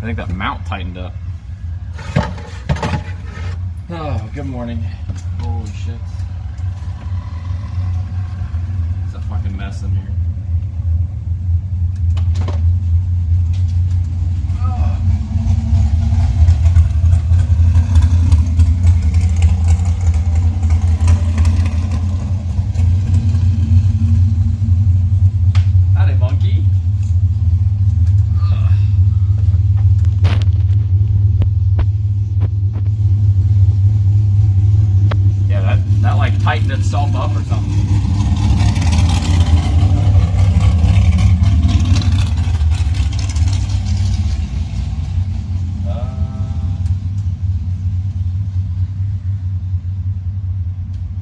I think that mount tightened up. Oh, good morning. Holy shit. It's a fucking mess in here. Howdy, monkey. Yeah, that like tightened itself up or something.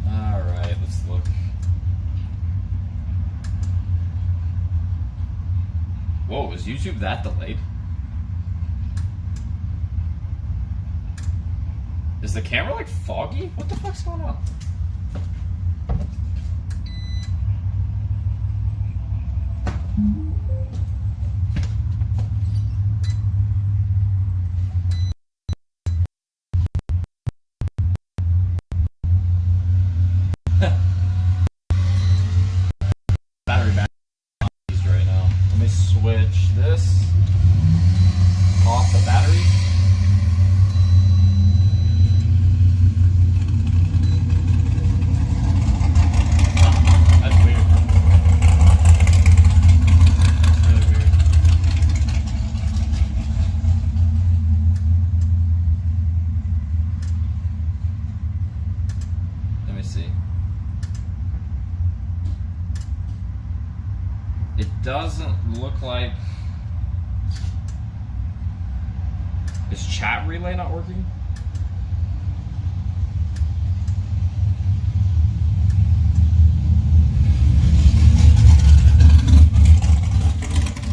Alright, let's look. Whoa, is YouTube that delayed? Is the camera like foggy? What the fuck's going on? Battery back right now. Let me switch this off the battery. That's weird. That's really weird. Let me see. It doesn't look like... Is chat relay not working?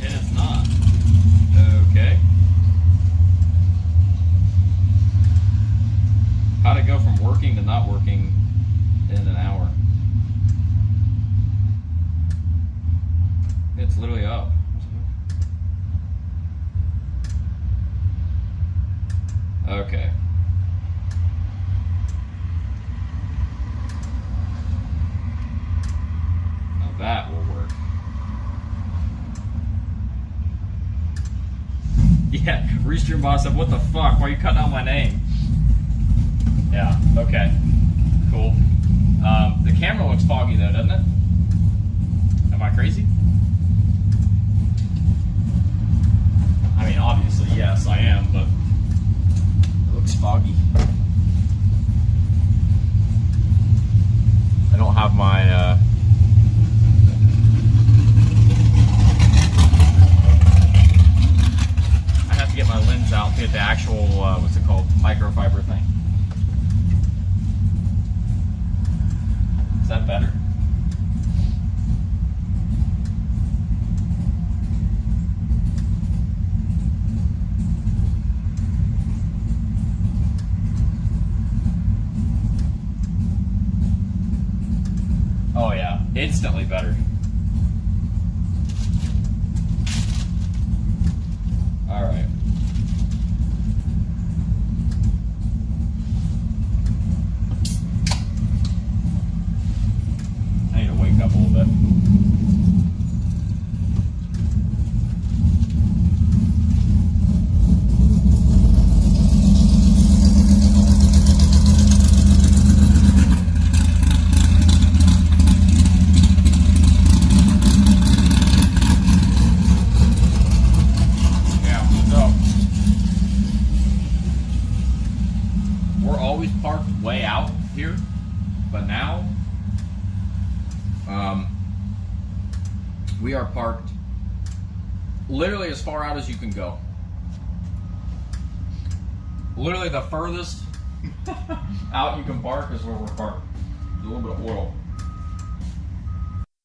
It is not. Okay. How'd it go from working to not working in an hour? It's literally up. Okay. Now that will work. Yeah, Restream Boss said, what the fuck? Why are you cutting out my name? Yeah, okay. Cool. The camera looks foggy though, doesn't it? Am I crazy? I mean, obviously, yes, I am, but it looks foggy. I don't have my, I have to get my lens out to get the actual, what's it called, microfiber thing. Is that better? Oh yeah, instantly better. All right. I need to wake up a little bit. Way out here, but now we are parked literally as far out as you can go. Literally the furthest out you can park is where we're parked. There's a little bit of oil,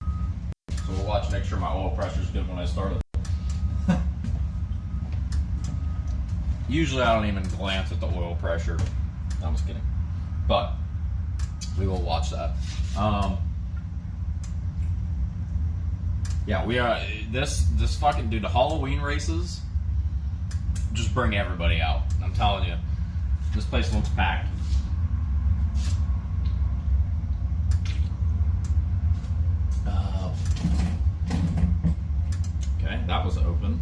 so we'll watch, make sure my oil pressure is good when I start it. Usually I don't even glance at the oil pressure. No, I'm just kidding. But we will watch that. Yeah, we are this fucking dude. The Halloween races just bring everybody out. I'm telling you, this place looks packed. Okay, that was open.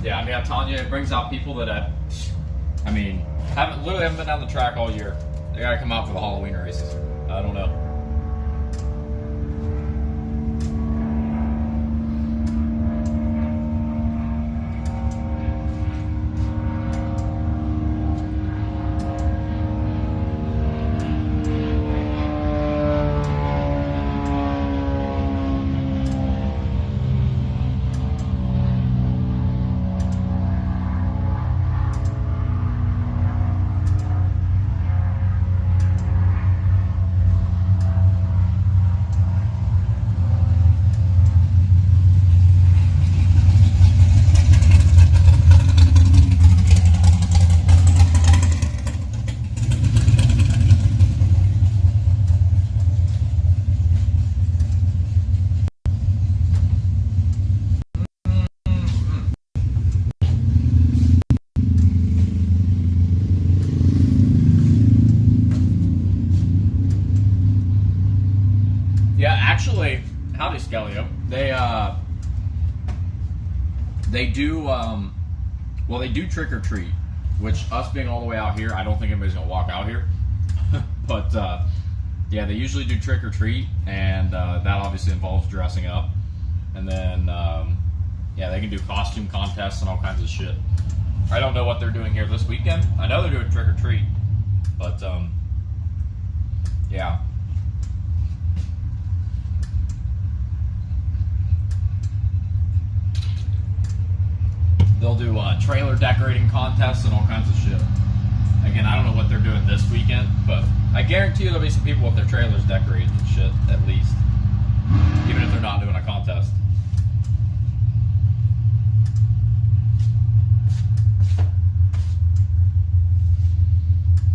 Yeah, I mean, I'm telling you, it brings out people that literally haven't been down the track all year. They gotta come out for the Halloween races. I don't know. Actually, howdy Skelio. They do they do trick or treat, which us being all the way out here, I don't think anybody's gonna walk out here. But yeah, they usually do trick or treat, and that obviously involves dressing up. And then yeah, they can do costume contests and all kinds of shit. I don't know what they're doing here this weekend. I know they're doing trick or treat, but yeah. They'll do trailer decorating contests and all kinds of shit. Again, I don't know what they're doing this weekend, but I guarantee you there'll be some people with their trailers decorated and shit, at least. Even if they're not doing a contest.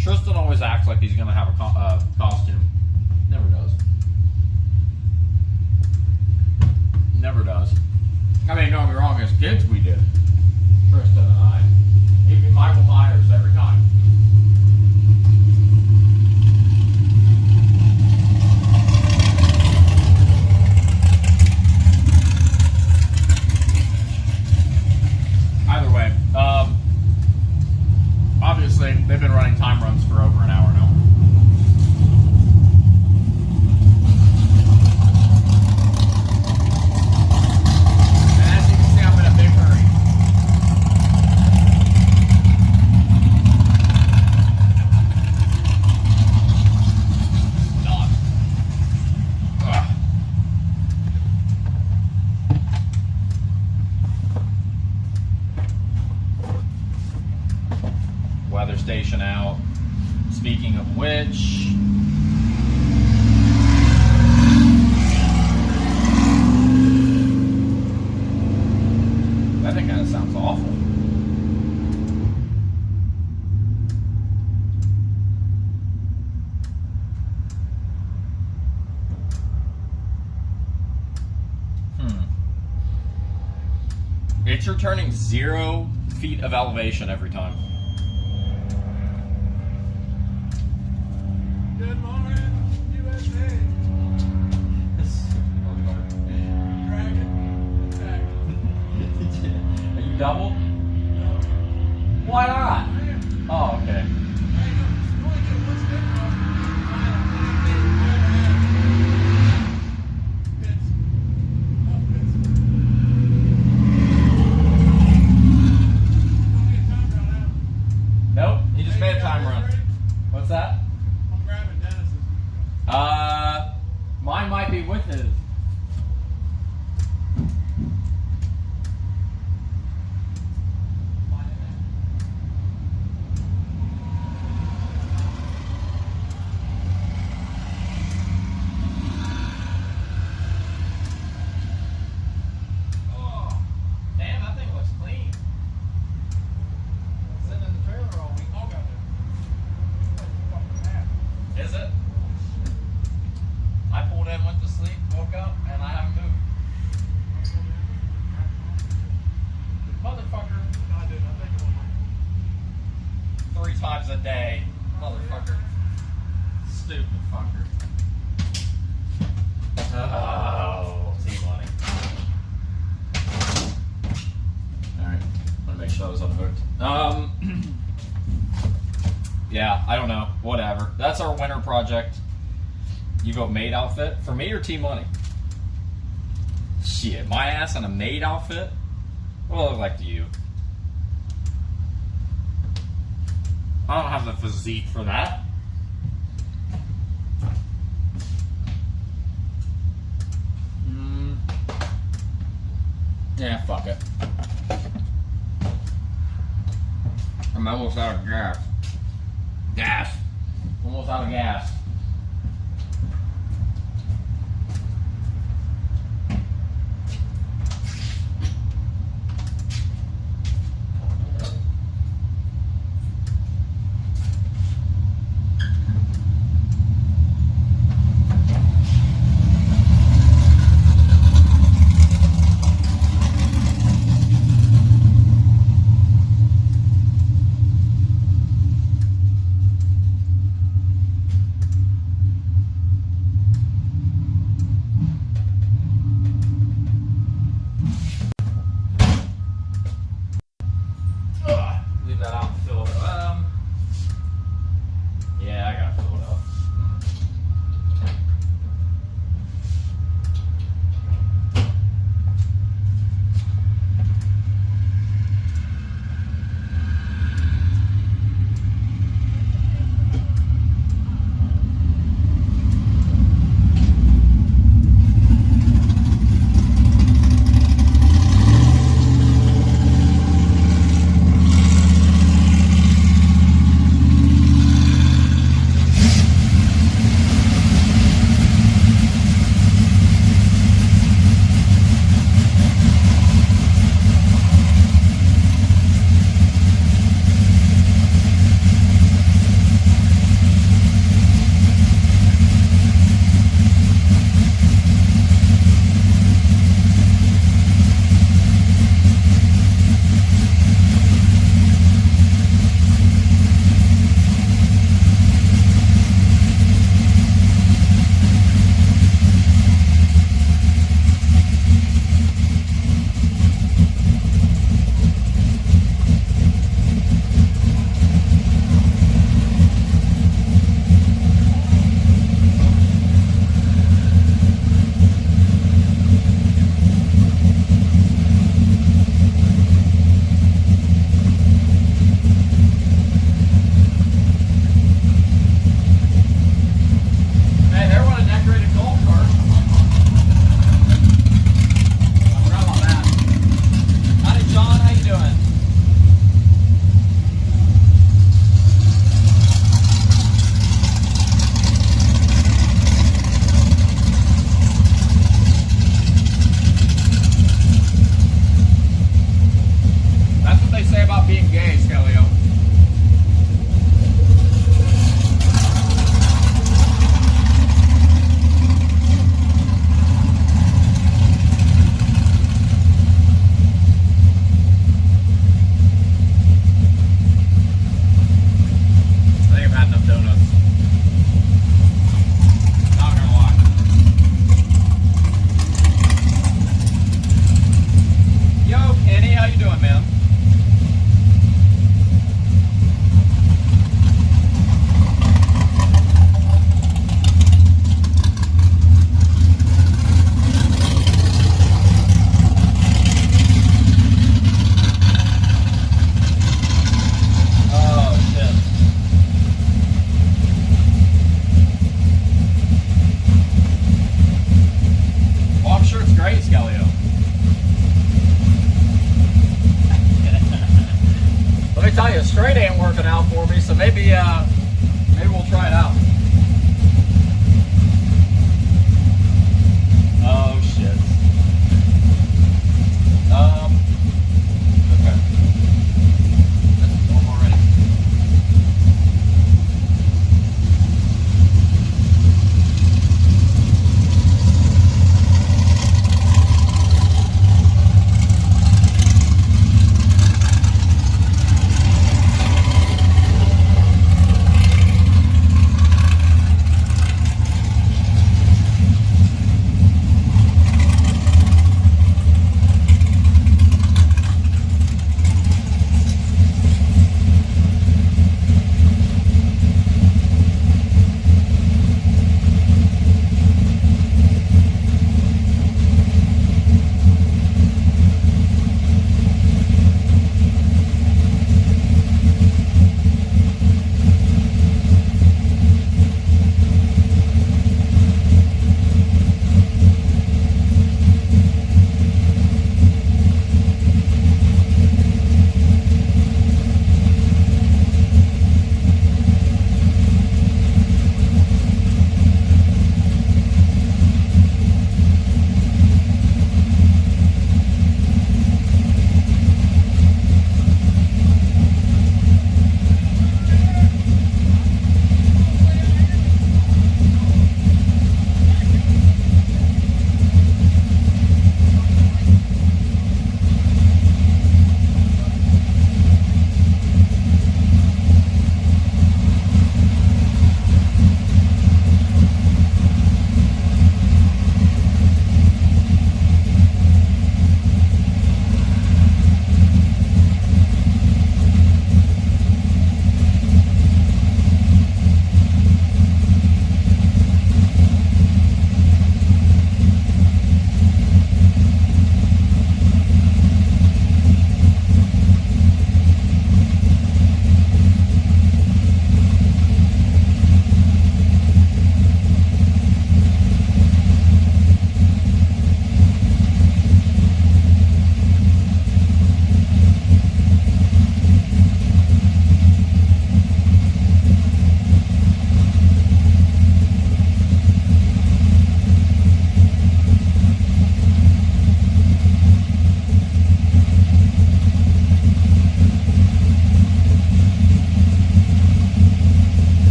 Tristan always acts like he's going to have a costume. Never does. Never does. I mean, don't get me wrong, as kids we did. Tristan and I. He'd be Michael Myers every time. Either way, obviously they've been running time runs for over an hour now. Station out. Speaking of which, that thing kind of sounds awful. It's returning 0 feet of elevation every time. Good morning, USA. Dragon attack. Are you double? No. Why not? I am. Oh, okay. Nope, he just made a time run. What's that? I'm grabbing Dennis's. Mine might be with his. Oh, damn, that thing looks clean. Sitting in the trailer all week. All got there. Is it? I pulled in, went to sleep, woke up. whatever. That's our winter project. You vote maid outfit for me or Team Money? Shit, my ass in a maid outfit. What do I look like to you? I don't have the physique for that. Yeah, fuck it. I'm almost out of gas. Almost out of gas. Leave that out and fill it up. Yeah, I gotta fill it up. So maybe we'll try it out. Oh shit. Okay. That's warm already.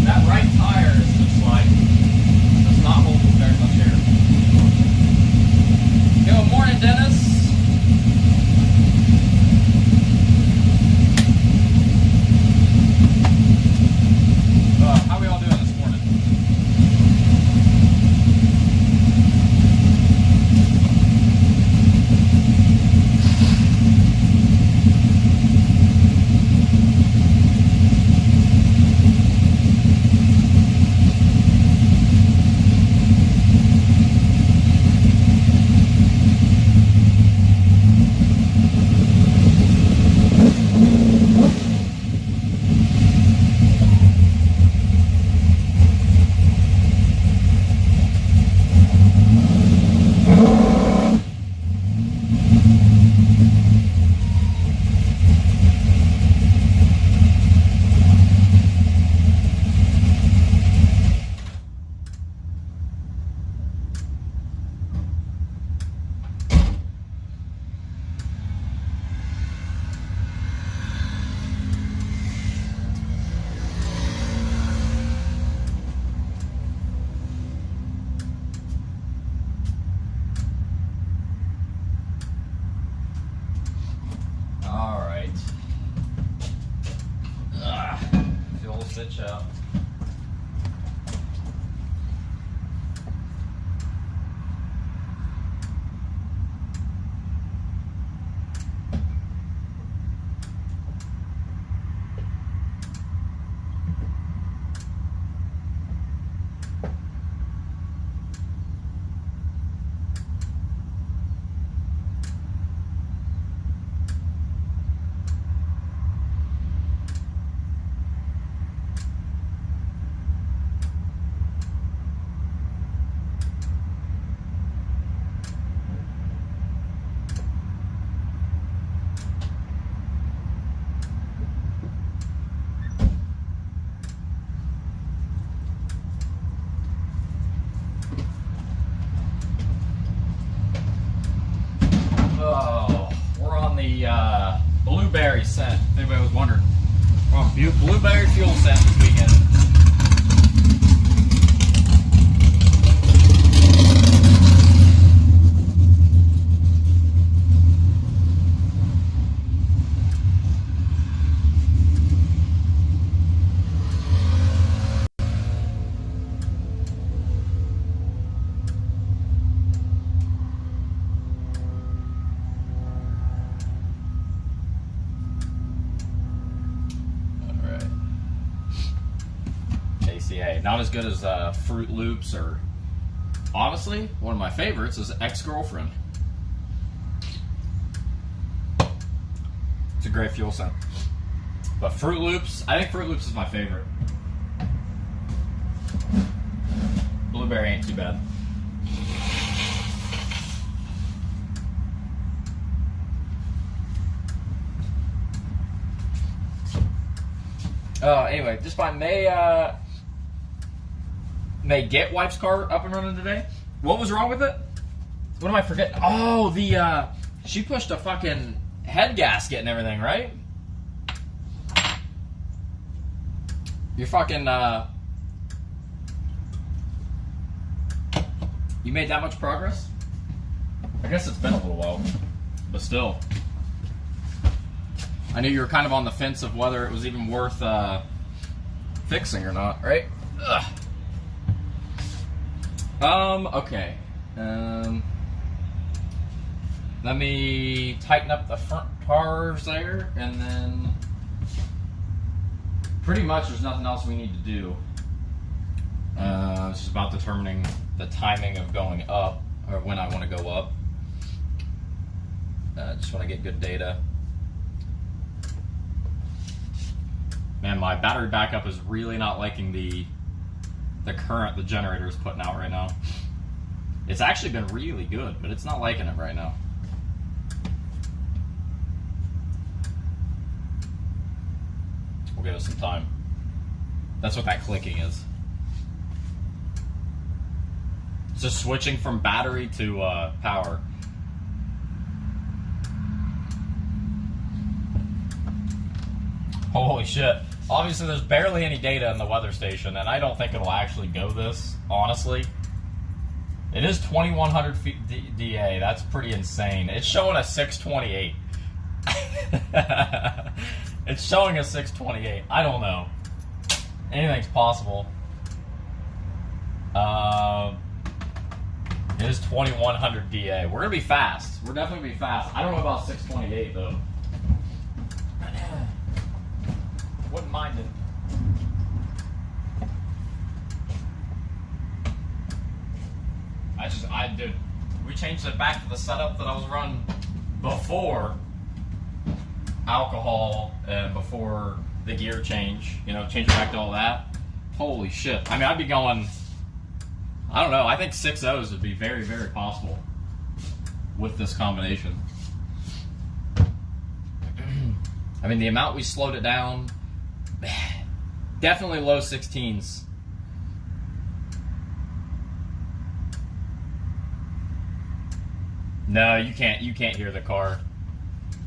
That right tire is just like, does not hold very much air. Good morning, Dennis. How we all doing this morning? Fuel stitch out. Blueberry scent, if anybody was wondering. We're on blueberry fuel scent this weekend. Not as good as Fruit Loops, or honestly, one of my favorites is Ex-Girlfriend. It's a great fuel scent. But Fruit Loops, I think Fruit Loops is my favorite. Blueberry ain't too bad. Anyway, just by May get wife's car up and running today. What was wrong with it? What am I forgetting? Oh, she pushed a fucking head gasket and everything, right? You're fucking, you made that much progress? I guess it's been a little while, but still. I knew you were kind of on the fence of whether it was even worth fixing or not, right? Ugh. Okay. Let me tighten up the front tires there, and then pretty much there's nothing else we need to do. It's just about determining the timing of going up, or when I want to go up. Just want to get good data. Man, my battery backup is really not liking the current the generator is putting out right now. It's actually been really good, but it's not liking it right now. We'll give it some time. That's what that clicking is. It's just switching from battery to power. Holy shit. Obviously, there's barely any data in the weather station, and I don't think it'll actually go this, honestly. It is 2,100 feet DA. That's pretty insane. It's showing a 628. It's showing a 628. I don't know. Anything's possible. It is 2,100 DA. We're going to be fast. We're definitely going to be fast. I don't know about 628, though. Wouldn't mind it. Dude, we changed it back to the setup that I was running before alcohol and before the gear change. You know, change it back to all that. Holy shit. I mean, I'd be going, I don't know, I think 6.0s would be very, very possible with this combination. I mean, the amount we slowed it down, definitely low 16s. No, you can't hear the car.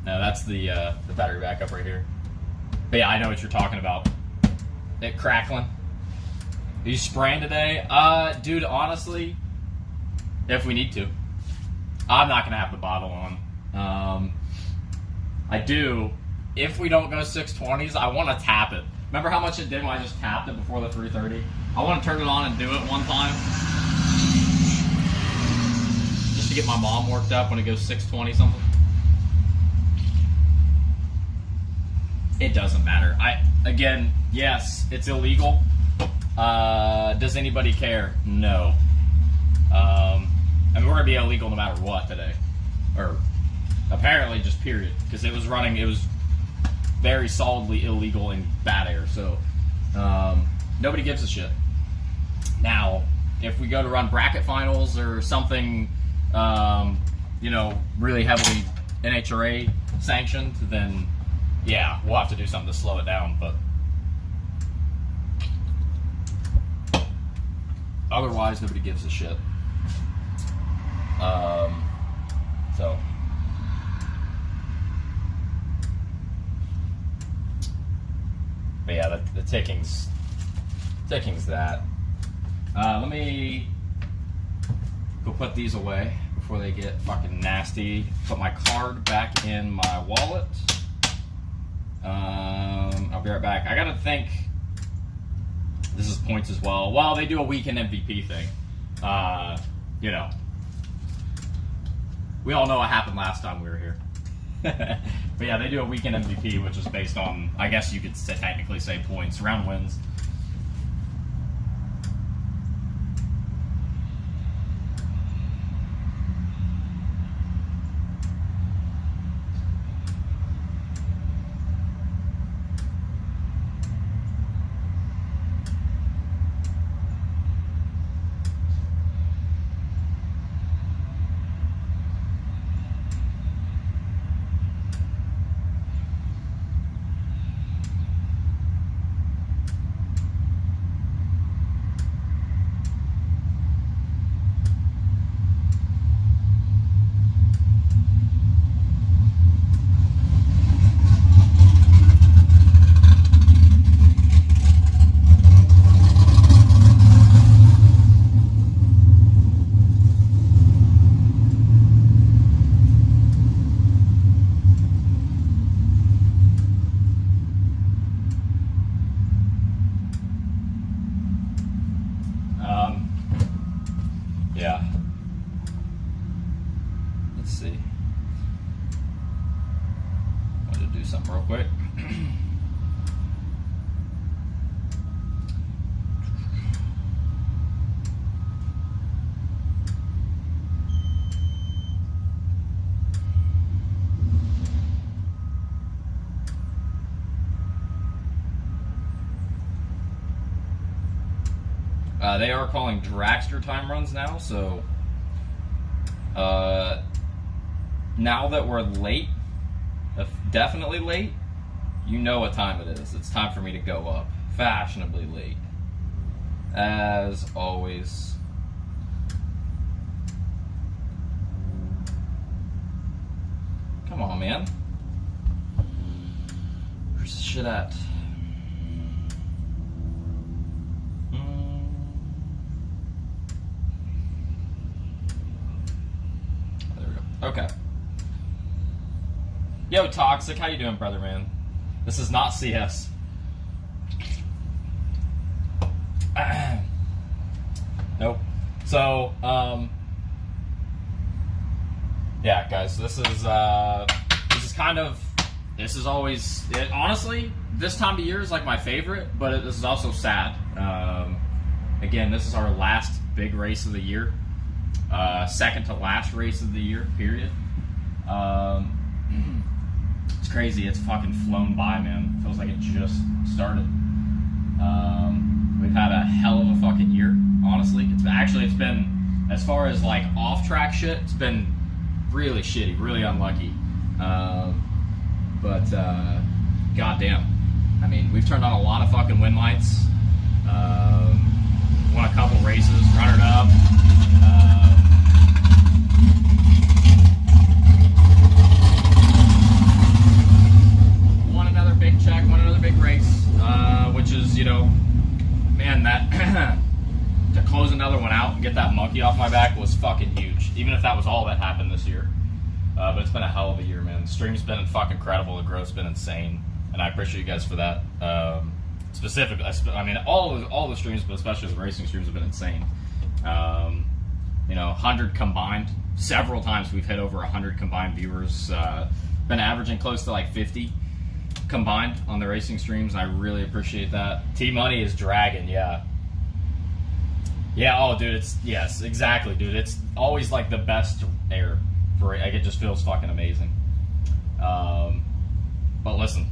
No, that's the battery backup right here. But yeah, I know what you're talking about. It crackling. Are you spraying today? Dude, honestly, if we need to. I'm not gonna have the bottle on. I do. If we don't go 620s, I want to tap it. Remember how much it did when I just tapped it before the 330? I want to turn it on and do it one time. Just to get my mom worked up when it goes 620 something. It doesn't matter. Again, yes, it's illegal. Does anybody care? No. I mean, we're gonna be illegal no matter what today, or apparently just period, because it was very solidly illegal in bad air. So nobody gives a shit. Now, if we go to run bracket finals or something, you know, really heavily NHRA sanctioned, then yeah, we'll have to do something to slow it down. But otherwise, nobody gives a shit. So. But yeah, the ticking's that. Let me go put these away before they get fucking nasty. Put my card back in my wallet. I'll be right back. I gotta think. This is points as well. Well, they do a weekend MVP thing. You know, we all know what happened last time we were here. But yeah, they do a weekend MVP, which is based on, I guess you could technically say points, round wins. Yeah. Let's see. I wanted to do something real quick. They are calling dragster time runs now, so now that we're late, definitely late, you know what time it is. It's time for me to go up. Fashionably late. As always. Come on, man. Where's the shit at? Okay. Yo, Toxic, how you doing, brother, man? This is not CS. Nope. So, yeah, guys, this is always, honestly, this time of year is like my favorite, but this is also sad. Again, this is our last big race of the year. Second to last race of the year, period. It's crazy. It's fucking flown by, man. Feels like it just started. We've had a hell of a fucking year, honestly. It's been, as far as like off-track shit, it's been really shitty, really unlucky. But goddamn. I mean, we've turned on a lot of fucking win lights. Won a couple races, runner up. Won another big check, won another big race, which is, you know, man, that to close another one out and get that monkey off my back was fucking huge. Even if that was all that happened this year. But it's been a hell of a year, man. The stream's been fucking incredible. The growth's been insane, and I appreciate you guys for that. Specifically, I mean, all the streams, but especially the racing streams, have been insane. You know, 100 combined. Several times we've hit over 100 combined viewers. Been averaging close to like 50 combined on the racing streams. I really appreciate that. T-Money is dragging, yeah. Yeah, oh, dude, yes, exactly, dude. It's always like the best air. Like, it just feels fucking amazing. But listen,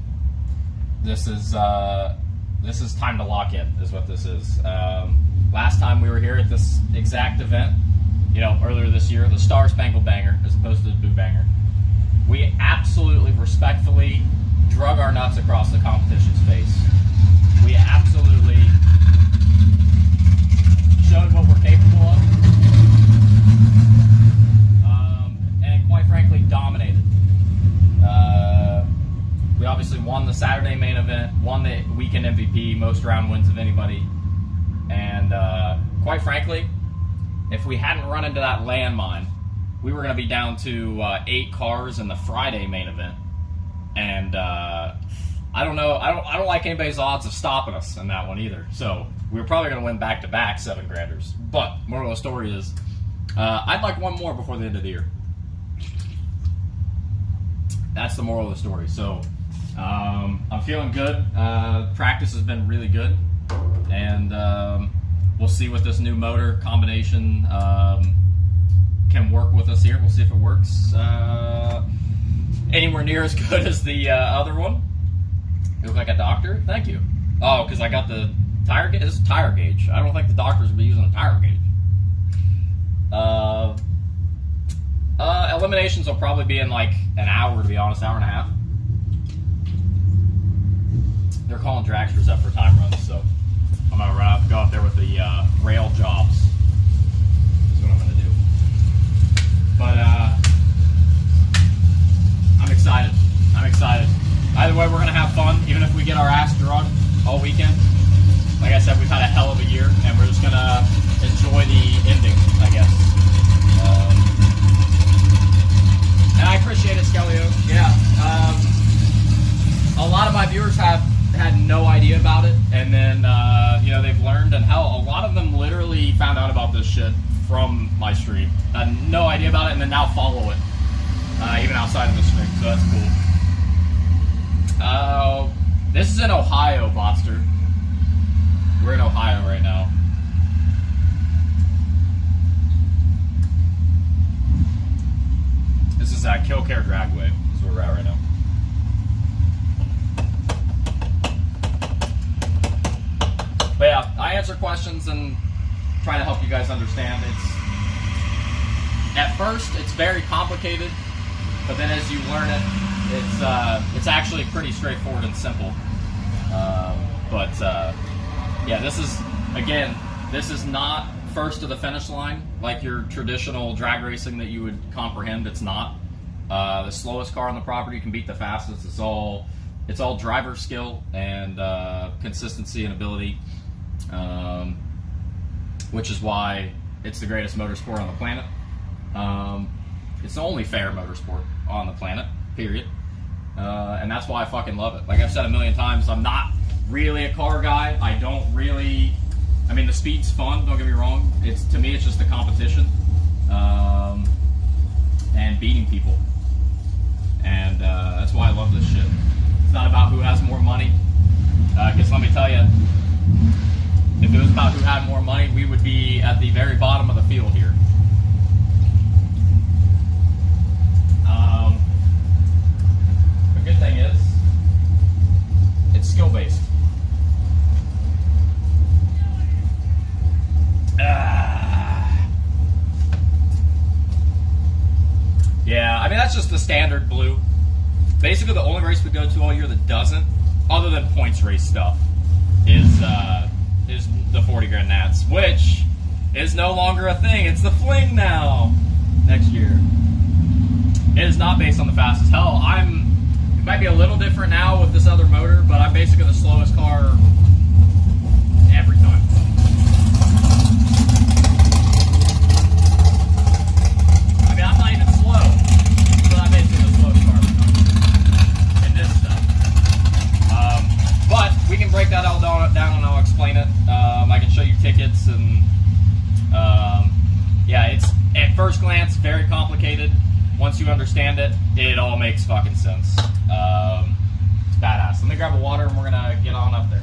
this is time to lock in, is what this is. Last time we were here at this exact event, you know, earlier this year, the Star Spangled Banger as opposed to the Boo Banger, we absolutely respectfully drug our nuts across the competition's face. We absolutely showed what we're capable of. Quite frankly, dominated. We obviously won the Saturday main event, won the weekend MVP, most round wins of anybody, and quite frankly, if we hadn't run into that landmine, we were going to be down to 8 cars in the Friday main event, and I don't know, I don't like anybody's odds of stopping us in that one either. So we were probably going to win back-to-back 7-granders. But moral of the story is, I'd like one more before the end of the year. That's the moral of the story. So I'm feeling good. Practice has been really good, and we'll see what this new motor combination can work with us here. We'll see if it works anywhere near as good as the other one. You look like a doctor. Thank you. Oh, because I got the tire gauge. This is tire gauge. I don't think the doctors would be using a tire gauge. Eliminations will probably be in like an hour, to be honest, hour and a half. They're calling dragsters up for time runs, so I'm gonna go out there with the rail jobs. Is what I'm gonna do. But I'm excited. I'm excited. Either way, we're gonna have fun, even if we get our ass drugged all weekend. Like I said, we've had a hell of a year, and we're just gonna enjoy the ending, I guess. And I appreciate it, Skelio. Yeah. A lot of my viewers had no idea about it, and then you know, they've learned, and hell, a lot of them literally found out about this shit from my stream. Had no idea about it, and then now follow it, even outside of the stream. So that's cool. This is in Ohio, Botster. We're in Ohio right now. This is Kill Care Dragway. That's where we're at right now. But yeah, I answer questions and try to help you guys understand. At first, it's very complicated, but then as you learn it, it's actually pretty straightforward and simple. Yeah, this is not first to the finish line like your traditional drag racing that you would comprehend. It's not. The slowest car on the property can beat the fastest. It's all driver skill and consistency and ability, which is why it's the greatest motorsport on the planet. It's the only fair motorsport on the planet, period. And that's why I fucking love it. Like I've said a million times, I'm not really a car guy. I don't really, I mean, the speed's fun, don't get me wrong. To me, it's just a competition. And beating people. And that's why I love this shit. It's not about who has more money. Because let me tell you, if it was about who had more money, we would be at the very bottom of the field here. The good thing is, it's skill-based. Yeah, I mean, that's just the standard blue. Basically, the only race we go to all year that doesn't, other than points race stuff, is the 40 grand Nats, which is no longer a thing. It's the fling now next year. It is not based on the fastest. Hell, it might be a little different now with this other motor, but I'm basically the slowest car every time. I mean, I'm not even slow, but I'm basically the slowest car every time in this stuff. But we can break that all down and I'll explain it. I can show you tickets and yeah, it's at first glance very complicated. Once you understand it, it all makes fucking sense. It's badass. Let me grab a water and we're gonna get on up there.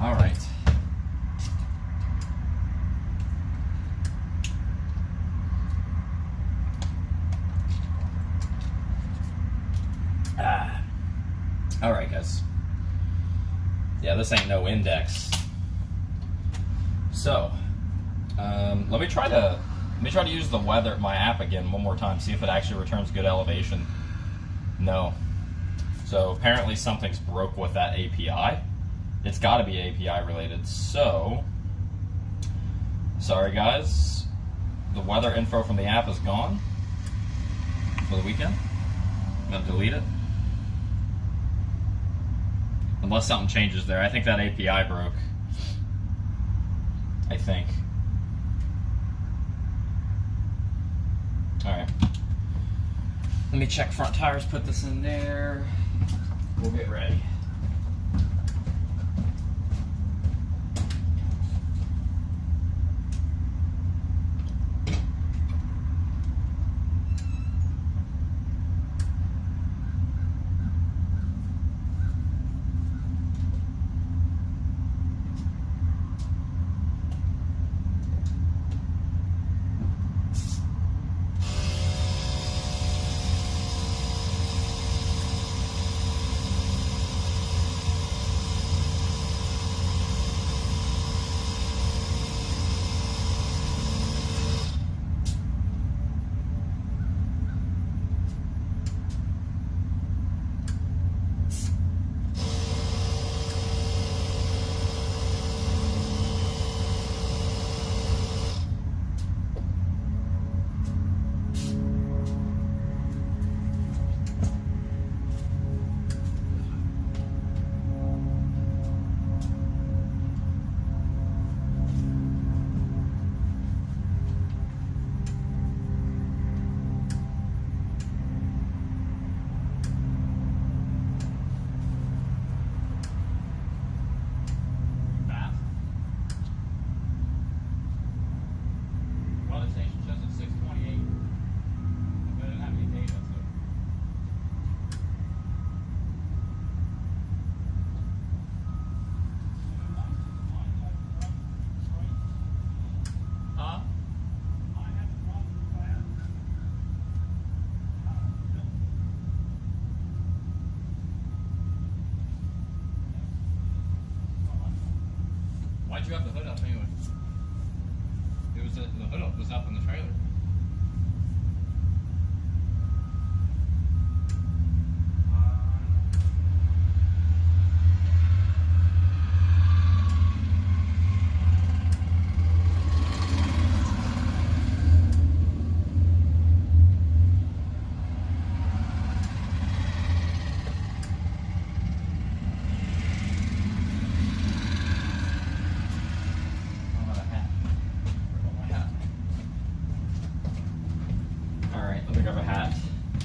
All right. All right, guys. Yeah, this ain't no index. So, let me try to use the weather, my app again one more time. See if it actually returns good elevation. No. So apparently something's broke with that API. It's got to be API related. So, sorry guys, the weather info from the app is gone for the weekend. I'm gonna delete it. Unless something changes there. I think that API broke. I think. Alright. Let me check front tires, put this in there. We'll get ready. Why'd you have the hood up anyway? It was the hood up was up in the trailer.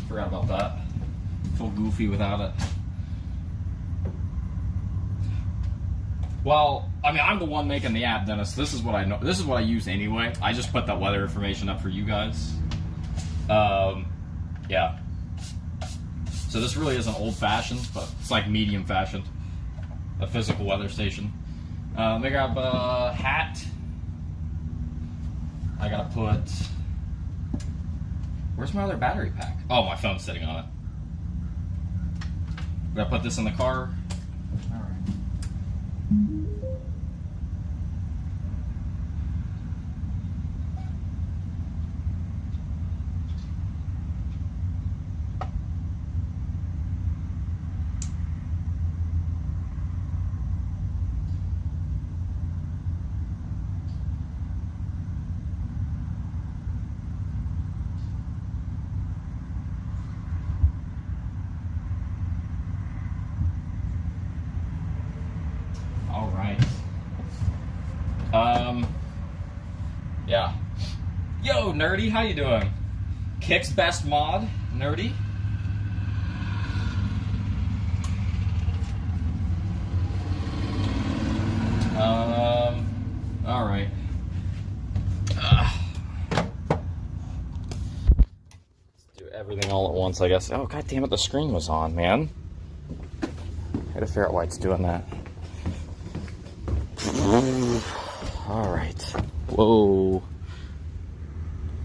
Forgot about that. Full goofy without it. Well, I mean, I'm the one making the app, Dennis. This is what I know. This is what I use anyway. I just put that weather information up for you guys. Yeah. So this really isn't old-fashioned, but it's like medium-fashioned. A physical weather station. Let me grab a hat. I gotta put... Where's my other battery pack? Oh, my phone's sitting on it. Gotta put this in the car. All right. Yeah. Yo, Nerdy, how you doing? Kick's best mod, Nerdy. All right. Let's do everything all at once, I guess. Oh, god damn it, the screen was on, man. I gotta figure out why it's doing that. All right. Whoa.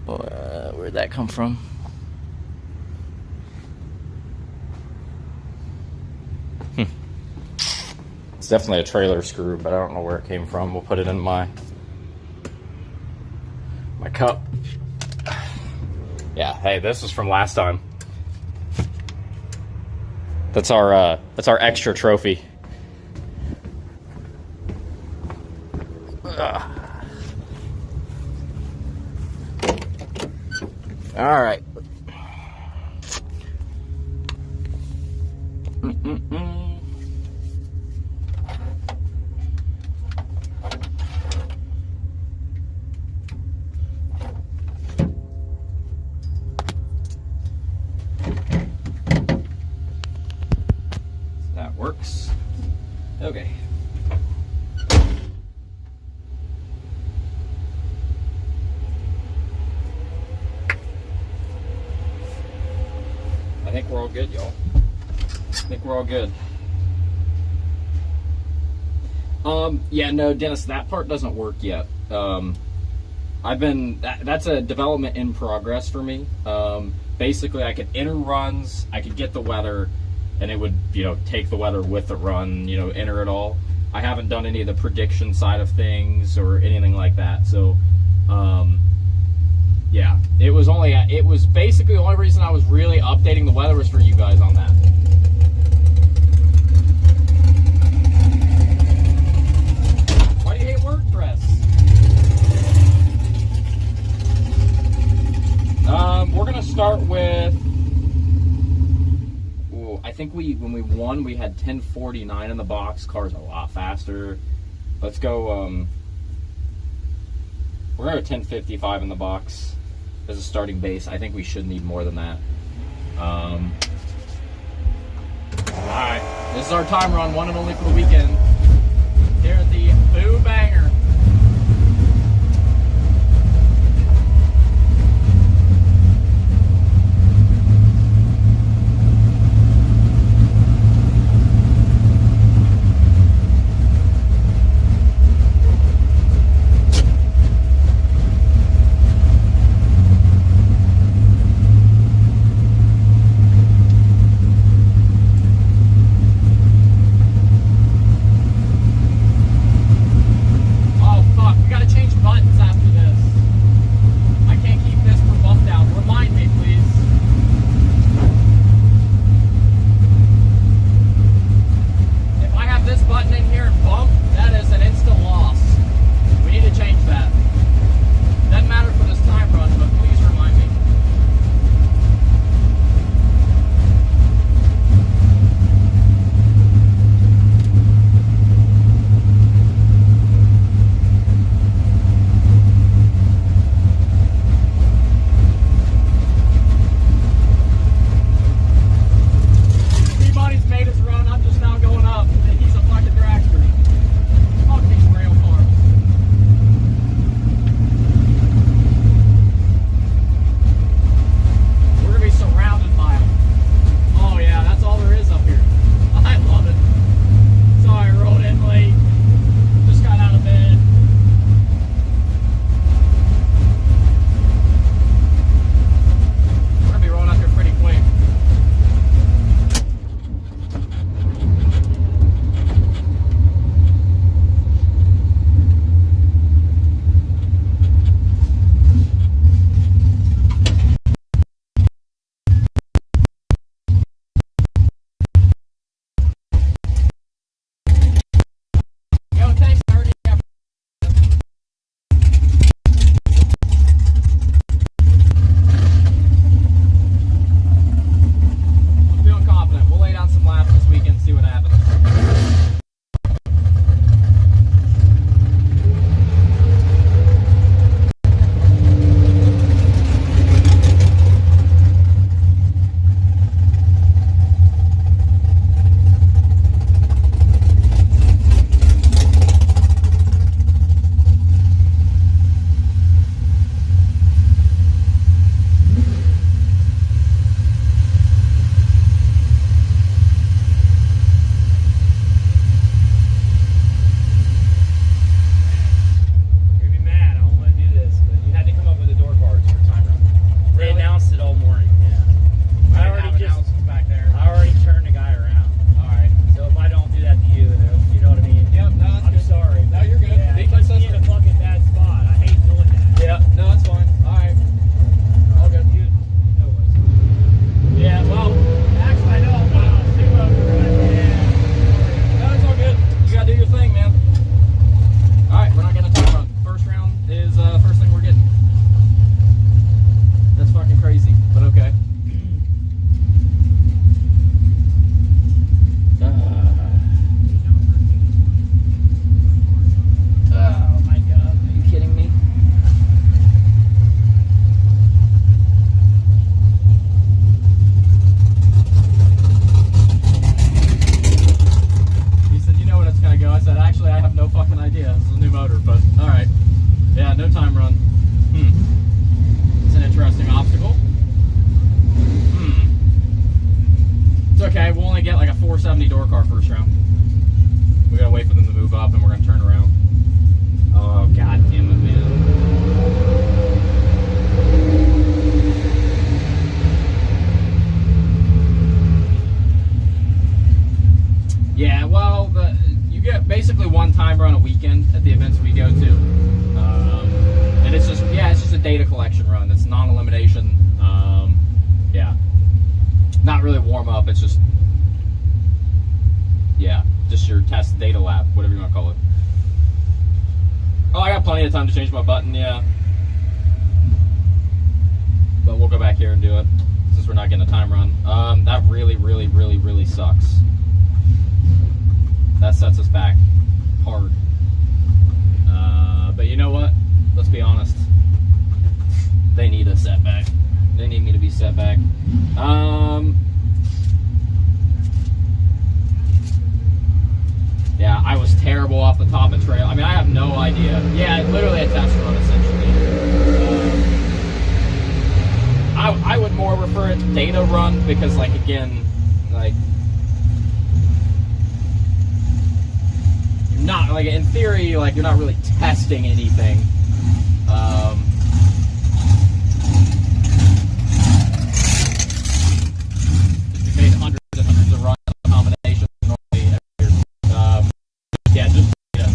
Where'd that come from? It's definitely a trailer screw, but I don't know where it came from. We'll put it in my cup. Yeah, hey, this is from last time. That's our extra trophy. All right. That works. Okay. I think we're all good, y'all. I think we're all good. Yeah, no, Dennis, that part doesn't work yet. That's a development in progress for me. Basically, I could enter runs, I could get the weather, and it would, take the weather with the run, enter it all. I haven't done any of the prediction side of things or anything like that, so, yeah, it was basically the only reason I was really updating the weather was for you guys on that. Why do you hate WordPress? We're gonna start with, I think when we won, we had 1049 in the box. Car's a lot faster. Let's go, we're gonna go 1055 in the box as a starting base. I think we should need more than that. Alright, this is our time run, one and only for the weekend. Here at the BANGER. It's okay. We'll only get like a 470 door car first round. We gotta wait for them to move up, and we're gonna turn around. Oh god damn it, man! Yeah, well, you get basically one time run a weekend at the events we go to, and it's just a data collection run. It's non-elimination. Yeah, not really warm up. It's just just your test data lab, whatever you want to call it. Oh, I got plenty of time to change my button. Yeah, but we'll go back here and do it since we're not getting a time run. That really sucks. That sets us back hard. But you know what? Let's be honest. They need a setback. They need me to be set back. Yeah, I was terrible off the top of trail. I mean, I have no idea. Yeah, literally a test run, essentially. I would more refer it to data run because, like, again, like, you're not, like, in theory, like, you're not really testing anything. Just made hundreds and hundreds of runs combinations normally every year. Yeah, just data.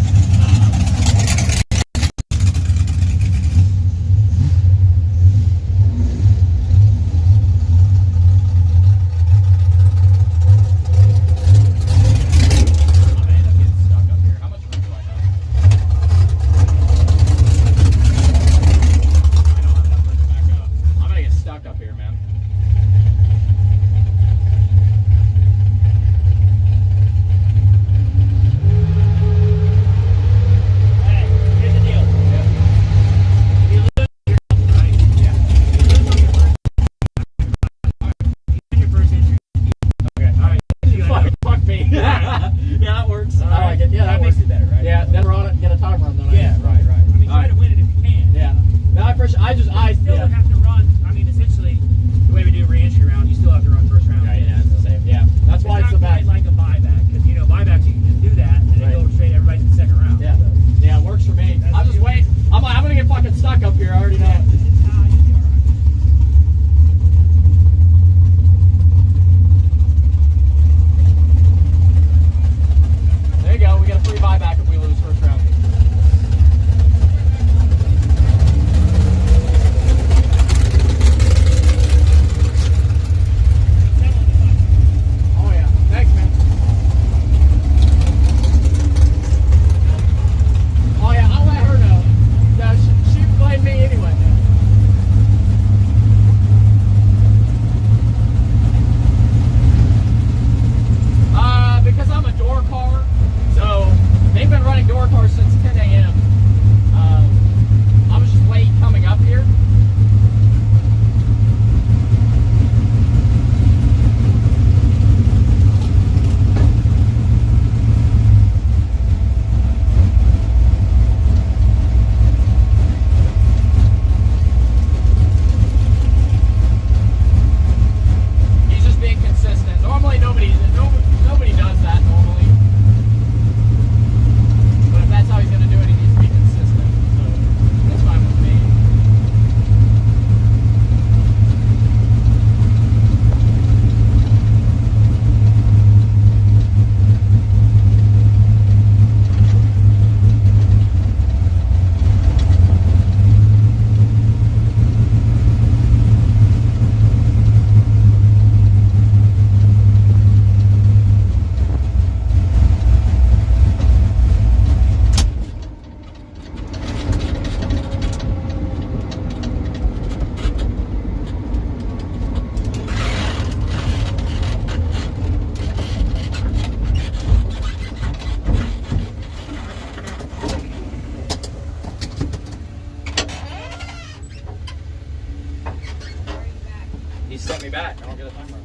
me back. I don't get a timer.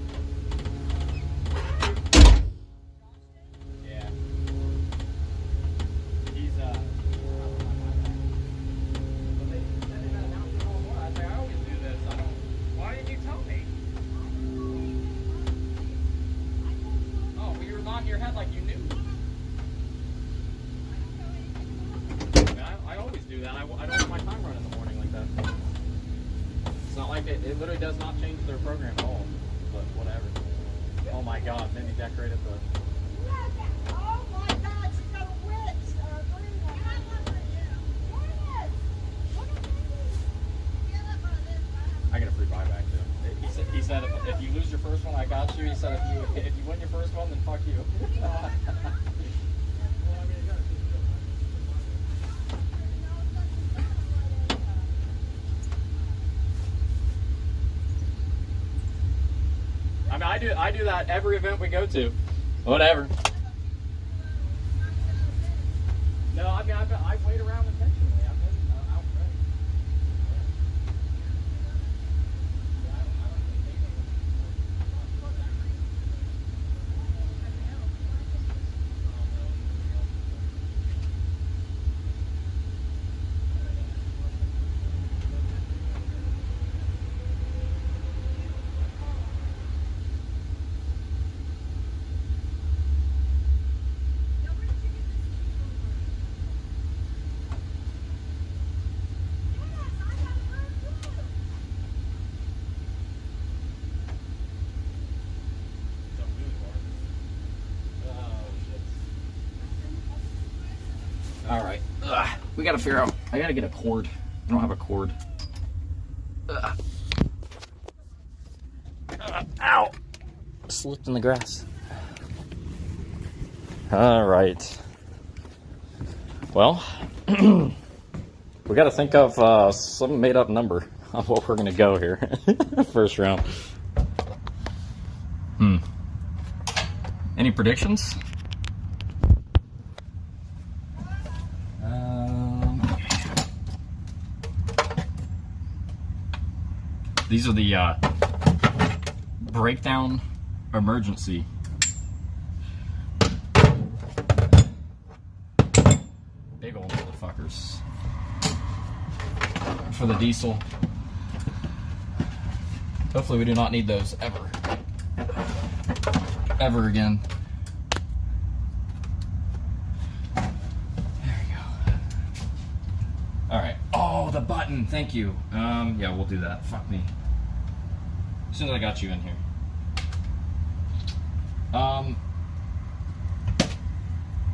Yeah. He's but they said they had announced it all more. I say I always do this. I don't. Why didn't you tell me? head like you knew. I always do that. I don't have my time run in the morning like that. It's not like it literally does not change their program at all. But whatever. Oh my god, Mindy decorated the... Oh my God, she's got a witch. Green one. And I love her, yeah. Yes. Look at Mindy. Yeah, that's what it is. I get a free buyback too. He said if you lose your first one, I got you. He said if you win your first one, then fuck you. I mean, I do that every event we go to. Whatever. No, I mean I wait around intentionally. I've been out front. All right, we gotta figure out. I gotta get a cord. I don't have a cord. Ow! Slipped in the grass. All right. Well, we gotta think of some made-up number of what we're gonna go here. First round. Any predictions? These are the breakdown emergency. Big old motherfuckers. For the diesel. Hopefully we do not need those ever. Ever again. There we go. Alright. Oh, the button. Thank you. Yeah, we'll do that. Fuck me. As soon as I got you in here.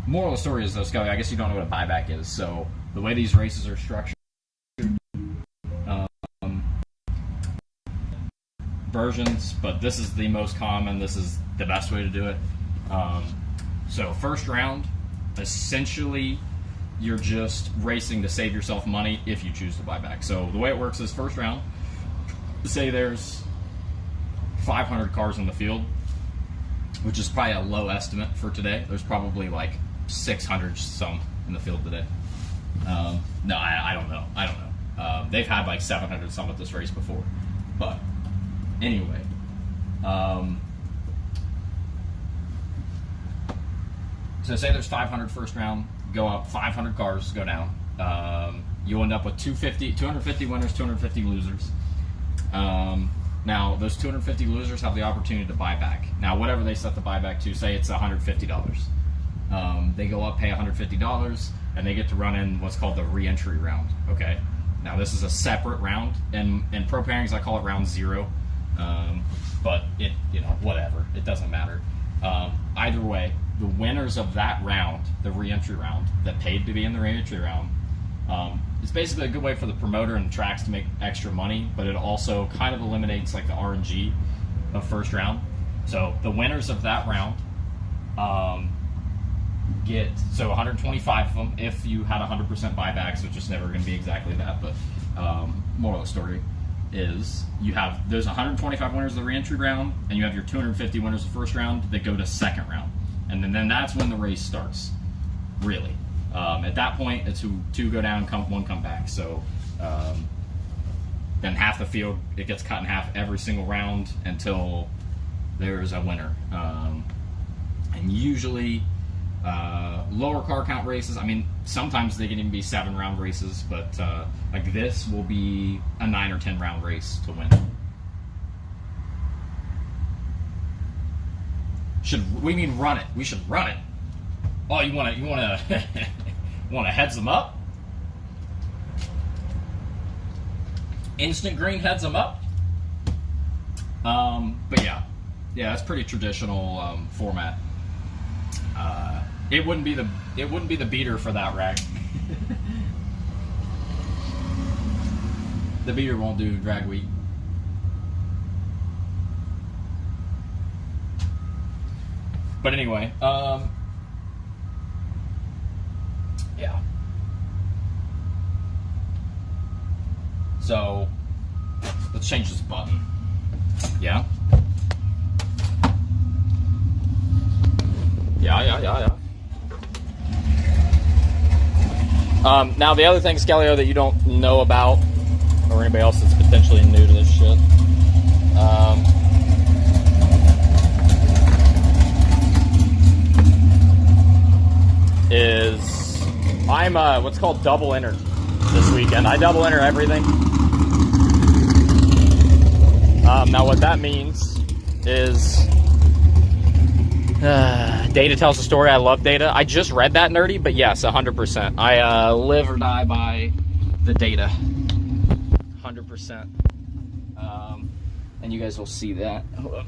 Moral of the story is though, Scully, I guess you don't know what a buyback is. So the way these races are structured, versions, but this is the most common. This is the best way to do it. So first round, essentially, you're just racing to save yourself money if you choose to buy back. So the way it works is first round, say there's 500 cars in the field, which is probably a low estimate for today. There's probably like 600 some in the field today. No, I don't know. I don't know. They've had like 700 some at this race before. But anyway, so say there's 500 first round, go up 500 cars, go down. You end up with 250 winners, 250 losers. Now, those 250 losers have the opportunity to buy back. Now, whatever they set the buyback to, say it's $150. They go up, pay $150, and they get to run in what's called the re-entry round. Okay. Now, this is a separate round. In pro pairings, I call it round 0. But it, whatever. It doesn't matter. Either way, the winners of that round, the re-entry round, that paid to be in the re-entry round, it's basically a good way for the promoter and tracks to make extra money, but it also kind of eliminates like the RNG of first round. So the winners of that round get 125 of them if you had 100% buybacks, which is never going to be exactly that. But moral of the story is there's 125 winners of the re-entry round, and you have your 250 winners of the first round that go to second round, and then that's when the race starts. Really. At that point, it's two go down, one come back. So then half the field, it gets cut in half every single round until there's a winner. And usually lower car count races, I mean, sometimes they can even be 7-round races, but like this will be a 9 or 10 round race to win. We mean run it. We should run it. Oh, you wanna wanna heads them up? Instant green heads them up. But yeah, it's pretty traditional format. It wouldn't be the beater for that rack. The beater won't do drag wheat. But anyway, yeah. So let's change this button. Yeah. Yeah. Now the other thing, Skelio, that you don't know about, or anybody else that's potentially new to this shit, is I'm what's called double entered this weekend. I double enter everything. Now what that means is data tells the story. I love data. I just read that, nerdy, but yes, 100%. I live or die by the data. 100%. And you guys will see that. Hold on.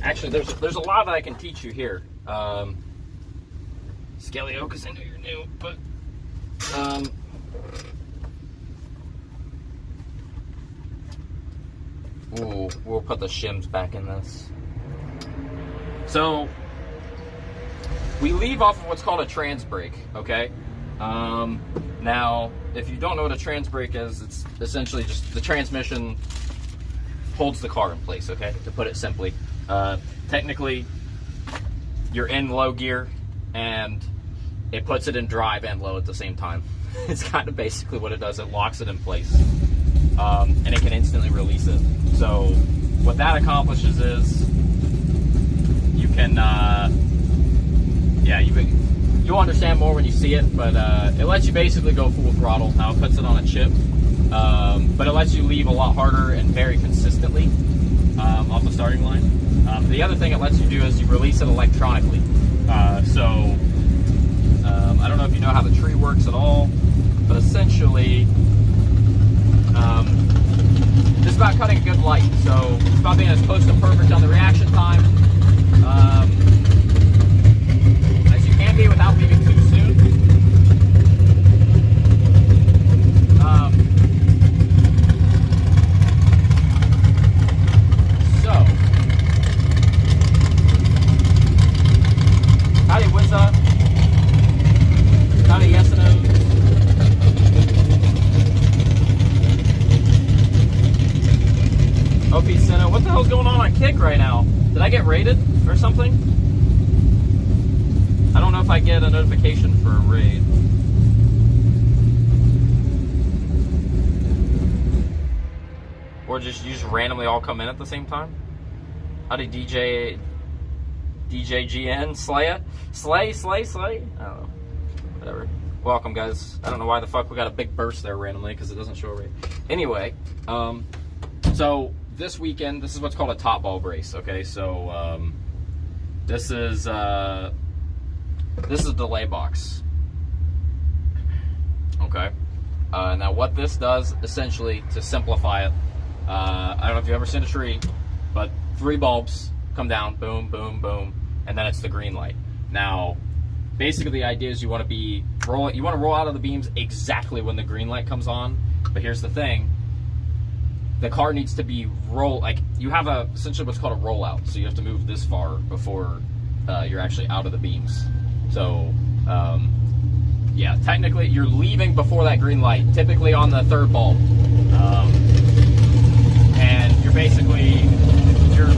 Actually, there's a lot that I can teach you here. Skelio, because I know you're new, but we'll put the shims back in this. So we leave off of what's called a trans brake, okay? Now, if you don't know what a trans brake is, it's essentially just the transmission holds the car in place, okay? To put it simply. Technically, you're in low gear and it puts it in drive and low at the same time. It's kind of basically what it does. It locks it in place, and it can instantly release it. So what that accomplishes is you can, you'll understand more when you see it, but it lets you basically go full throttle. Now it puts it on a chip, but it lets you leave a lot harder and very consistently off the starting line. The other thing it lets you do is you release it electronically. I don't know if you know how the tree works at all, but essentially, this is about cutting a good light. So it's about being as close to perfect on the reaction time as you can be without leaving too soon. Howdy, Wizza. Howdy, yes and no. OP Senna. What the hell's going on Kick right now? Did I get raided or something? I don't know if I get a notification for a raid. Or you just randomly all come in at the same time? Howdy, DJGN, Slay? I don't know. Whatever. Welcome, guys. I don't know why the fuck we got a big burst there randomly, because it doesn't show a rate. Anyway, so this weekend, this is what's called a top bulb race, okay? So, this is a delay box. Okay? Now, what this does, essentially, to simplify it, I don't know if you've ever seen a tree, but 3 bulbs come down, boom, boom, boom, and then it's the green light. Now, basically the idea is you want to roll out of the beams exactly when the green light comes on. But here's the thing: the car needs to be you have essentially what's called a rollout. So you have to move this far before you're actually out of the beams. So yeah, technically you're leaving before that green light, typically on the 3rd bulb, and you're basically you're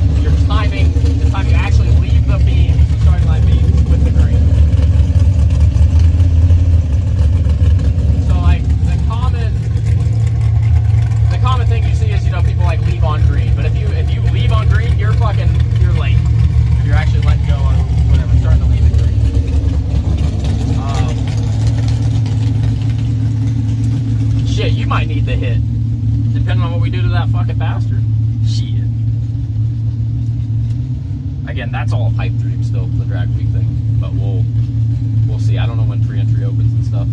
timing the time you actually leave the beams, the starting line beams, with the green. So like the common thing you see is, you know, people like leave on green. But if you leave on green, you're late. You're actually letting go on whatever, starting to leave it green. rocket bastard. Shit. Again, that's all a pipe dream still, the drag week thing. But we'll see. I don't know when free entry opens and stuff.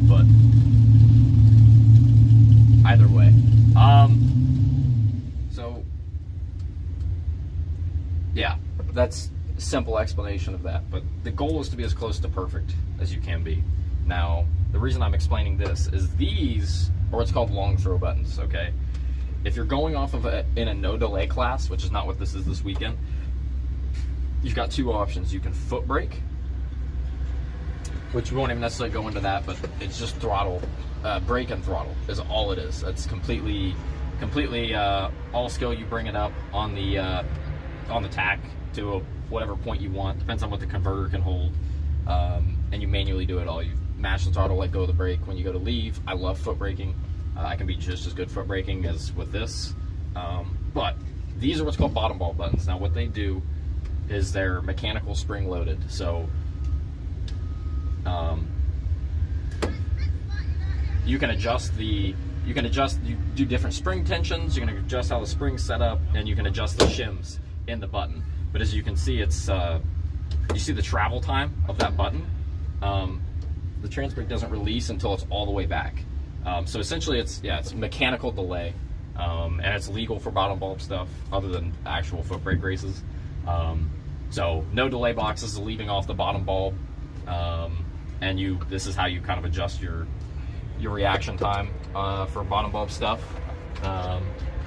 But either way. So yeah, that's a simple explanation of that. But the goal is to be as close to perfect as you can be. Now, the reason I'm explaining this is these are what's called long throw buttons, okay? If you're going off of in a no delay class, which is not what this is this weekend, you've got two options. You can foot brake, which we won't even necessarily go into that, but it's just throttle, brake and throttle is all it is. It's completely all skill. You bring it up on the tack to whatever point you want. Depends on what the converter can hold, and you manually do it all. You mash the throttle, let go of the brake when you go to leave. I love foot braking. I can be just as good foot braking as with this, but these are what's called bottom ball buttons. Now, what they do is they're mechanical spring loaded. So you can adjust you do different spring tensions, you can adjust how the spring's set up, and you can adjust the shims in the button. But as you can see, it's you see the travel time of that button. The trans brake doesn't release until it's all the way back. So essentially it's mechanical delay, and it's legal for bottom bulb stuff other than actual foot brake races. So no delay boxes, leaving off the bottom bulb, and this is how you kind of adjust your reaction time for bottom bulb stuff.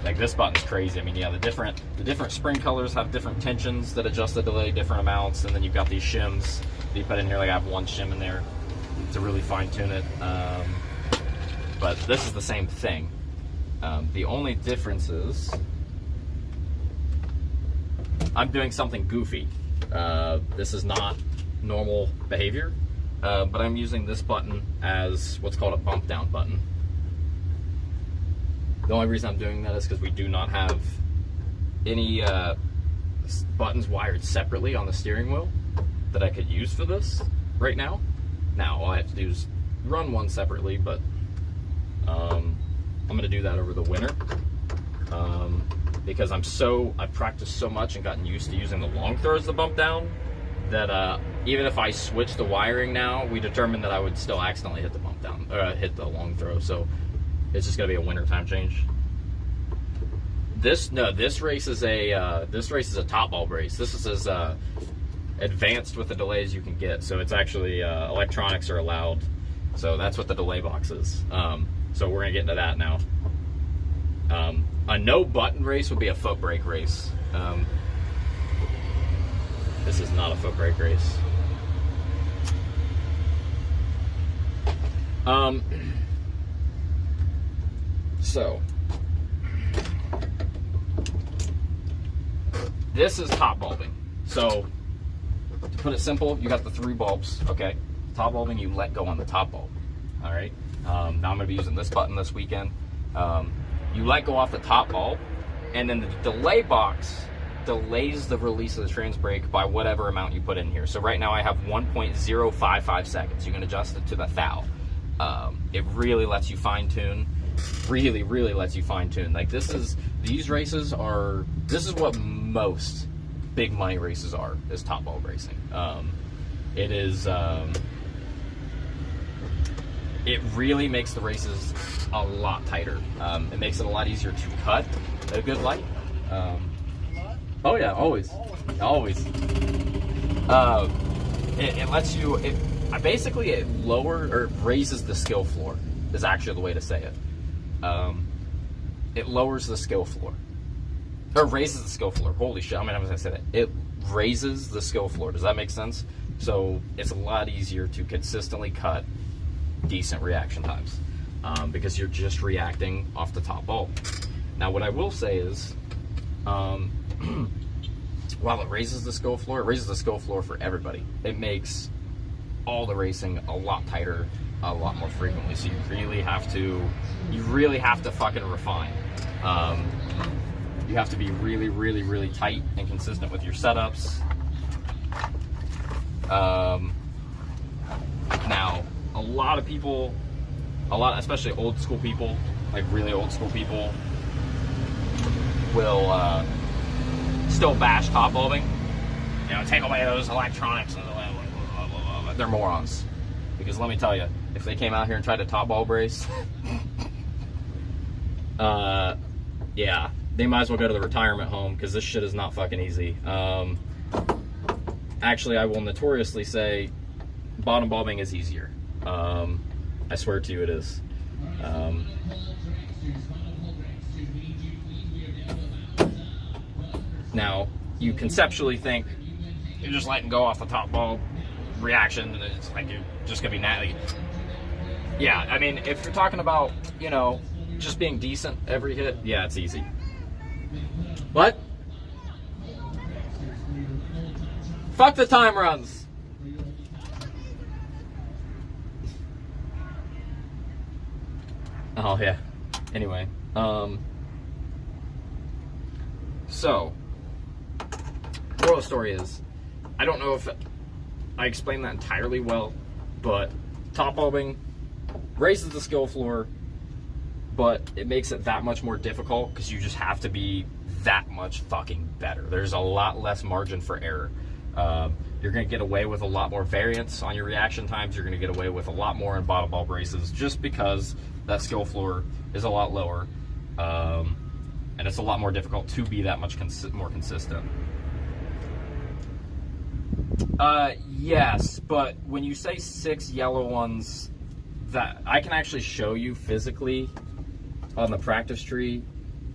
Like this button's crazy. I mean, yeah, the different spring colors have different tensions that adjust the delay different amounts, and then you've got these shims that you put in here. Like I have one shim in there to really fine tune it. But this is the same thing. The only difference is I'm doing something goofy. This is not normal behavior, but I'm using this button as what's called a bump down button. The only reason I'm doing that is because we do not have any buttons wired separately on the steering wheel that I could use for this right now. Now, all I have to do is run one separately, but I'm going to do that over the winter because I've practiced so much and gotten used to using the long throw as the bump down that even if I switch the wiring now, we determined that I would still accidentally hit the bump down, or hit the long throw. So it's just going to be a wintertime change. This race is a top bulb race. This is as advanced with the delay as you can get. So it's actually electronics are allowed. So that's what the delay box is. So we're gonna get into that now. A no button race would be a foot brake race. This is not a foot brake race. So this is top bulbing. So to put it simple, you got the three bulbs, okay? Top bulbing, you let go on the top bulb, all right? Now I'm gonna be using this button this weekend. You let go off the top bulb, and then the delay box delays the release of the trans brake by whatever amount you put in here. So right now I have 1.055 seconds. You can adjust it to the thou. It really lets you fine tune. Really lets you fine tune. Like these races are, this is what most big money races are, is top bulb racing. It is, it really makes the races a lot tighter. It makes it a lot easier to cut a good light. Oh yeah, always. It lets you, basically it raises the skill floor, is actually the way to say it. It lowers the skill floor. Or raises the skill floor. Holy shit, I mean, I was gonna say that. It raises the skill floor. Does that make sense? So it's a lot easier to consistently cut decent reaction times because you're just reacting off the top bulb. Now, what I will say is, while it raises the skill floor, it raises the skill floor for everybody. It makes all the racing a lot tighter, a lot more frequently. So you really have to fucking refine. You have to be really tight and consistent with your setups. Now, a lot, especially old school people, like really old school people, will still bash top bulbing. You know, take away those electronics. They're morons. Because let me tell you, if they came out here and tried to top bulb race, yeah, they might as well go to the retirement home because this shit is not fucking easy. Actually, I will notoriously say bottom bulbing is easier. I swear to you it is. Now, you conceptually think you're just letting go off the top bulb reaction and it's like you're just gonna be natty. Yeah, I mean, if you're talking about, you know, just being decent every hit, yeah, it's easy. What? Fuck the time runs. Oh yeah. Anyway, so moral of the story is, I don't know if I explained that entirely well, but top bulbing raises the skill floor, but it makes it that much more difficult because you just have to be that much fucking better. There's a lot less margin for error. You're going to get away with a lot more variance on your reaction times. You're going to get away with a lot more in bottom bulb races just because that skill floor is a lot lower, and it's a lot more difficult to be that much more consistent. Yes, but when you say 6 yellow ones, that I can actually show you physically on the practice tree.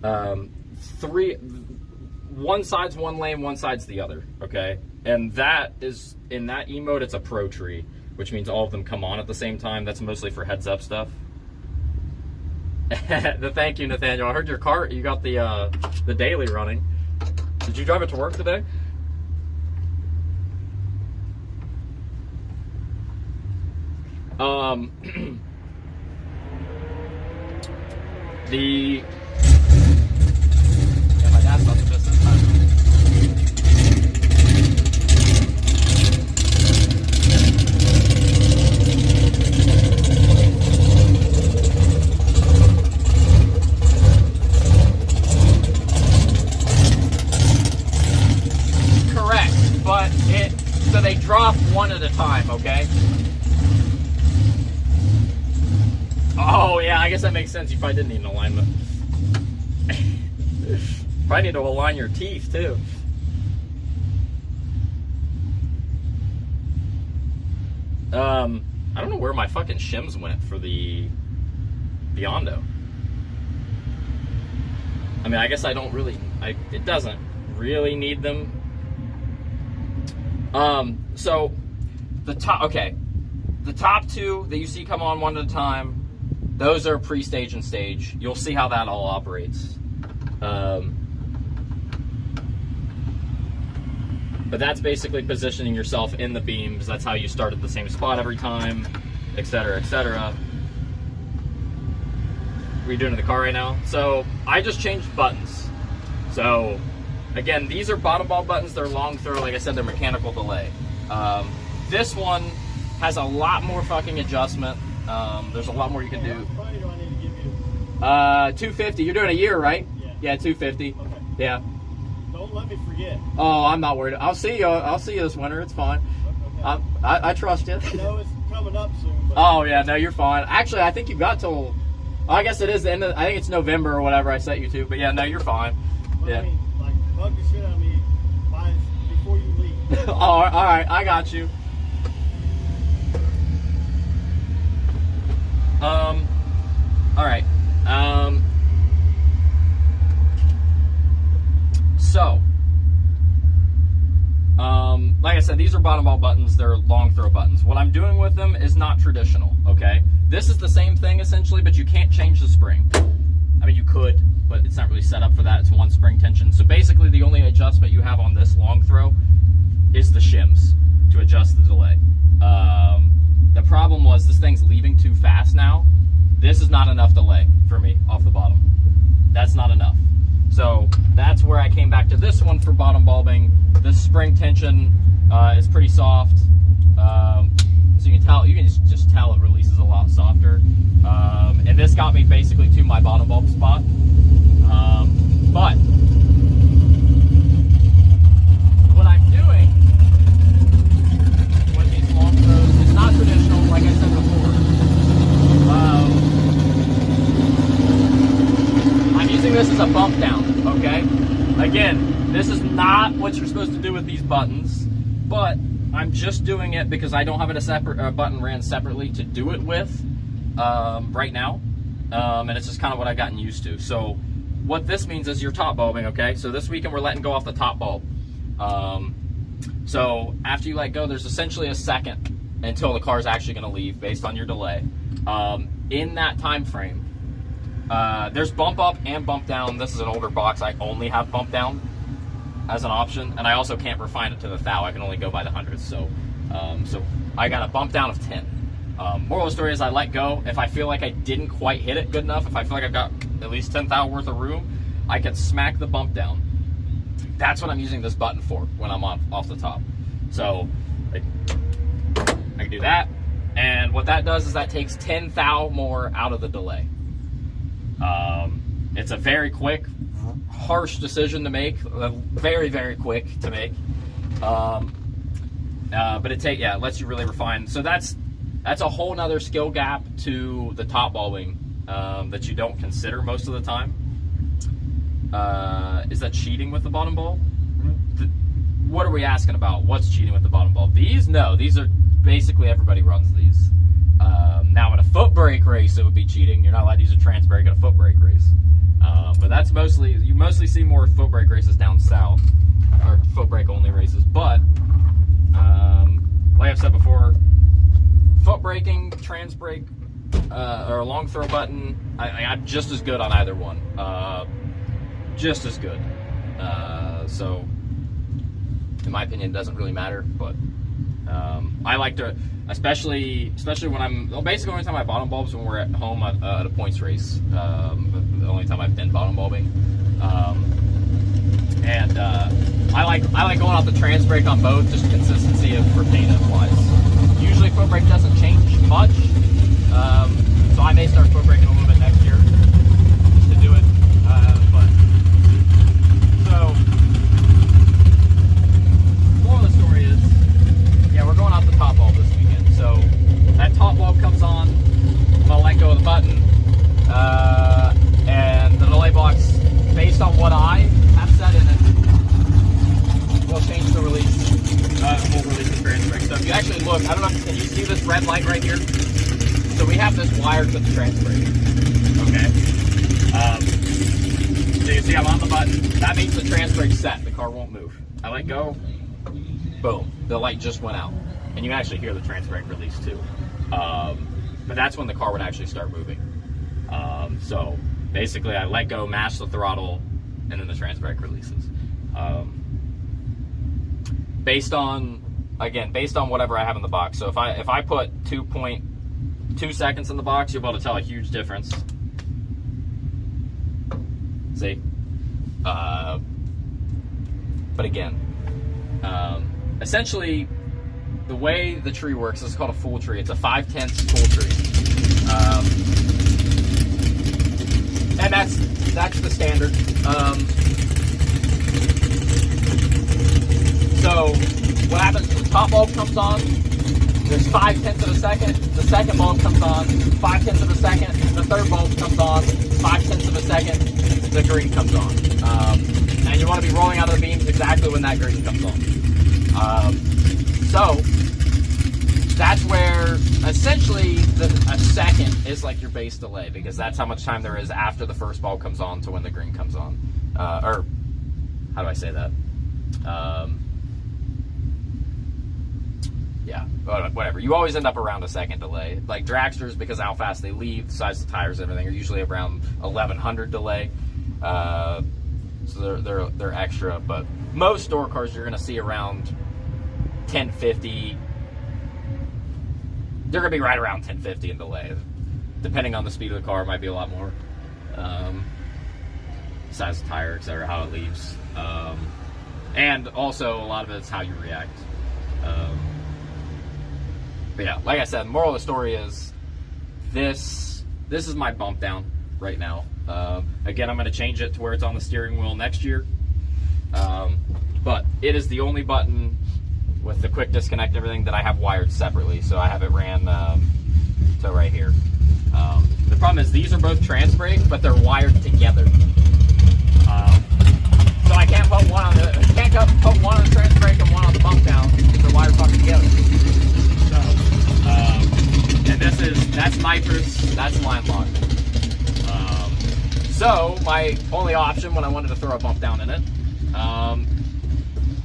3, one side's one lane, one side's the other, okay? And that is, in that E-mode, it's a pro tree, which means all of them come on at the same time. That's mostly for heads-up stuff. Thank you, Nathaniel. I heard your car, you got the daily running. Did you drive it to work today? Yeah, my dad's about to miss this time. Correct, but so they drop one at a time, okay? Oh, yeah, I guess that makes sense. You probably didn't need an alignment. Probably need to align your teeth, too. I don't know where my fucking shims went for the Biondo. I mean, I guess I don't really... it doesn't really need them. So, the top... Okay. The top 2 that you see come on one at a time, those are pre-stage and stage. You'll see how that all operates. But that's basically positioning yourself in the beams. That's how you start at the same spot every time, etc., etc. What are you doing in the car right now? So, I just changed buttons. So, again, these are bottom bulb buttons. They're long throw. Like I said, they're mechanical delay. This one has a lot more fucking adjustment. There's a lot more you can do. How much money do I need to give you? $250. You're doing a year, right? Yeah, $250. Okay. Yeah. Don't let me forget. Oh, I'm not worried. I'll see you. I'll see you this winter. It's fine. Okay. I trust you. I know it's coming up soon. But Oh yeah, no, you're fine. Actually, I think you've got till. I guess it is the end of. I think it's November or whatever I set you to. But yeah, no, you're fine. but Yeah. I mean, like, bug the shit out of me before you leave. Oh, all right, I got you. All right. So, like I said, these are bottom bulb buttons. They're long throw buttons. What I'm doing with them is not traditional, okay? This is the same thing, essentially, but you can't change the spring. I mean, you could, but it's not really set up for that. It's one spring tension. So basically, the only adjustment you have on this long throw is the shims to adjust the delay. The problem was this thing's leaving too fast now. This is not enough delay for me off the bottom. That's not enough. So that's where I came back to this one for bottom bulbing. This spring tension is pretty soft. So you can just tell it releases a lot softer. And this got me basically to my bottom bulb spot. But what I'm doing with these long throws is not traditional, like I said before. I'm using this as a bump down, okay? Again, this is not what you're supposed to do with these buttons, but I'm just doing it because I don't have a separate button ran separately to do it with right now, and it's just kind of what I've gotten used to. So what this means is you're top bulbing, okay? So this weekend we're letting go off the top bulb. So after you let go, there's essentially a second until the car's actually going to leave based on your delay. In that time frame, there's bump up and bump down. This is an older box. I only have bump down as an option, and I also can't refine it to the thou. I can only go by the hundredths. So I got a bump down of 10. Moral of the story is I let go. If I feel like I didn't quite hit it good enough, if I feel like I've got at least 10 thou worth of room, I can smack the bump down. That's what I'm using this button for when I'm off the top. So I can do that, and what that does is that takes 10 thou more out of the delay. It's a very quick, harsh decision to make, very, very quick to make. But it lets you really refine. So that's a whole nother skill gap to the top bulbing that you don't consider most of the time. Is that cheating with the bottom bulb? What are we asking about? What's cheating with the bottom bulb? These? No, these are basically everybody runs these. Now in a foot brake race, it would be cheating. You're not allowed to use a trans brake in a foot brake race. But that's you mostly see more foot brake races down south, or foot brake only races. But like I've said before, foot braking, trans brake, or a long throw button, I'm just as good on either one. Just as good. So in my opinion, it doesn't really matter. But I like to, especially when basically the only time I bottom bulbs when we're at home at a points race. The only time I've been bottom bulbing. I like going off the trans brake on both, just consistency for paint wise. Usually foot brake doesn't change much, so I may start foot braking a little bit next year just to do it. Moral of the story is, we're going off the top bulb this weekend. So that top bulb comes on, I'm gonna let go of the button, and the delay box, based on what I have set in it, will change the release. We'll release the trans brake. So if you actually look, I don't know, can you see this red light right here? So we have this wired to the trans brake. Okay. So you see I'm on the button. That means the trans brake's set. The car won't move. I let go. Boom. The light just went out. And you can actually hear the trans brake release too. But that's when the car would actually start moving. So basically I let go, mash the throttle, and then the trans brake releases. Based on whatever I have in the box. So if I put 2.2 seconds in the box, you'll be able to tell a huge difference. See? But again, essentially, the way the tree works is called a full tree. It's a 5/10 full tree, and that's the standard. So what happens is the top bulb comes on. There's 5/10 of a second. The second bulb comes on. 5/10 of a second. The third bulb comes on. 5/10 of a second. The green comes on. And you want to be rolling out of the beams exactly when that green comes on. So that's where essentially a second is like your base delay, because that's how much time there is after the first bulb comes on to when the green comes on. Or how do I say that? Yeah, whatever. You always end up around a second delay. Like dragsters, because of how fast they leave, the size of the tires, everything, are usually around 1100 delay. So they're extra, but most store cars you're going to see around 1050. They're going to be right around 1050 in delay. Depending on the speed of the car, it might be a lot more. Size of the tire, etc., how it leaves. And also, a lot of it's how you react. But yeah, like I said, the moral of the story is this is my bump down right now. Again, I'm going to change it to where it's on the steering wheel next year. But it is the only button with the quick disconnect and everything that I have wired separately. So I have it ran to right here. The problem is these are both trans brake, but they're wired together. So I can't put one on the trans brake and one on the bump down because they're wired fucking together. So, and that's nitrous, that's line lock. So my only option when I wanted to throw a bump down in it,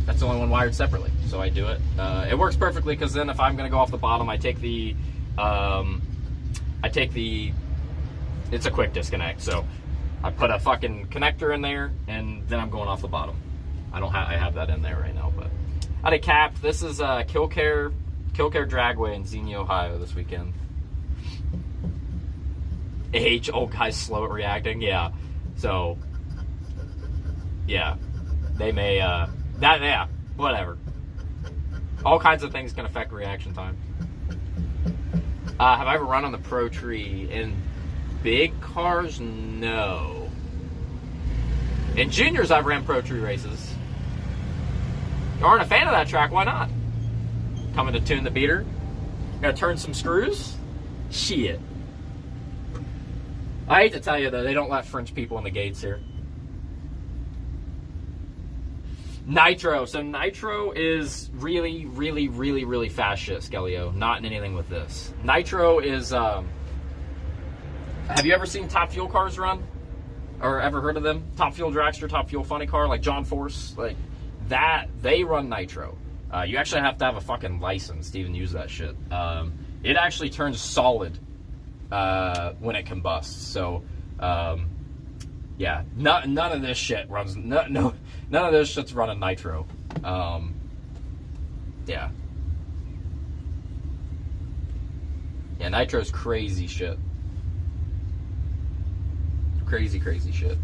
that's the only one wired separately. So I do it. It works perfectly because then if I'm going to go off the bottom, I take the, it's a quick disconnect. So I put a fucking connector in there and then I'm going off the bottom. I have that in there right now, but I did cap. This is Killcare Dragway in Xenia, Ohio this weekend. Old guys slow at reacting, yeah. So, yeah, they may, yeah, whatever. All kinds of things can affect reaction time. Have I ever run on the Pro Tree in big cars? No. In juniors, I've ran Pro Tree races. You aren't a fan of that track, why not? Coming to tune the beater. Gotta turn some screws? Shit. I hate to tell you, though, they don't let French people in the gates here. Nitro. So Nitro is really, really, really, really fast shit, Skelio. Not in anything with this. Nitro is, have you ever seen Top Fuel cars run? Or ever heard of them? Top Fuel Dragster, Top Fuel Funny Car, like John Force, like that, they run Nitro. You actually have to have a fucking license to even use that shit. It actually turns solid when it combusts. So, yeah, none of this shit runs. None of this shit's running Nitro. Yeah, Nitro's crazy shit. Crazy shit.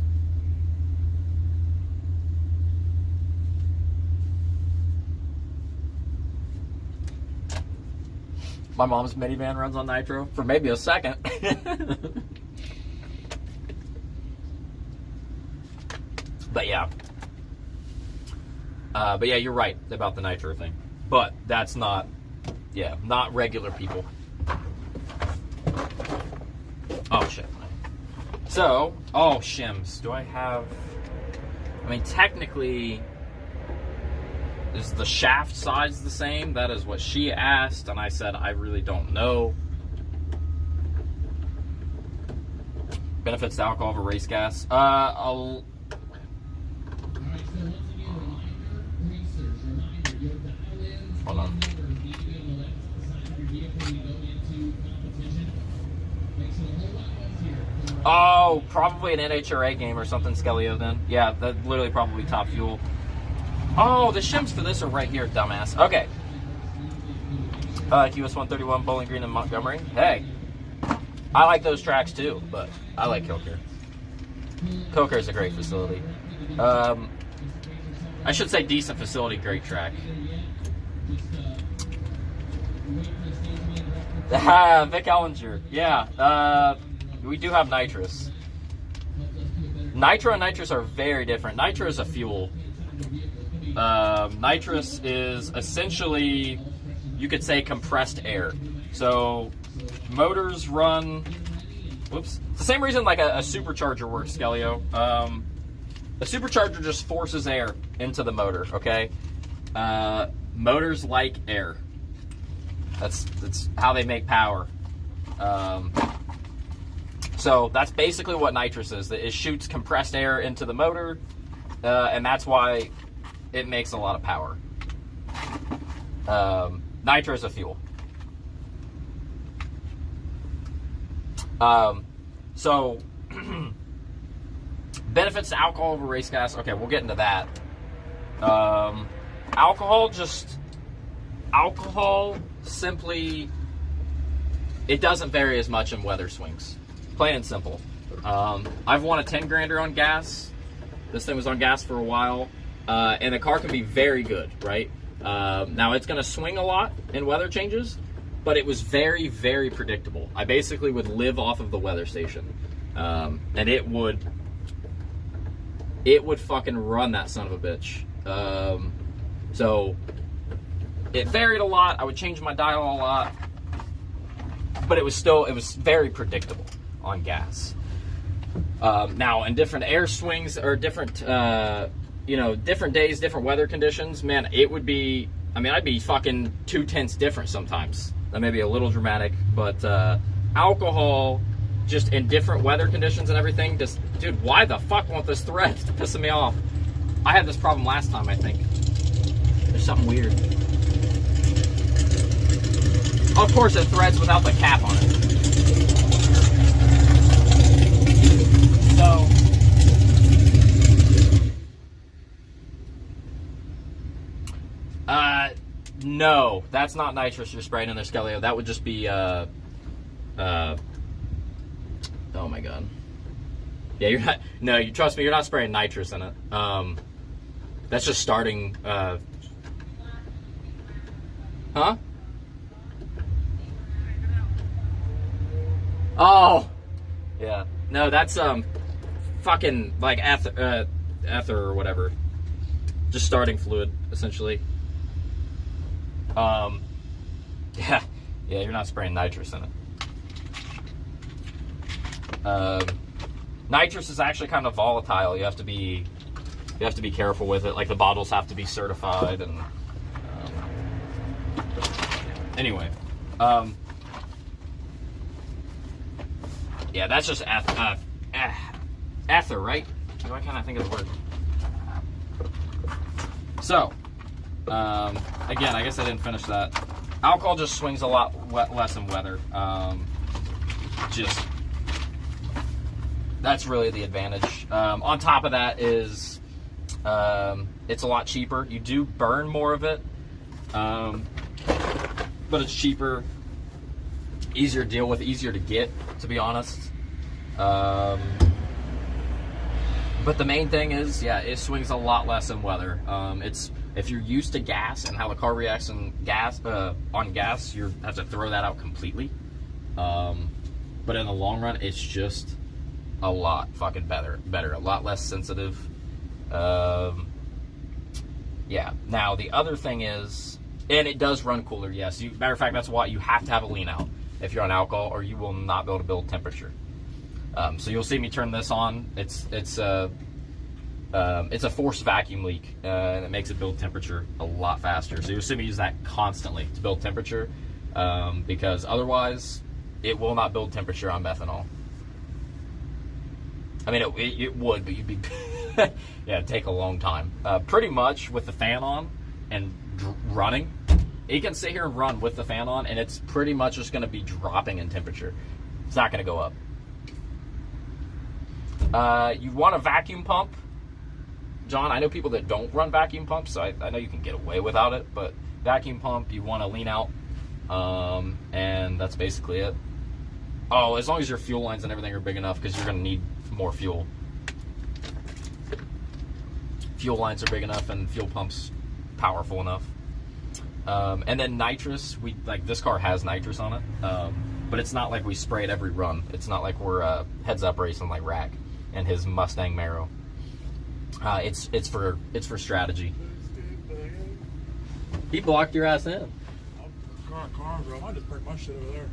My mom's minivan runs on Nitro for maybe a second. But yeah, you're right about the Nitro thing. But that's not regular people. Oh shit. So, oh shims, do I have? I mean, technically, is the shaft size the same? That is what she asked, and I said I really don't know. Benefits to alcohol over race gas. Hold on. Oh, probably an NHRA game or something, Skelio, then. Yeah, that's literally probably Top Fuel. Oh, the shims for this are right here, dumbass. Okay. US 131, Bowling Green, and Montgomery. Hey, I like those tracks too, but I like Killcare. Killcare is a great facility. I should say decent facility, great track. Vic Ellinger. Yeah, we do have nitrous. Nitro and nitrous are very different. Nitro is a fuel. Nitrous is essentially, you could say, compressed air. So motors run, whoops. It's the same reason like a supercharger works, Skelio. A supercharger just forces air into the motor, okay? Motors like air. That's how they make power. So that's basically what nitrous is. It shoots compressed air into the motor, and that's why it makes a lot of power. Nitro is a fuel. So benefits to alcohol over race gas. Okay, we'll get into that. Alcohol simply, it doesn't vary as much in weather swings. Plain and simple. I've won a 10 grander on gas. This thing was on gas for a while. And the car can be very good, right? Now it's going to swing a lot in weather changes, but it was very, very predictable. I basically would live off of the weather station. And it would fucking run that son of a bitch. So it varied a lot. I would change my dial a lot, but it was very predictable on gas. Now, in different air swings or different, different days, different weather conditions, man, it would be, I'd be fucking 2 tenths different sometimes. That may be a little dramatic, but alcohol, just in different weather conditions and everything, just, dude, why the fuck won't this thread? It's pissing me off. I had this problem last time, I think. There's something weird. Of course, it threads without the cap on it. So, no, that's not nitrous you're spraying in there, Skelio. That would just be, oh my god. Yeah, you're not, no, you trust me, you're not spraying nitrous in it. That's just starting, huh? Oh, yeah. No, that's, fucking, like, ether or whatever. Just starting fluid, essentially. Yeah, you're not spraying nitrous in it. Nitrous is actually kind of volatile. You have to be careful with it. Like, the bottles have to be certified, and anyway, yeah, that's just ether, right? Why can't I think of the word? So, again, I guess I didn't finish that. Alcohol just swings a lot less in weather. That's really the advantage. On top of that is, it's a lot cheaper. You do burn more of it, but it's cheaper, easier to deal with, easier to get, to be honest. But the main thing is, yeah, it swings a lot less in weather. If you're used to gas and how the car reacts on gas, you have to throw that out completely. But in the long run, it's just a lot fucking better, a lot less sensitive. Yeah. Now the other thing is, and it does run cooler. Yes. Matter of fact, that's why you have to have a lean out if you're on alcohol, or you will not be able to build temperature. So you'll see me turn this on. It's a forced vacuum leak, and it makes it build temperature a lot faster. So you'll see me use that constantly to build temperature, because otherwise it will not build temperature on methanol. It would, but you'd be yeah, it'd take a long time. Pretty much with the fan on and running, you can sit here and run with the fan on, and it's pretty much just going to be dropping in temperature. It's not going to go up. You want a vacuum pump, John? I know people that don't run vacuum pumps, so I know you can get away without it, but vacuum pump, you want to lean out, and that's basically it. Oh, as long as your fuel lines and everything are big enough, because you're going to need more fuel. Fuel lines are big enough, and fuel pumps powerful enough. And then nitrous, this car has nitrous on it, but it's not like we spray it every run. It's not like we're heads up racing like Rack and his Mustang Marrow. It's for strategy. He blocked your ass in. Car, bro. I just parked my shit over there.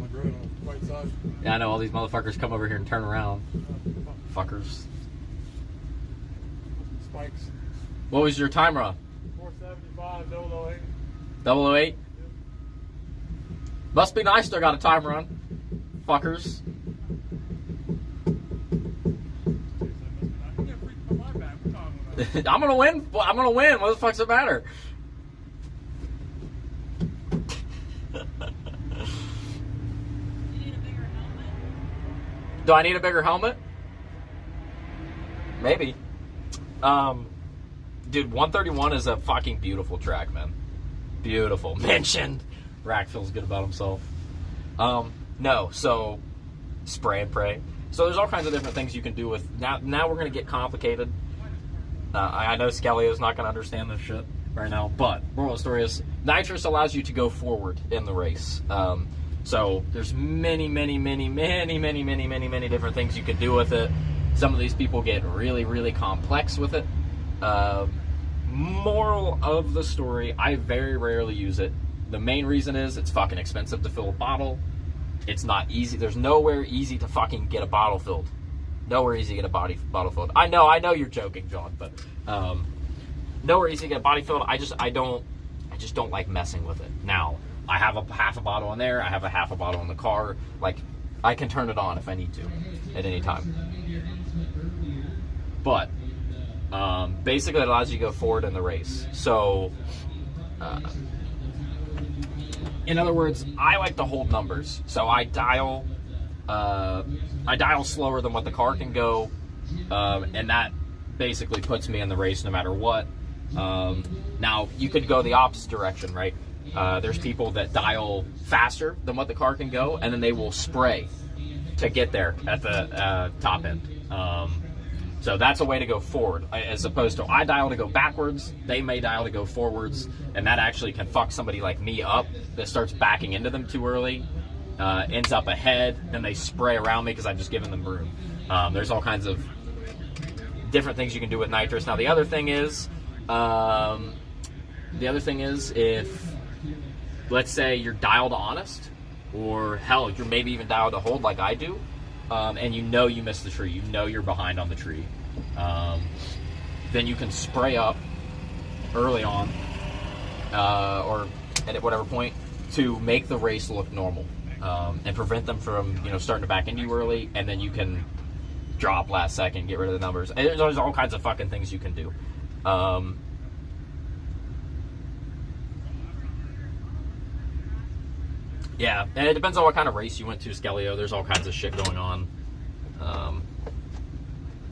On the road on the right side. Yeah, I know all these motherfuckers come over here and turn around. Fuckers. Spikes. What was your time run? 475, 008. 008? Must be nice they got a time run. Fuckers. I'm gonna win. I'm gonna win. What the fuck's the matter? Do I need a bigger helmet? Maybe. Dude, 131 is a fucking beautiful track, man. Beautiful. Mentioned. Rack feels good about himself. No, so spray and pray. So there's all kinds of different things you can do with. Now we're gonna get complicated. I know Skelio's not gonna understand this shit right now, but moral of the story is nitrous allows you to go forward in the race. So there's many different things you can do with it. Some of these people get really complex with it. Moral of the story, I very rarely use it. The main reason is it's fucking expensive to fill a bottle. It's not easy. There's nowhere easy to fucking get a bottle filled. Nowhere easy to get a bottle filled. I know you're joking, John, but nowhere easy to get a body filled. I just don't like messing with it. Now, I have a half a bottle in there. I have a half a bottle in the car. Like, I can turn it on if I need to at any time. But basically, it allows you to go forward in the race. So, in other words, I like to hold numbers. So I dial slower than what the car can go, and that basically puts me in the race no matter what. Now, you could go the opposite direction, right? There's people that dial faster than what the car can go, and then they will spray to get there at the top end. So that's a way to go forward, as opposed to I dial to go backwards, they may dial to go forwards, and that actually can fuck somebody like me up that starts backing into them too early, ends up ahead, then they spray around me because I've just given them room. There's all kinds of different things you can do with nitrous. Now, the other thing is if, let's say, you're dialed to honest, or hell, you're maybe even dialed to hold like I do, and you know you missed the tree, you know you're behind on the tree, then you can spray up early on, or at whatever point, to make the race look normal, and prevent them from, starting to back into you early, and then you can drop last second, get rid of the numbers. And there's all kinds of fucking things you can do. Yeah, and it depends on what kind of race you went to, Skelio. There's all kinds of shit going on.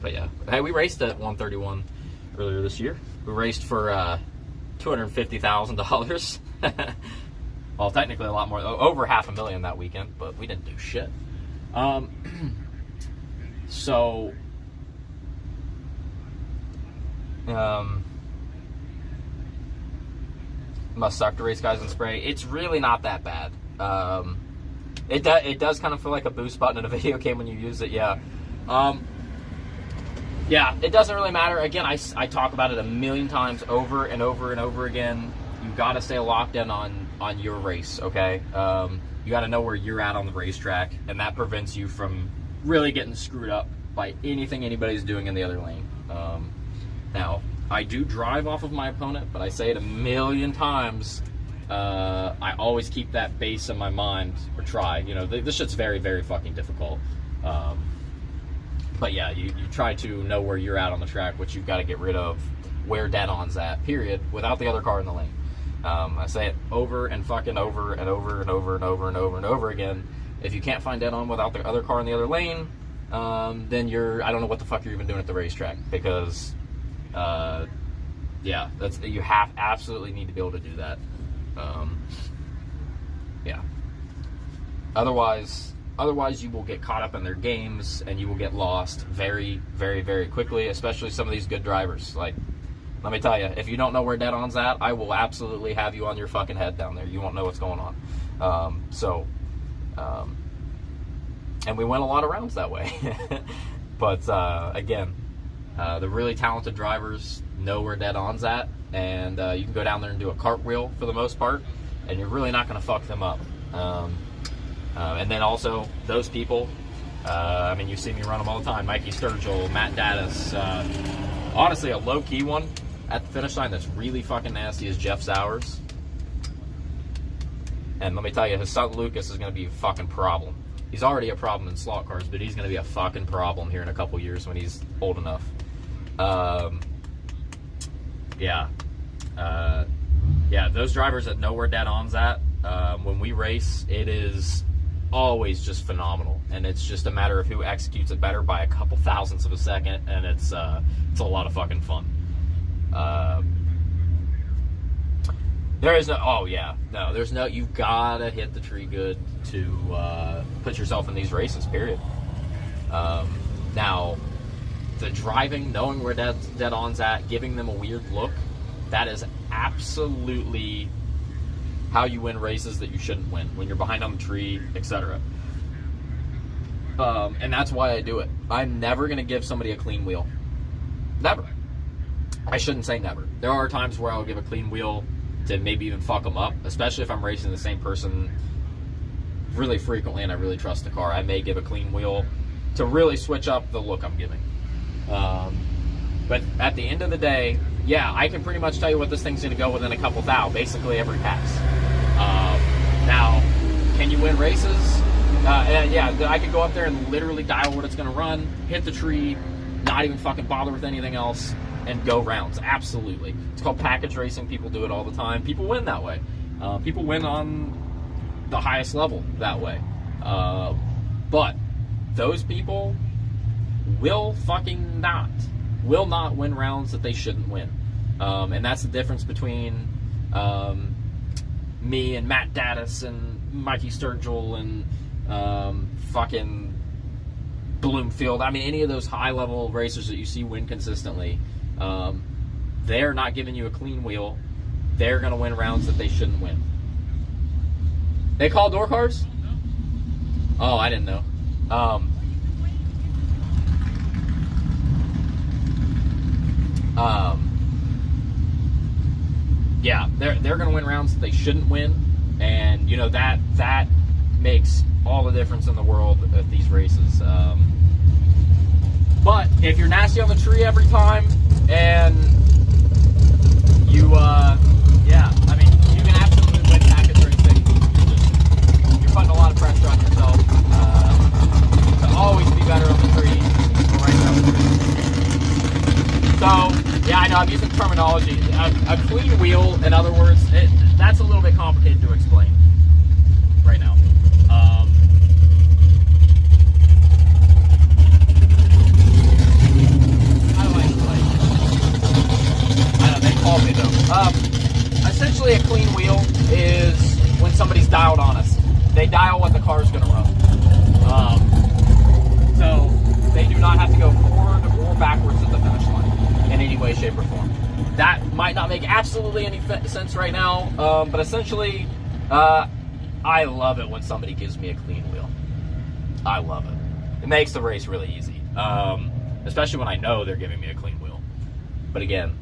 But yeah. Hey, we raced at 131 earlier this year. We raced for $250,000. Well, technically a lot more, over $500,000 that weekend, but we didn't do shit. So, must suck to race guys in spray. It's really not that bad. It does kind of feel like a boost button in a video game when you use it, yeah. Yeah, it doesn't really matter. Again, I talk about it a million times over and over and over again. You got to stay locked in on your race, okay? You got to know where you're at on the racetrack, and that prevents you from really getting screwed up by anything anybody's doing in the other lane. Now, I do drive off of my opponent, but I say it a million times. I always keep that base in my mind, or try. This shit's very, very fucking difficult. But yeah, you try to know where you're at on the track, which you've got to get rid of where dead-on's at, period, without the other car in the lane. I say it over and fucking over and over and over and over and over and over again. If you can't find dead-on without the other car in the other lane, then I don't know what the fuck you're even doing at the racetrack, because, yeah, you absolutely need to be able to do that. Yeah. Otherwise you will get caught up in their games, and you will get lost very, very, very quickly, especially some of these good drivers. Like, let me tell you, if you don't know where dead-on's at, I will absolutely have you on your fucking head down there. You won't know what's going on. And we went a lot of rounds that way. But, again, the really talented drivers know where dead-on's at, and you can go down there and do a cartwheel for the most part, and you're really not going to fuck them up. And then also, those people, I mean, you see me run them all the time. Mikey Sturgill, Matt Dattis. Honestly, a low-key one at the finish line that's really fucking nasty is Jeff Sowers. And let me tell you, his son Lucas is going to be a fucking problem. He's already a problem in slot cars, but he's going to be a fucking problem here in a couple years when he's old enough. Yeah, those drivers that know where dead-on's at, when we race, it is always just phenomenal, and it's just a matter of who executes it better by a couple thousandths of a second, and it's a lot of fucking fun. There is no, you've gotta hit the tree good to put yourself in these races, period. Now, the driving, knowing where dead-on's at, giving them a weird look, that is absolutely how you win races that you shouldn't win, when you're behind on the tree, etc. And that's why I do it. I'm never going to give somebody a clean wheel. Never. I shouldn't say never. There are times where I'll give a clean wheel to maybe even fuck them up, especially if I'm racing the same person really frequently and I really trust the car. I may give a clean wheel to really switch up the look I'm giving. But at the end of the day, yeah, I can pretty much tell you what this thing's going to go within a couple thou, basically every pass. Now, can you win races? Yeah, I could go up there and literally dial what it's going to run, hit the tree, not even fucking bother with anything else, and go rounds. Absolutely. It's called package racing. People do it all the time. People win that way. People win on the highest level that way. But those people will not win rounds that they shouldn't win. And that's the difference between me and Matt Daddis and Mikey Sturgill and fucking Bloomfield. I mean, any of those high-level racers that you see win consistently, they're not giving you a clean wheel. They're going to win rounds that they shouldn't win. They call door cars? Oh, I didn't know. Yeah, they're going to win rounds that they shouldn't win, and you know that makes all the difference in the world at these races. But if you're nasty on the tree every time, and you, yeah, I mean, you can absolutely win package racing. You're putting a lot of pressure on yourself to always be better on the tree or right down the tree. So, yeah, I know I'm using terminology. A clean wheel, in other words, that's a little bit complicated to explain right now. Me though. Essentially, a clean wheel is when somebody's dialed on us. They dial what the car's going to run. So they do not have to go forward or backwards at the finish line in any way, shape, or form. That might not make absolutely any sense right now, but essentially, I love it when somebody gives me a clean wheel. I love it. It makes the race really easy, especially when I know they're giving me a clean wheel. But again,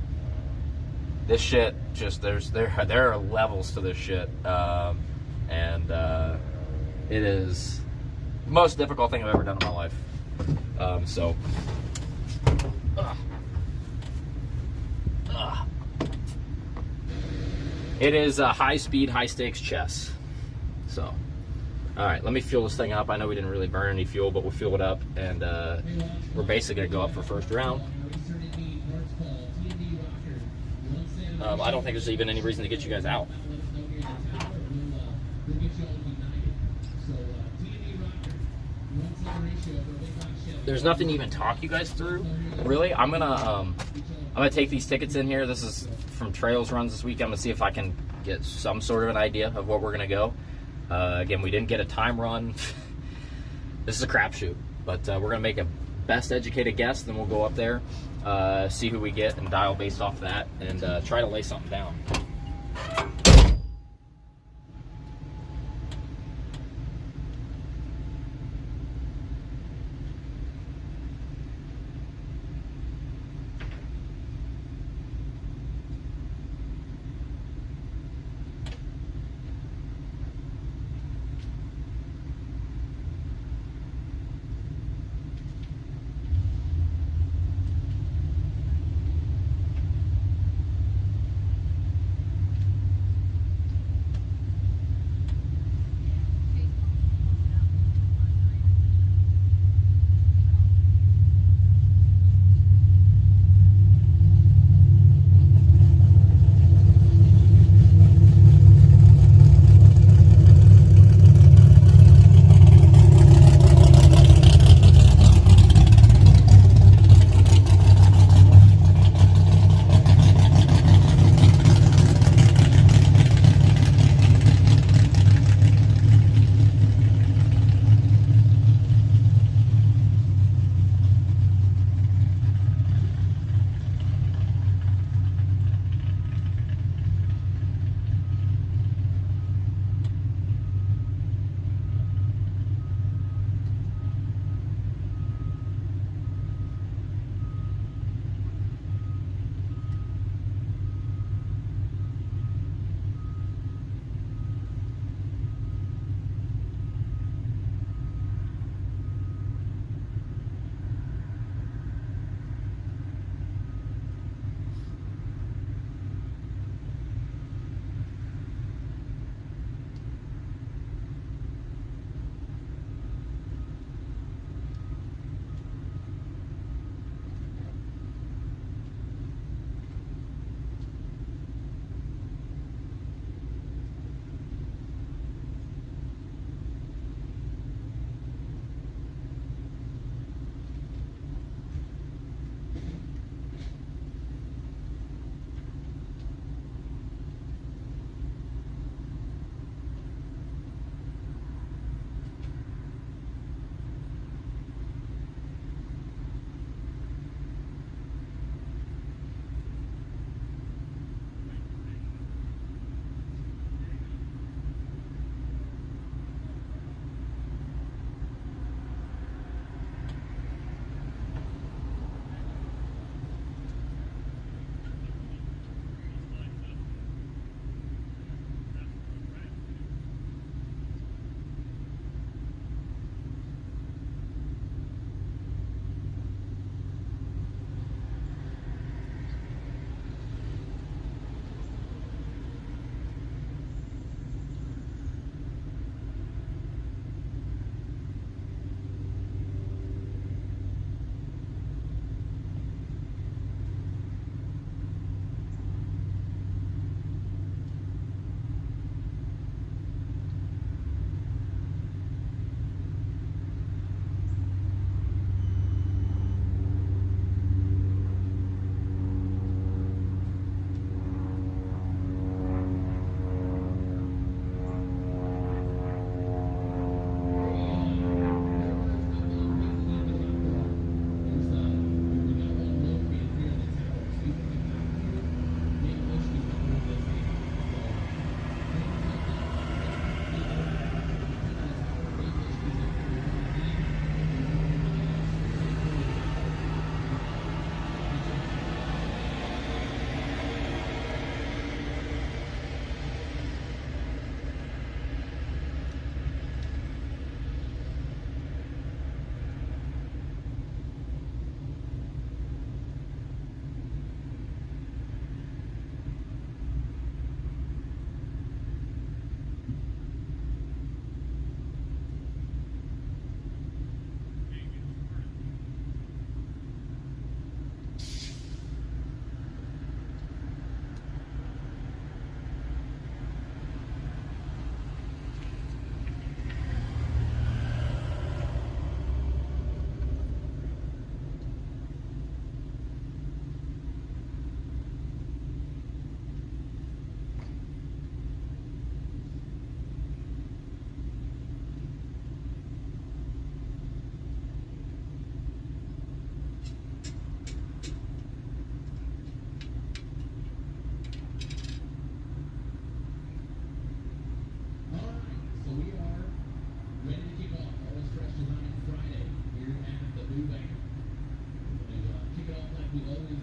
this shit, just there are levels to this shit, and it is the most difficult thing I've ever done in my life. It is a high-speed, high-stakes chess. So, all right, let me fuel this thing up. I know we didn't really burn any fuel, but we'll fuel it up, and we're basically gonna go up for first round. I don't think there's even any reason to get you guys out. There's nothing to even talk you guys through, really. I'm gonna take these tickets in here. This is from Trails Runs this week. I'm gonna see if I can get some sort of an idea of what we're gonna go. Again, we didn't get a time run. This is a crapshoot, but we're gonna make a best educated guess. Then we'll go up there, see who we get, and dial based off that, and try to lay something down.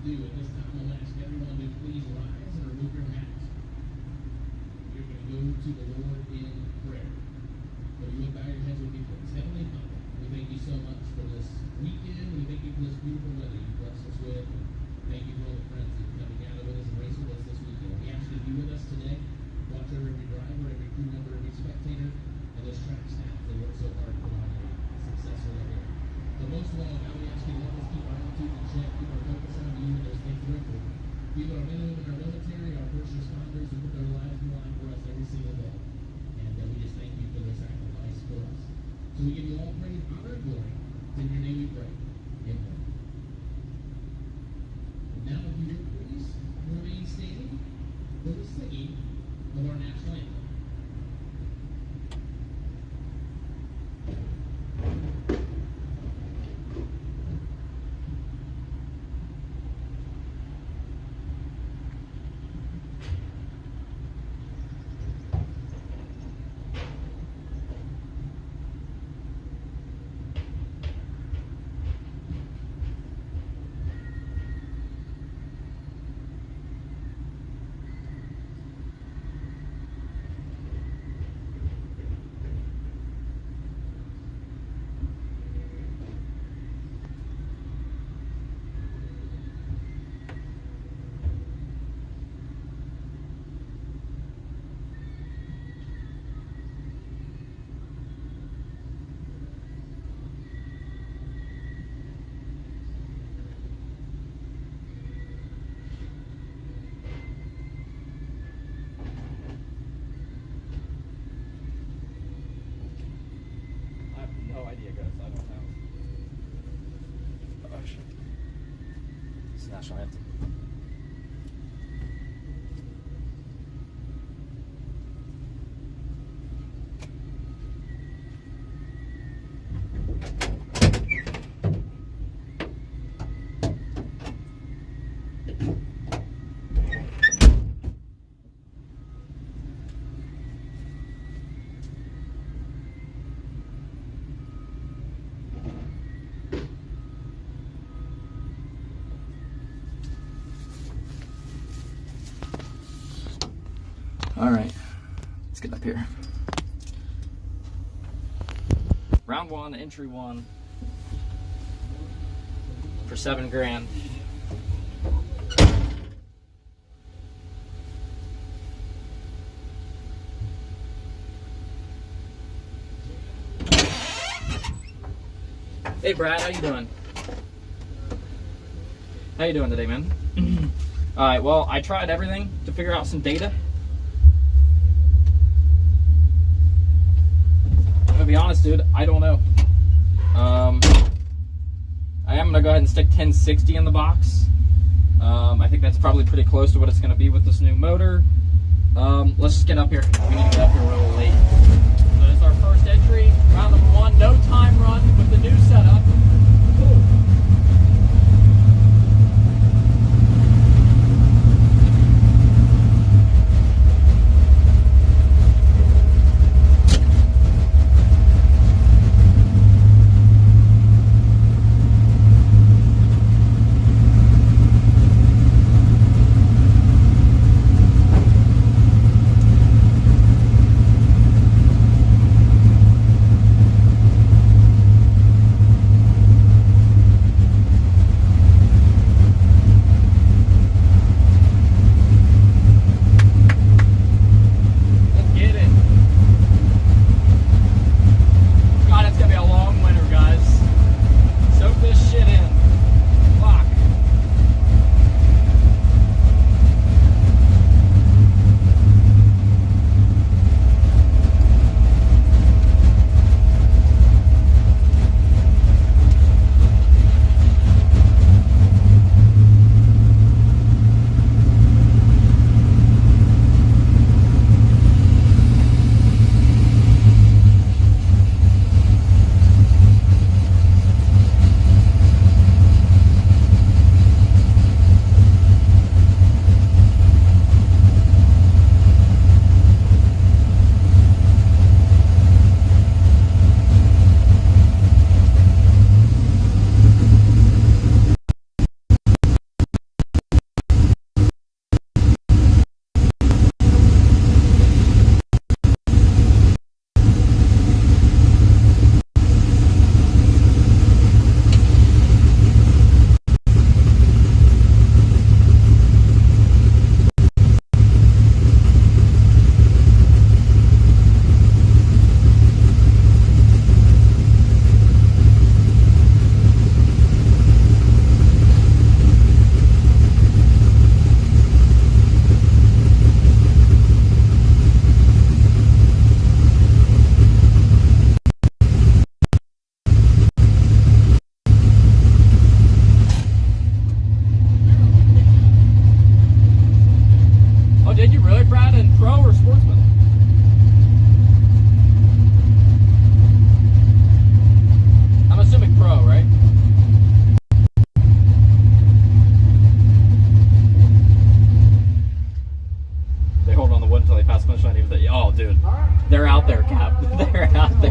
do at this time, I'm going to ask everyone to please rise and remove your hats. You're going to go to the Lord in prayer. So you would bow your heads with me, please. Heavenly Father, we thank you so much for this weekend. We thank you for this beautiful weather you blessed us with. And thank you for all the friends that have come to gather with us and race with us this weekend. We ask you to be with us today. Watch over every driver, every crew member, every spectator, and those track staff that work so hard to put on a successful event. But most of all, God, we ask you to help us keep our attitude in check, keep our focus on you and those things that are important. Be with our men and women in our military, our first responders who put their lives on the line for us every single day. And we just thank you for their sacrifice for us. So we give you all praise, honor, and glory. It's in your name we pray. Amen. And now, if you would please remain standing for the singing of our national anthem. No idea, guys. I don't know. Oh, shit. It's national anthem. All right, let's get up here. Round one, entry one for $7 grand. Hey Brad, how you doing? How you doing today, man? All right, well, I tried everything to figure out some data. I'm gonna be honest, dude, I don't know. I am gonna go ahead and stick 1060 in the box. I think that's probably pretty close to what it's gonna be with this new motor. Let's just get up here. We need to get up here a little late. So this is our first entry, round number one, no time run with the new setup. Cool.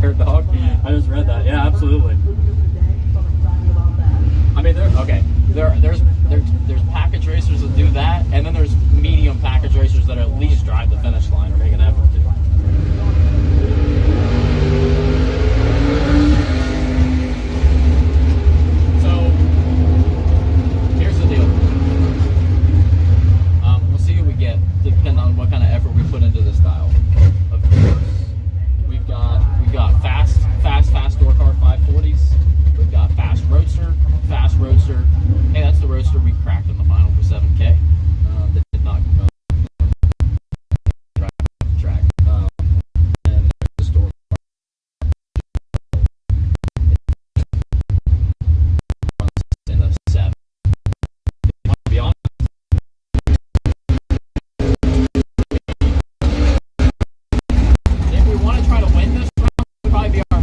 there, dog. I just read that. Yeah, absolutely. I mean, there's package racers that do that, and then there's medium package racers that at least drive the finish line or make an effort to. So here's the deal. We'll see what we get, depending on what kind of effort we put into this dial. Of course, we've got fast door car 540s. We've got fast roadster. Hey, that's the roadster we cracked in the final for 7K. That did not drive off the track. And there's the store. In the 7. To be honest, if we want to try to win this round, it would probably be our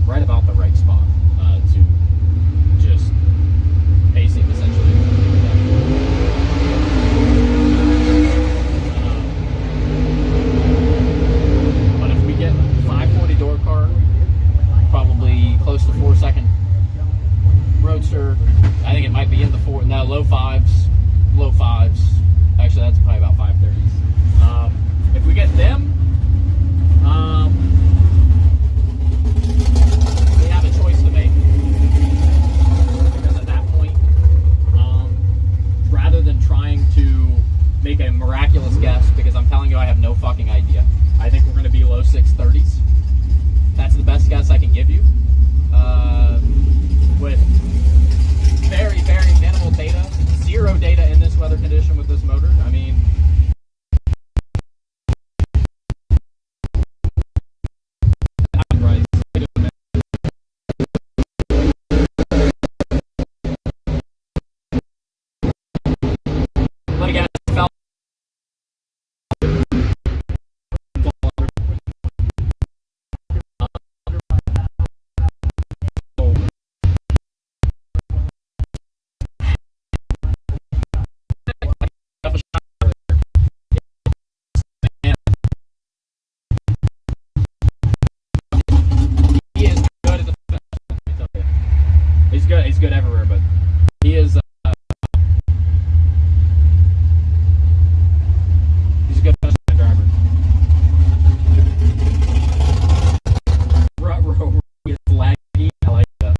right about the right spot to just pacing essentially. But if we get 540 door car, probably close to 4-second roadster, I think it might be in the low fives. Actually, that's probably about 530s. If we get them, we have a choice to make, because at that point, rather than trying to make a miraculous guess, because I'm telling you I have no fucking idea, I think we're going to be low 630s. That's the best guess I can give you, with very, very minimal data, zero data in this weather condition with this motor. I mean, he's good everywhere, but he is he's a good driver. He's laggy. I like that.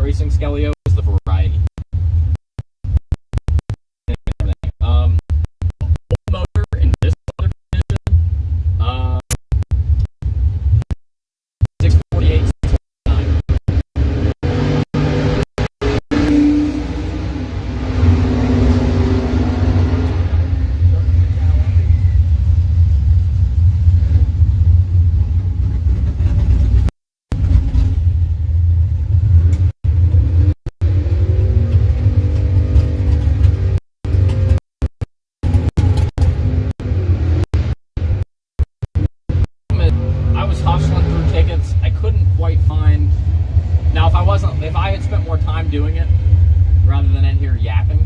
Racing Skeleo is the variety. Motor in this other condition, 648, 649. quite find. Now, if I had spent more time doing it rather than in here yapping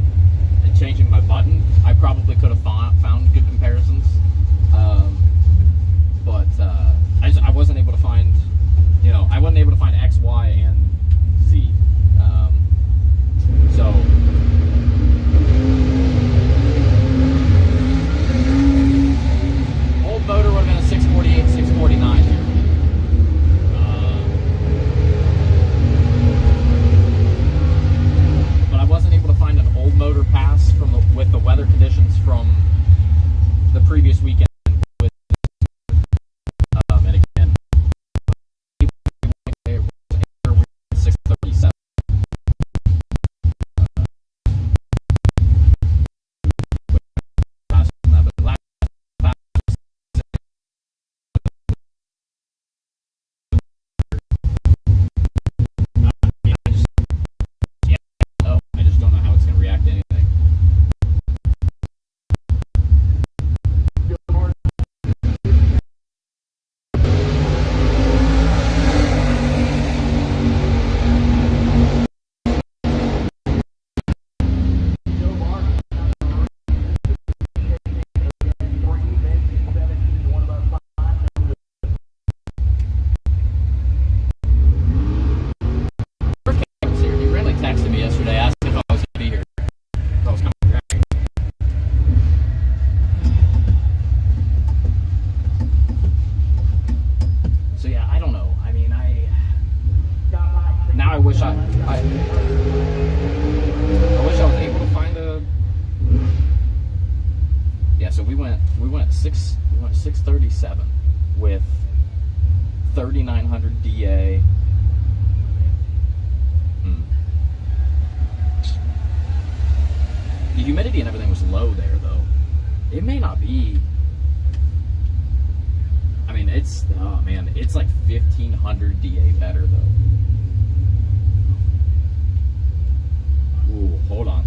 and changing my button, I probably could have found good comparisons. But I wasn't able to find, I wasn't able to find X, Y, and Z. So. Old motor would have been a 648, 649 here. But I wasn't able to find an old motor pass with the weather conditions from the previous weekend. And again, 637. I just don't know how it's going to react to anything. He really texted me yesterday asking if I was going to be here. I was coming back. So yeah, I don't know. I mean, now I wish I wish I was able to find a. Yeah, so we went 637 with 3900 DA. The humidity and everything was low there, though. It may not be. I mean, it's like 1500 DA better, though. Ooh, hold on.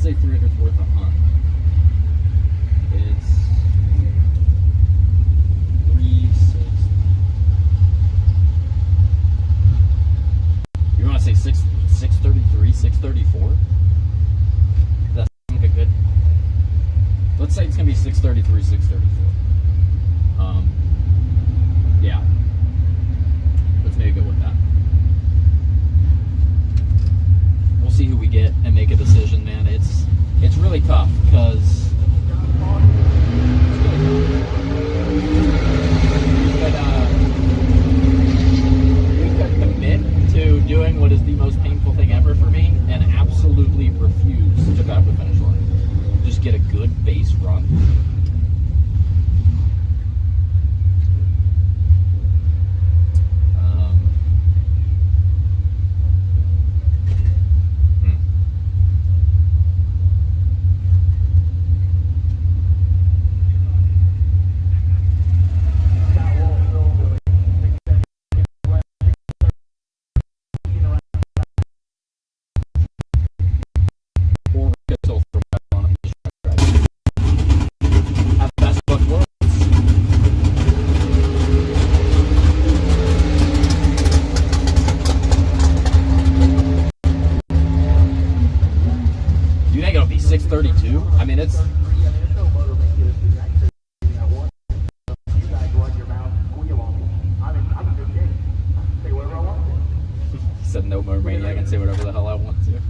Say 300's worth a hunt. It's 360. You want to say 633, 634? That's like a good. Let's say it's gonna be 633, 634. Yeah. Let's maybe go with that. We'll see who we get and make a decision, man. It's really tough because we could commit to doing what is the most painful thing ever for me and absolutely refuse to go up the finish line. Just get a good base run. You think it'll be 632? I mean, it's. He said no more maniac, I can say whatever the hell I want to.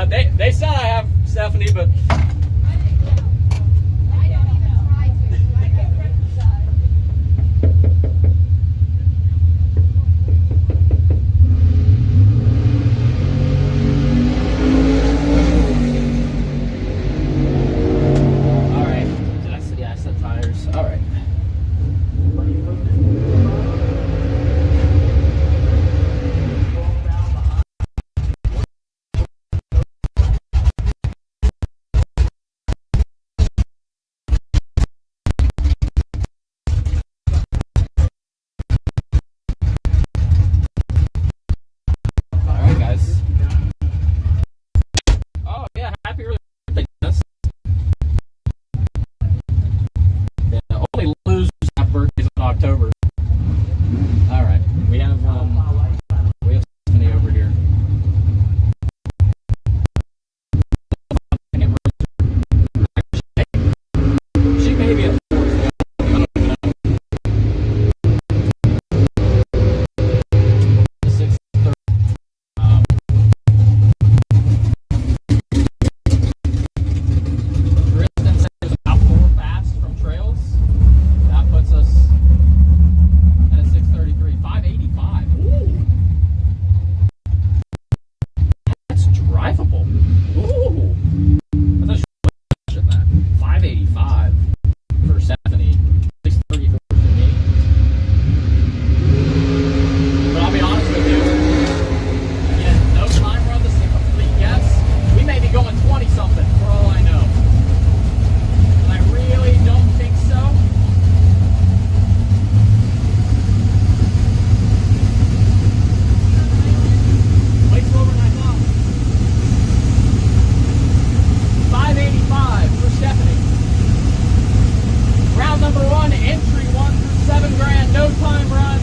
They said I have Stephanie, but October. All right, we have Stephanie over here. She may be at 4. I don't even know. 6:30. Kristen says it's about 4 fast from trails. That puts us at a 6:33, 585. Ooh, that's drivable. Ooh, that's a that 585 for Stephanie, 634 for me. But I'll be honest with you. Again, no time run. This is a complete guess. We may be going 20 something for all I know. And I really don't think so. Way slower than I thought. 585 for Stephanie. Round number 1, entry 1 for 7 grand, no time run.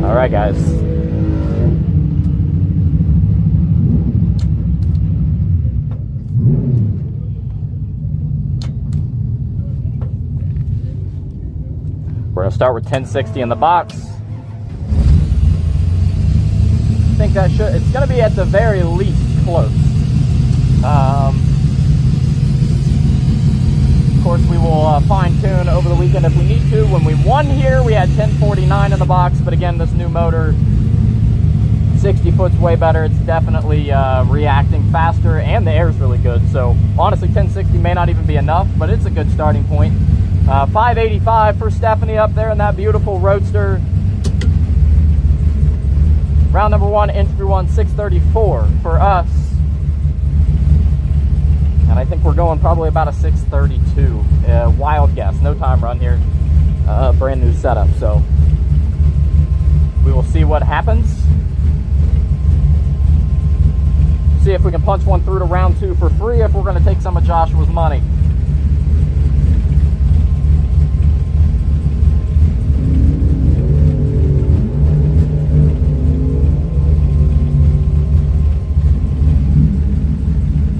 All right, guys. We're gonna start with 1060 in the box. I think that it's gonna be at the very least close. Of course, we will fine tune over the weekend if we need to. When we won here, we had 1049 in the box, but again, this new motor, 60 foot's way better. It's definitely reacting faster, and the air is really good. So honestly, 1060 may not even be enough, but it's a good starting point. 585 for Stephanie up there in that beautiful Roadster. Round number 1, entry 1, 634 for us. And I think we're going probably about a 632. Wild guess, no time run here. Brand new setup, so we will see what happens. See if we can punch one through to round 2 for free, if we're going to take some of Joshua's money.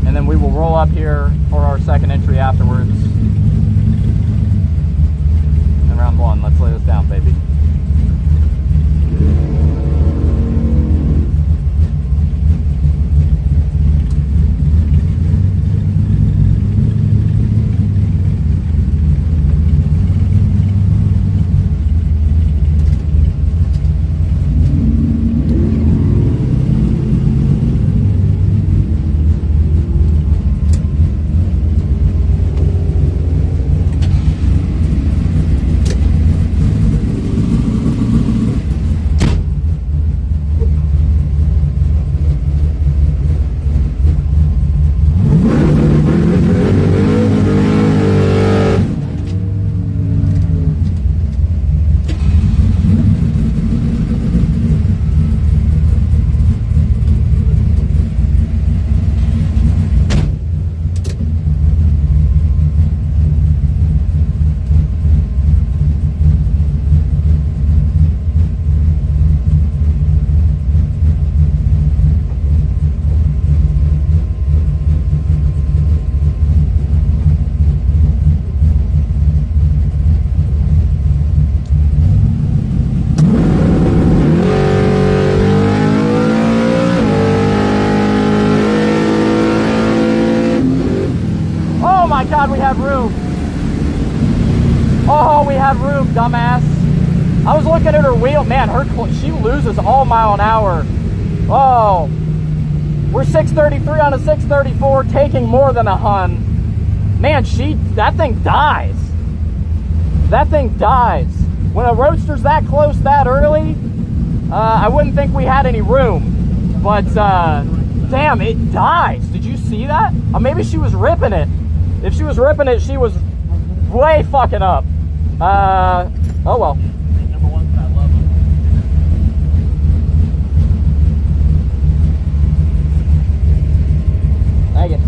And then we will roll up here for our second entry afterwards. And round 1, let's lay this down, baby. have room, dumbass. I was looking at her wheel. Man, she loses all mile an hour. Oh, we're 633 on a 634, taking more than a hun. Man, that thing dies. That thing dies. When a roadster's that close that early, I wouldn't think we had any room. But damn, it dies. Did you see that? Maybe she was ripping it. If she was ripping it, she was way fucking up. Oh well. Number one, I love them. Thank you.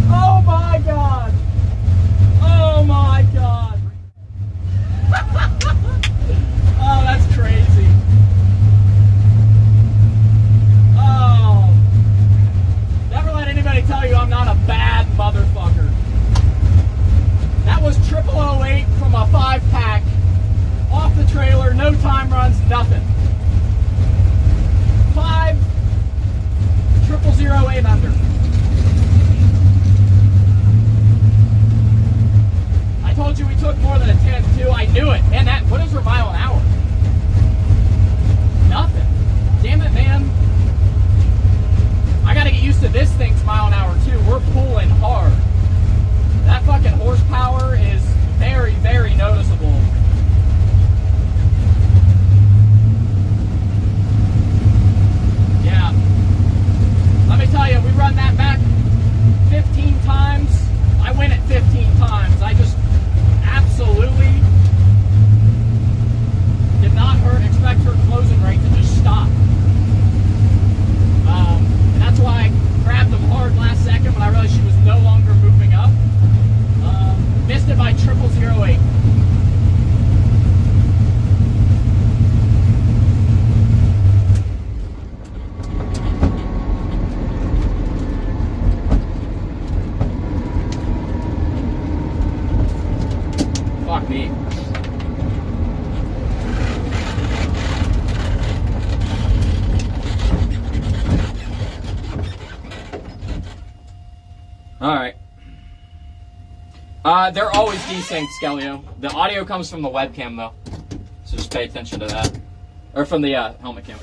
Oh my god! Oh my god! Oh, that's crazy. Oh. Never let anybody tell you I'm not a bad motherfucker. That was 0008 from a 5-pack. Off the trailer, no time runs, nothing. 5 0008 under. I told you we took more than a 10 too. I knew it. Man, what is her mile an hour? Nothing. Damn it, man. I gotta get used to this thing's mile an hour too. We're pulling hard. That fucking horsepower is very, very noticeable. Yeah. Let me tell you, we run that back 15 times. I win it 15 times. I just absolutely did not expect her closing rate to just stop. And that's why I grabbed them hard last second when I realized she was no longer moving up. Missed it by 0008. Fuck me. All right. They're always desynced, Skelio. The audio comes from the webcam, though. So just pay attention to that. Or from the helmet cam.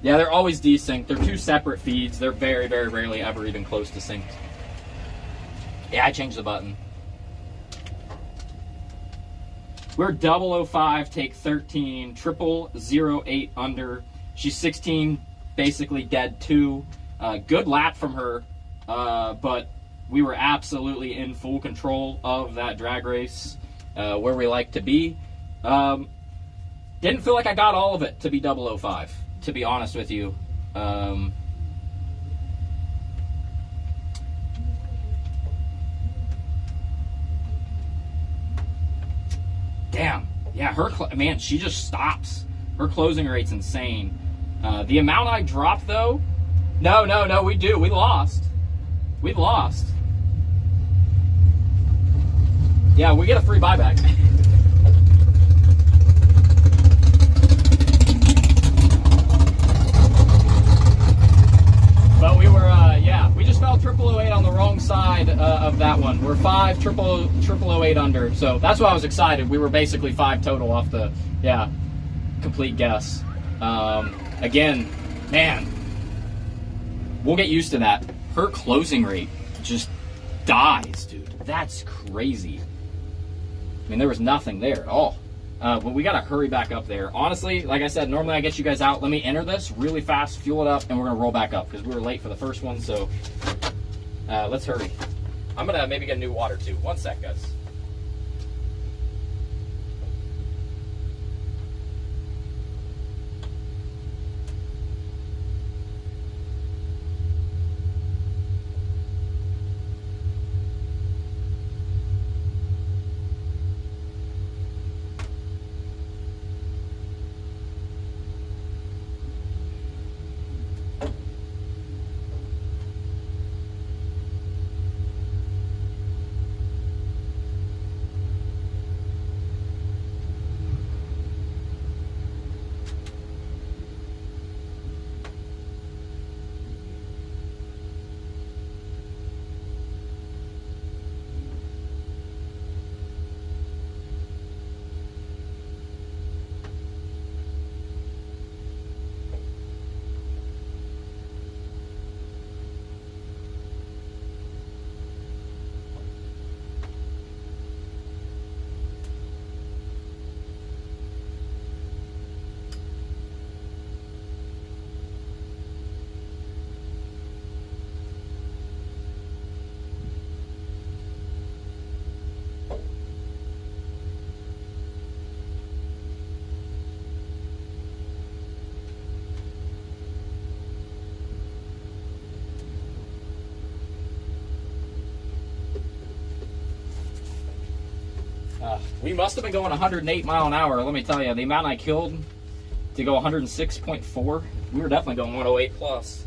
Yeah, they're always desynced. They're two separate feeds. They're very, very rarely ever even close to synced. Yeah, I changed the button. We're 005, take 13, 0008 under. She's 16, basically dead 2. Good lap from her, but we were absolutely in full control of that drag race, where we like to be. Didn't feel like I got all of it to be 005, to be honest with you. Damn. Yeah, man, she just stops. Her closing rate's insane. The amount I dropped, though, no, we do. We lost. We lost. Yeah, we get a free buyback. But we were, yeah, we just fell 0008 on the wrong side of that one. We're 5 0008 under, so that's why I was excited. We were basically 5 total off the, yeah, complete guess. Again, man, we'll get used to that. Her closing rate just dies, dude. That's crazy. I mean, there was nothing there at all. But we got to hurry back up there. Honestly, like I said, normally I get you guys out. Let me enter this really fast, fuel it up, and we're going to roll back up because we were late for the first one. So let's hurry. I'm going to maybe get new water too. One sec, guys. We must have been going 108 mile an hour. Let me tell you, the amount I killed to go 106.4, we were definitely going 108 plus.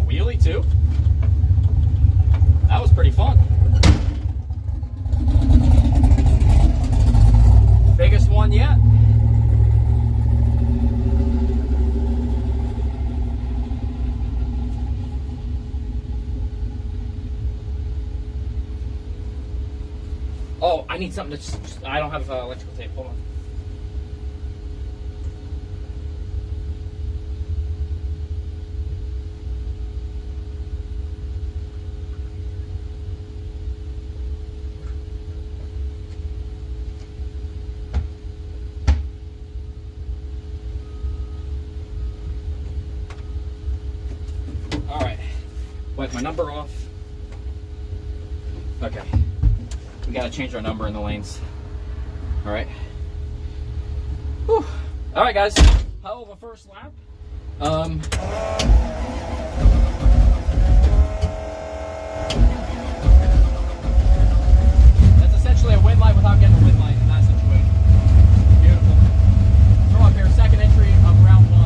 Wheelie too. That was pretty fun. Biggest one yet. Oh, I need something to. I don't have electrical tape. Hold on. Wipe my number off. Okay. We gotta change our number in the lanes. Alright. Whew. Alright guys. Hell of a first lap. That's essentially a win light without getting a win light in that situation. Beautiful. Throw up here, second entry of round 1.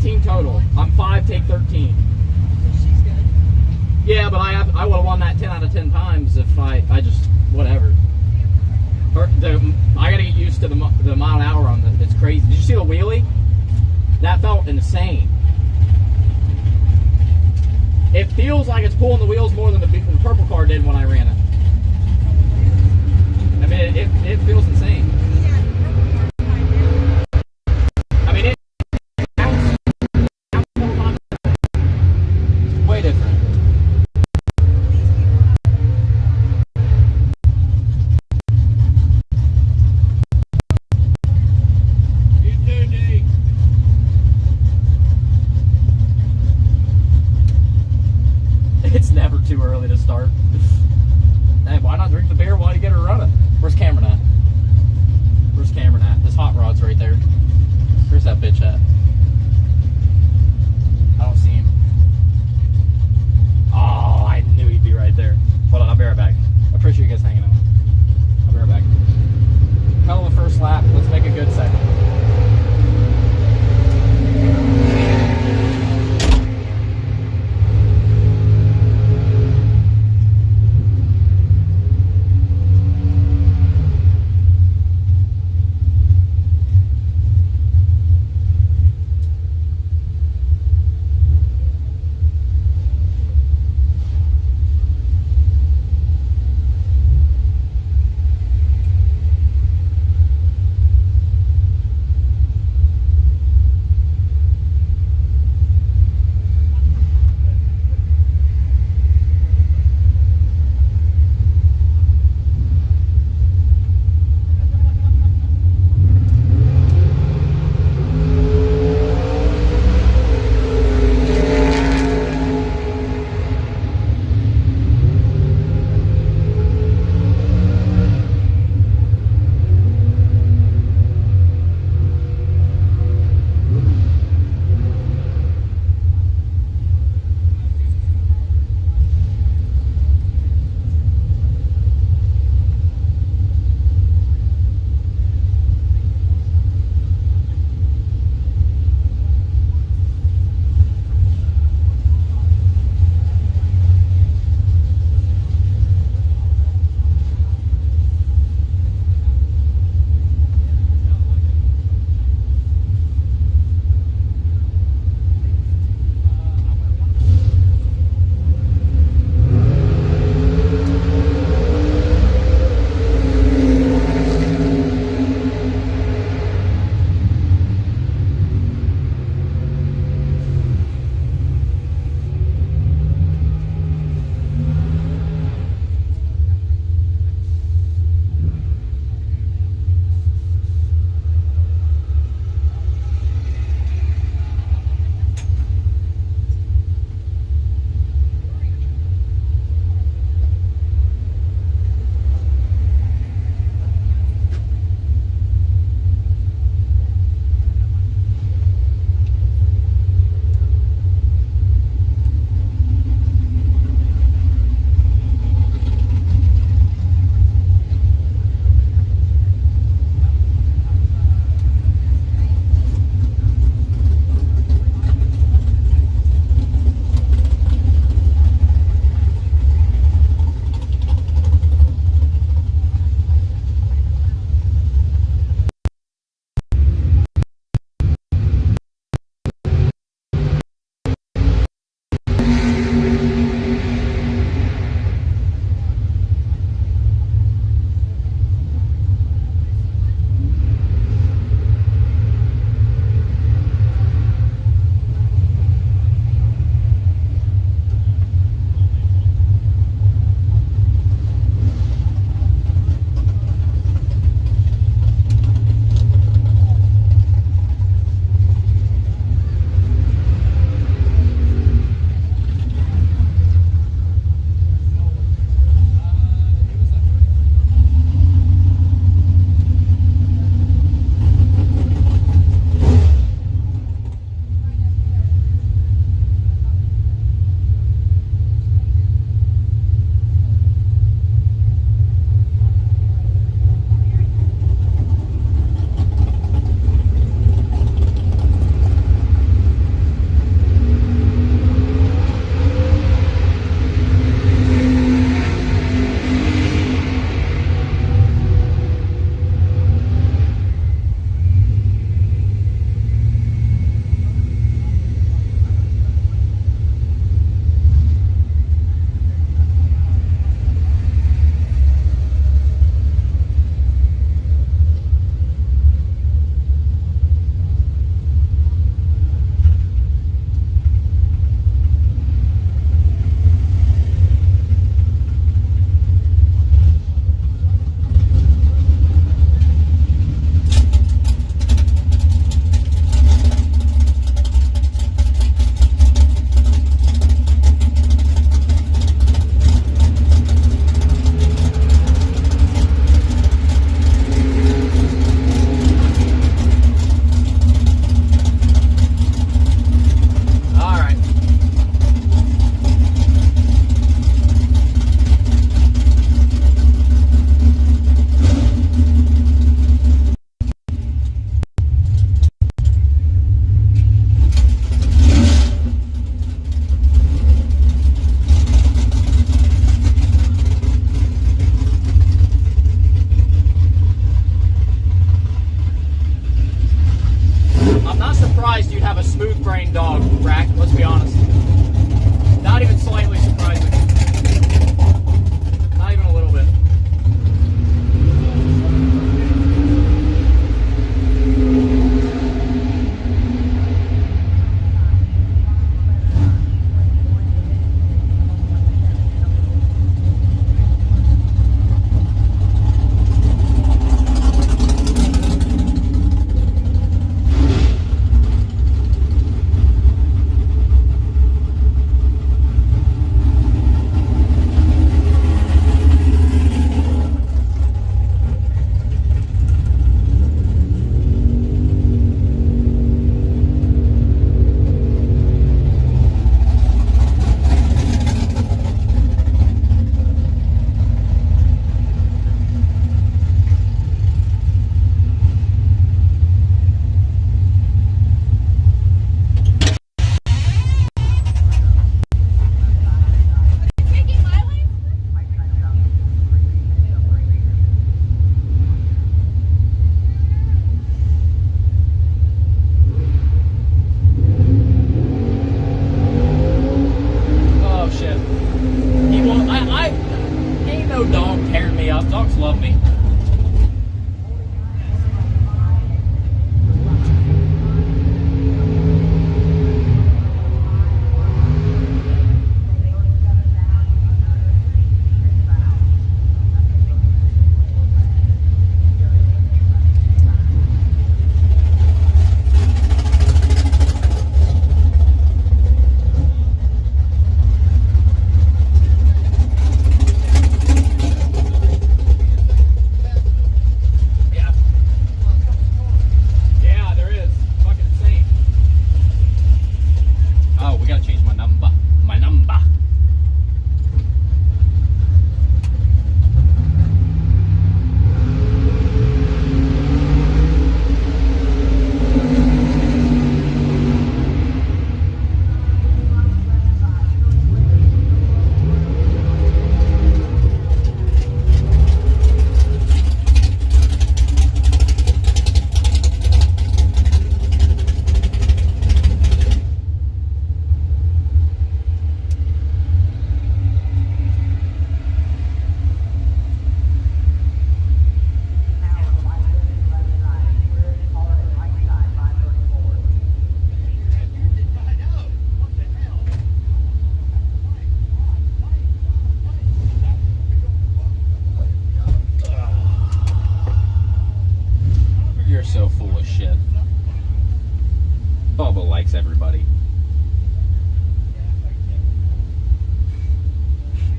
18 total. I'm 5, take 13. She's good. Yeah, but I would have won that 10 out of 10 times if I just whatever. I gotta get used to the mile an hour on the. It's crazy. Did you see the wheelie? That felt insane. It feels like it's pulling the wheels more than the purple car did when I ran it. I mean, it feels insane. I mean, it's way different. It's never too early to start. Hey, why not drink the beer while you get her running? Where's Cameron at? Where's Cameron at? This hot rod's right there. Where's that bitch at? I don't see him. Oh, I knew he'd be right there. Hold on, I'll be right back. I appreciate you guys hanging out. I'll be right back. Hell of a first lap. Let's make a good second.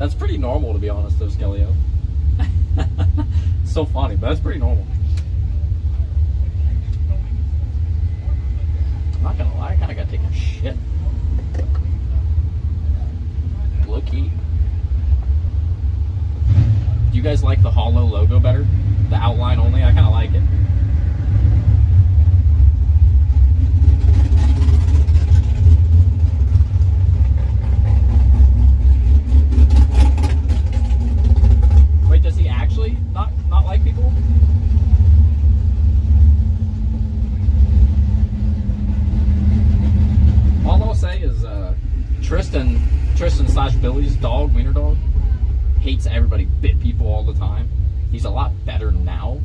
That's pretty normal, to be honest, though, Skellio. So funny, but that's pretty normal. I'm not gonna lie, I kinda gotta take a shit. Low key. Do you guys like the hollow logo better? The outline only? I kinda like it. Wait, does he actually not like people? All I'll say is Tristan / Billy's dog, wiener dog, hates everybody, bit people all the time. He's a lot better now,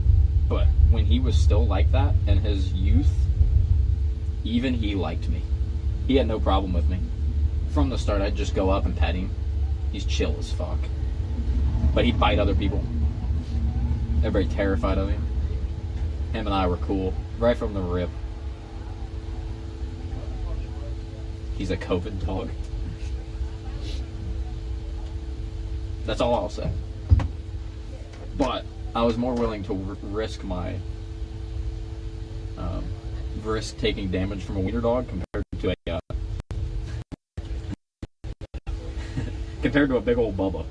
but when he was still like that in his youth, even he liked me. He had no problem with me. From the start, I'd just go up and pet him. He's chill as fuck. But he'd bite other people. Everybody terrified of him. Him and I were cool, right from the rip. He's a COVID dog. That's all I'll say. But I was more willing to risk my risk taking damage from a wiener dog compared to a compared to a big old Bubba.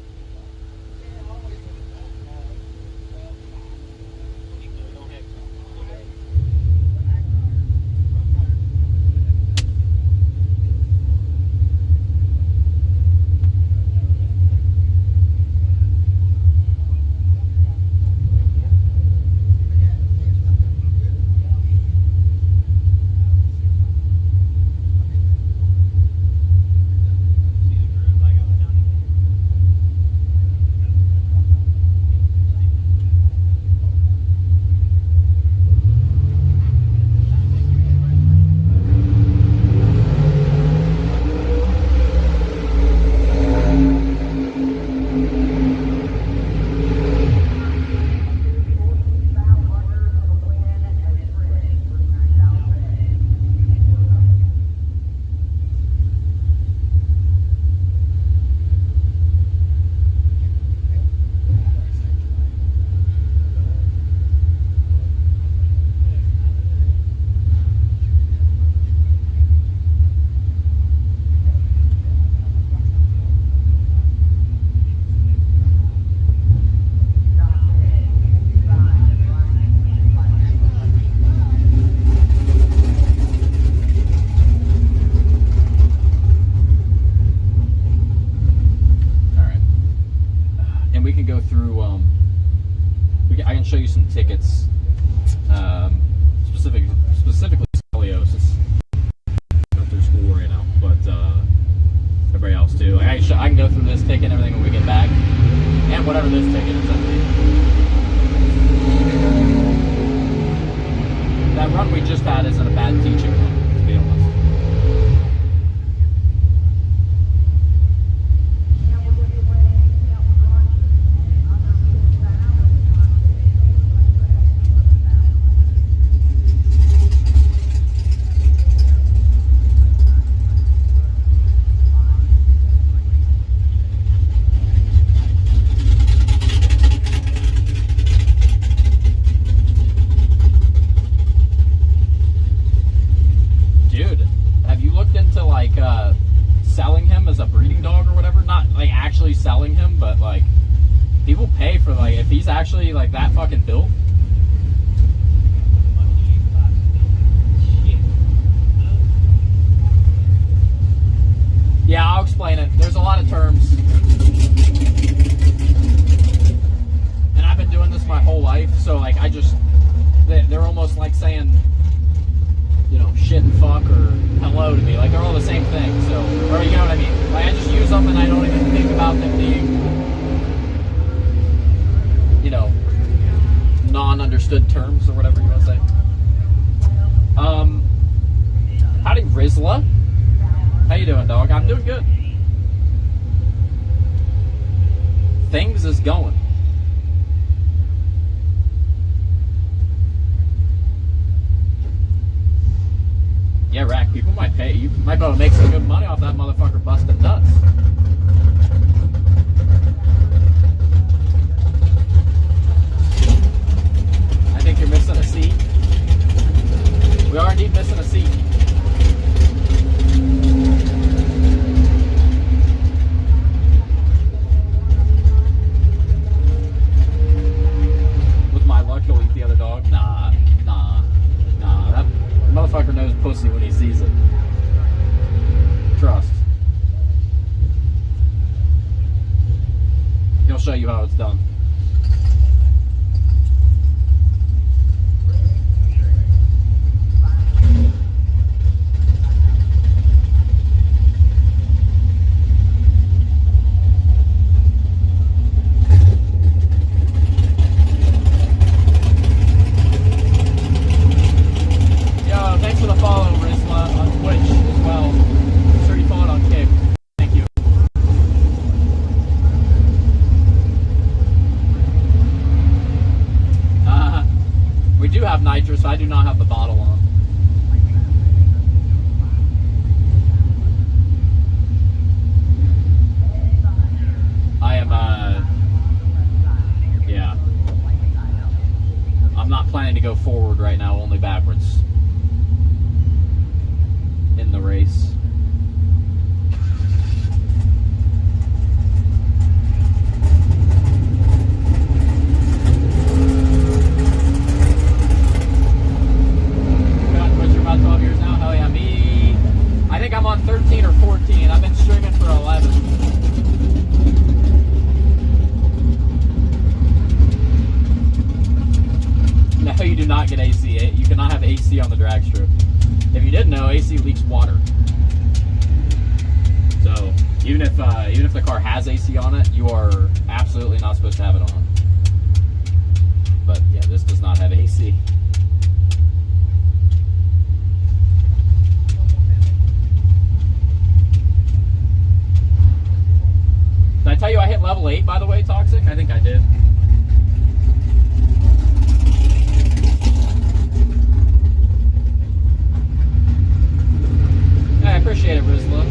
I can show you some tickets, specifically scoliosis. Go through school right now, but everybody else too. Like I can go through this ticket and everything when we get back, and whatever this ticket is. That run we just had isn't a bad teaching run, to be honest. Selling him as a breeding dog or whatever, not like actually selling him, but like people pay for like if he's actually like that fucking built. Yeah, I'll explain it. There's a lot of terms, and I've been doing this my whole life, so like they're almost like saying, you know, shit and fuck or hello to me. Like, they're all the same thing, so, or you know what I mean? Like, I just use them and I don't even think about them being, you know, non-understood terms or whatever you want to say. Howdy, Rizla. How you doing, dog? I'm doing good. Things is going. Yeah, Rack, people might pay. You might be able to make some good money off that motherfucker busting nuts. keep missing a seat. With my luck, he'll eat the other dog. Nah. That motherfucker knows pussy when he sees it. Trust. He'll show you how it's done. Thanks for the follow, Rizla, on Twitch as well. I'm sure you followed on Kick. Thank you. We do have nitrous. I do not have the bottle on. I am, yeah. I'm not planning to go forward right now, only backwards. In the race. Been on Twitch for about 12 years now. Hell yeah, me. I think I'm on 13 or 14. I've been streaming for 11. No, you do not get AC. You cannot have AC on the drag strip. If you didn't know, AC leaks water. So even if the car has AC on it, you are absolutely not supposed to have it on. But yeah, this does not have AC. Did I tell you I hit level 8, by the way, Toxic? I think I did. I appreciate it, Rizla.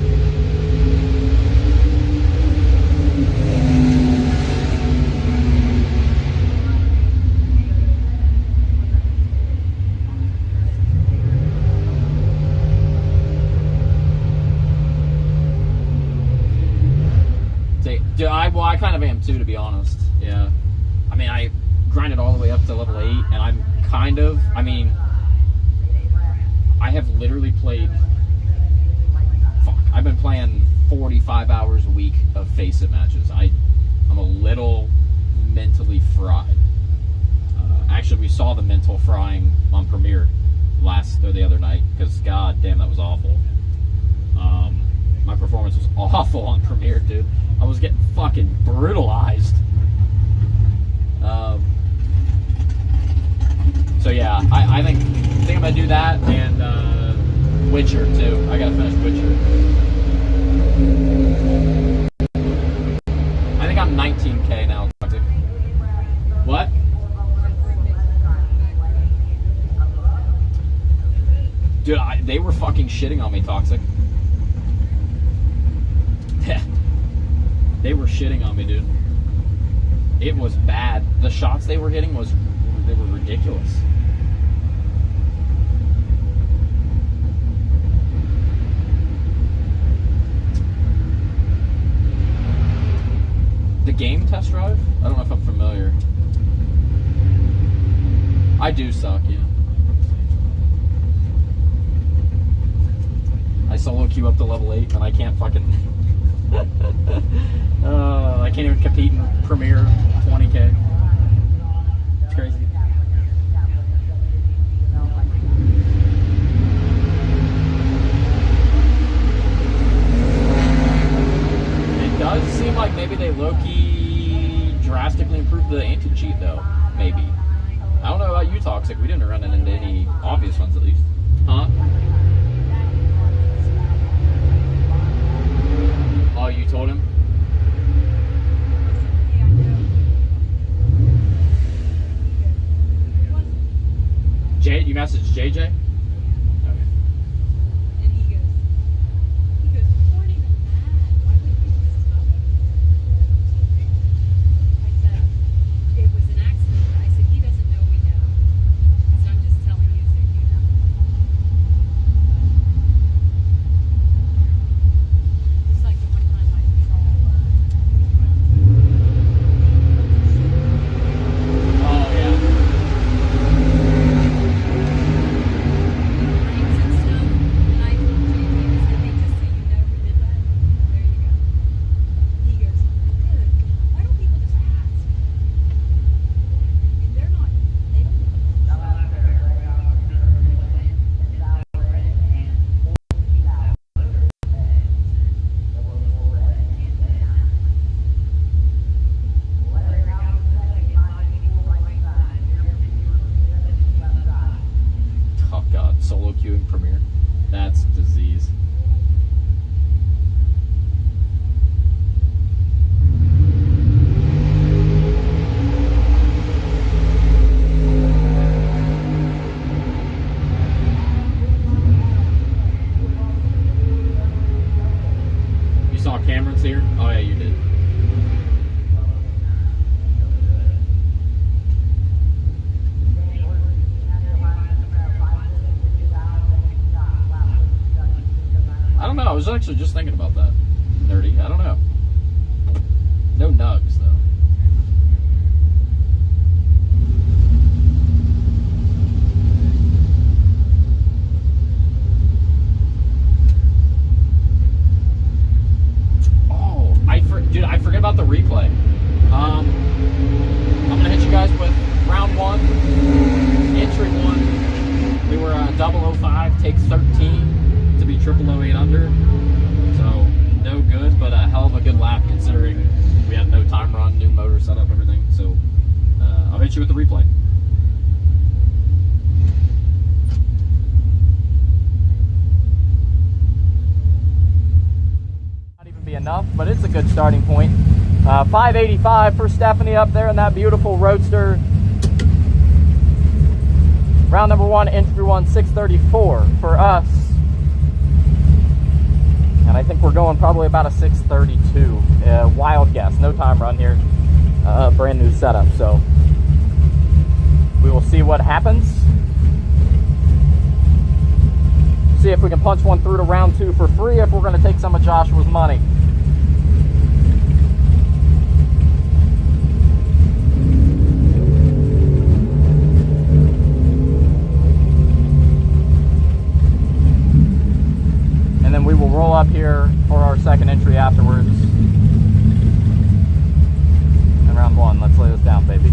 I kind of am too, to be honest. Yeah. I mean, I grinded all the way up to level 8, and I'm kind of, I mean, I have literally played, I've been playing 45 hours a week of Face-It matches. I'm a little mentally fried. Actually, we saw the mental frying on Premiere the other night, because god damn, that was awful. My performance was awful on Premiere, dude. I was getting fucking brutalized. So yeah, I think I'm gonna do that, and Witcher too. I gotta finish Witcher. I think I'm 19K now. What? Dude, they were fucking shitting on me, Toxic. They were shitting on me, dude. It was bad. The shots they were hitting were ridiculous. The game test drive? I don't know if I'm familiar. I do suck, yeah. I solo queue up to level 8 and I can't fucking... I can't even compete in Premiere 20K. It's crazy. It does seem like maybe they low-key drastically improved the anti-cheat, though. Maybe. I don't know about you, Toxic. We didn't run into any obvious ones, at least. Huh? Oh, you told him? You messaged JJ? Okay. And he goes, weren't even mad. Why would you just stop it? I said, it was an accident. I said, he doesn't know we know. So I'm just telling you so you know. here? Oh yeah, you did. I don't know. I was actually just thinking about that. Nerdy. I don't know. No nugs though. Dude, I forget about the replay. I'm gonna hit you guys with round one, entry one. We were 005, take 13 to be 0008 under. So no good, but a hell of a good lap considering we had no time run, new motor setup, everything. So I'll hit you with the replay. Be enough, but it's a good starting point. 585 for Stephanie up there in that beautiful Roadster. Round number one, entry one, 634 for us. And I think we're going probably about a 632. Wild guess, no time run here. Brand new setup, so we will see what happens. See if we can punch one through to round two for free, if we're going to take some of Joshua's money. And then we will roll up here for our second entry afterwards. And round one, let's lay this down, baby.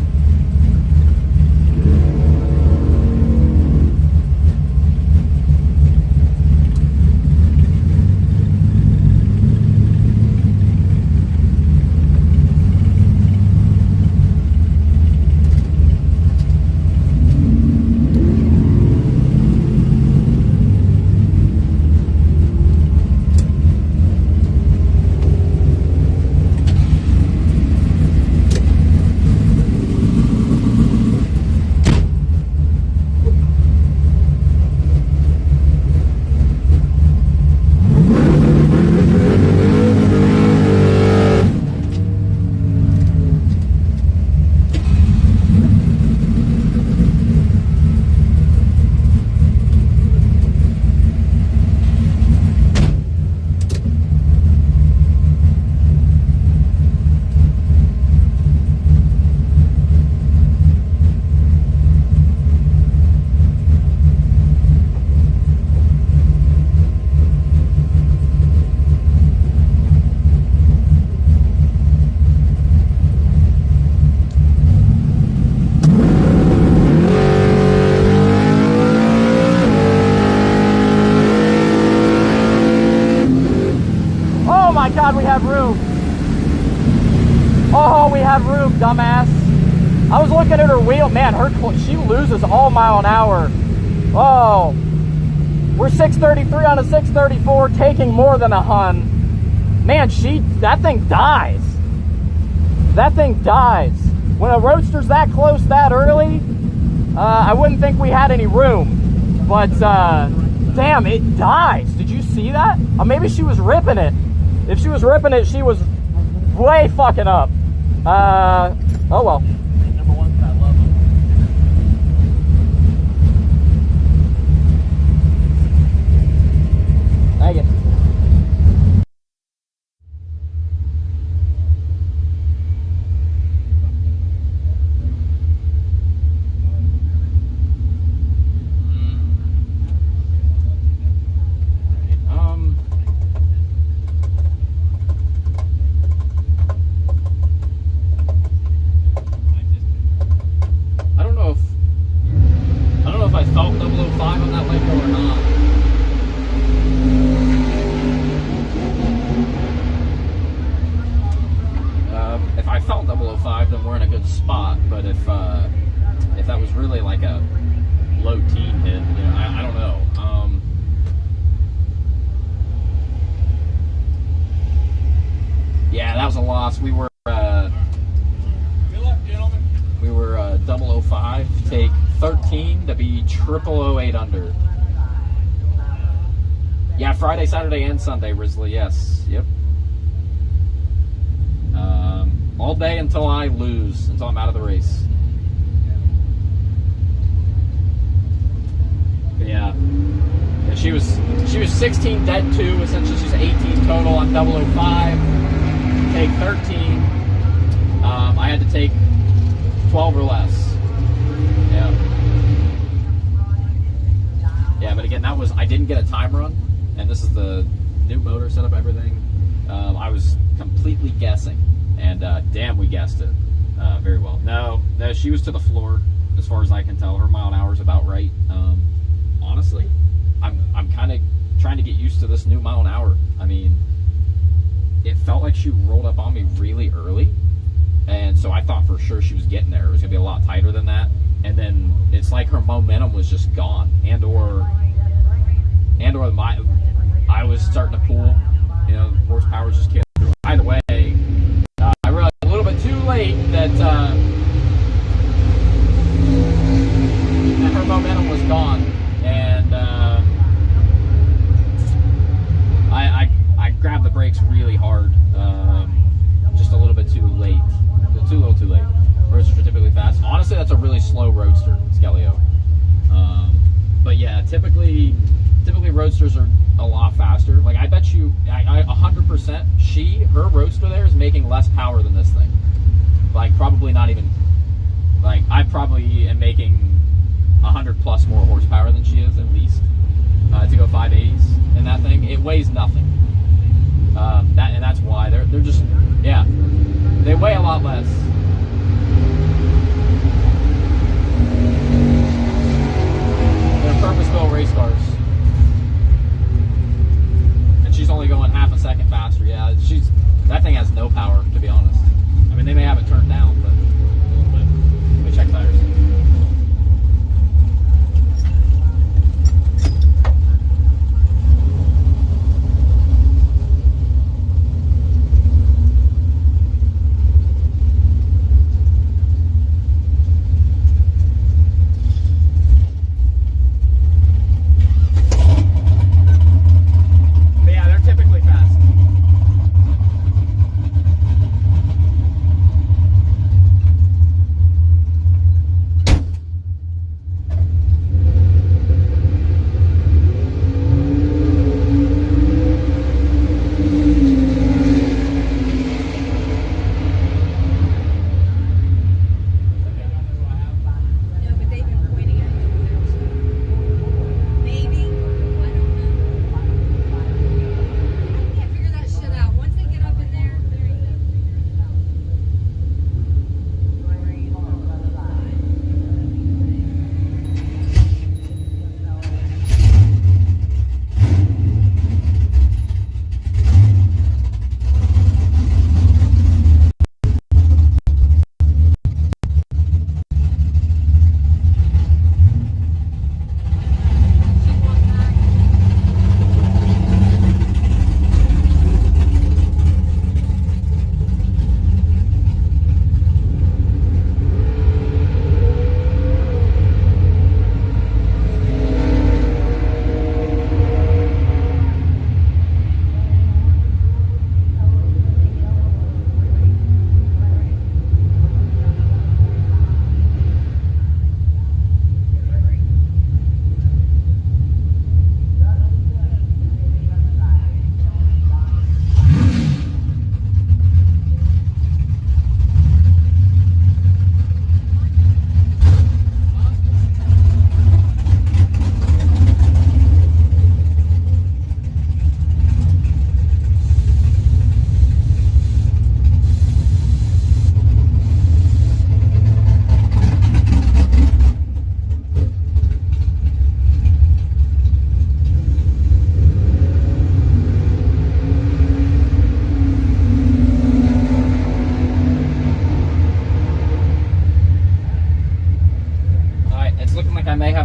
God, we have room. Oh, we have room, dumbass. I was looking at her wheel. Man, she loses all mile an hour. Oh, we're 633 on a 634, taking more than a hun. Man, that thing dies. That thing dies. When a Roadster's that close that early, I wouldn't think we had any room. But, damn, it dies. Did you see that? Maybe she was ripping it. If she was ripping it, she was way fucking up. Oh well. Number one, I love them. Thank you. If that was really like a low teen hit, you know, I don't know. Yeah, that was a loss. We were Good luck, gentlemen. we were 005, take 13 to be 0008 under. Yeah, Friday, Saturday, and Sunday, Risley. Yes, yep. all day until I lose, until I'm out of the race. But yeah, she was 16 dead too. Essentially, she's 18 total on 005. Take 13. I had to take 12 or less. Yeah. Yeah, but again, that was, I didn't get a time run, and this is the new motor setup, everything. I was completely guessing, and damn, we guessed it very well. No, she was to the floor, as far as I can tell. Her mile an hour is about right. Honestly, I'm kind of trying to get used to this new mile an hour. I mean, it felt like she rolled up on me really early, and so I thought for sure she was getting there. It was gonna be a lot tighter than that, and then it's like her momentum was just gone, and or I was starting to pull. You know, horsepower was just killing through. Either way, I realized a little bit too late that her momentum was gone, and I grabbed the brakes really hard, just a little bit too late, too late. Roadsters are typically fast. Honestly, that's a really slow roadster, Skeleo. But yeah, typically roadsters are a lot faster. Like, I bet you, 100%, her roadster there is making less power than this thing. Like, probably not even, like, I probably am making 100 plus more horsepower than she is, at least, to go 580s in that thing. It weighs nothing. And that's why they're just, yeah, they weigh a lot less. They're purpose-built race cars. She's only going half a second faster. Yeah, that thing has no power, to be honest. I mean, they may have it turned down, but a little bit. Let me check tires.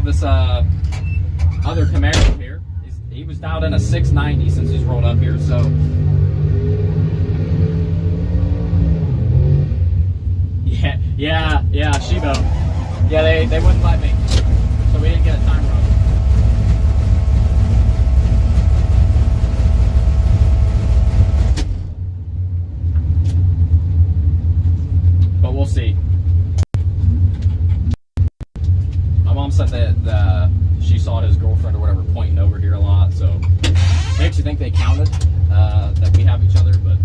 This other Camaro here, he was dialed in a 690 since he's rolled up here, so yeah, Shibo. Yeah, they wouldn't let me, so we didn't get a time run. have each other, but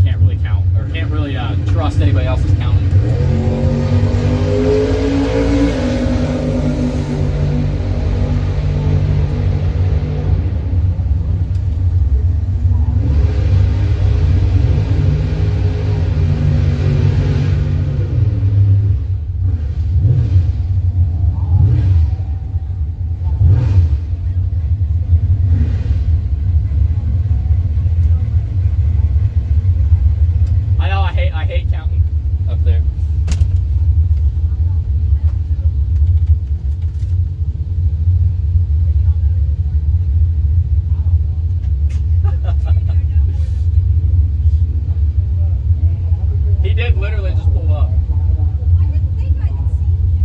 can't really count, or can't really trust anybody else's counting. I hate counting up there. He did literally just pull up. I didn't think I had seen you.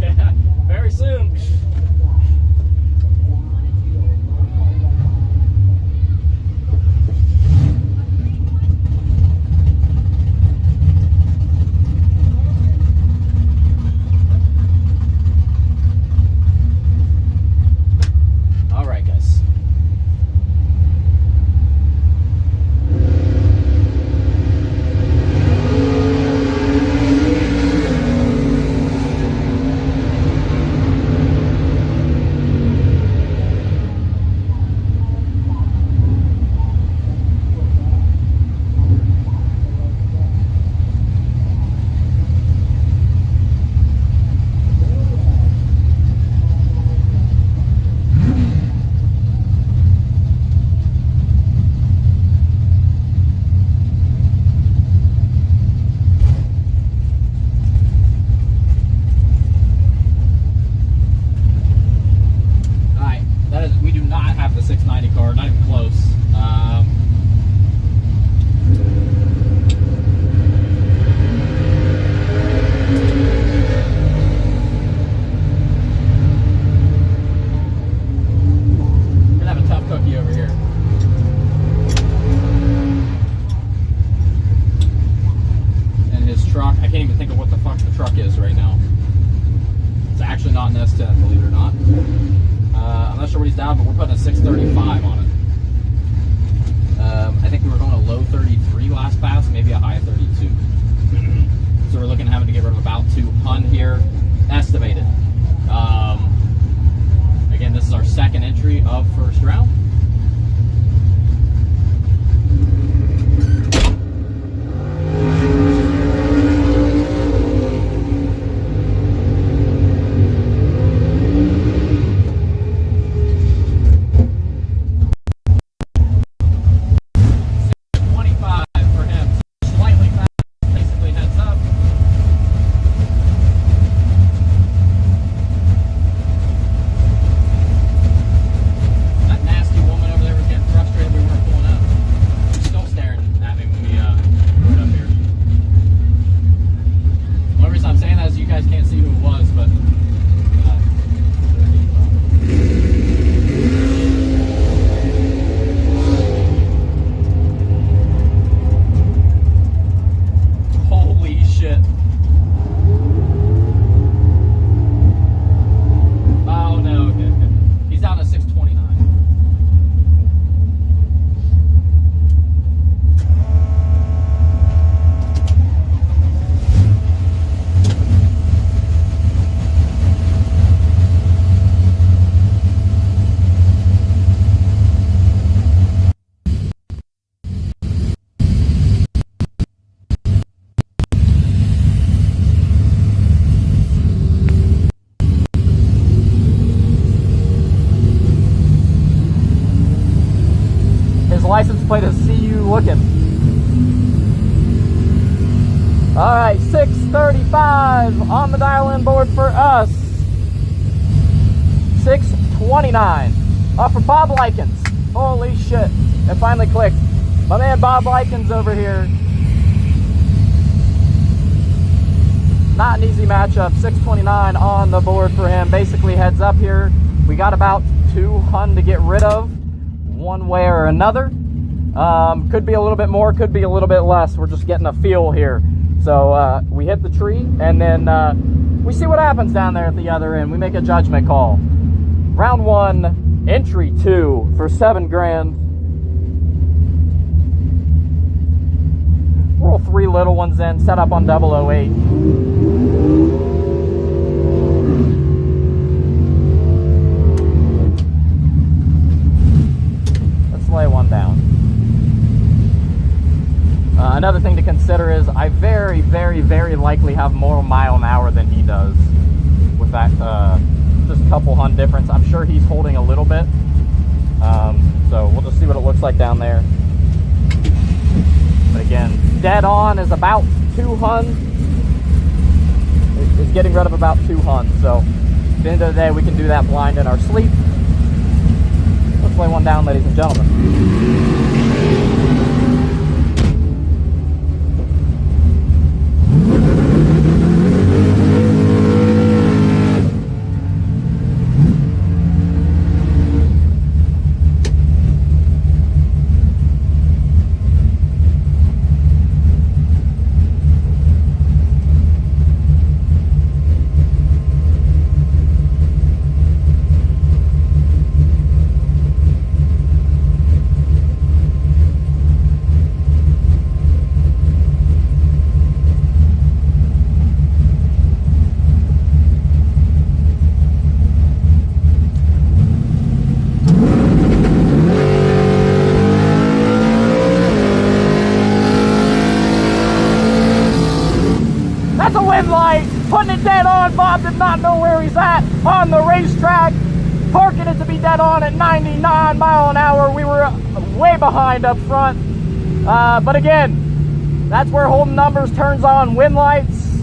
Yeah, very soon. All right, guys. We do not have the 690 car, not even close. We're gonna have a tough cookie over here. And his truck, I can't even think of what the fuck the truck is right now. It's actually not an S10, believe it or not. I'm not sure what he's down, but we're putting a 635 on it. I think we were going a low 33 last pass, maybe a high 32. So we're looking at having to get rid of about 2 hun here, estimated. Again, this is our second entry of first round. License plate is see you looking. All right, 635 on the dial-in board for us. 629. For Bob Likens. Holy shit! It finally clicked. My man Bob Likens over here. Not an easy matchup. 629 on the board for him. Basically heads up here. We got about 2 hun to get rid of, one way or another. Could be a little bit more, could be a little bit less. We're just getting a feel here. So we hit the tree, and then we see what happens down there at the other end. We make a judgment call. Round 1, entry 2 for 7 grand. Roll 3 little ones in, set up on 008. Let's lay one down. Another thing to consider is I very, very, very likely have more mile an hour than he does with that just a couple hun difference. I'm sure he's holding a little bit. So we'll just see what it looks like down there. But again, dead on is about 2 hun. It's getting rid of about 2 hun. So at the end of the day, we can do that blind in our sleep. Let's lay one down, ladies and gentlemen. That's a win light, putting it dead on. Bob did not know where he's at on the racetrack, parking it to be dead on at 99 mile an hour. We were way behind up front, but again, that's where holding numbers turns on win lights,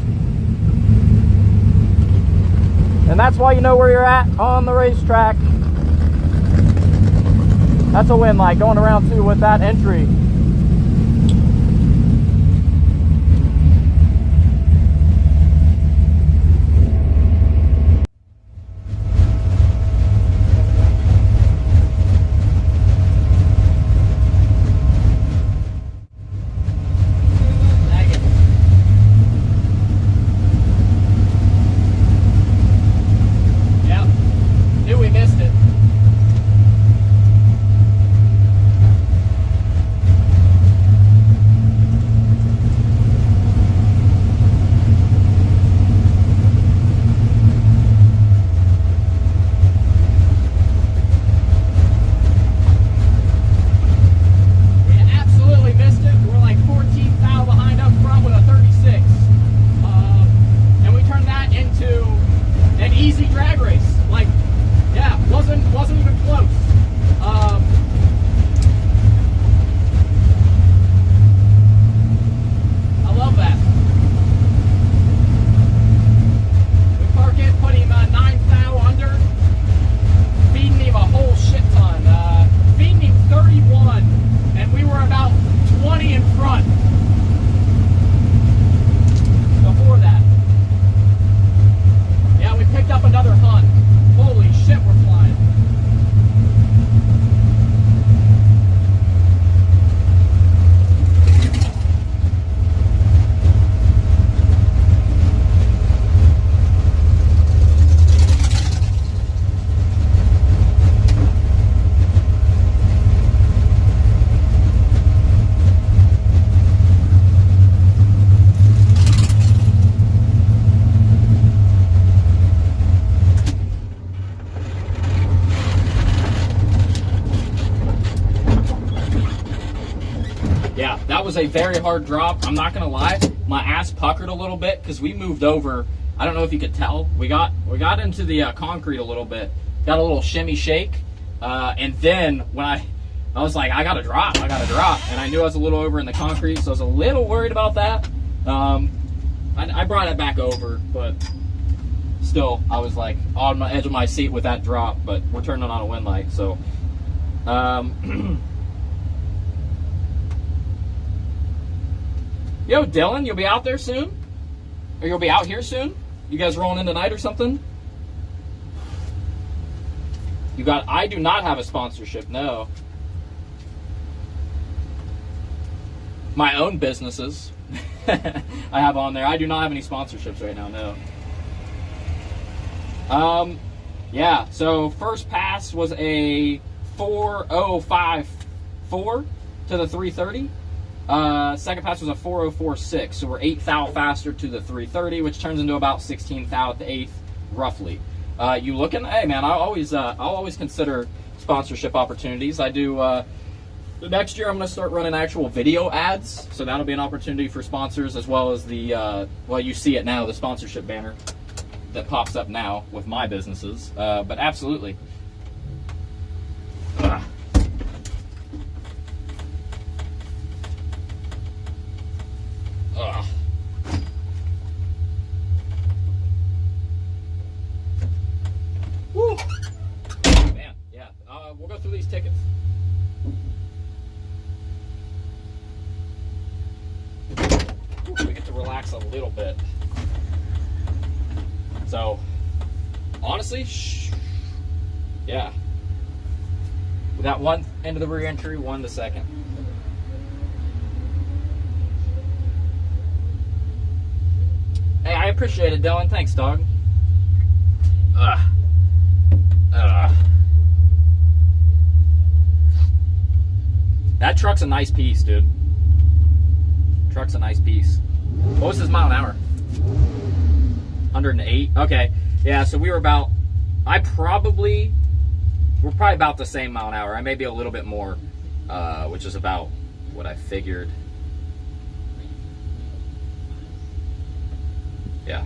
and that's why you know where you're at on the racetrack. That's a win light going around 2 with that entry. That was a very hard drop. I'm not gonna lie, my ass puckered a little bit because we moved over. I don't know if you could tell. We got into the concrete a little bit. Got a little shimmy shake, and then when I was like, I gotta drop, and I knew I was a little over in the concrete, so I was a little worried about that. I brought it back over, but still, I was like on the edge of my seat with that drop. But we're turning on a win light, so. Yo, Dylan, you'll be out there soon? Or you'll be out here soon? You guys rolling in tonight or something? I do not have a sponsorship, no. My own businesses I have on there. I do not have any sponsorships right now, no. Yeah, so first pass was a 4.054 to the 330. Second pass was a 4.046, so we're 8 thou faster to the 330, which turns into about 16 thou at the 8th, roughly. You looking? Hey, man, I'll always consider sponsorship opportunities. I do. Next year, I'm going to start running actual video ads, so that'll be an opportunity for sponsors, as well as the well, you see it now, the sponsorship banner that pops up now with my businesses. But absolutely. Woo! Man, yeah. We'll go through these tickets. We get to relax a little bit. So, honestly, yeah. We got one end of the rear entry, one the second. Hey, I appreciate it, Dylan. Thanks, dog. That truck's a nice piece, dude. Truck's a nice piece. What was his mile an hour? 108? Okay. Yeah, so we were about, we're probably about the same mile an hour. I may be a little bit more, which is about what I figured. Yeah.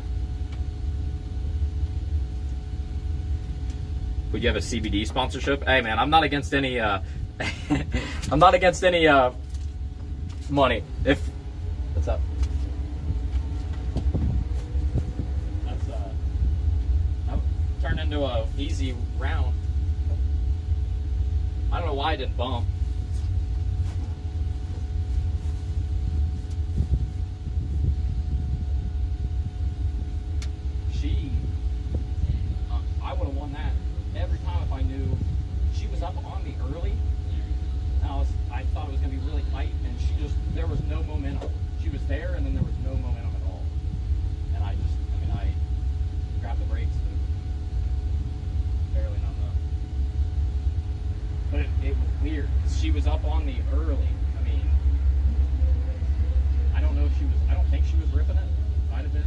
Would you have a CBD sponsorship? Hey, man, I'm not against any, I'm not against any, money. What's up? That's, that turned into a easy round. I don't know why I didn't bump. I would have won that every time if I knew she was up on me early. I thought it was going to be really tight, and there was no momentum. She was there, and then there was no momentum at all. And I grabbed the brakes, and barely not enough. But it was weird, because she was up on me early. I don't know if I don't think she was ripping it. Might have been.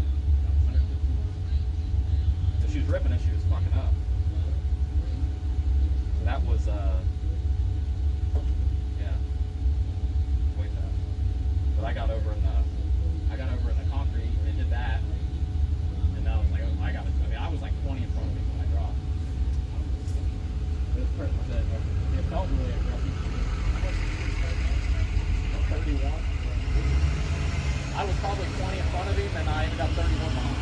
If she was ripping it, she was fucking up. So that was, yeah, way fast. But I got over in the concrete and did that, and then I was like, oh, I was like 20 in front of me when I dropped. This person said it felt really aggressive. 31. I was probably 20 in front of him, and I ended up 31 behind.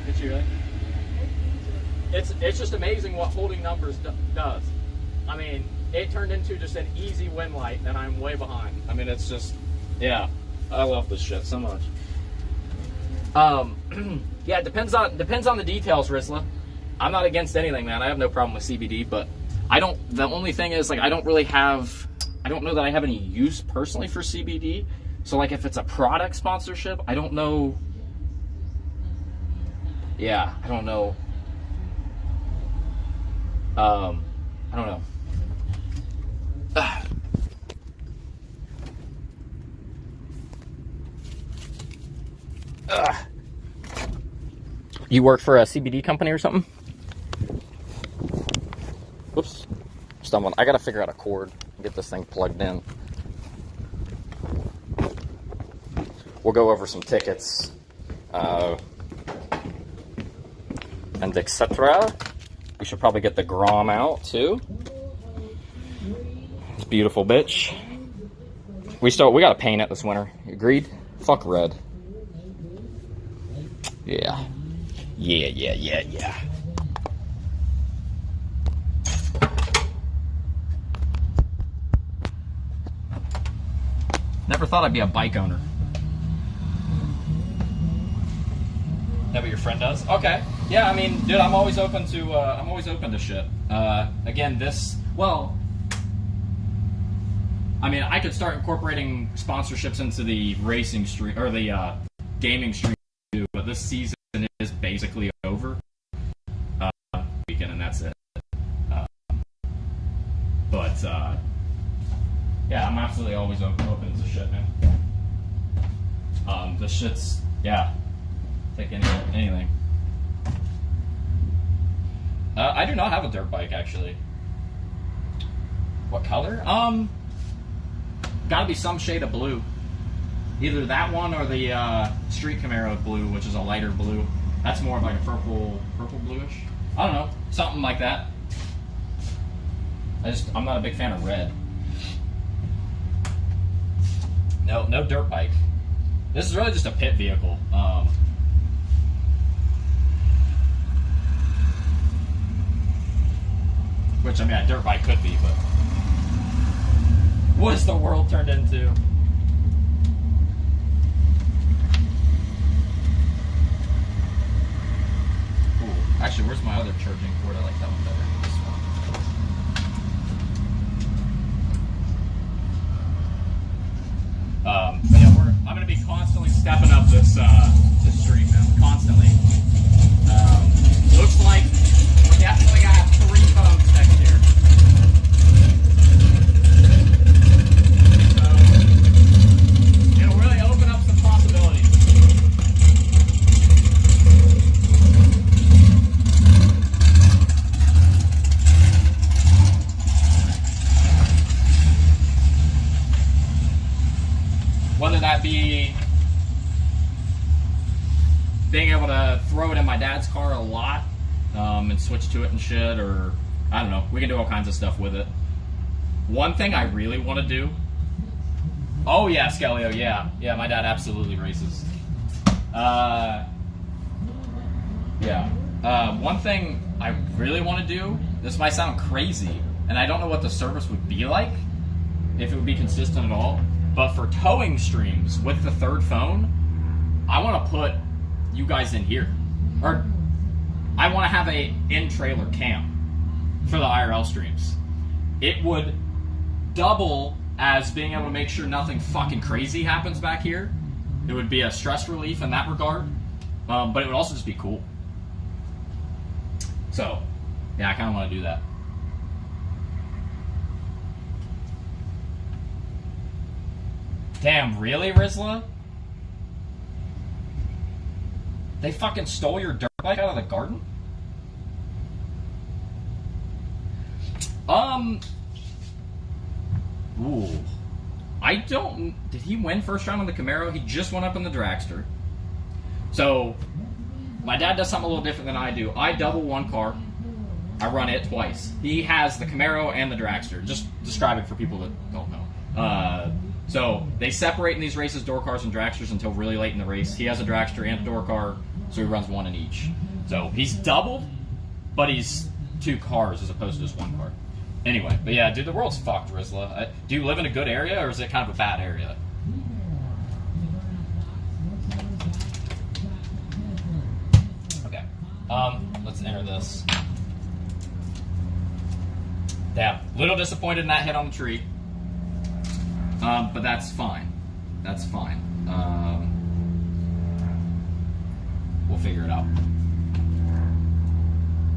Did you really? It's just amazing what holding numbers does. It turned into just an easy win light, and I'm way behind. It's just, yeah, I love this shit so much. Yeah, it depends on the details, Risla. I'm not against anything, man. I have no problem with CBD, but the only thing is, I don't know that I have any use personally for CBD. So, if it's a product sponsorship, I don't know. Yeah, I don't know. I don't know. You work for a CBD company or something? Whoops. Stumbling. I gotta figure out a cord and get this thing plugged in. We'll go over some tickets. And etc. We should probably get the Grom out too. This beautiful bitch. We gotta paint it this winter. Agreed? Fuck red. Yeah. Yeah. Never thought I'd be a bike owner. That what your friend does? Okay. Yeah, I mean, dude, I'm always open to shit. Again, well, I mean, I could start incorporating sponsorships into the racing stream or the gaming stream too, but this season is basically over. Weekend and that's it. Yeah, I'm absolutely always open to shit, man. The shit's, yeah, take anything. I do not have a dirt bike, actually. What color? Gotta be some shade of blue. Either that one or the Street Camaro blue, which is a lighter blue. That's more of like a purple bluish. I don't know, something like that. I'm not a big fan of red. No dirt bike. This is really just a pit vehicle. Which, I mean, a dirt bike could be, but what has the world turned into? Ooh, actually, where's my other charging cord? I like that one better. This one. But yeah, I'm going to be constantly stepping up this stream now. Constantly. Looks like we're definitely going to have 3 phones next year. So, it'll really open up some possibilities. Whether that be being able to throw it in my dad's car a lot and switch to it and shit, or I don't know, we can do all kinds of stuff with it. One thing I really want to do, oh yeah, Skelio, yeah, my dad absolutely races. One thing I really want to do, this might sound crazy, and I don't know what the service would be like, if it would be consistent at all, but for towing streams with the 3rd phone, I want to put you guys in here. Or I want to have a in-trailer cam for the IRL streams. It would double as being able to make sure nothing fucking crazy happens back here. It would be a stress relief in that regard, but it would also just be cool. So, yeah, I kind of want to do that. Damn, really, Rizla? They fucking stole your dirt bike out of the garden? Ooh. I don't... Did he win first round on the Camaro? He just went up in the dragster. So, my dad does something a little different than I do. I double one car. I run it twice. He has the Camaro and the dragster. Just describe it for people that don't know. So, they separate in these races door cars and dragsters until really late in the race. He has a dragster and a door car, so he runs one in each. So, he's doubled, but he's 2 cars as opposed to just 1 car. Anyway, but yeah, dude, the world's fucked, Rizla. Do you live in a good area, or is it kind of a bad area? Okay. Let's enter this. Damn, little disappointed in that hit on the tree. But that's fine. That's fine. We'll figure it out.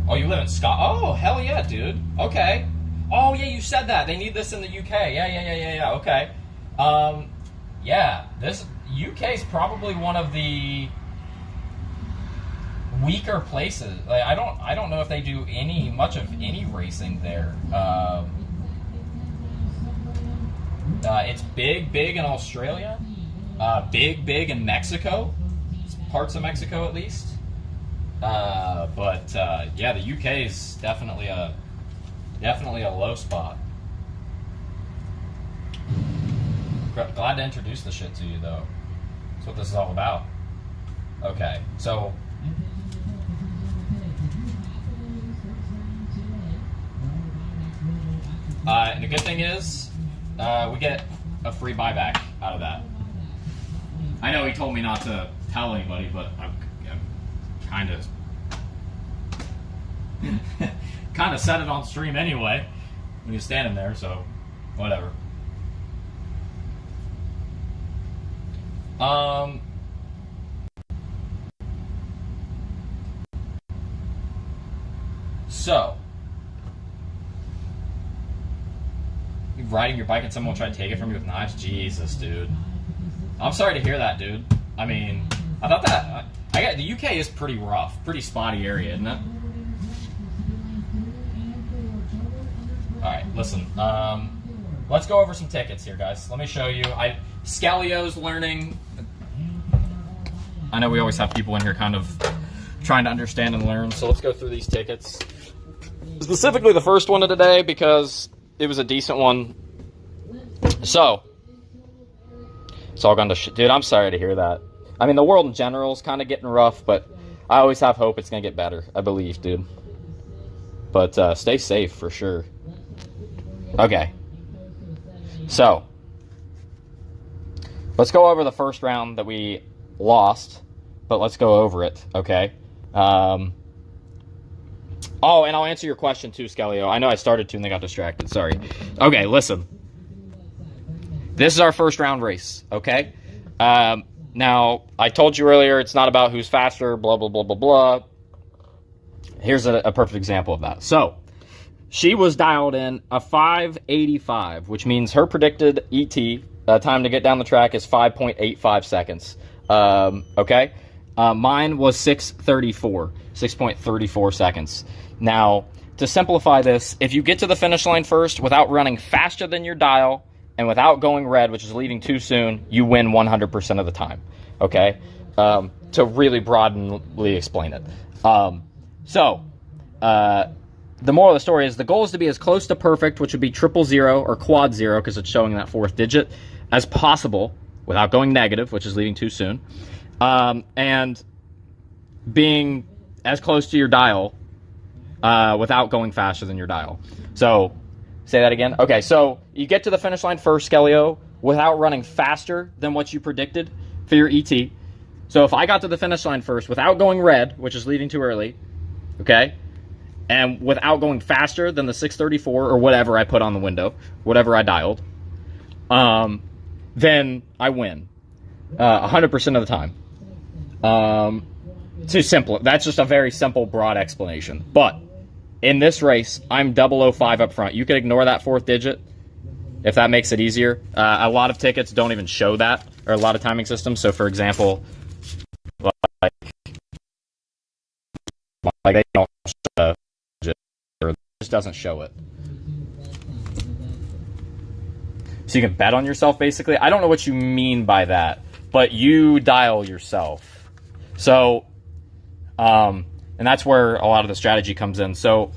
Oh, you live in Scotland? Oh, hell yeah, dude. Okay. Oh, yeah, you said that. They need this in the UK. Yeah. Okay. Yeah, this UK is probably one of the weaker places. Like, I don't know if they do much of any racing there. It's big in Australia. Big in Mexico. Parts of Mexico, at least. Yeah, the UK is definitely a low spot. Glad to introduce the shit to you, though. That's what this is all about. Okay, so and the good thing is we get a free buyback. out of that. I know he told me not to tell anybody, but I'm kind of said it on stream anyway when he was standing there, so whatever. So, you riding your bike and someone will try to take it from you with knives? Jesus, dude. I'm sorry to hear that, dude. I mean, I thought that the UK is pretty rough, pretty spotty area, isn't it? All right, listen. Let's go over some tickets here, guys. Let me show you. Scalio's learning. I know we always have people in here kind of trying to understand and learn, so let's go through these tickets. Specifically the first one of today because it was a decent one. So, it's all gone to shit. Dude, I'm sorry to hear that. I mean, the world in general is kind of getting rough, but I always have hope it's going to get better. I believe, dude. But stay safe for sure. Okay. So, let's go over the first round that we lost, but let's go over it, okay? Oh, and I'll answer your question too, Scalio. I know I started to and then got distracted. Sorry. Okay, listen. This is our first round race, okay? Now, I told you earlier it's not about who's faster, blah, blah, blah, blah, blah. Here's a perfect example of that. So, she was dialed in a 5:85, which means her predicted ET, time to get down the track, is 5.85 seconds. Okay? Mine was 6.34 seconds. Now, to simplify this, if you get to the finish line first without running faster than your dial and without going red, which is leaving too soon, you win 100% of the time. Okay? To really broadly explain it. The moral of the story is the goal is to be as close to perfect, which would be 000 or quad 0 because it's showing that fourth digit, as possible without going negative, which is leaving too soon. And being as close to your dial without going faster than your dial. So, say that again. Okay, so you get to the finish line first, Scalio, without running faster than what you predicted for your ET. So if I got to the finish line first without going red, which is leaving too early, okay, and without going faster than the 6:34 or whatever I put on the window, whatever I dialed, then I win 100% of the time. Too simple. That's just a very simple, broad explanation. But in this race, I'm 005 up front. You could ignore that fourth digit if that makes it easier. A lot of tickets don't even show that, or a lot of timing systems. So, for example, like they don't show the digit, or it just doesn't show it. So you can bet on yourself, basically. I don't know what you mean by that, but you dial yourself. So, and that's where a lot of the strategy comes in. So,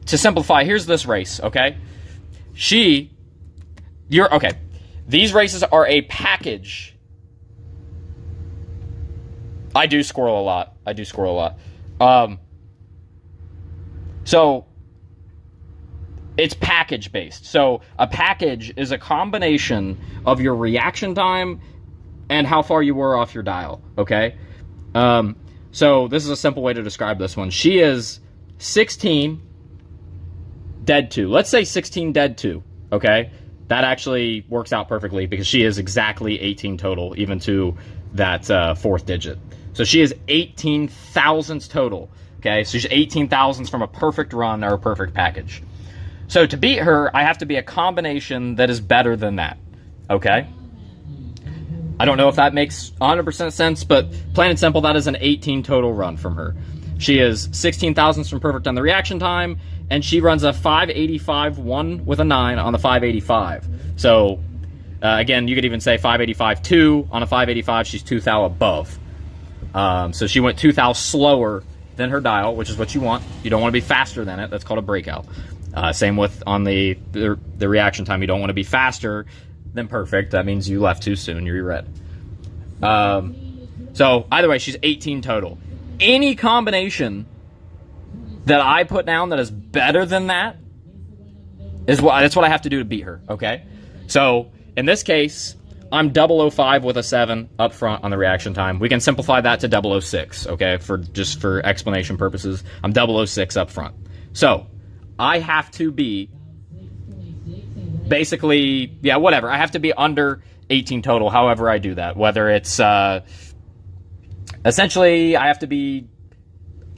to simplify, here's this race, okay? Okay. These races are a package. I do squirrel a lot. So, it's package based. So, a package is a combination of your reaction time and how far you were off your dial, okay? So this is a simple way to describe this one. She is 16, dead 2. Let's say 16, dead 2, okay? That actually works out perfectly because she is exactly 18 total, even to that fourth digit. So she is 18 thousandths total, okay? So she's 18 thousandths from a perfect run or a perfect package. So to beat her, I have to be a combination that is better than that, okay? I don't know if that makes 100% sense, but plain and simple, that is an 18 total run from her. She is 16 thousandths from perfect on the reaction time, and she runs a 585-1 with a 9 on the 585. So, again, you could even say 585-2 on a 585. She's 2 thou above. So she went 2 thou slower than her dial, which is what you want. You don't want to be faster than it. That's called a breakout. Same with on the reaction time. You don't want to be faster than perfect. That means you left too soon. You're red. So either way, she's 18 total. Any combination that I put down that is better than that that's what I have to do to beat her. Okay. So in this case, I'm 005 with a 7 up front on the reaction time. We can simplify that to 006, okay, just for explanation purposes. I'm 006 up front. So, I have to be basically, yeah, whatever. I have to be under 18 total, however I do that. Whether it's, essentially, I have to be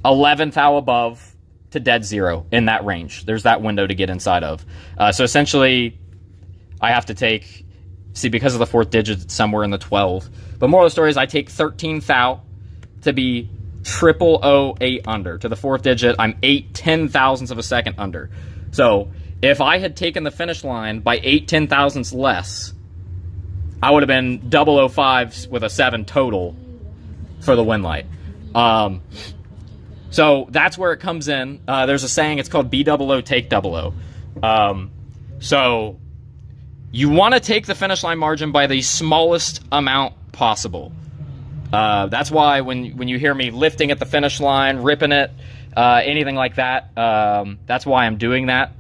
11th thou above to dead zero in that range. There's that window to get inside of. So essentially, I have to take, see, because of the 4th digit, it's somewhere in the 12. But moral of the story is I take 13 thou to be 0008 under. To the 4th digit, I'm 8/10,000ths of a second under. So if I had taken the finish line by 8/10,000ths less, I would have been 005 with a 7 total for the win light. So that's where it comes in. There's a saying, it's called B00, take 00. So you want to take the finish line margin by the smallest amount possible. That's why when you hear me lifting at the finish line, ripping it, anything like that, that's why I'm doing that.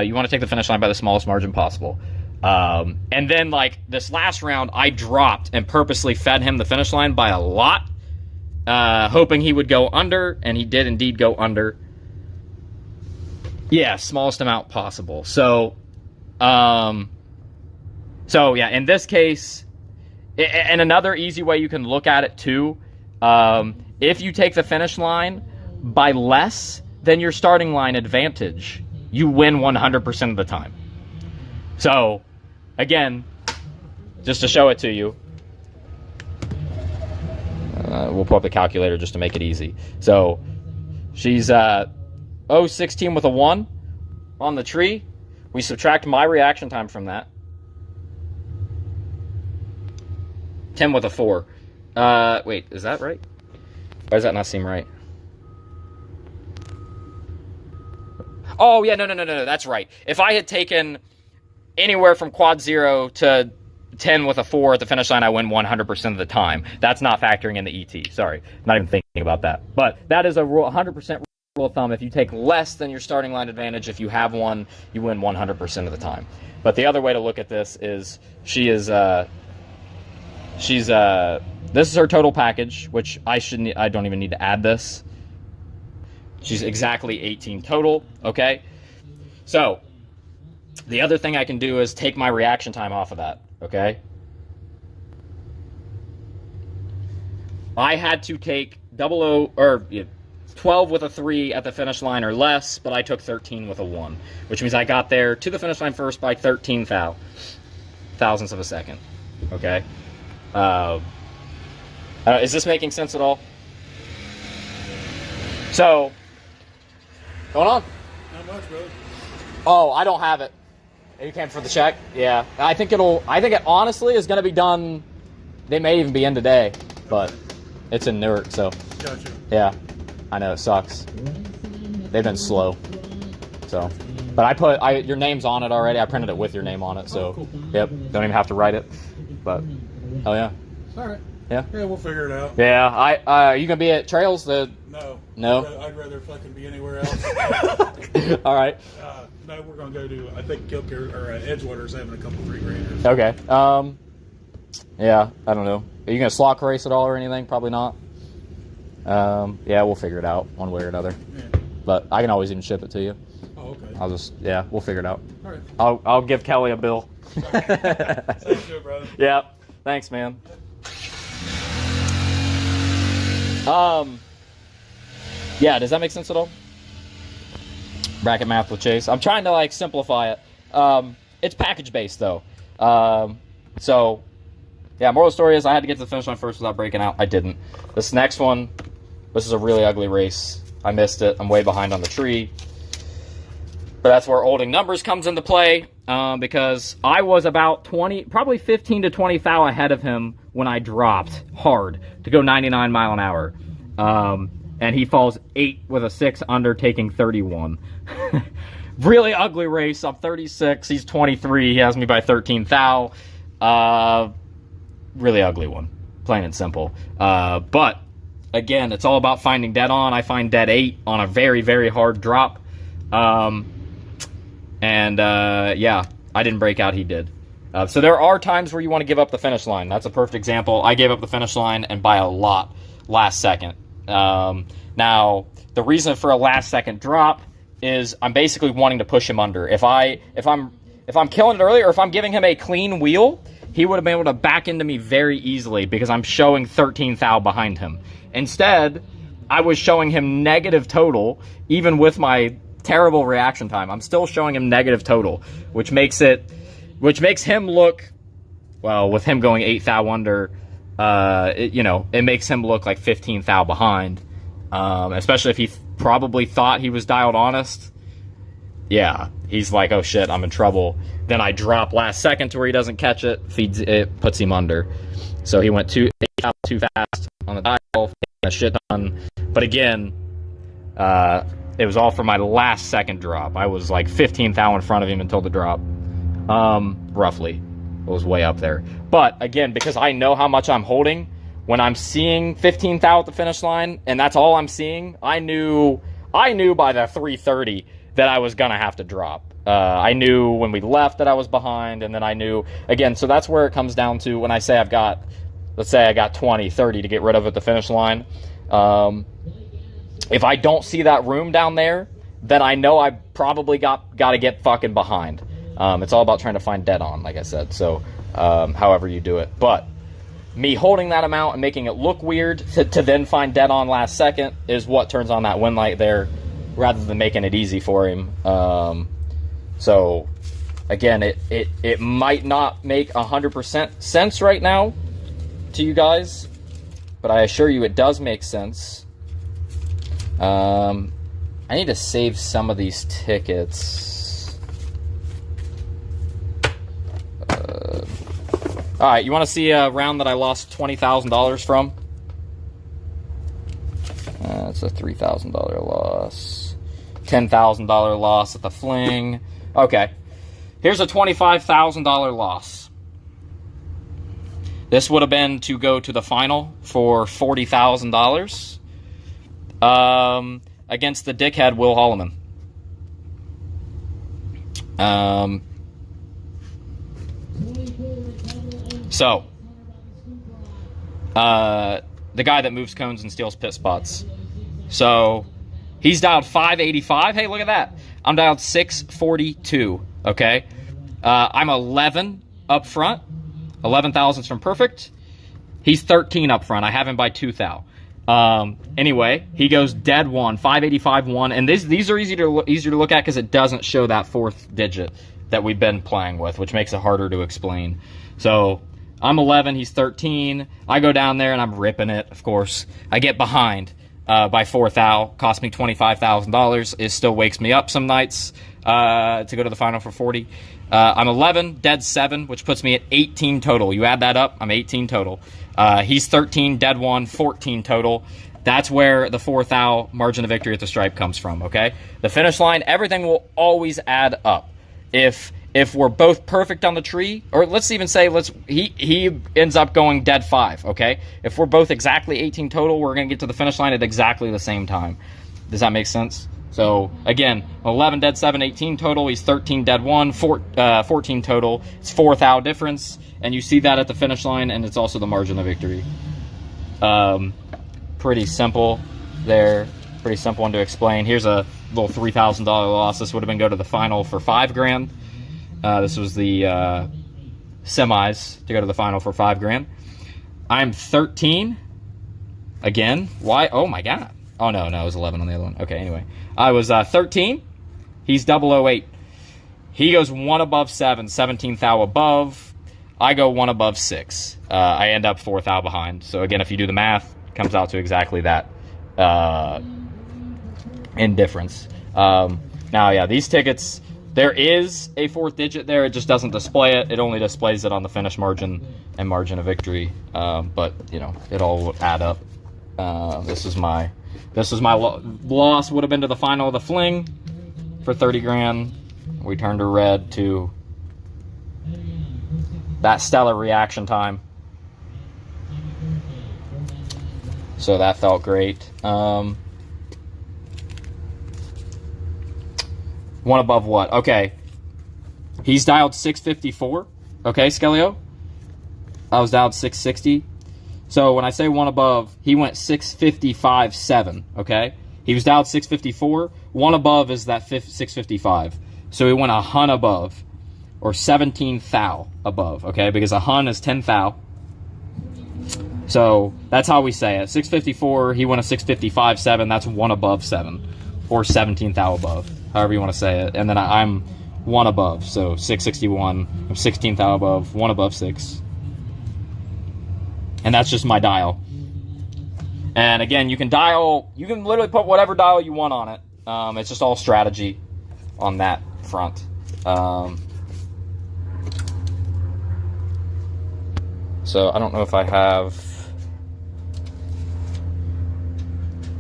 You want to take the finish line by the smallest margin possible. And then, like, this last round, I dropped and purposely fed him the finish line by a lot, hoping he would go under, and he did indeed go under. Yeah, smallest amount possible. So yeah, in this case, and another easy way you can look at it too, if you take the finish line by less than your starting line advantage, you win 100% of the time. So, again, just to show it to you, we'll pull up the calculator just to make it easy. So, she's 016 with a 1 on the tree. We subtract my reaction time from that. 10 with a 4. Wait, is that right? Why does that not seem right? Oh, yeah, no, that's right. If I had taken anywhere from quad 0 to 10 with a 4 at the finish line, I win 100% of the time. That's not factoring in the ET. Sorry, not even thinking about that. But that is a rule, 100% rule of thumb. If you take less than your starting line advantage, if you have one, you win 100% of the time. But the other way to look at this is this is her total package, which I don't even need to add this. She's exactly 18 total, okay? So, the other thing I can do is take my reaction time off of that, okay? I had to take 12 with a 3 at the finish line or less, but I took 13 with a 1, which means I got there to the finish line first by 13 thousandths of a second, okay? Is this making sense at all? So, going on? Not much, bro. Oh, I don't have it. You came for the check? Yeah. I think it honestly is going to be done. They may even be in today, but it's in Newark, so. Gotcha. Yeah. I know, it sucks. They've been slow. So. But I put your name's on it already. I printed it with your name on it, so. Cool. Yep. Don't even have to write it. But, hell yeah. All right. Yeah. Yeah, we'll figure it out. Yeah. Are you going to be at Trails? No. No? I'd rather fucking be anywhere else. All right. No, we're going to go to, I think, Kilker, or Edgewater's having a couple 3-granders. Okay. Yeah, I don't know. Are you going to slot race at all or anything? Probably not. Yeah, we'll figure it out one way or another. Yeah. But I can always even ship it to you. Oh, okay. We'll figure it out. All right. I'll give Kelly a bill. Sounds good, brother. Yeah. Thanks, man. Yeah, does that make sense at all? Bracket math with Chase. I'm trying to, like, simplify it. It's package based though. So yeah, moral of the story is I had to get to the finish line first without breaking out. I didn't. This next one, this is a really ugly race. I missed it. I'm way behind on the tree. But that's where holding numbers comes into play, because I was about 20, probably 15 to 20 thou ahead of him when I dropped hard to go 99 mile an hour. And he falls 8 with a 6 under, taking 31. Really ugly race. I'm 36. He's 23. He has me by 13 thou. Really ugly one. Plain and simple. But, again, it's all about finding dead on. I find dead 8 on a very, very hard drop. Yeah, I didn't break out. He did. So there are times where you want to give up the finish line. That's a perfect example. I gave up the finish line, and by a lot, last second. Now, the reason for a last second drop is I'm basically wanting to push him under. If I'm killing it early, or if I'm giving him a clean wheel, he would have been able to back into me very easily because I'm showing 13 thou behind him. Instead, I was showing him negative total, even with my terrible reaction time. I'm still showing him negative total, which makes him look, well, with him going 8 thou under, it makes him look like 15 thou behind, especially if he probably thought he was dialed honest. Yeah, he's like, oh shit, I'm in trouble. Then I drop last second to where he doesn't catch it, puts him under. So he went too fast on the dial, a shit ton. But again, it was all for my last second drop. I was like 15 thou in front of him until the drop. Roughly. It was way up there. But again, because I know how much I'm holding, when I'm seeing 15 thou at the finish line, and that's all I'm seeing, I knew by the 3:30 that I was gonna have to drop. I knew when we left that I was behind, and then I knew again. So that's where it comes down to when I say let's say I got 20, 30 to get rid of at the finish line. If I don't see that room down there, then I know I probably got to get fucking behind. It's all about trying to find dead on, like I said. So, however you do it. But me holding that amount and making it look weird to then find dead on last second is what turns on that win light there, rather than making it easy for him. So, again, it might not make 100% sense right now to you guys, but I assure you it does make sense. I need to save some of these tickets. Alright, you want to see a round that I lost $20,000 from? That's a $3,000 loss. $10,000 loss at the fling. Okay. Here's a $25,000 loss. This would have been to go to the final for $40,000 against the dickhead Will Holloman. So, the guy that moves cones and steals pit spots. So, he's dialed 585. Hey, look at that. I'm dialed 642, okay? I'm 11 up front. 11 thousandths from perfect. He's 13 up front. I have him by 2 thou. Anyway, he goes dead 1, 585 1, and these are easier to look at because it doesn't show that fourth digit that we've been playing with, which makes it harder to explain. So I'm 11, he's 13. I go down there and I'm ripping it. Of course, I get behind by 4 thou. Cost me $25,000. It still wakes me up some nights to go to the final for 40. I'm 11, dead 7, which puts me at 18 total. You add that up, I'm 18 total. He's 13, dead 1, 14 total. That's where the 4 thou margin of victory at the stripe comes from, okay? The finish line, everything will always add up. If we're both perfect on the tree, or let's even say he ends up going dead 5, okay? If we're both exactly 18 total, we're going to get to the finish line at exactly the same time. Does that make sense? So, again, 11 dead 7, 18 total. He's 13 dead 1, 14 total. It's 4 thou difference, and you see that at the finish line, and it's also the margin of victory. Pretty simple there. Pretty simple one to explain. Here's a little $3,000 loss. This would have been go to the final for $5,000. This was the semis to go to the final for $5,000. I'm 13. Again, why? Oh, my God. Oh, no, it was 11 on the other one. Okay, anyway. I was 13. He's 008. He goes 1 above 7, 17 thou above. I go 1 above 6. I end up 4 thou behind. So, again, if you do the math, it comes out to exactly that in difference. Now, yeah, these tickets, there is a 4th digit there. It just doesn't display it. It only displays it on the finish margin and margin of victory. But, you know, it all would add up. This is my loss. Would have been to the final of the fling for $30,000. We turned to red to that stellar reaction time. So that felt great. 1 above what? Okay. He's dialed 654. Okay, Skelio? I was down 660. So when I say one above, he went 655.7, okay? He was down 654. One above is that 655. So he went a hun above, or 17 thou above, okay? Because a hun is 10 thou. So that's how we say it. 654, he went a 655.7. That's one above 7, or 17 thou above, however you want to say it. And then I'm one above, so 661. I'm 16 thou above, one above 6. And that's just my dial. And again, you can literally put whatever dial you want on it. It's just all strategy on that front. So I don't know if I have...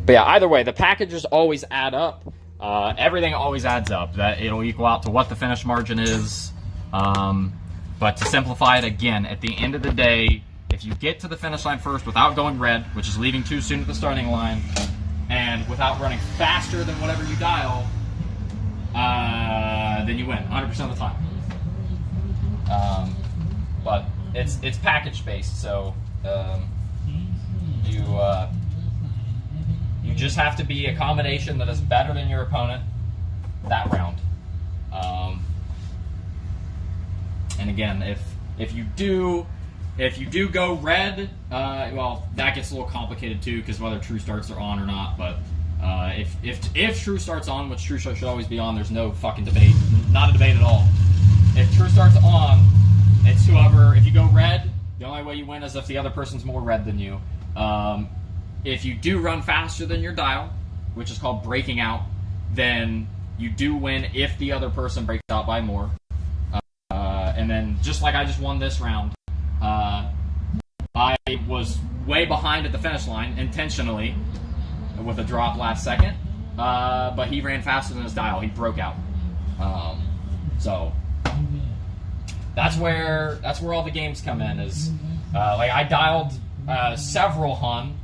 But yeah, either way, the packages always add up. Everything always adds up. That it'll equal out to what the finish margin is. But to simplify it again, at the end of the day, if you get to the finish line first without going red, which is leaving too soon at the starting line, and without running faster than whatever you dial, then you win 100% of the time. But it's package based, so you just have to be a combination that is better than your opponent that round. And again, if you do go red, well, that gets a little complicated too, because whether true starts are on or not. But if true starts on, which true start should always be on, there's no fucking debate, not a debate at all. If true starts on, it's whoever. If you go red, the only way you win is if the other person's more red than you. If you do run faster than your dial, which is called breaking out, then you do win if the other person breaks out by more. And then, just like I just won this round, I was way behind at the finish line intentionally with a drop last second, but he ran faster than his dial. He broke out. So that's where all the games come in. Is like I dialed several hun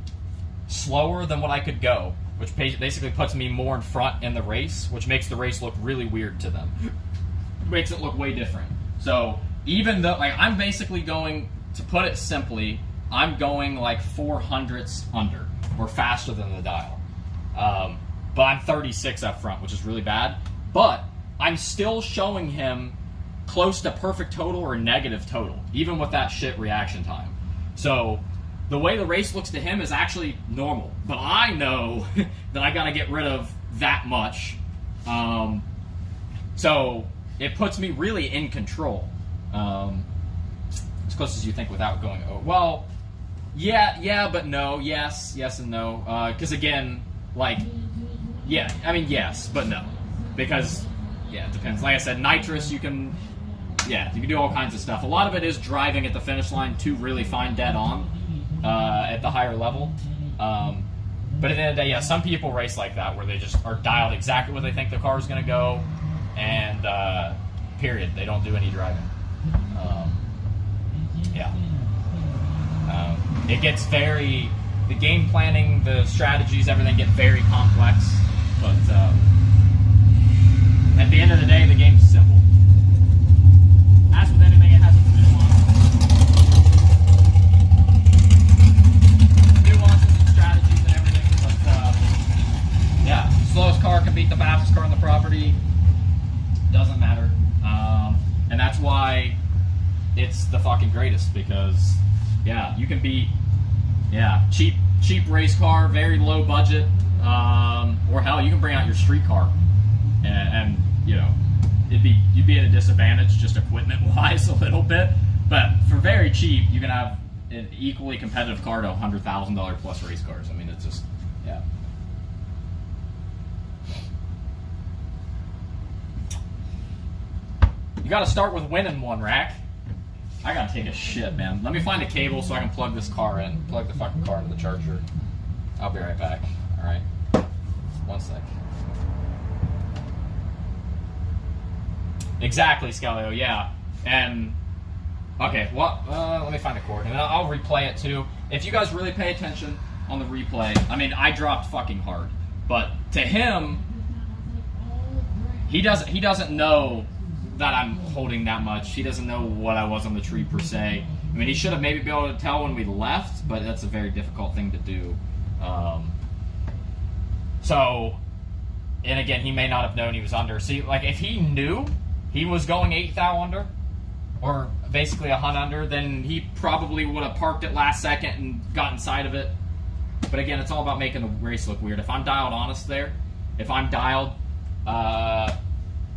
slower than what I could go, which basically puts me more in front in the race, which makes the race look really weird to them. Makes it look way different. So even though, like, I'm basically going, to put it simply, I'm going like 400ths under, or faster than the dial. But I'm 36 up front, which is really bad. But I'm still showing him close to perfect total or negative total, even with that shit reaction time. So the way the race looks to him is actually normal. But I know that I got to get rid of that much. So it puts me really in control. As close as you think without going, oh, well, yeah, but no, yes, and no. Because again, like, yeah, I mean, yes, but no. Because, yeah, it depends. Like I said, nitrous, you can do all kinds of stuff. A lot of it is driving at the finish line to really find dead on at the higher level. But at the end of the day, yeah, some people race like that, where they just are dialed exactly where they think the car is going to go, and period. They don't do any driving. It gets the game planning, the strategies, everything get very complex, but at the end of the day, the game's simple. As with anything, it has its nuances and strategies and everything, but yeah, slowest car can beat the fastest car on the property, doesn't matter. And that's why it's the fucking greatest, because yeah, you can beat cheap race car, very low budget, or hell, you can bring out your street car, and you know, you'd be at a disadvantage just equipment wise a little bit, but for very cheap you can have an equally competitive car to $100,000 plus race cars. I mean, it's just, yeah. You got to start with winning one, Rack. I gotta take a shit, man. Let me find a cable so I can plug this car in. Plug the fucking car into the charger. I'll be right back. Alright. 1 sec. Exactly, Scalio, yeah. And, okay, well, let me find a cord. And I'll replay it too. If you guys really pay attention on the replay, I mean, I dropped fucking hard. But to him, he doesn't know that I'm holding that much. He doesn't know what I was on the tree per se. I mean, he should have maybe been able to tell when we left, but that's a very difficult thing to do. So, and again, he may not have known he was under. See, like, if he knew he was going 8 thou under, or basically a hunt under, then he probably would have parked it last second and got inside of it. But again, it's all about making the race look weird. If I'm dialed honest there, if I'm dialed,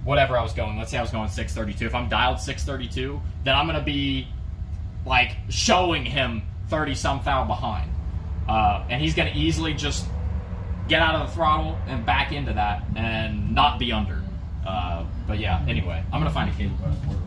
whatever I was going, let's say I was going 632. If I'm dialed 632, then I'm going to be, like, showing him 30-some thou behind. And he's going to easily just get out of the throttle and back into that and not be under. But yeah, anyway, I'm going to find a cable real quick.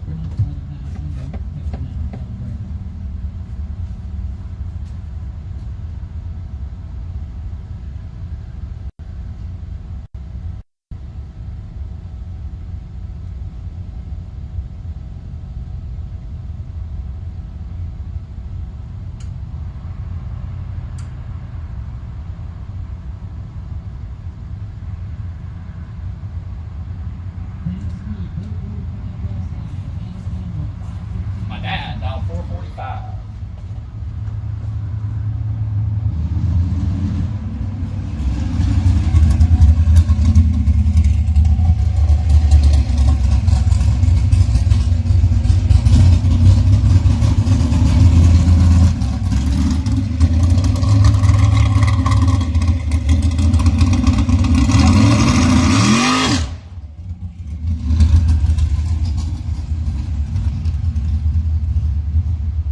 My dad, now 445.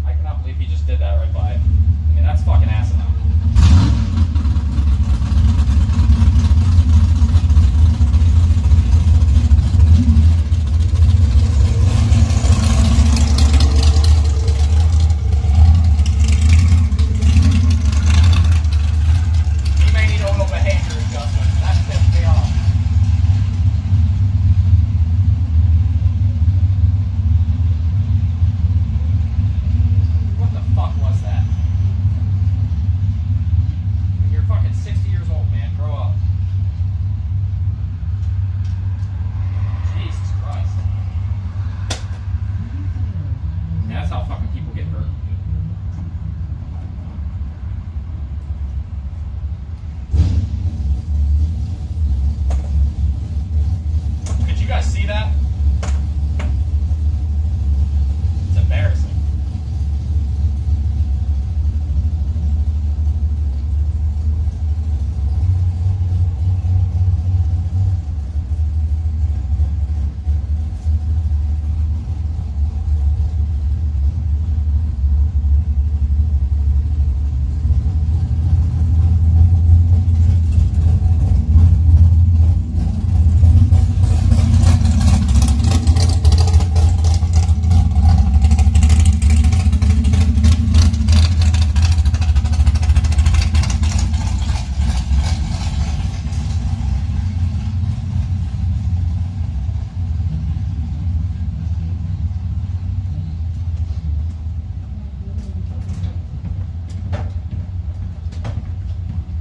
I cannot believe he just did that right by it. I mean, that's fucking asinine. He may need a little behavior adjustment. That pissed me off. What the fuck was that? You're fucking 60 years old, man. Grow up. Jesus Christ. Yeah, that's how fucking people get hurt. Did you guys see that? It's embarrassing.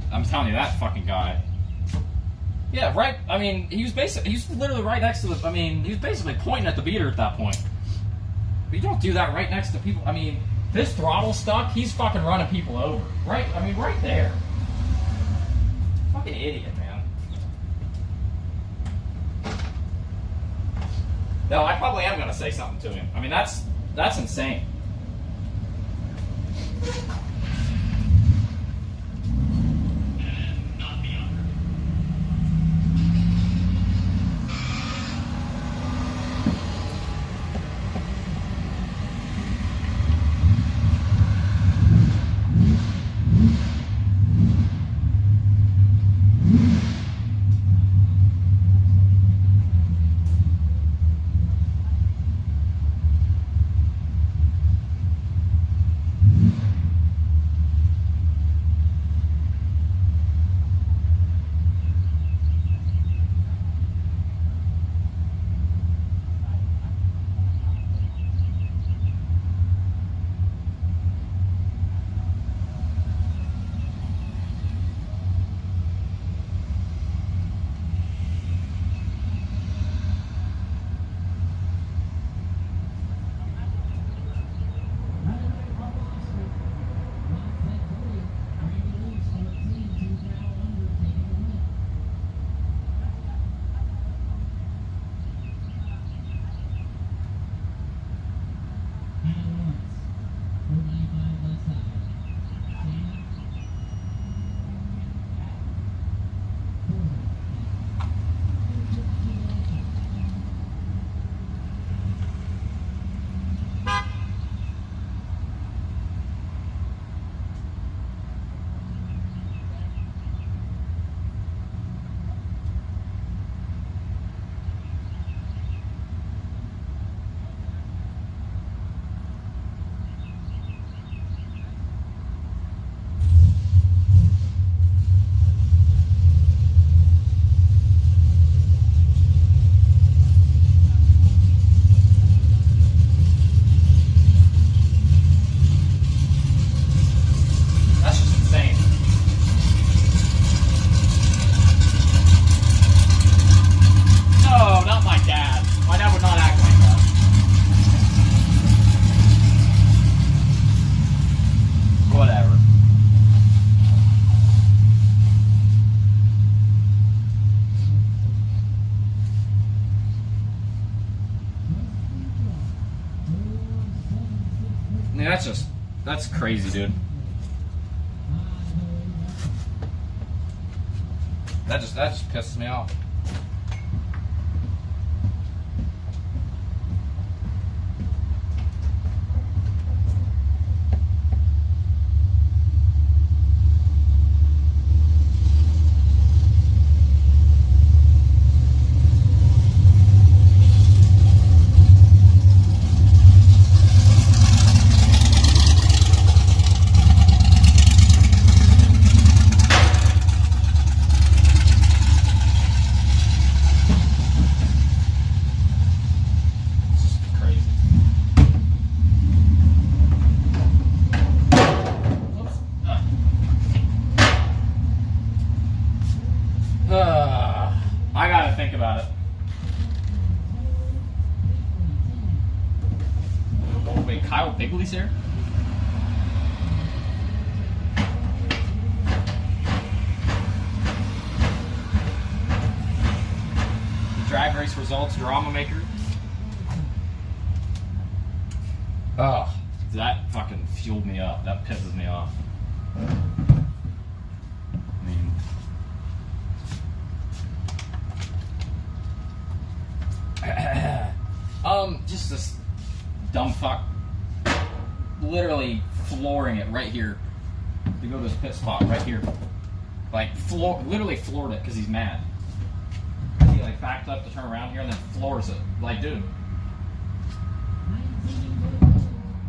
I'm telling you, that fucking guy. Yeah, right. I mean, he was literally right next to the. I mean, he was basically pointing at the beater at that point. But you don't do that right next to people. I mean, if his throttle's stuck, he's fucking running people over. Right? I mean, right there. Fucking idiot, man. No, I probably am gonna say something to him. I mean, that's insane. mean, that's crazy, dude. That just pisses me off. I gotta think about it. Oh, wait, Kyle Bigley's here? The drag race results drama maker. Oh, that fucking fueled me up. That pisses me off. Just this dumb fuck literally flooring it right here to go to this pit spot right here. Like, literally floored it because he's mad. He like backed up to turn around here and then floors it. Like, dude,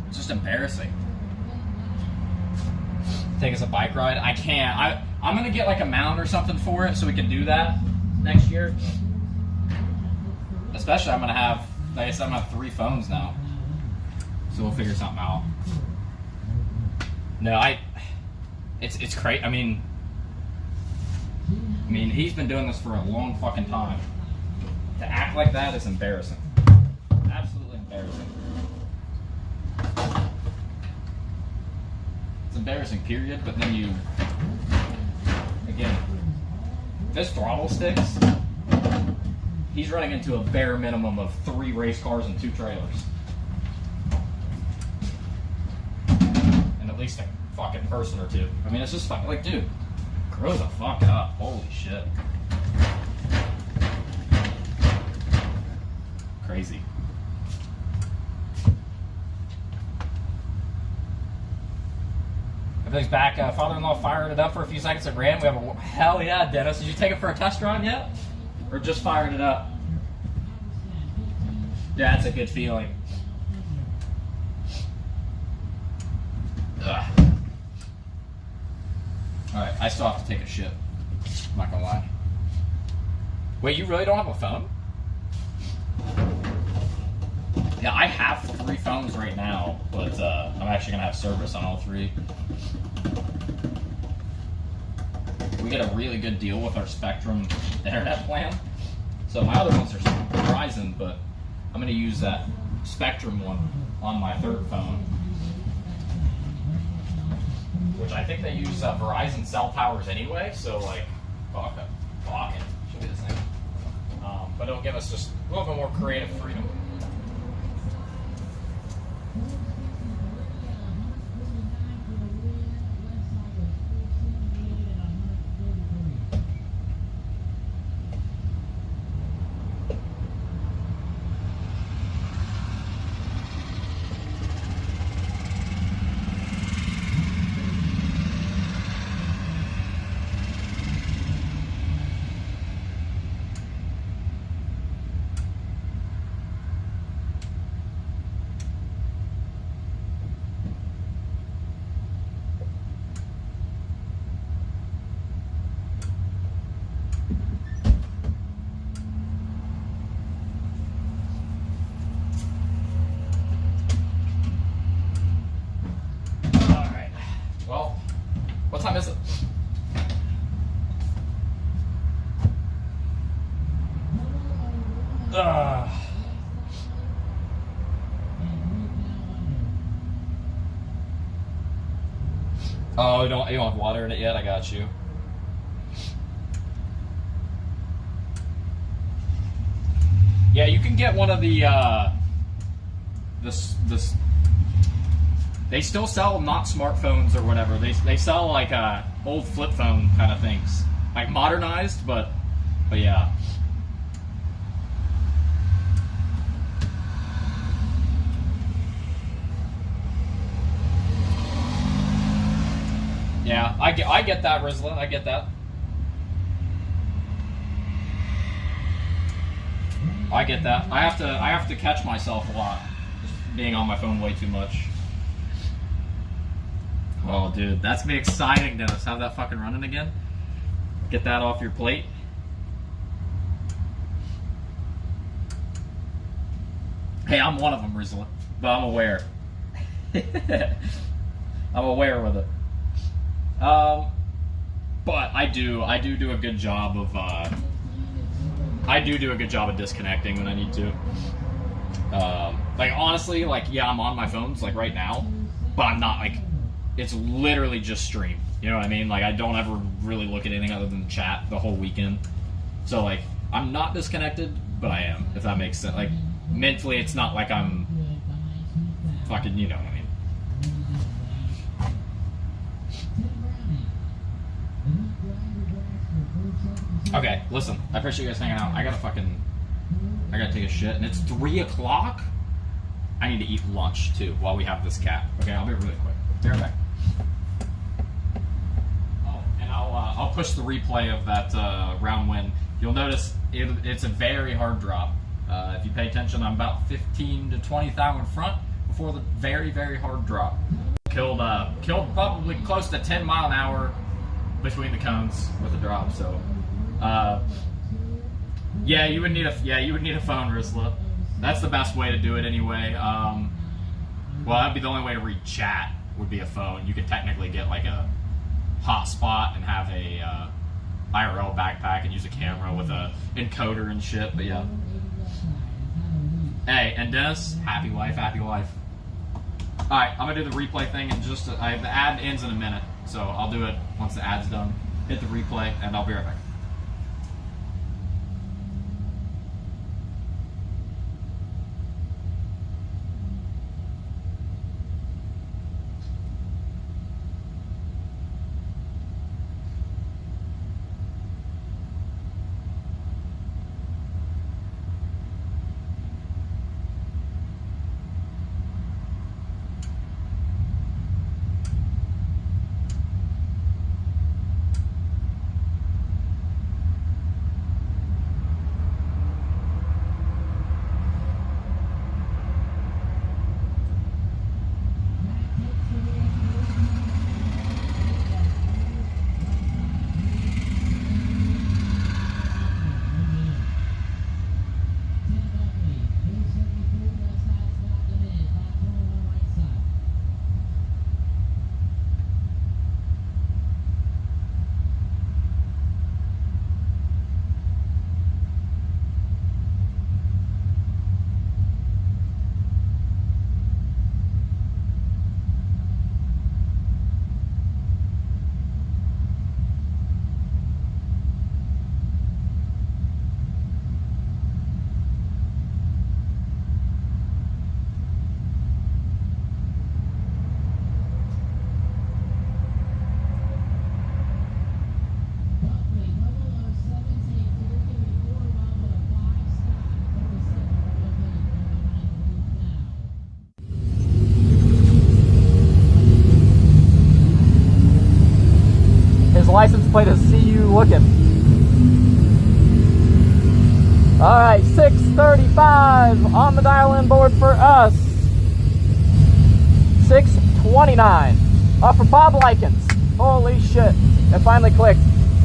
it's just embarrassing. Take us a bike ride? I can't. I'm gonna get like a mount or something for it so we can do that next year. Especially, I'm gonna have, like I said, I'm gonna have 3 phones now, so we'll figure something out. No, it's crazy. I mean, he's been doing this for a long fucking time. To act like that is embarrassing. Absolutely embarrassing. It's embarrassing, period. But then you, again, if this throttle sticks, he's running into a bare minimum of 3 race cars and 2 trailers. And at least a fucking person or 2. I mean, it's just fucking, like, dude, grow the fuck up. Holy shit. Crazy. Everything's back. Father-in-law fired it up for a few seconds. It ran. We have a, hell yeah, Dennis. Did you take it for a test drive yet? Or just firing it up? Yeah, that's a good feeling. Ugh. Alright, I still have to take a shit. I'm not gonna lie. Wait, you really don't have a phone? Yeah, I have 3 phones right now, but I'm actually gonna have service on all 3. We get a really good deal with our Spectrum internet plan. So my other ones are Verizon, but I'm gonna use that Spectrum one on my 3rd phone, which I think they use Verizon cell towers anyway. So like, fuck it, should be the same. But it'll give us just a little bit more creative freedom. What time is it? Oh, you don't have water in it yet? I got you. Yeah, you can get one of the this They still sell not smartphones or whatever. They sell like old flip phone kind of things, like modernized, but yeah. Yeah, I get that, Rizla. I get that. I get that. I have to catch myself a lot, just being on my phone way too much. Oh, dude, that's gonna be exciting, Dennis. Have that fucking running again. Get that off your plate. Hey, I'm one of them, Rizla, but I'm aware. I'm aware with it. But I do a good job of disconnecting when I need to. Like honestly, like yeah, I'm on my phones like right now, but I'm not like, it's literally just stream. You know what I mean? Like I don't ever really look at anything other than chat the whole weekend. So like I'm not disconnected, but I am, if that makes sense. Like mentally, it's not like I'm fucking, you know what I mean. Okay, listen, I appreciate you guys hanging out. I gotta take a shit, and it's 3 o'clock. I need to eat lunch too while we have this cat. Okay, I'll be really quick. Be right back. Oh, and I'll push the replay of that round win. You'll notice it's a very hard drop. If you pay attention, I'm about 15 to 20 thou in front before the very, very hard drop. Killed probably close to 10 mile an hour between the cones with the drop. So, yeah, you would need a phone, Rizla. That's the best way to do it anyway. Well, that'd be the only way to read chat, would be a phone. You could technically get like a hotspot and have a IRL backpack and use a camera with a encoder and shit. But yeah. Hey, and Dennis, happy wife, happy life. All right, I'm gonna do the replay thing, and the ad ends in a minute, so I'll do it once the ad's done. Hit the replay, and I'll be right back. License plate is see you looking. All right, 6:35 on the dial-in board for us. 6:29. For Bob Likens. Holy shit! It finally clicked.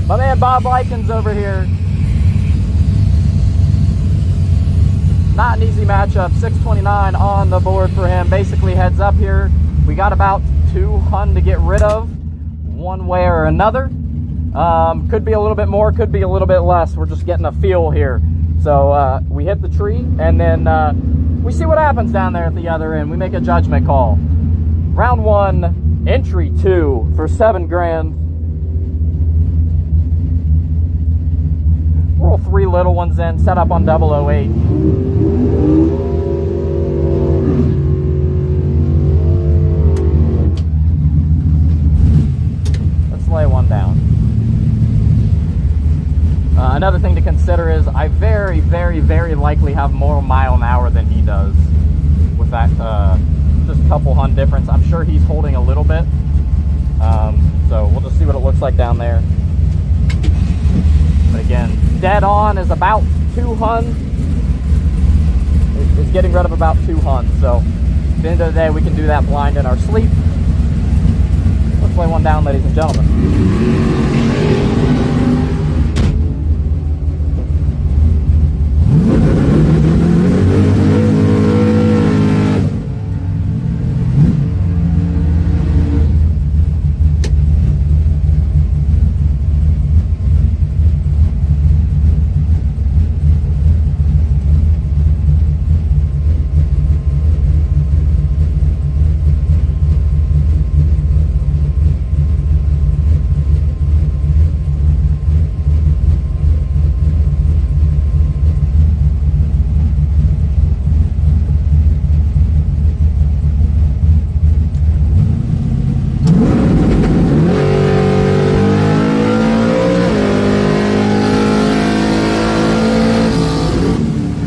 My man Bob Likens over here. Not an easy matchup. 6:29 on the board for him. Basically, heads up here. We got about 2 hun to get rid of, one way or another. Could be a little bit more, could be a little bit less. We're just getting a feel here. So we hit the tree, and then we see what happens down there at the other end. We make a judgment call. Round 1, entry 2 for 7 grand. Roll 3 little ones in, set up on 008. consider is I very, very, very likely have more mile an hour than he does with that just a couple hun difference. I'm sure he's holding a little bit. So we'll just see what it looks like down there. But again, dead on is about 2 hun. It's getting rid of about 2 hun. So at the end of the day, we can do that blind in our sleep. Let's lay one down, ladies and gentlemen.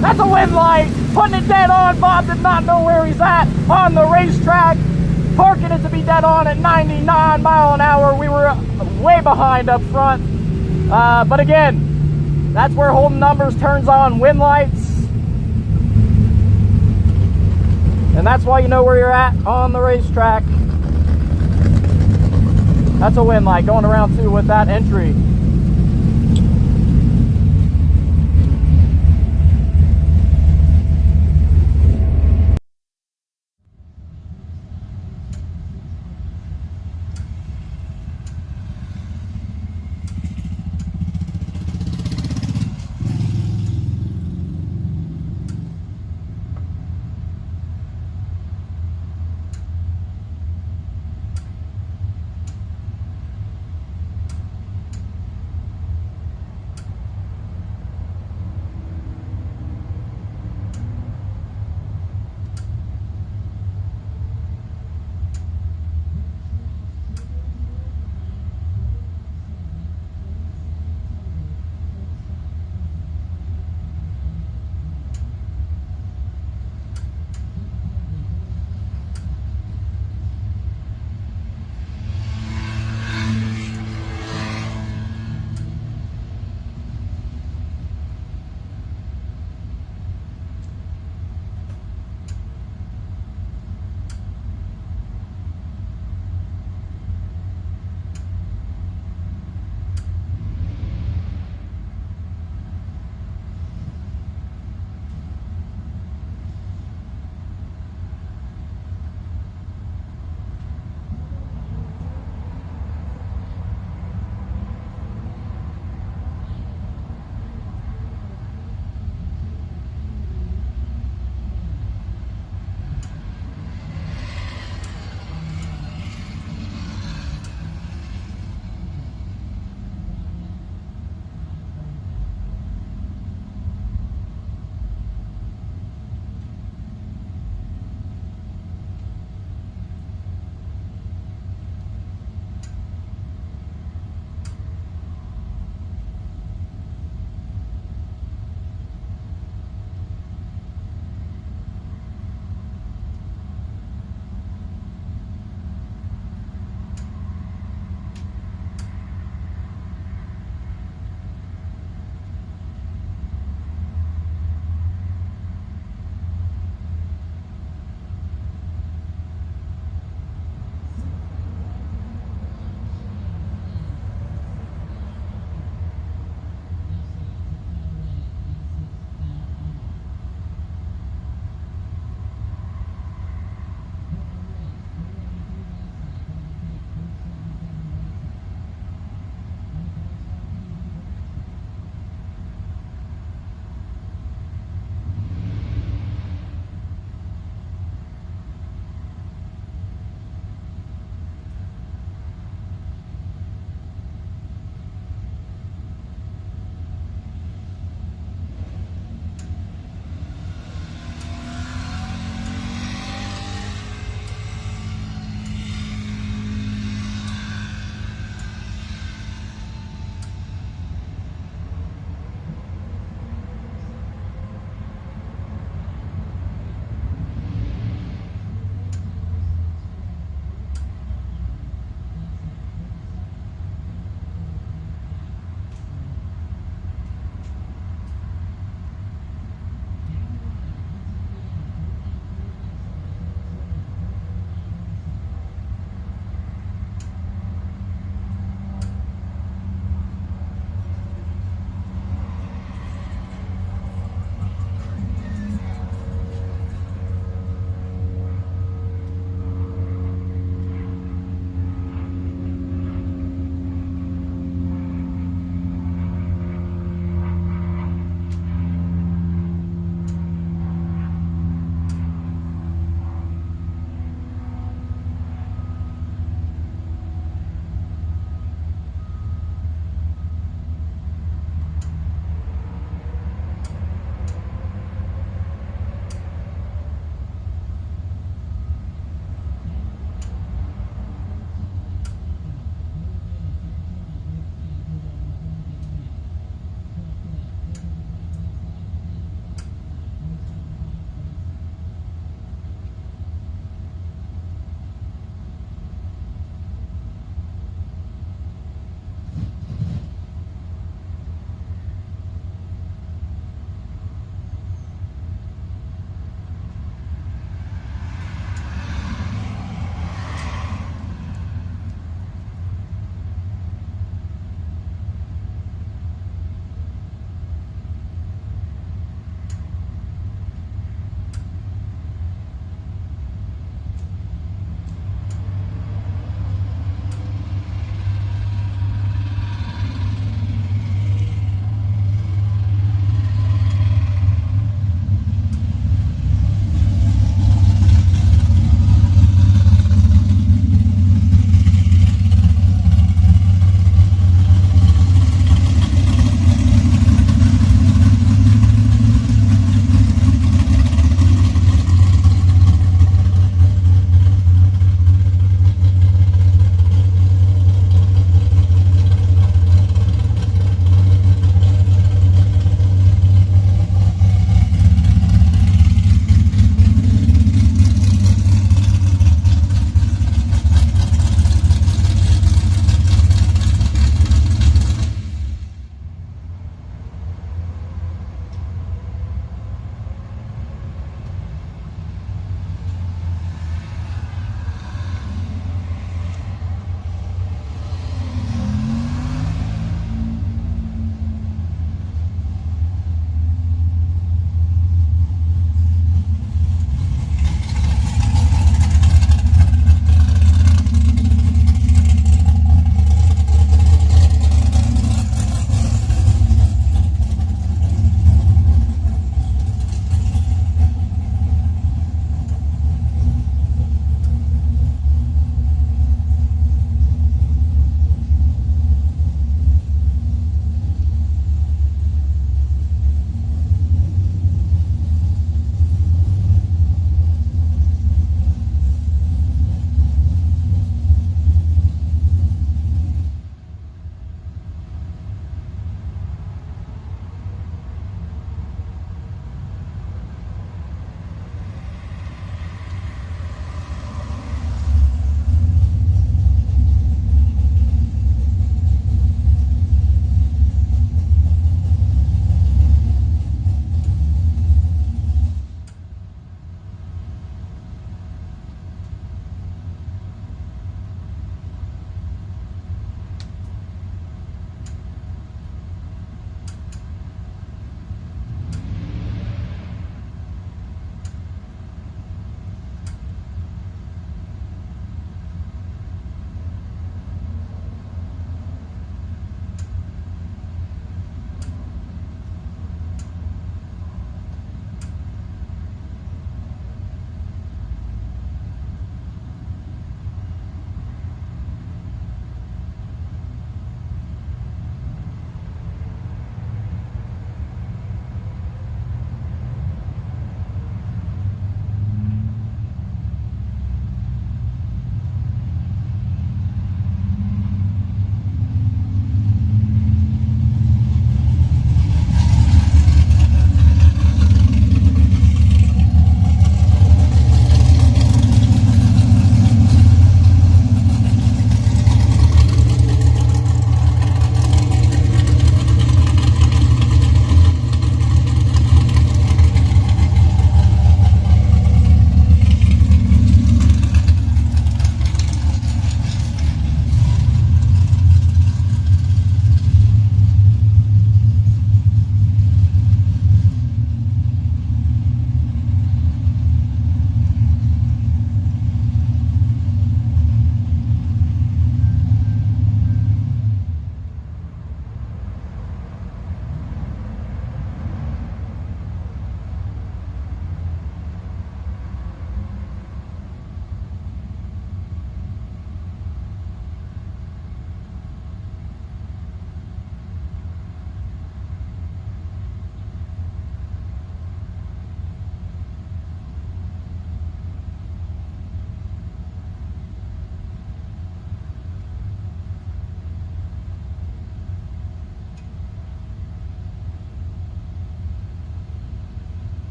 That's a wind light, putting it dead on. Bob did not know where he's at on the racetrack, parking it to be dead on at 99 mile an hour. We were way behind up front. But again, that's where holding numbers turns on wind lights. And that's why you know where you're at on the racetrack. That's a wind light going around too with that entry.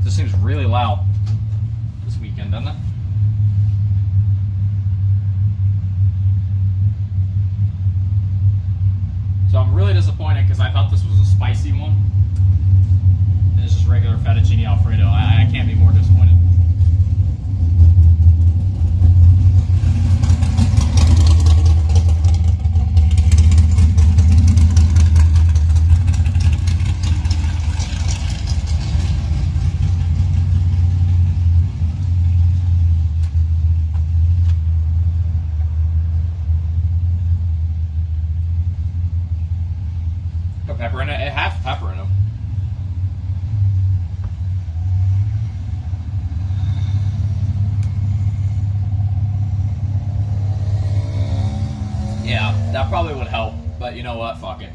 This seems really loud this weekend, doesn't it? So I'm really disappointed because I thought this was a spicy one. And it's just regular fettuccine Alfredo. I can't be more disappointed. Put pepper in it. It has pepper in them. Yeah, that probably would help, but you know what? Fuck it.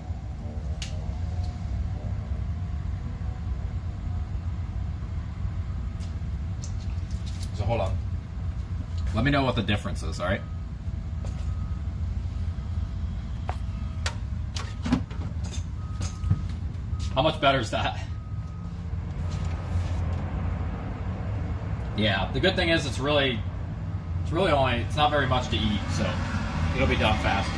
So hold on. Let me know what the difference is, alright? How much better is that? Yeah, the good thing is it's really only, it's not very much to eat, so it'll be done fast.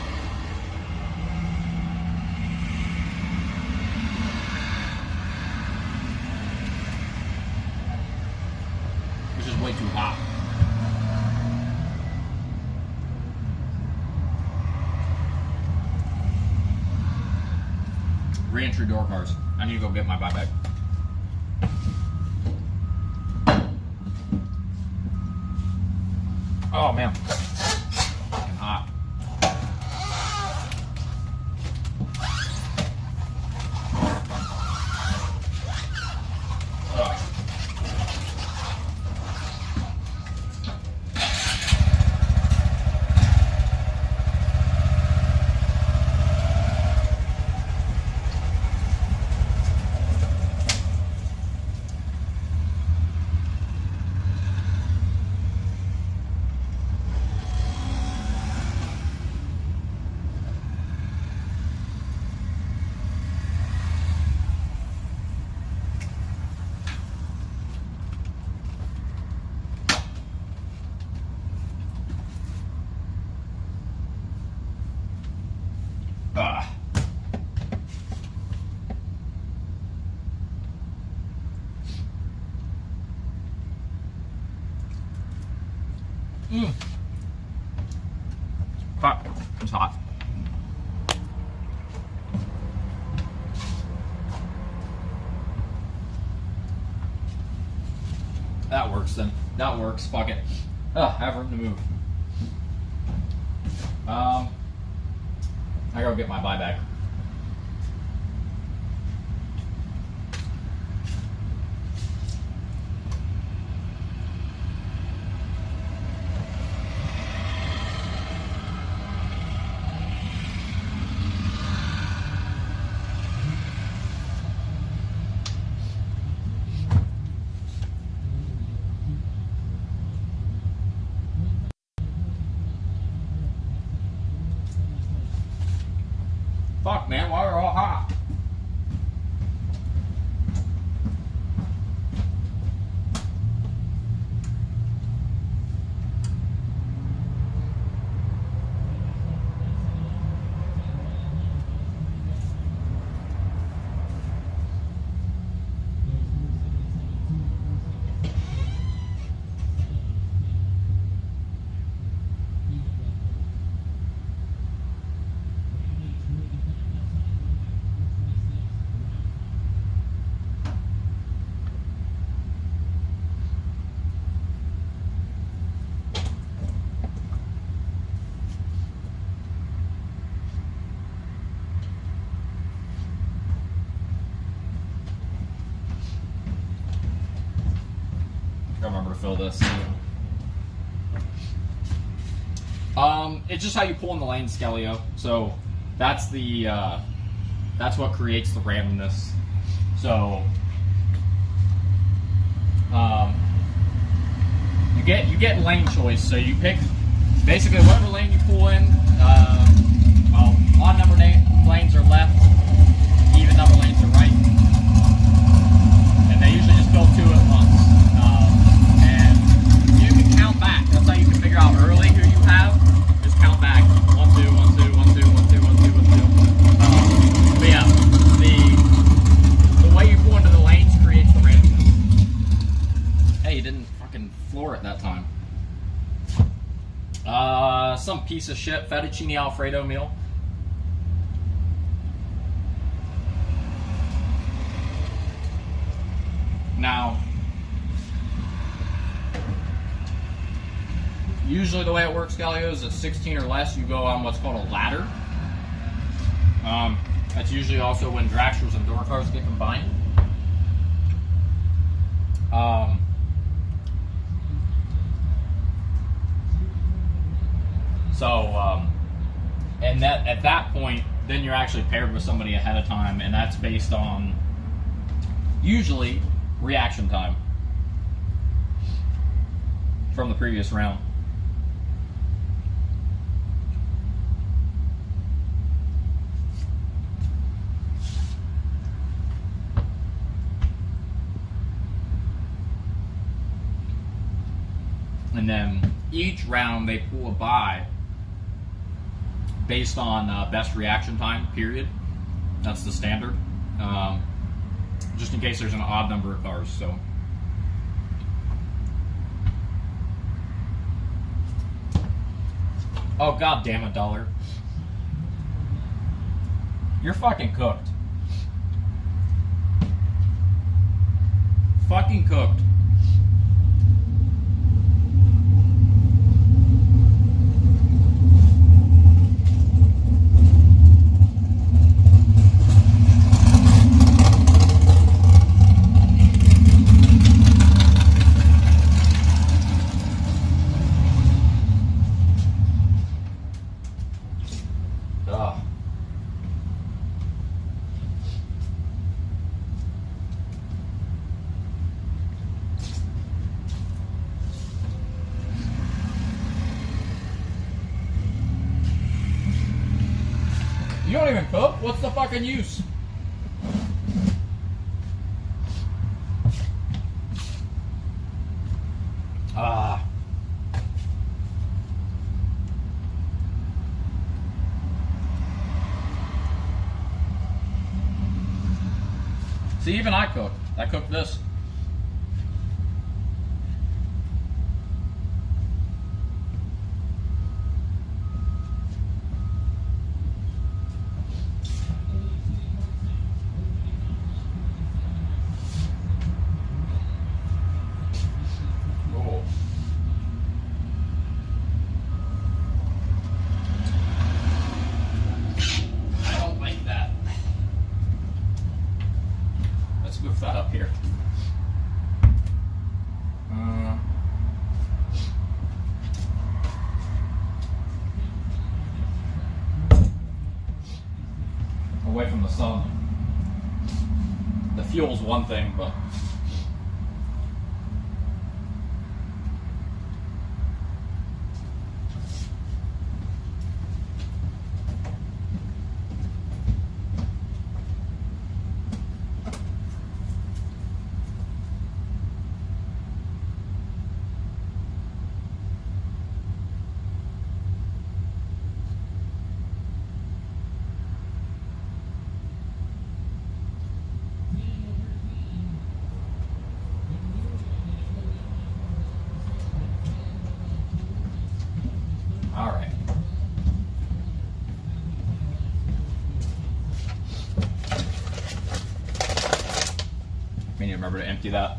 Which is way too hot. Re-entry door cars. I need to go get my buyback. Oh man, fucking hot. Ugh. Hot. It's hot. That works then. That works. Fuck it. I have room to move. I gotta get my buyback. Fuck, man, why are we all hot? Remember to fill this. It's just how you pull in the lane, Skelio. So that's the that's what creates the randomness. So you get lane choice. So you pick basically whatever lane you pull in. Well, odd number lanes are left, even number lanes are right, and they usually just fill two at once. say he didn't fucking floor it that time. Some piece of shit fettuccine Alfredo meal. Now, usually the way it works, Galio, is at 16 or less, you go on what's called a ladder. That's usually also when dragsters and door cars get combined. And that at that point, then you're actually paired with somebody ahead of time, and that's based on usually reaction time from the previous round. And then each round they pull a buy based on best reaction time, period. That's the standard. Just in case there's an odd number of cars. So, oh god damn it, Dollar. You're fucking cooked. Fucking cooked. You don't even cook? What's the fucking use? See, even I cook. I cook this. That up here. Away from the sun. The fuel's one thing, but all right. We need to remember to empty that.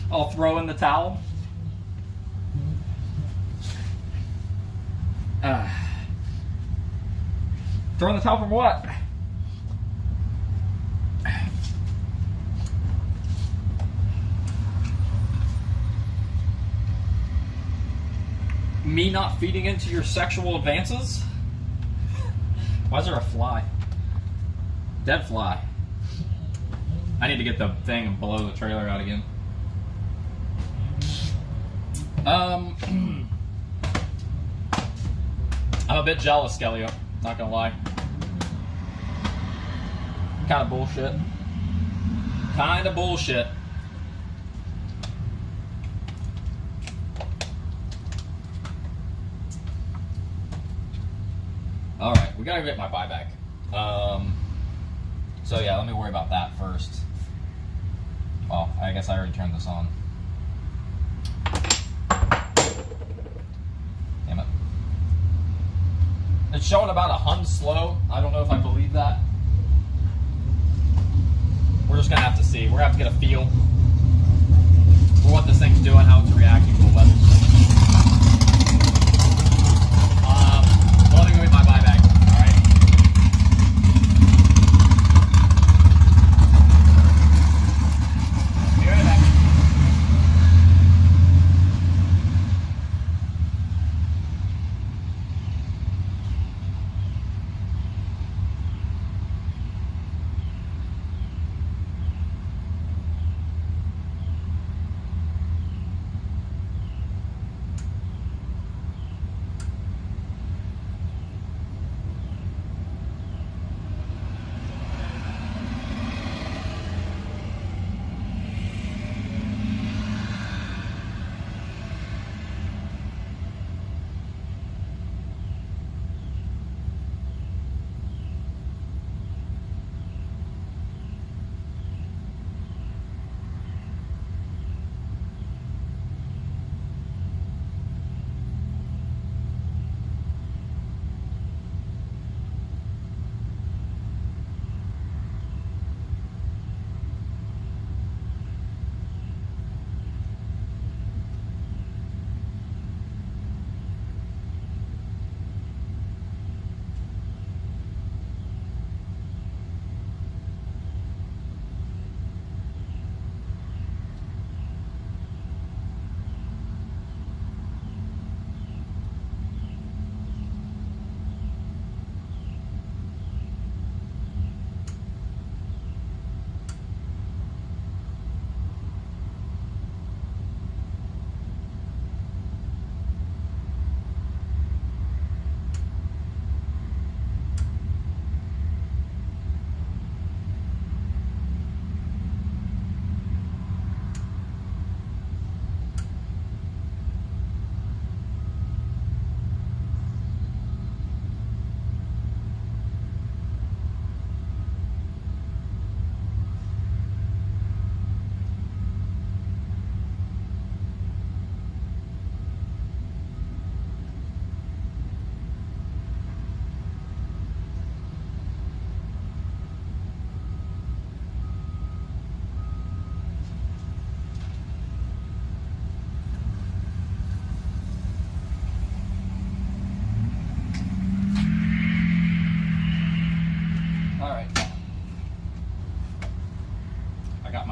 I'll throw in the towel. Throw in the towel for what? Me not feeding into your sexual advances? Why is there a fly? Dead fly. I need to get the thing and blow the trailer out again. I'm a bit jealous, Skelly. Not gonna lie. Kind of bullshit. Kind of bullshit. All right, we gotta get my buyback. So yeah, let me worry about that first. Oh, I guess I already turned this on. Damn it. It's showing about 100 slow. I don't know if I believe that. We're just gonna have to see. We're gonna have to get a feel for what this thing's doing, how it's reacting to the weather. Let me go get my buyback. All right. Be right back.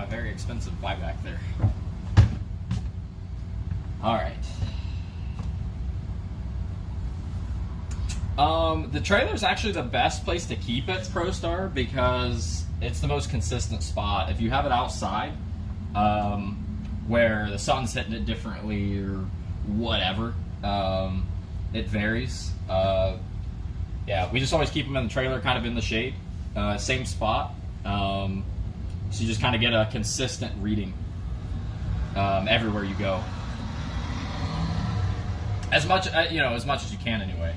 Very expensive buyback there. All right. The trailer is actually the best place to keep it, ProStar, because it's the most consistent spot. If you have it outside, where the sun's hitting it differently or whatever, it varies. Yeah, we just always keep them in the trailer, kind of in the shade, same spot. So you just kind of get a consistent reading everywhere you go. As much as much as you can anyway.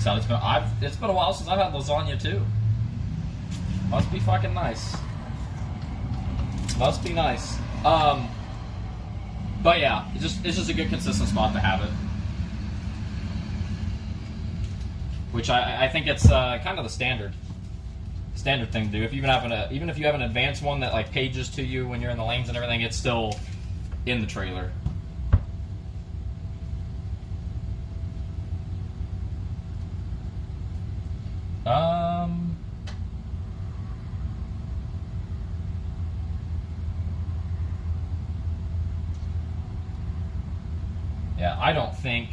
It's been a while since I've had lasagna too. Must be fucking nice. Must be nice. But yeah, it's just a good consistent spot to have it. Which I think it's kind of the standard thing to do. If you even if you have an advanced one that like pages to you when you're in the lanes and everything, it's still in the trailer. Yeah, I don't think.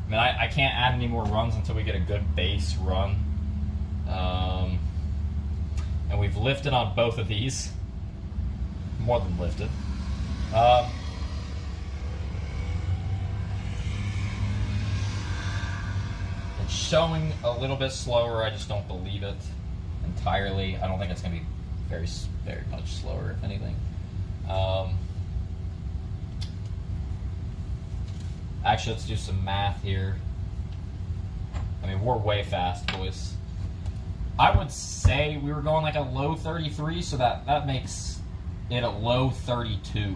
I mean, I can't add any more runs until we get a good base run. And we've lifted on both of these. More than lifted. It's showing a little bit slower. I just don't believe it entirely. I don't think it's going to be very much slower, if anything. Actually, let's do some math here. I mean, we're way fast, boys. I would say we were going like a low 33, so that makes it a low 32.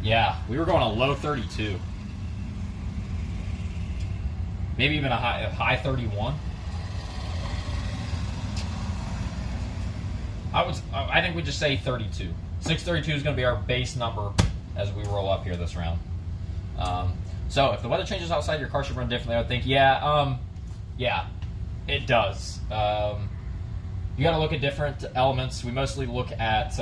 Yeah, we were going a low 32. Maybe even a high 31. I think we just say 32. 632 is going to be our base number as we roll up here this round. So if the weather changes outside, your car should run differently. I would think, yeah, it does. You got to look at different elements. We mostly look at,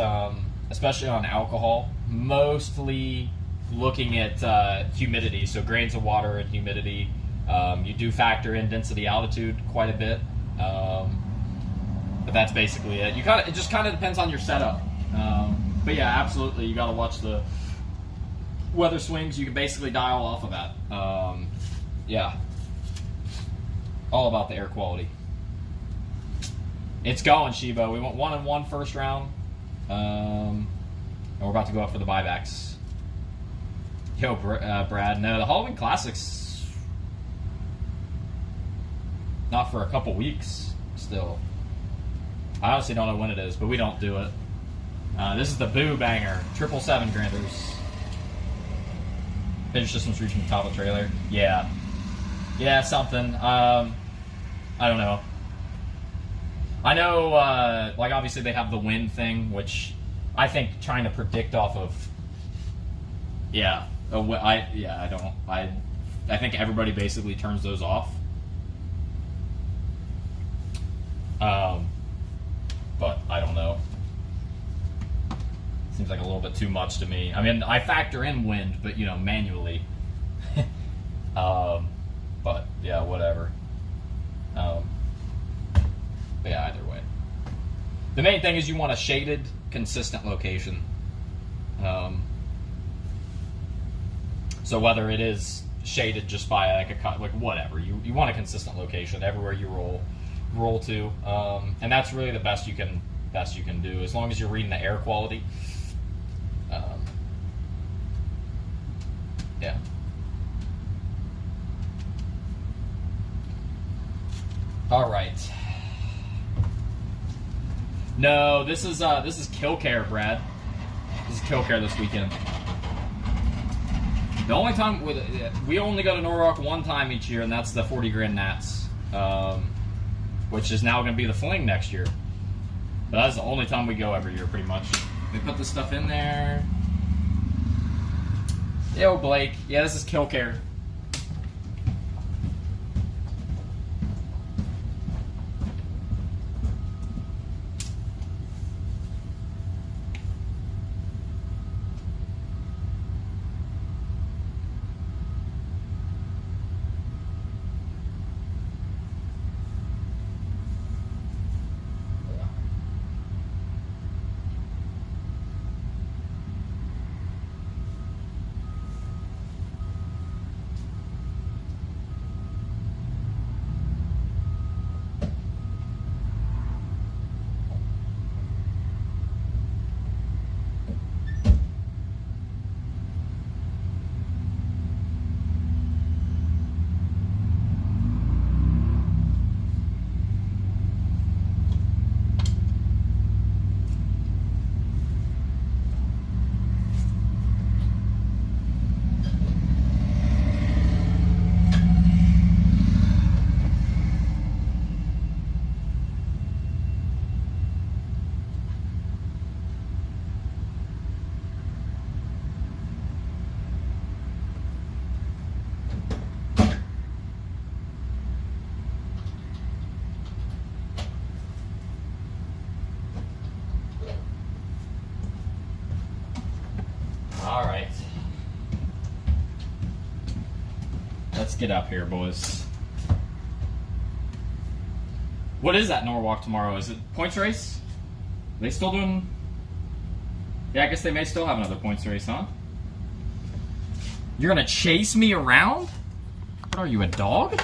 especially on alcohol, mostly looking at humidity. So grains of water and humidity. You do factor in density, altitude quite a bit. But that's basically it. It just kind of depends on your setup. But yeah, absolutely, you got to watch the weather swings. You can basically dial off of that. Yeah, all about the air quality. It's going, Shibo. We went 1-1 first round, and we're about to go up for the buybacks. Yo, Brad. No, the Halloween Classics not for a couple weeks still. I honestly don't know when it is, but we don't do it. This is the Boo Banger 777 Granders. Finish systems reaching the top of the trailer. Yeah, something. I don't know. I know, like obviously they have the wind thing, which I think trying to predict off of. Yeah, I think everybody basically turns those off. But I don't know. Seems like a little bit too much to me. I mean, I factor in wind, but manually. But yeah, whatever. But yeah, either way. The main thing is you want a shaded, consistent location. So whether it is shaded just by like whatever, you want a consistent location everywhere you roll to, and that's really the best you can do, as long as you're reading the air quality. Yeah. All right. No, this is Kill Care, Brad. This is Kill Care this weekend. The only time we only go to Norwalk one time each year, and that's the 40 Grand Nats, which is now going to be the Fling next year. But that's the only time we go every year, pretty much. We put this stuff in there. Yo, Blake. Yeah, this is Kill Care. All right. Let's get up here, boys. What is that Norwalk tomorrow? Is it points race? Are they still doing? Yeah, I guess they may still have another points race, huh? You're gonna chase me around? What are you, a dog?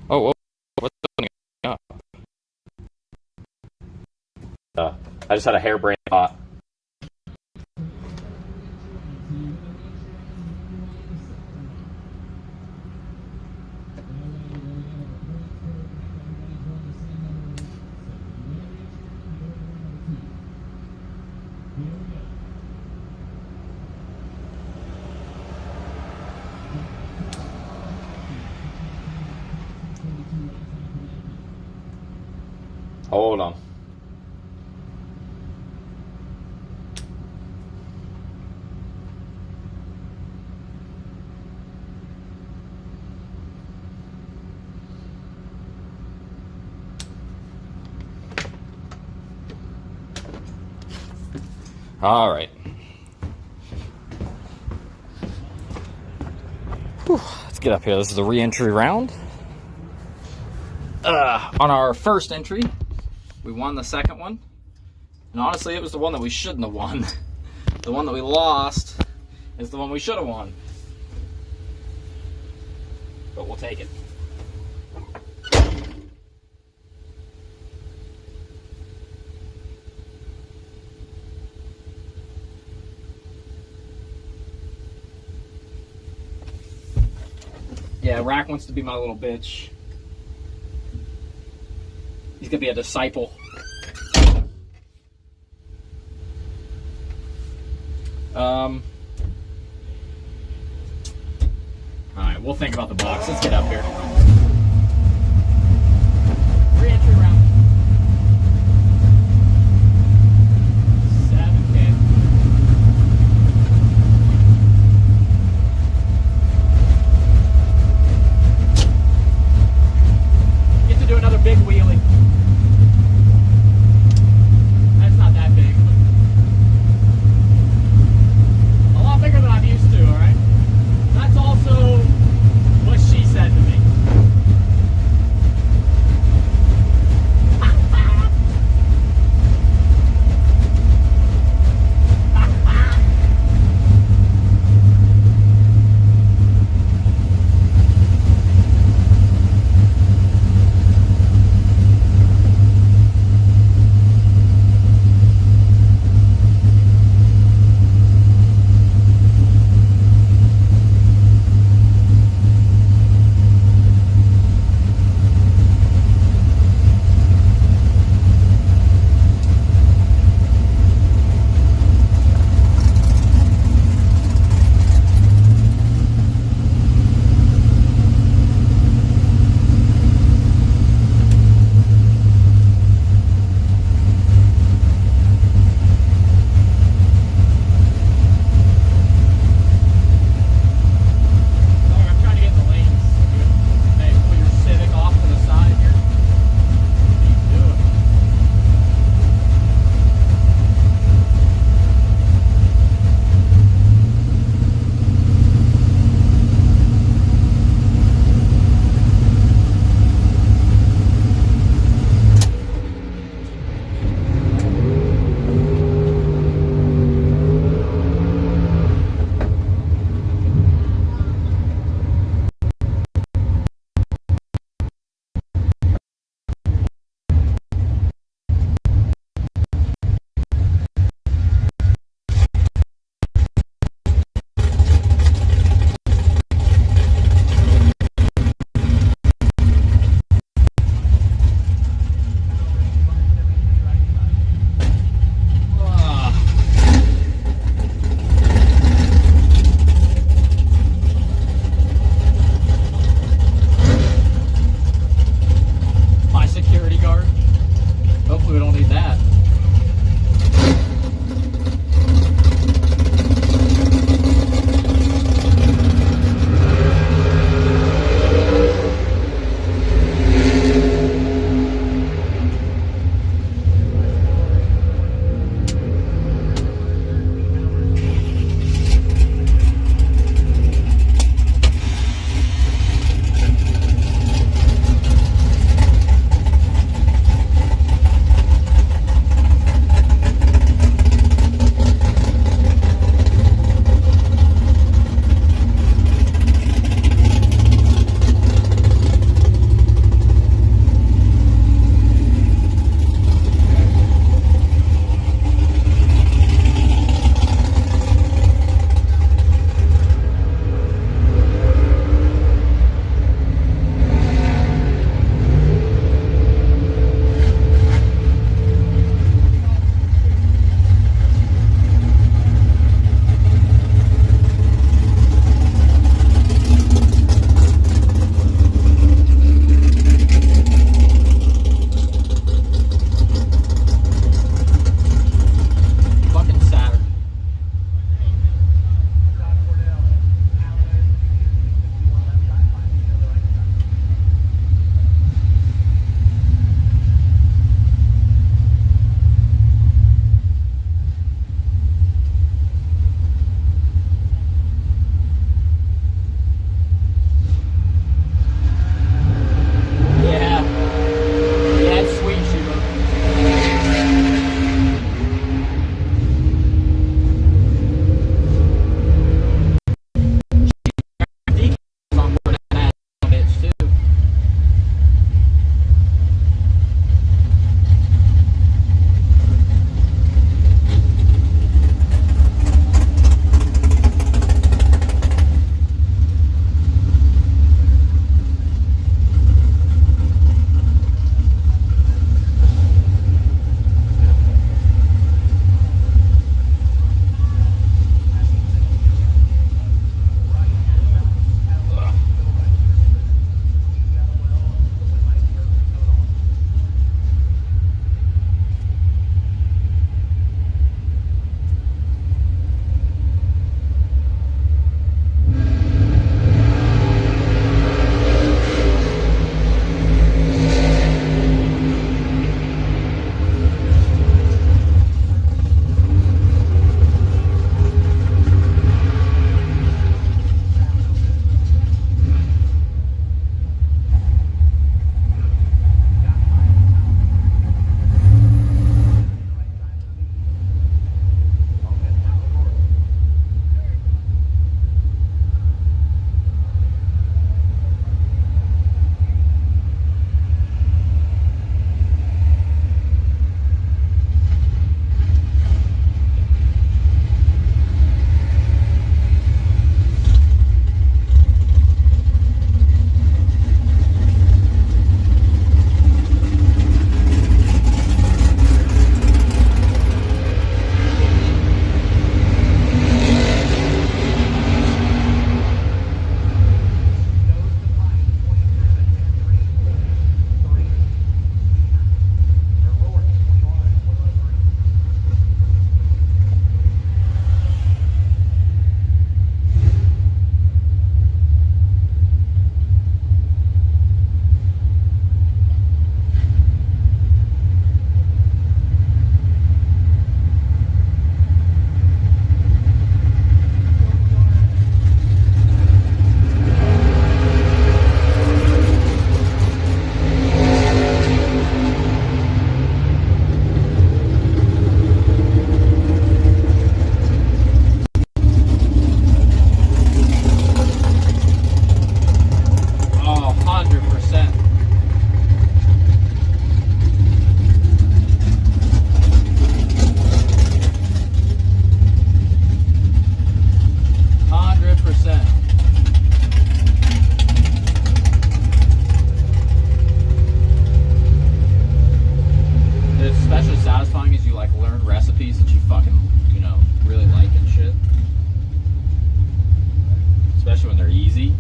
Oh, what's going on? I just had a harebrained thought. Hold on. All right. Whew, let's get up here. This is a re-entry round. On our first entry, we won the second one. And honestly, it was the one that we shouldn't have won. The one that we lost is the one we should have won. But we'll take it. Yeah, Rack wants to be my little bitch. He's gonna be a disciple. Alright, we'll think about the box. Let's get up here. Re-entry round. 7K. Get to do another big wheelie. That's not that big. A lot bigger than I'm used to, alright? That's also satisfying is you like learn recipes that you fucking, you know, really like and shit. Especially when they're easy.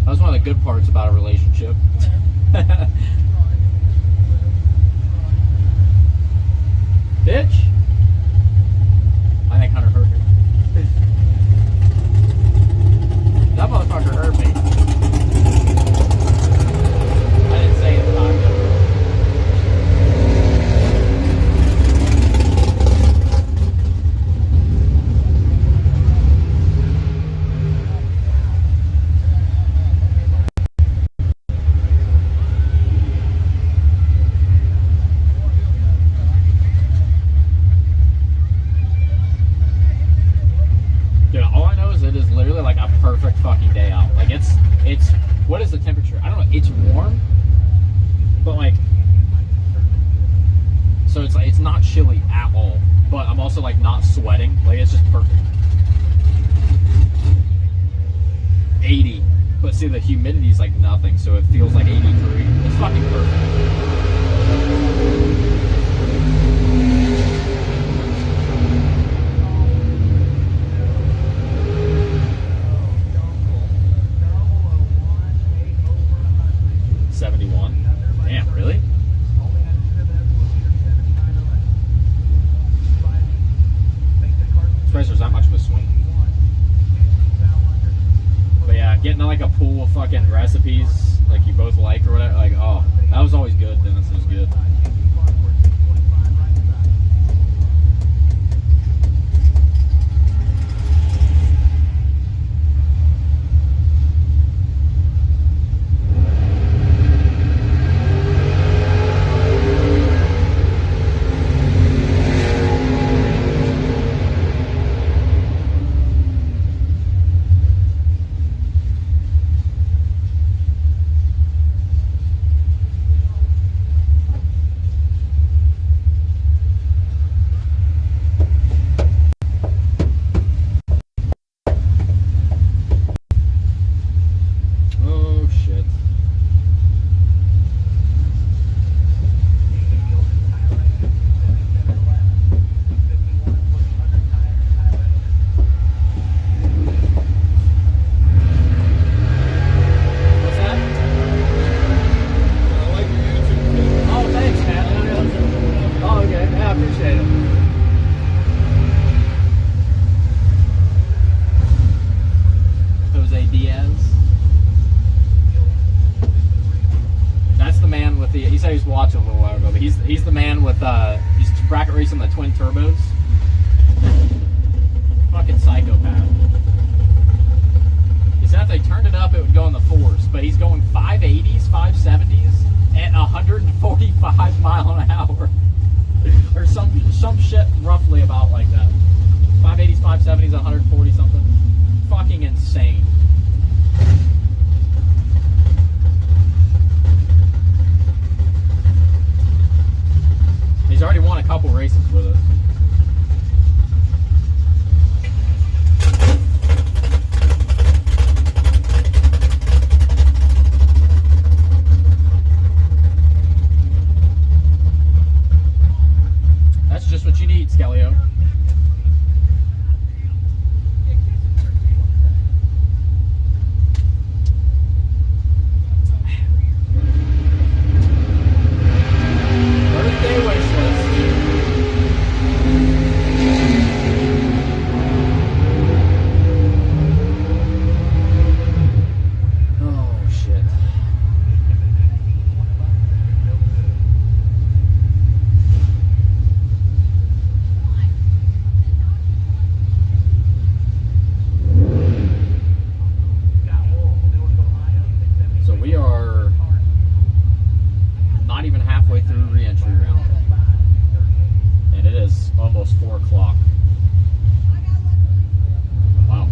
That's one of the good parts about a relationship. Bitch! I think Hunter hurt me. That motherfucker hurt me. I didn't say it at the time though. Dude, all I know is it is literally like a perfect fucking day out. Like it's what is the temperature? I don't know. It's warm, but like, so it's like it's not chilly at all. But I'm also like not sweating. Like it's just perfect. 80, but see the humidity is like nothing, so it feels like 83. It's fucking perfect. Damn, really? Surprised there's not much of a swing. But yeah, getting like a pool of fucking recipes like you both like or whatever, like, oh, that was always good, Dennis. It was good. He said he was watching a little while ago, but he's the man with he's bracket racing the twin turbos. Fucking psychopath. He said if they turned it up, it would go in the fours, but he's going 580s, 570s at 145 mile an hour, or some shit roughly about like that. 580s, 570s, 140 something. Fucking insane. He's already won a couple races with us. That's just what you need, Skelio. Birthday wish list. Oh shit. So we are not even halfway through re-entry round, and it is almost 4 o'clock. Wow.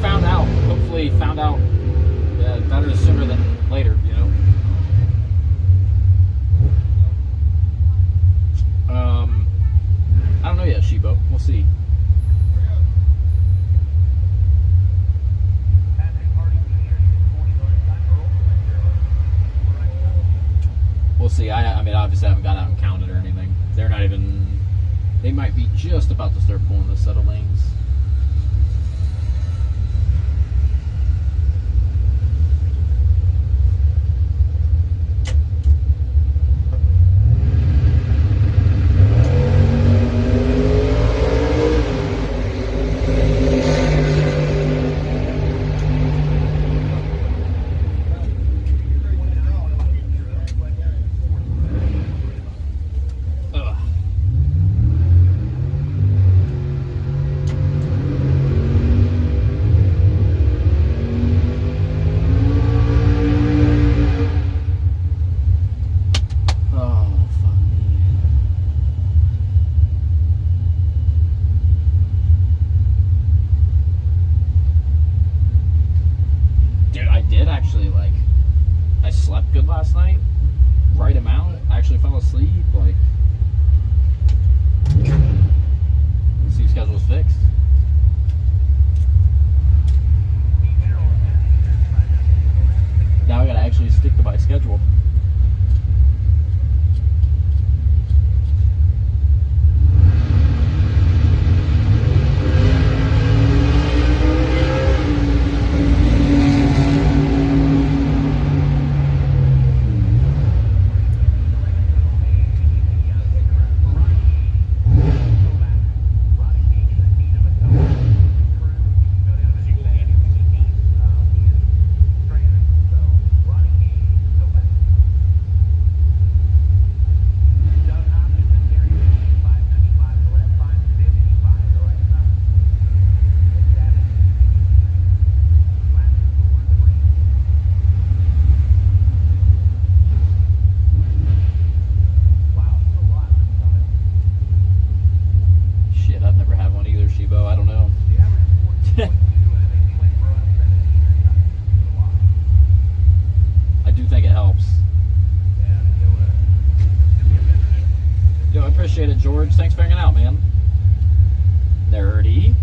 found out. Hopefully found out better sooner than later, you know. I don't know yet, Shibo. We'll see. We'll see. I mean, obviously I haven't gone out and counted or anything. They're not even... They might be just about to start pulling this set of lanes. Schedule. Appreciate it, George. Thanks for hanging out, man. Nerdy.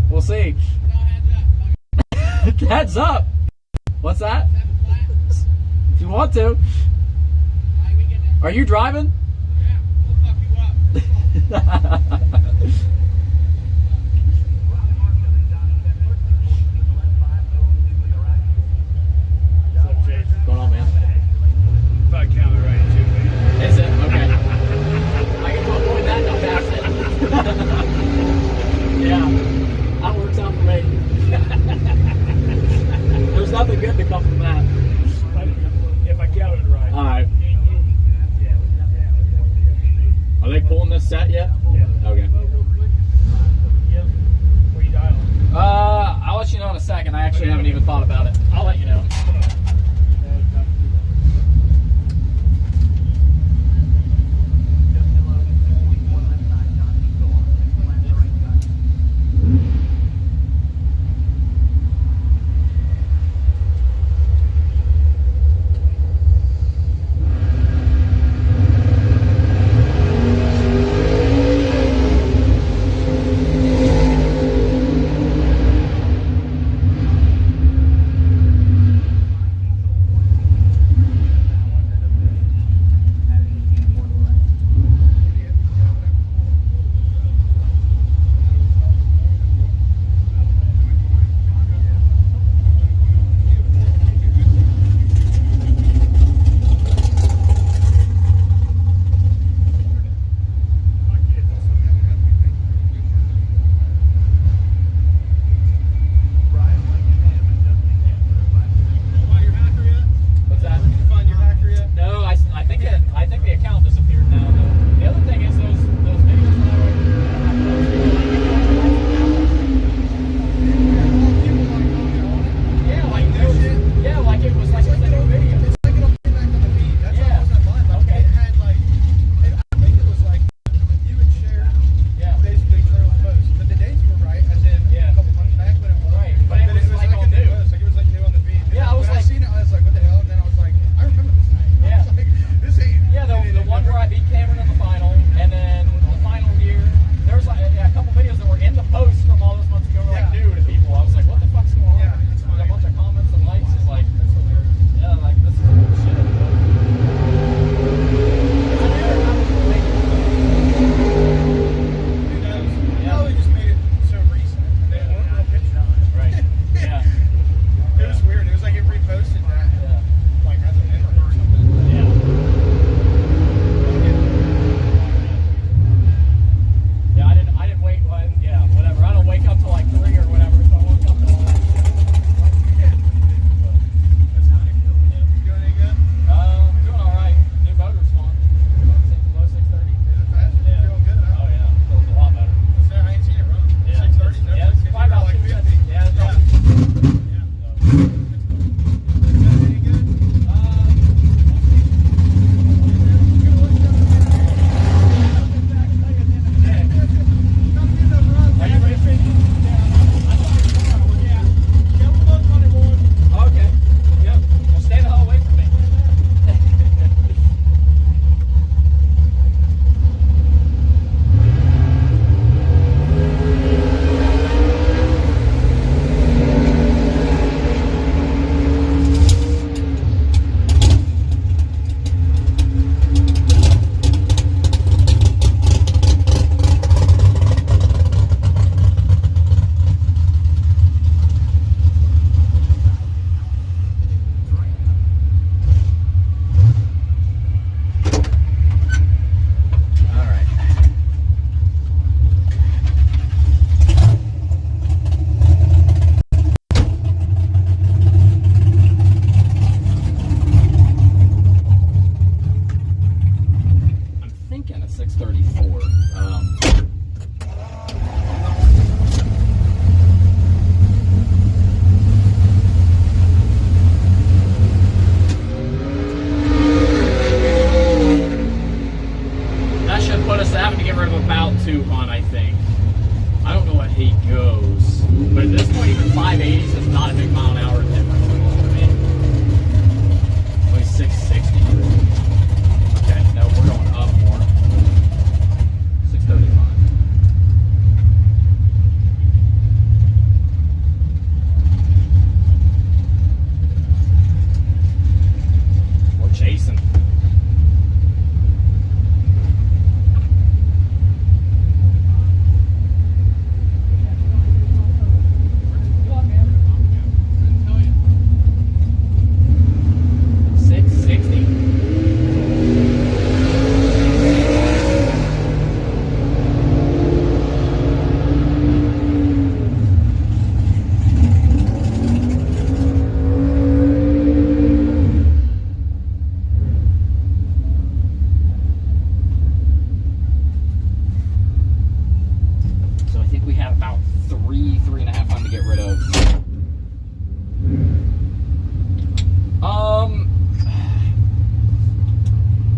We'll see. Heads up. What's that? If you want to. Are you driving? Yeah, we'll fuck you up. What's going on, man? If I count it right, too. Is it? Okay. I get to avoid that and pass it. Yeah. That works out for me. There's nothing good to come from that. If I count it right. Alright. Are they pulling this set yet? Yeah. Okay. But at this point, even 580s is not a big mile an hour difference at all to me. Only 660. Okay, no, we're going up more. 635. We're chasing.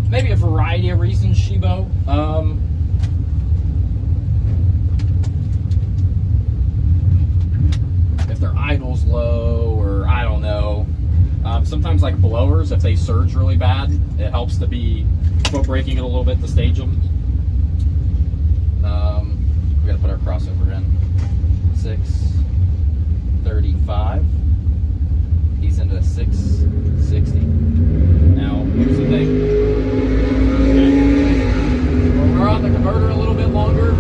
Maybe a variety of reasons, Shibo. If their idle's low, or I don't know. Sometimes like blowers, if they surge really bad, it helps to be foot braking it a little bit to stage them. We gotta put our crossover in. 635. He's into 660. Now, here's the thing. Okay. When we're on the converter a little bit longer,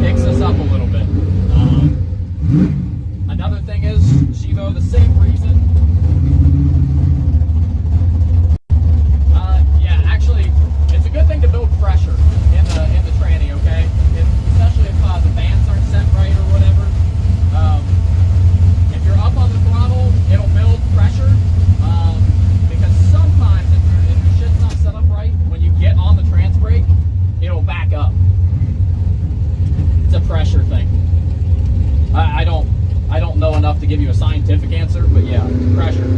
picks us up a little bit. Another thing is, Shivo, the same reason. Yeah, actually, it's a good thing to build pressure in the tranny, okay? Especially if the bands aren't set right or whatever. If you're up on the throttle, it'll build pressure. Because sometimes if your shit's not set up right, when you get on the trans brake, it'll back up. It's a pressure thing. I don't know enough to give you a scientific answer, but yeah, pressure.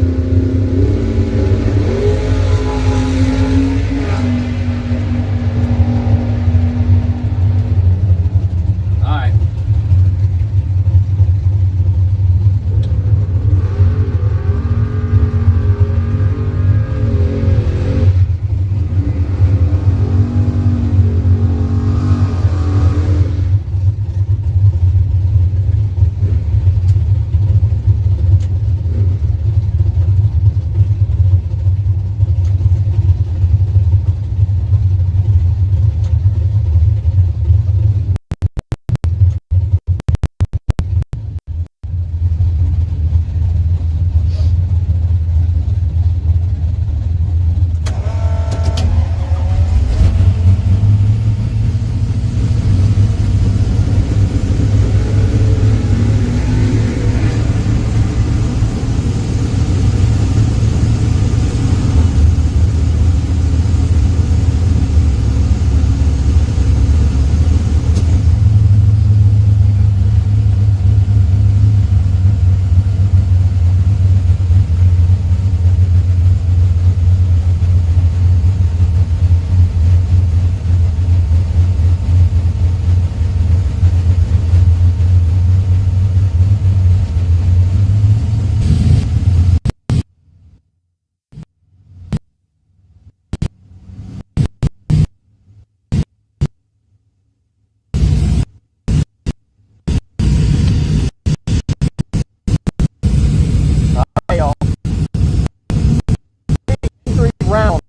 Round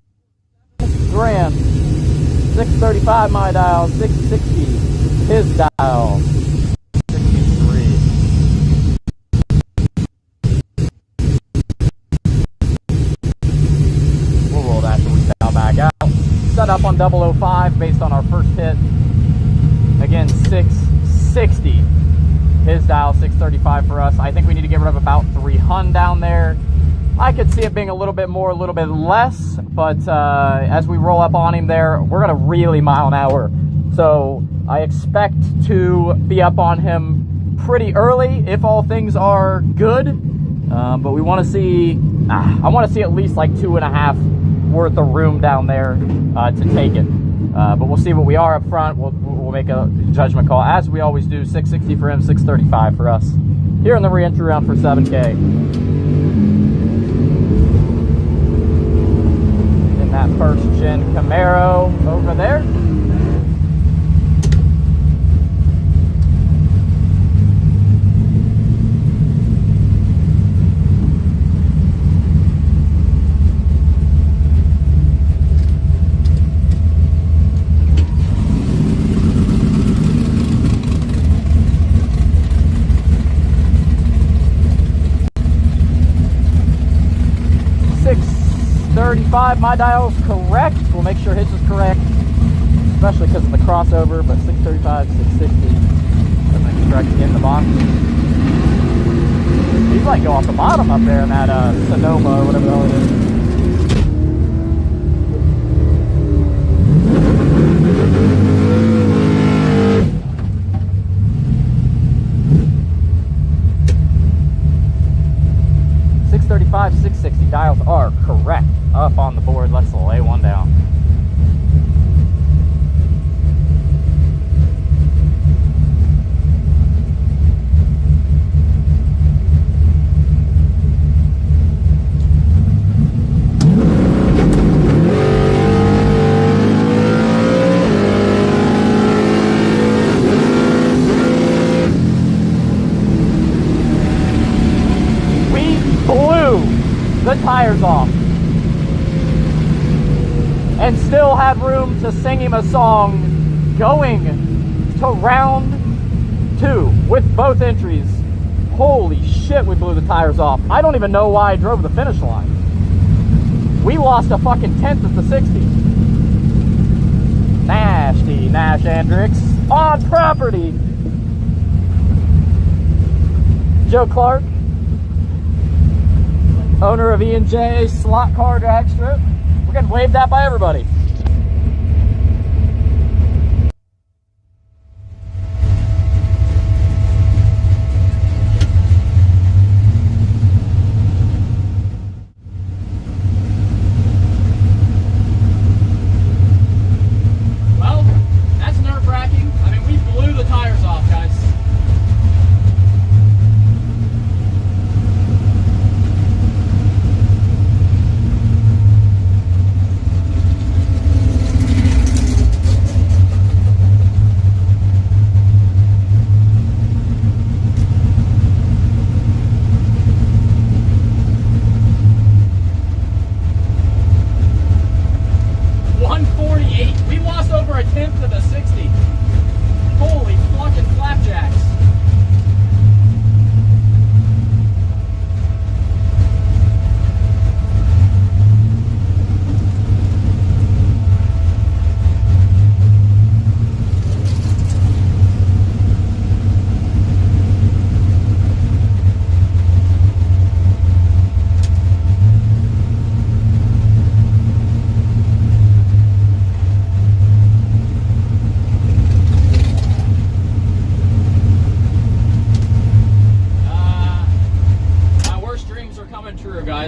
grand 635 my dial, 660 his dial, 63. We'll roll that to dial back out. Set up on 005 based on our first hit. Again, 660 his dial, 635 for us. I think we need to get rid of about 300 down there. I could see it being a little bit more, a little bit less, but as we roll up on him there, we're gonna really mile an hour. So I expect to be up on him pretty early if all things are good. But we want to see, I want to see at least like 2.5 worth of room down there to take it. But we'll see what we are up front. We'll make a judgment call, as we always do. 660 for him, 635 for us. Here in the re-entry round for 7K. In that first gen Camaro over there. My dial's correct. We'll make sure his is correct, especially because of the crossover. But 635, 660, everything's correct in the box. He's like go off the bottom up there in that Sonoma or whatever the hell it is. .635, 660 dials are correct. Up on the board, let's lay one down. We blew the tires off. And still have room to sing him a song going to round 2 with both entries. Holy shit, we blew the tires off. I don't even know why I drove the finish line. We lost a fucking 10th at the 60. Nasty Nash Hendricks on property. Joe Clark, owner of E&J Slot Car Drag Strip. We're getting waved at by everybody. Well, that's nerve-wracking. I mean, we blew the tires off, guys.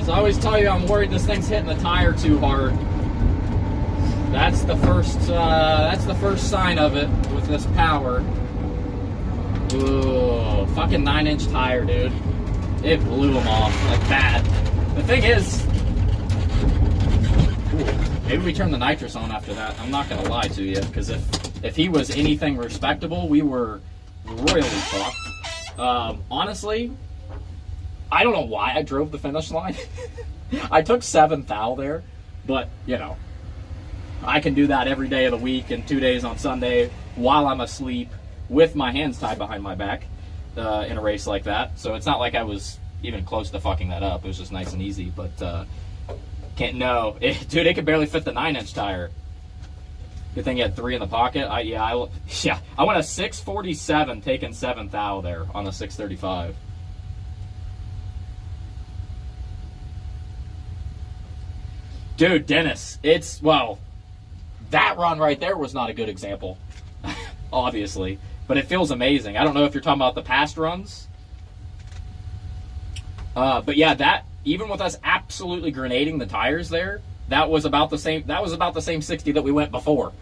I always tell you I'm worried this thing's hitting the tire too hard. That's the first sign of it with this power. Ooh, fucking 9-inch tire, dude. It blew them off like bad. The thing is, maybe we turn the nitrous on after that. I'm not gonna lie to you, because if he was anything respectable, we were royally fucked. Honestly, I don't know why I drove the finish line. I took 7th thou there, but you know, I can do that every day of the week and 2 days on Sunday while I'm asleep with my hands tied behind my back in a race like that. So it's not like I was even close to fucking that up. It was just nice and easy, but dude, it could barely fit the 9-inch tire. Good thing you had 3 in the pocket. I went a 647 taking 7th thou there on the 635. Dude, Dennis, that run right there was not a good example, obviously, but it feels amazing. I don't know if you're talking about the past runs, but yeah, that, even with us absolutely grenading the tires there, that was about the same 60 that we went before.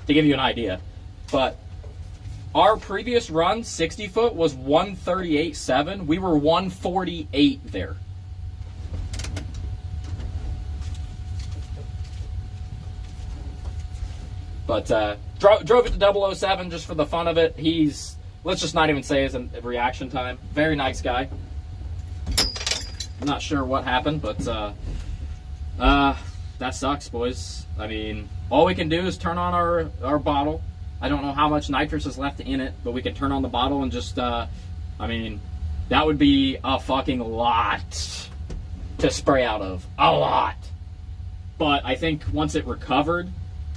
to give you an idea. But our previous run, 60 foot, was 138.7. We were 148 there. But drove it to 007 just for the fun of it. He's, let's just not even say his reaction time. Very nice guy. I'm not sure what happened, but that sucks, boys. I mean, all we can do is turn on our bottle. I don't know how much nitrous is left in it, but we can turn on the bottle and just, I mean, that would be a fucking lot to spray out of. A lot. But I think once it recovered,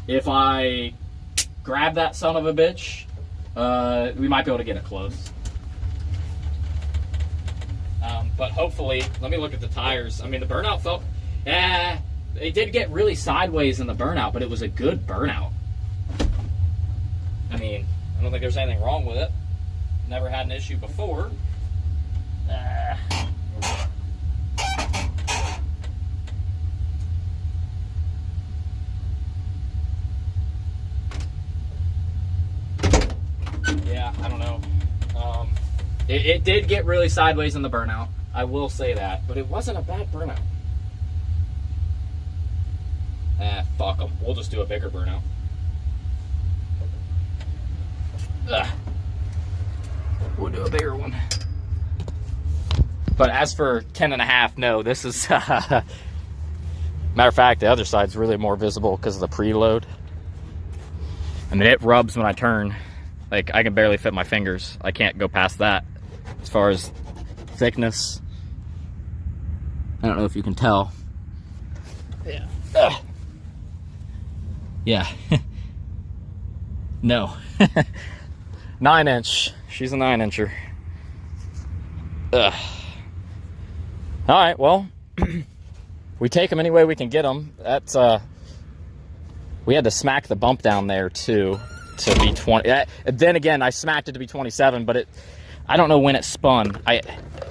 if I grab that son of a bitch, we might be able to get it close. But hopefully, let me look at the tires. I mean, the burnout felt, it did get really sideways in the burnout, but it was a good burnout. I mean, I don't think there's anything wrong with it. Never had an issue before. Yeah, I don't know. It did get really sideways in the burnout. I will say that, but it wasn't a bad burnout. Fuck them. We'll just do a bigger burnout. We'll do a bigger one. But as for 10.5, no, this is matter of fact, the other side's really more visible because of the preload. I mean, it rubs when I turn. Like, I can barely fit my fingers. I can't go past that. As far as thickness, I don't know if you can tell. Yeah. Yeah. No. 9-inch. She's a 9-incher. All right, well, we take them any way we can get them. That's we had to smack the bump down there too to be 20. Then again, I smacked it to be 27, but I don't know when it spun. I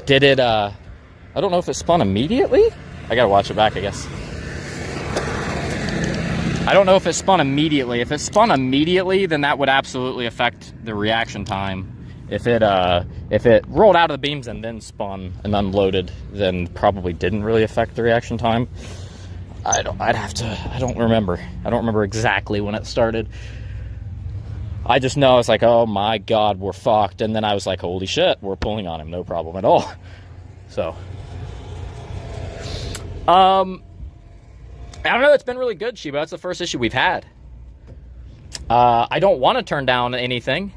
don't know if it spun immediately. I gotta watch it back, I guess. I don't know if it spun immediately. If it spun immediately, then that would absolutely affect the reaction time. If it rolled out of the beams and then spun and unloaded, then probably didn't really affect the reaction time. I don't remember. I don't remember exactly when it started. I just know I was like, oh my God, we're fucked. And then I was like, holy shit, we're pulling on him, no problem at all. So, I don't know, it's been really good, Shiba. It's the first issue we've had. I don't want to turn down anything,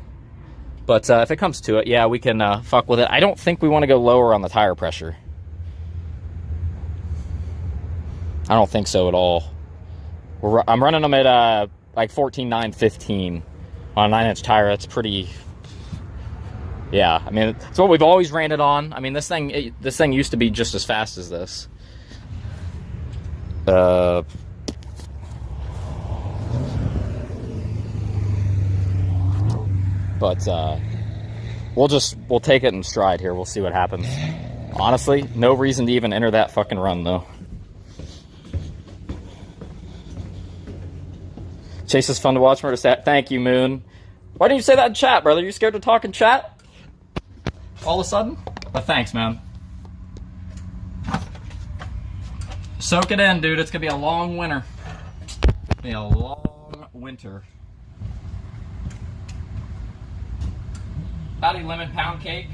but if it comes to it, yeah, we can fuck with it. I don't think we want to go lower on the tire pressure. I don't think so at all. I'm running them at like 14.915 on a 9-inch tire. That's pretty. Yeah, I mean, it's what we've always ran it on. I mean, this thing used to be just as fast as this. But we'll take it in stride here. We'll see what happens. Honestly, no reason to even enter that fucking run though. Chase is fun to watch. Thank you, Moon. Why didn't you say that in chat, brother? You scared to talk in chat? All of a sudden? But thanks, man. Soak it in, dude. It's gonna be a long winter. It's gonna be a long winter. Howdy, lemon pound cake.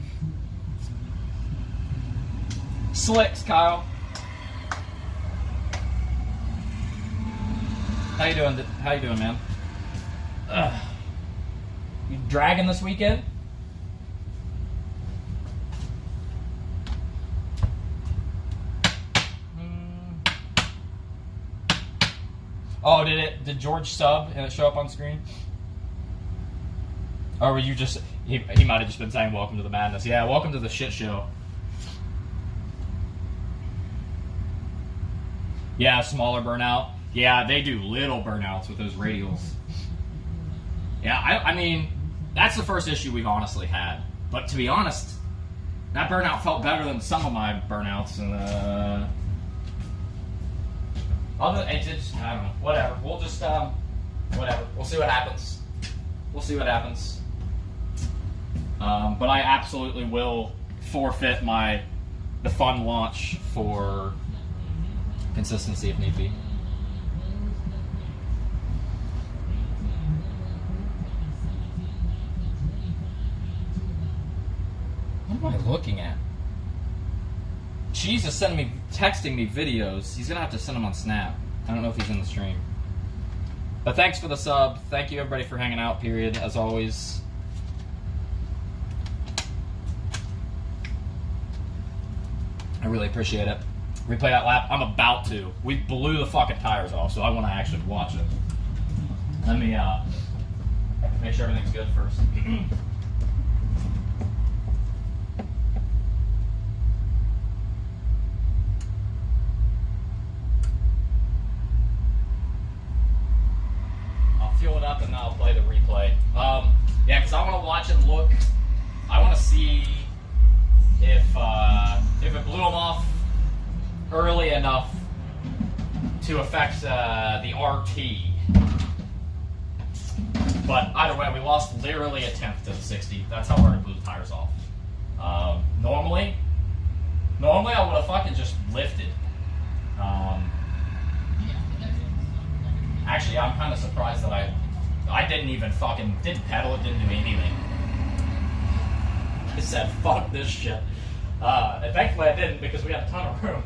Slicks, Kyle. How you doing? How you doing, man? You dragging this weekend? Oh, did George sub and it show up on screen? Or were you just, he might have just been saying welcome to the madness. Yeah, welcome to the shit show. Yeah, smaller burnout. Yeah, they do little burnouts with those radials. Yeah, I mean, that's the first issue we've honestly had. But to be honest, that burnout felt better than some of my burnouts. And I don't know, whatever. We'll just whatever. We'll see what happens. We'll see what happens. But I absolutely will forfeit the fun launch for consistency if need be. What am I looking at? Cheese is texting me videos. He's gonna have to send them on Snap. I don't know if he's in the stream. But thanks for the sub. Thank you everybody for hanging out, period, as always. I really appreciate it. Replay that lap. I'm about to. We blew the fucking tires off, so I want to actually watch it. Let me make sure everything's good first. Fuel it up and then I'll play the replay. Yeah, because I want to watch and look. I want to see if it blew them off early enough to affect the RT. But either way, we lost literally a tenth to the 60. That's how hard it blew the tires off. Normally I would have fucking just lifted. Actually, I'm kind of surprised that I didn't even didn't pedal it, didn't do anything. I said, fuck this shit. And thankfully I didn't because we had a ton of room.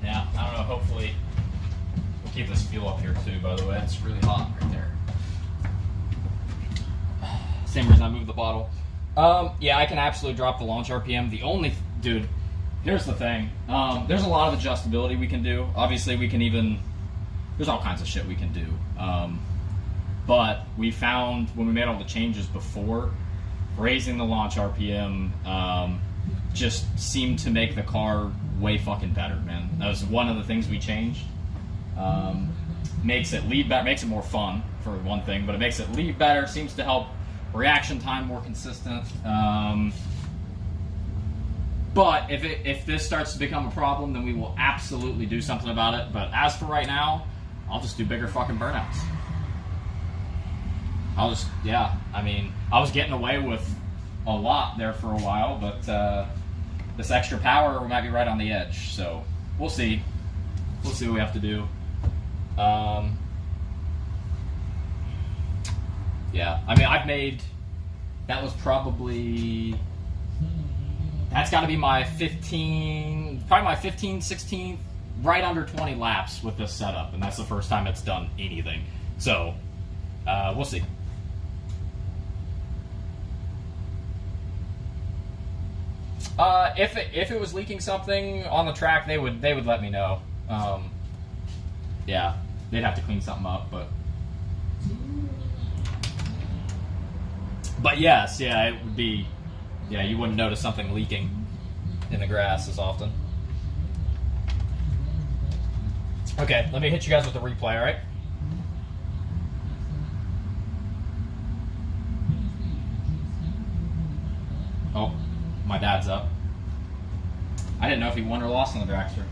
Yeah, I don't know, hopefully we'll keep this fuel up here too, by the way. It's really hot right there. Same reason I moved the bottle. Yeah, I can absolutely drop the launch RPM. Dude, here's the thing. There's a lot of adjustability we can do. Obviously there's all kinds of shit we can do. But we found when we made all the changes before, raising the launch RPM just seemed to make the car way fucking better, man. That was one of the things we changed. Makes it lead better, makes it more fun for one thing, but it makes it lead better, seems to help reaction time more consistent. But if this starts to become a problem, then we will absolutely do something about it. But as for right now, I'll just do bigger fucking burnouts. I was getting away with a lot there for a while, but this extra power, we might be right on the edge. So we'll see. We'll see what we have to do. Yeah, I mean, that's got to be my 15, 16, right under 20 laps with this setup, and that's the first time it's done anything. So we'll see. If it was leaking something on the track, they would let me know. Yeah, they'd have to clean something up, but yes, yeah, it would be. Yeah, you wouldn't notice something leaking in the grass as often. Okay, let me hit you guys with the replay, all right? Oh, my dad's up. I didn't know if he won or lost on the dragster.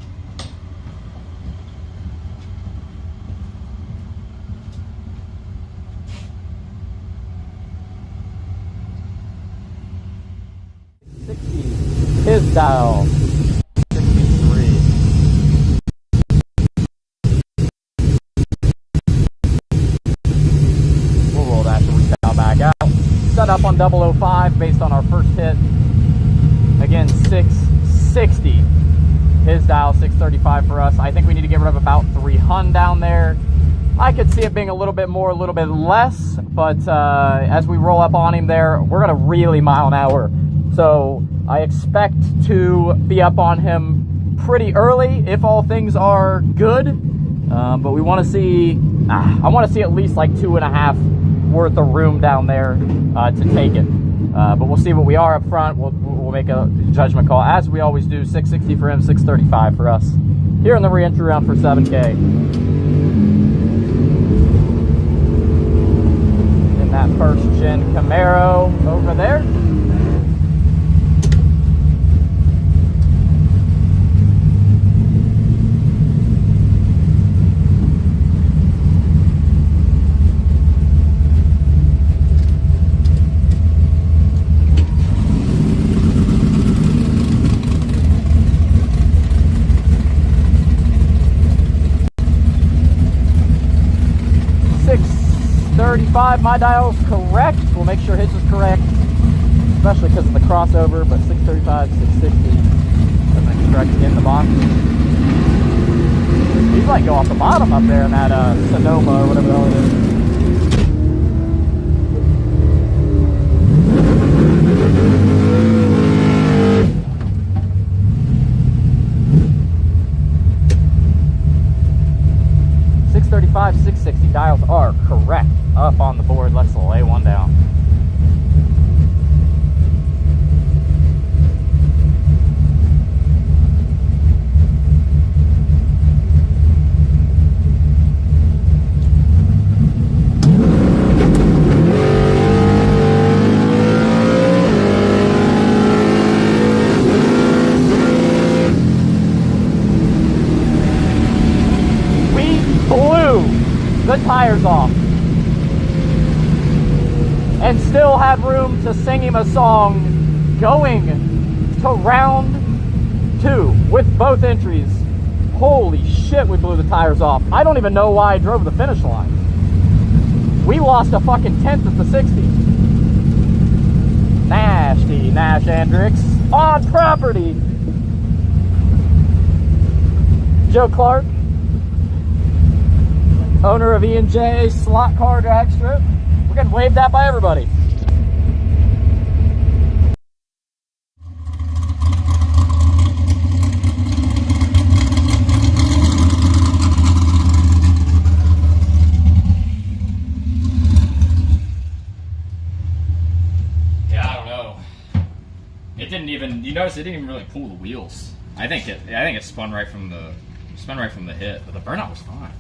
His dial 63. We'll roll that to retail back out. Set up on 005 based on our first hit. Again, 660. His dial 635 for us. I think we need to get rid of about 3 hun down there. I could see it being a little bit more, a little bit less, but as we roll up on him there, we're gonna really mile an hour. So I expect to be up on him pretty early if all things are good. But we want to see, I want to see at least like 2.5 worth of room down there to take it. But we'll see what we are up front. We'll make a judgment call, as we always do. 660 for him, 635 for us. Here in the re-entry round for 7K. In that first gen Camaro over there. My dial's correct. We'll make sure his is correct, especially because of the crossover, but 635, 660, everything's correct in the box. He's like go off the bottom up there in that Sonoma or whatever the hell it is. .635, 660 dials are correct. Up on the board, let's lay one down. We blew the tires off. And still had room to sing him a song going to round 2 with both entries. Holy shit, we blew the tires off. I don't even know why I drove the finish line. We lost a fucking 10th at the 60. Nasty Nash Hendricks on property. Joe Clark, owner of E&J Slot Car Drag Strip. We're getting waved at by everybody. Yeah, I don't know. It didn't even. You notice it didn't even really pull the wheels. I think it spun right from the hit, but the burnout was fine.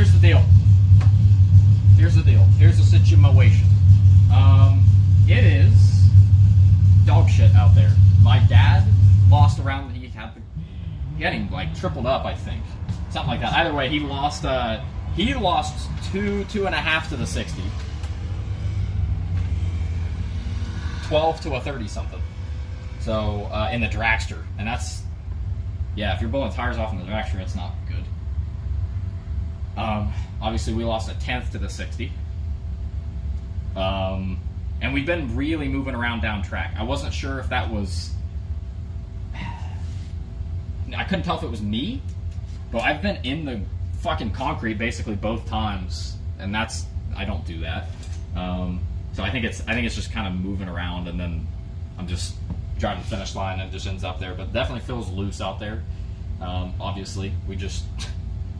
here's the deal. Here's the deal. Here's the situation. It is dog shit out there. My dad lost around. He had getting like tripled up, I think, something like that. Either way, he lost. He lost 2.5 to the 60, 12 to a 30 something. So in the dragster, and that's yeah. If you're blowing tires off in the dragster, it's not good. Obviously, we lost 1/10 to the 60. And we've been really moving around down track. I wasn't sure if that was... I couldn't tell if it was me, but I've been in the fucking concrete basically both times, and that's... I don't do that. So I think it's just kind of moving around, and then I'm just driving the finish line and it just ends up there. But it definitely feels loose out there. Obviously, we just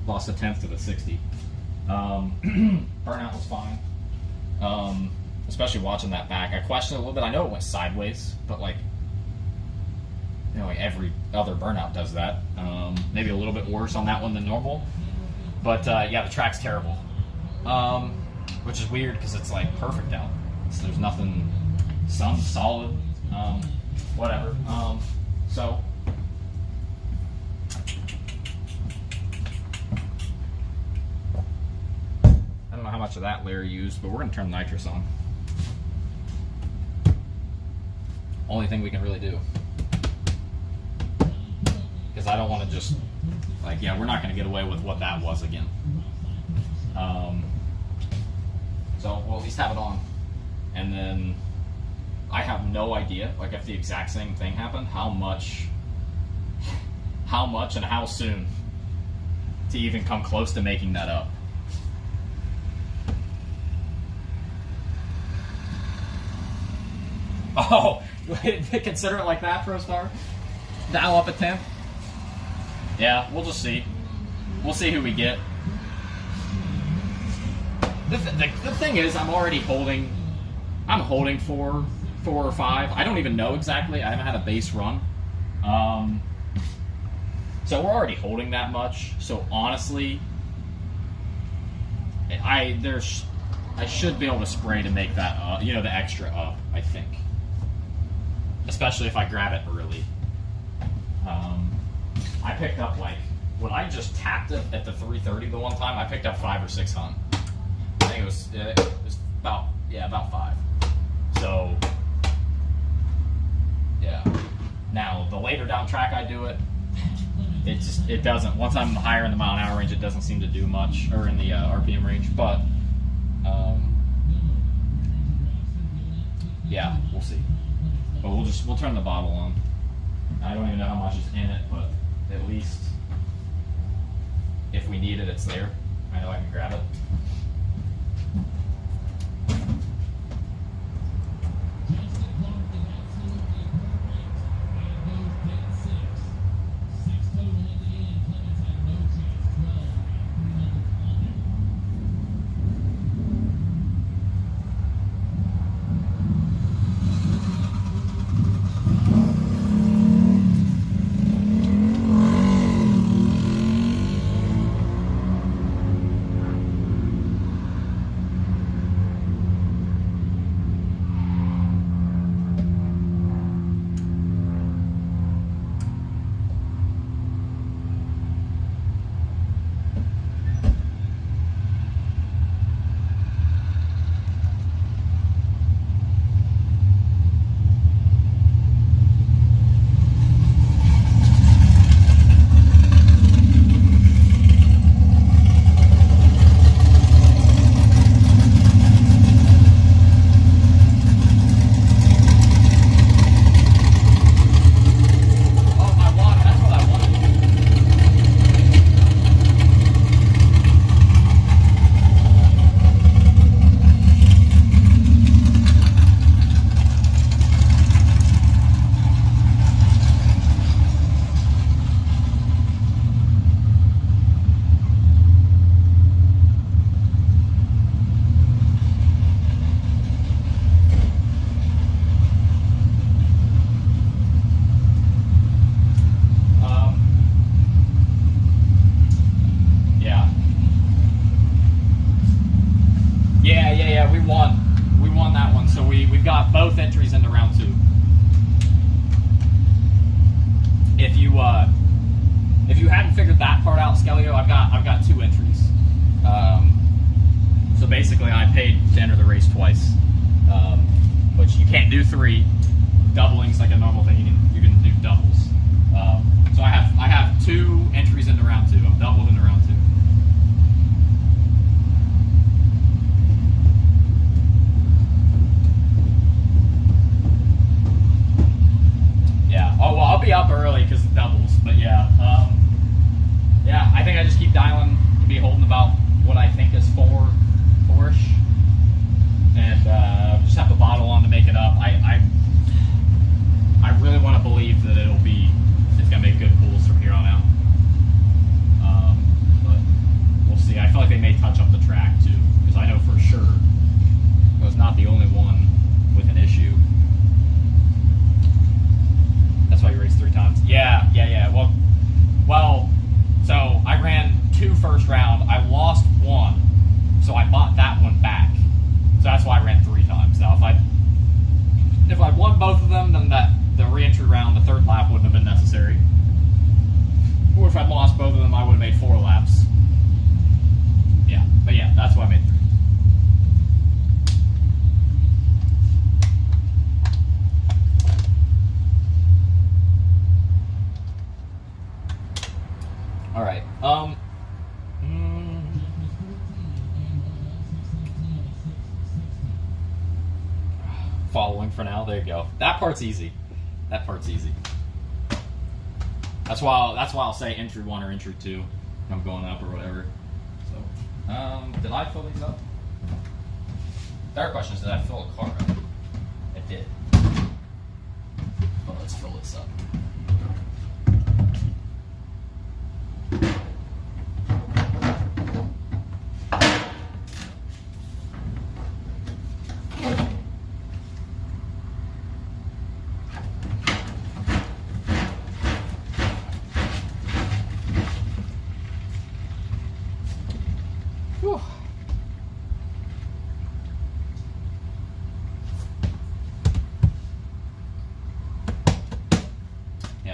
lost 1/10 to the 60. Burnout was fine. Especially watching that back. I questioned it a little bit. I know it went sideways, but like, you know, like every other burnout does that. Maybe a little bit worse on that one than normal. But yeah, the track's terrible. Which is weird because it's like perfect out. So there's nothing, sun's solid, whatever. So I don't know how much of that Larry used, but we're gonna turn the nitrous on. Only thing we can really do. Because I don't want to just, like, yeah, we're not going to get away with what that was again. So we'll at least have it on. And then I have no idea, like, if the exact same thing happened, how much and how soon to even come close to making that up. Oh, consider it like that, ProStar? Dial up a 10? Yeah, we'll just see. We'll see who we get. The thing is, I'm holding 4 or 5. I don't even know exactly. I haven't had a base run. So we're already holding that much. So honestly, I should be able to spray to make that up, you know, the extra up, I think. Especially if I grab it early. I picked up, like, when I just tapped it at the 330 the one time, I picked up 5 or 6 hun. I think it was about 5. So yeah. Now the later down track I do it, it doesn't. Once I'm higher in the mile an hour range, it doesn't seem to do much, or in the RPM range. But yeah, we'll see. But we'll turn the bottle on. I don't even know how much is in it, but at least if we need it, it's there. I know I can grab it. if you hadn't figured that part out, Skelio, I've got 2 entries. So basically, I paid to enter the race twice, which you can't do 3. Doubling's like a normal thing. You can do doubles. So I have 2 entries into round 2. I'm doubled into round 2. Yeah. Oh well, I'll be up early because of doubles. But yeah, yeah. I think I just keep dialing to be holding about what I think is 4-ish, and just have the bottle on to make it up. I really want to believe that it's gonna make good pools from here on out. But we'll see. I feel like they may touch up the track too, because I know for sure it was not the only one with an issue. That's why you raced 3 times. Yeah. Well, so I ran 2 first round. I lost 1, so I bought that one back. So that's why I ran 3 times. Now, if I'd won both of them, then the re-entry round, the 3rd lap, wouldn't have been necessary. Or if I'd lost both of them, I would have made 4 laps. Yeah, but yeah, that's why I made 3. All right. Following for now. There you go. That part's easy. That part's easy. That's why I'll say entry 1 or entry 2 when I'm going up or whatever. So, did I fill these up? Better question is, did I fill a car up? I did. But let's fill this up.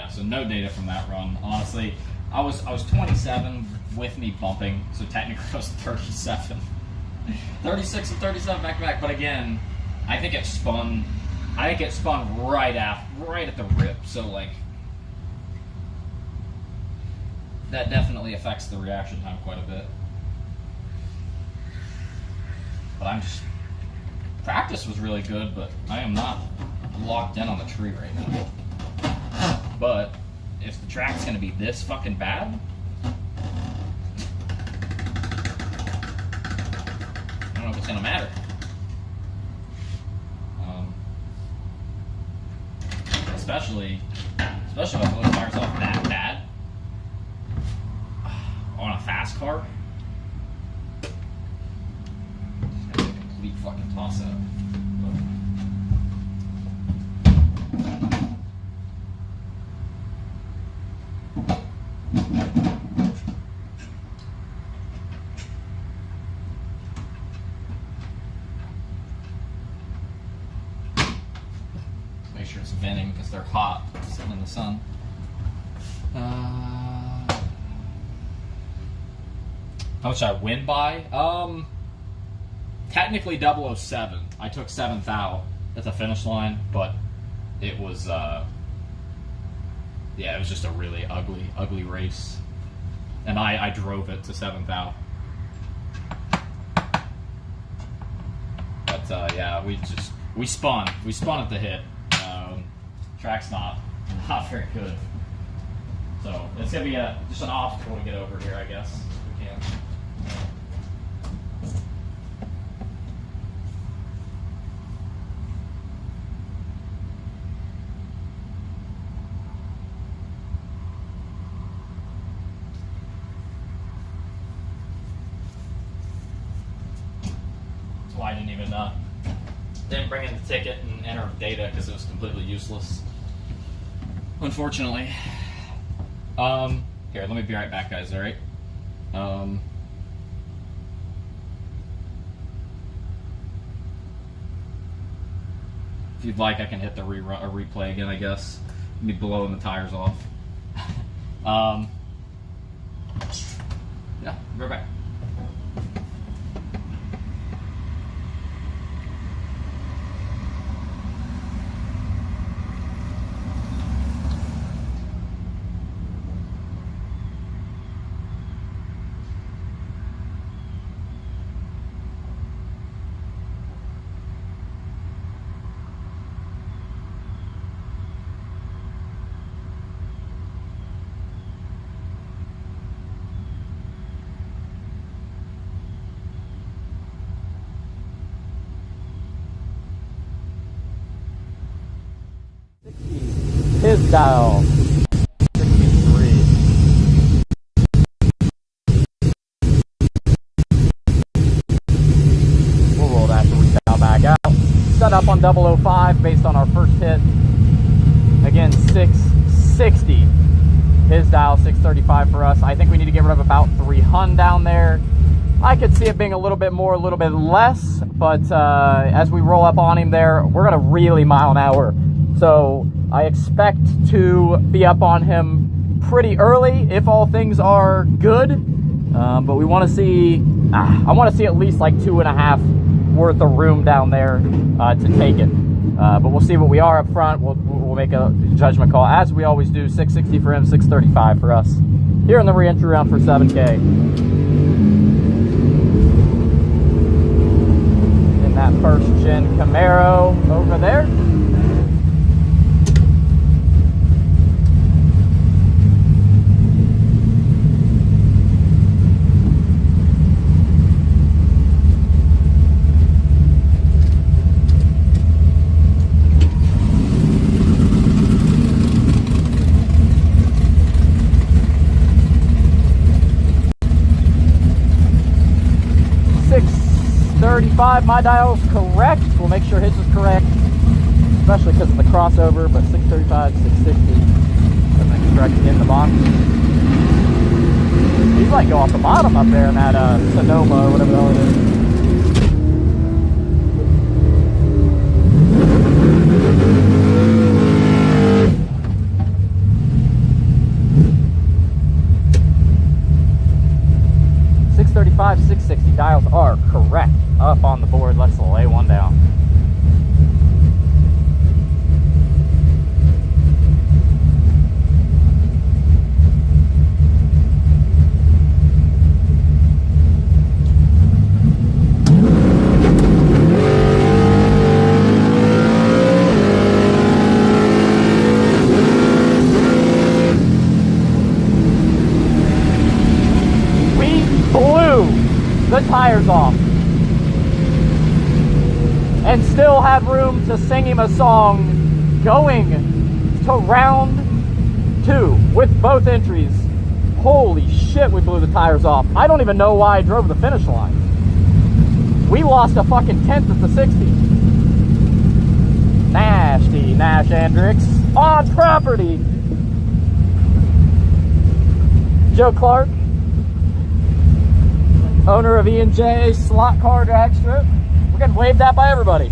So no data from that run. Honestly, I was 27 with me bumping, so technically I was 37. 36 and 37 back to back. But again, I think it spun right at the rip. So like that definitely affects the reaction time quite a bit. But practice was really good, but I am not locked in on the tree right now. But if the track's gonna be this fucking bad, I don't know if it's gonna matter. Especially if the load fires off that bad on a fast car. It's gonna be a complete fucking toss up. Make sure it's venting because they're hot, sitting in the sun. How much I win by? Technically 007. I took 7th out at the finish line, but it was yeah, it was just a really ugly race, and I drove it to 7th out. But yeah, we spun at the hit. Track's not very good, so it's gonna be just an obstacle to get over here, I guess, if we can. That's why I didn't bring in the ticket and enter data because it was completely useless, unfortunately. Here, let me be right back, guys. All right. If you'd like, I can hit the replay again, I guess. Me blowing the tires off. Yeah, right back. His dial. 63. We'll roll that dial back out. Set up on 005 based on our first hit. Again, 660. His dial, 635 for us. I think we need to get rid of about 300 down there. I could see it being a little bit more, a little bit less, but as we roll up on him there, we're gonna really mile an hour. So I expect to be up on him pretty early if all things are good. But we want to see, I want to see at least like 2.5 worth of room down there to take it. But we'll see what we are up front. We'll make a judgment call as we always do. 660 for him, 635 for us. Here in the re-entry round for 7K. In that first gen Camaro over there. My dial's correct. We'll make sure his is correct, especially because of the crossover, but 635, 660. Everything's correct in the box. He's like go off the bottom up there in that Sonoma or whatever the hell it is. .635, 660 dials are correct. Up on the board, let's lay one down. We blew the tires off. And still have room to sing him a song going to round 2 with both entries. Holy shit, we blew the tires off. I don't even know why I drove the finish line. We lost a fucking 10th at the 60. Nasty Nash Hendricks on property. Joe Clark, owner of E&J Slot Car Drag Strip. We're getting waved at by everybody.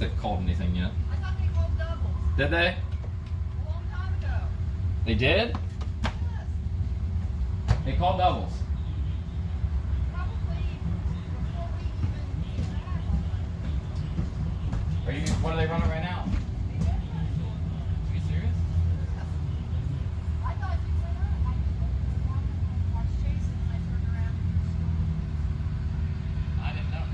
they've called anything yet. I thought they called doubles Did they? a long time ago. They did? Yes. They called doubles. Probably before we even had. Are you? What are they running right now? Are you serious? I thought you went up. I watched Chase and I turned around and you were still. I didn't know.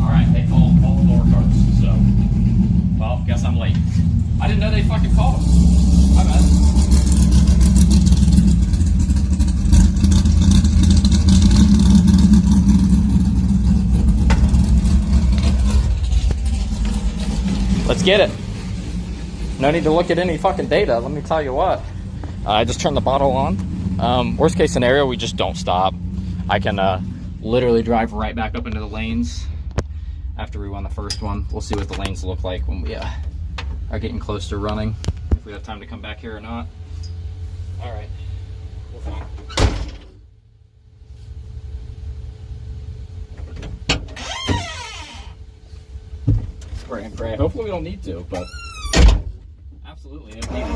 All right, they called all the lower carts. So, well, guess I'm late. I didn't know they fucking called them. My bad. Let's get it. No need to look at any fucking data. Let me tell you what. I just turned the bottle on. Worst case scenario, we just don't stop. I can literally drive right back up into the lanes after we won the first one. We'll see what the lanes look like when we are getting close to running. If we have time to come back here or not. All right. We'll find. Spray and pray. Hopefully we don't need to, but absolutely if needed.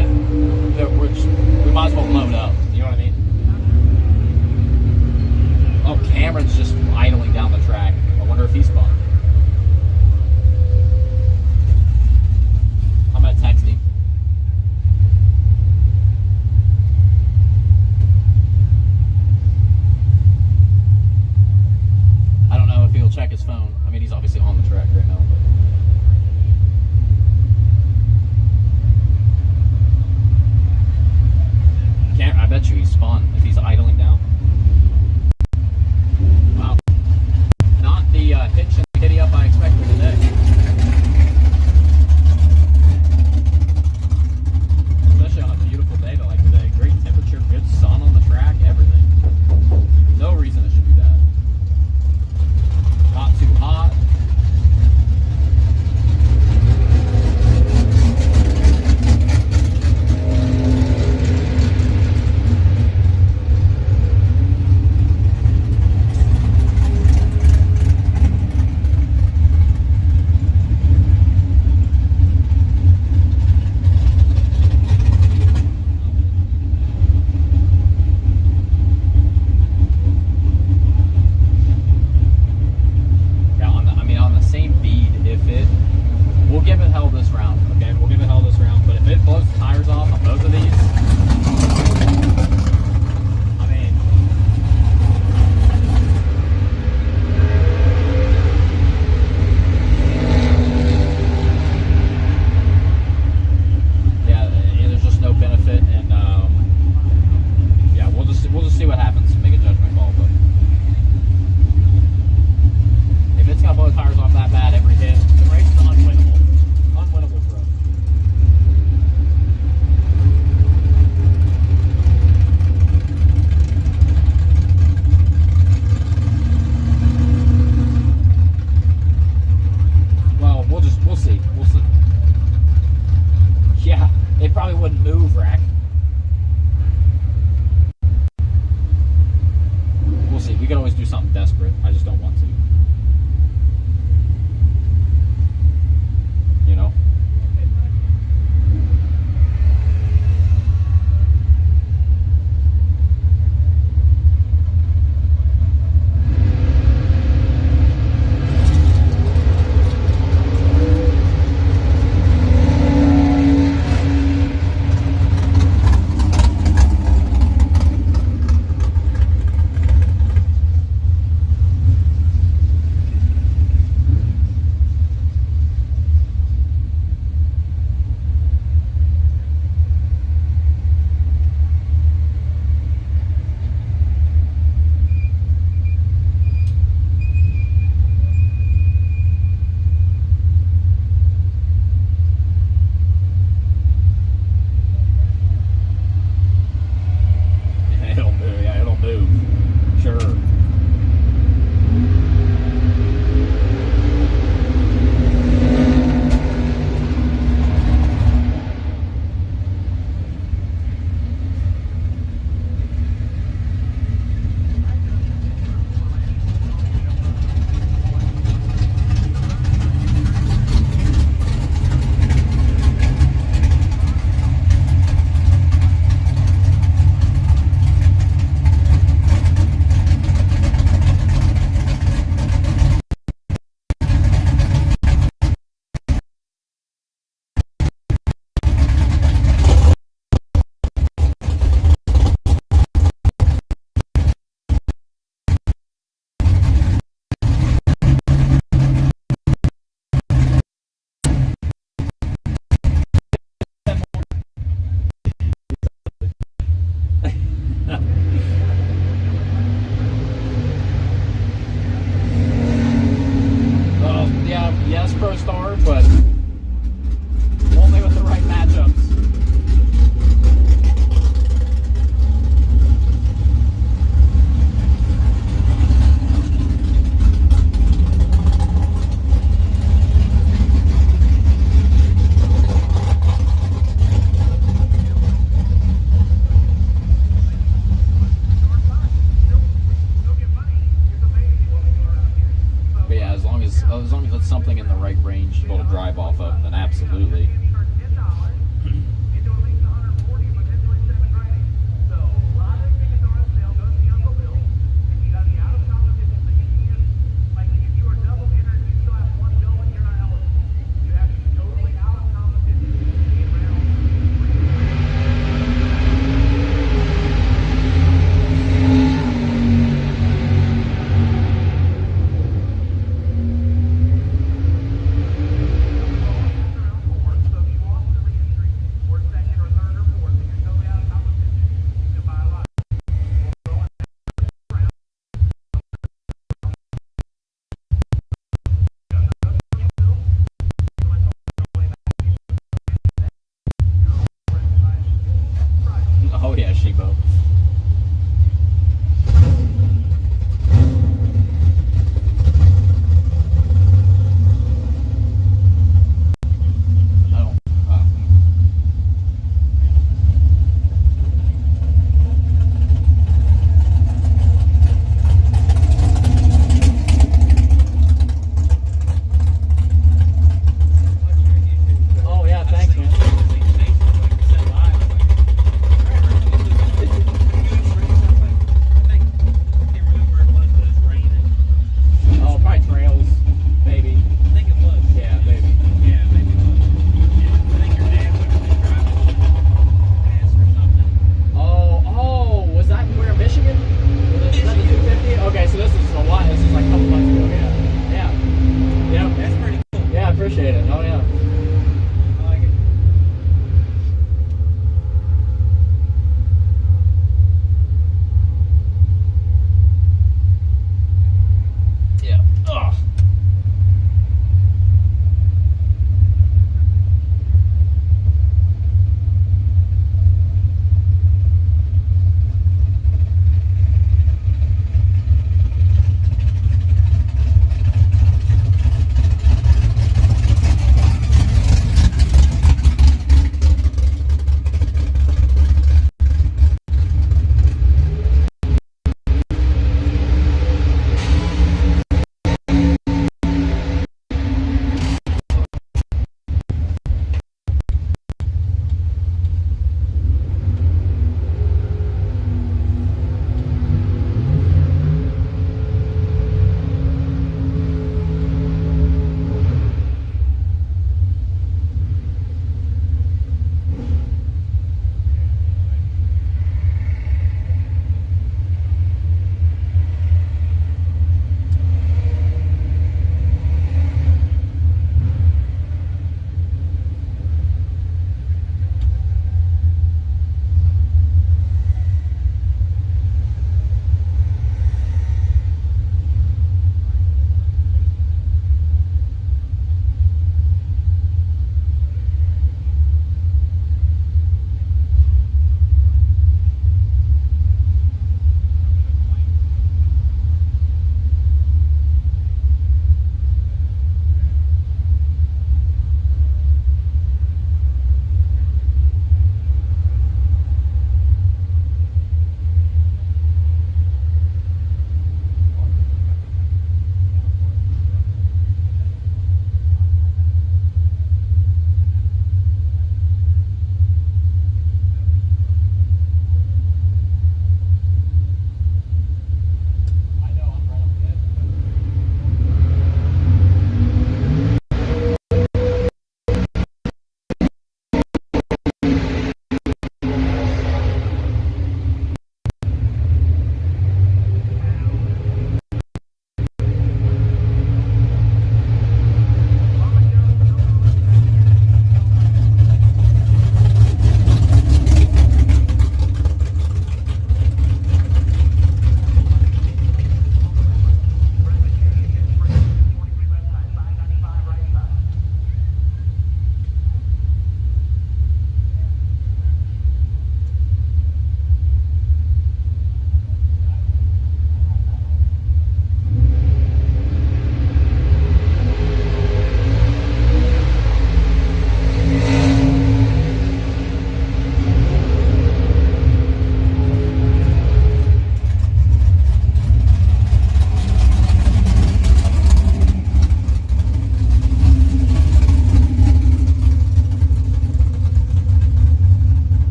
Yeah, we might as well blow it up. You know what I mean? Oh, Cameron's just idling down the track. I wonder if he's spun. I'm gonna text him. I don't know if he'll check his phone. I mean, he's obviously on the track right now, but. I bet you he's spun if he's idling down. Wow. Not the hitch and giddy up I expected today. Especially on a beautiful day like today. Great temperature, good sun on the track, everything. No reason it should be bad. Not too hot. We'll give it hell this round, okay? We'll give it hell this round, but if it blows the tires off on both of these, I mean, yeah, there's just no benefit, and yeah, we'll just see what happens. Make a judgment call, but if it's gonna blow the tires off that bad every hit, the race is unwinnable. Unwinnable for us. Well, we'll see. We'll see. Yeah, it probably wouldn't move, Rack. We'll see. We could always do something desperate. I just don't want to. You know? It'll move. Sure. Yes, Pro Star, but only with the right matchups. But yeah, as long as it's something in the right range to be able to drive off of, then absolutely.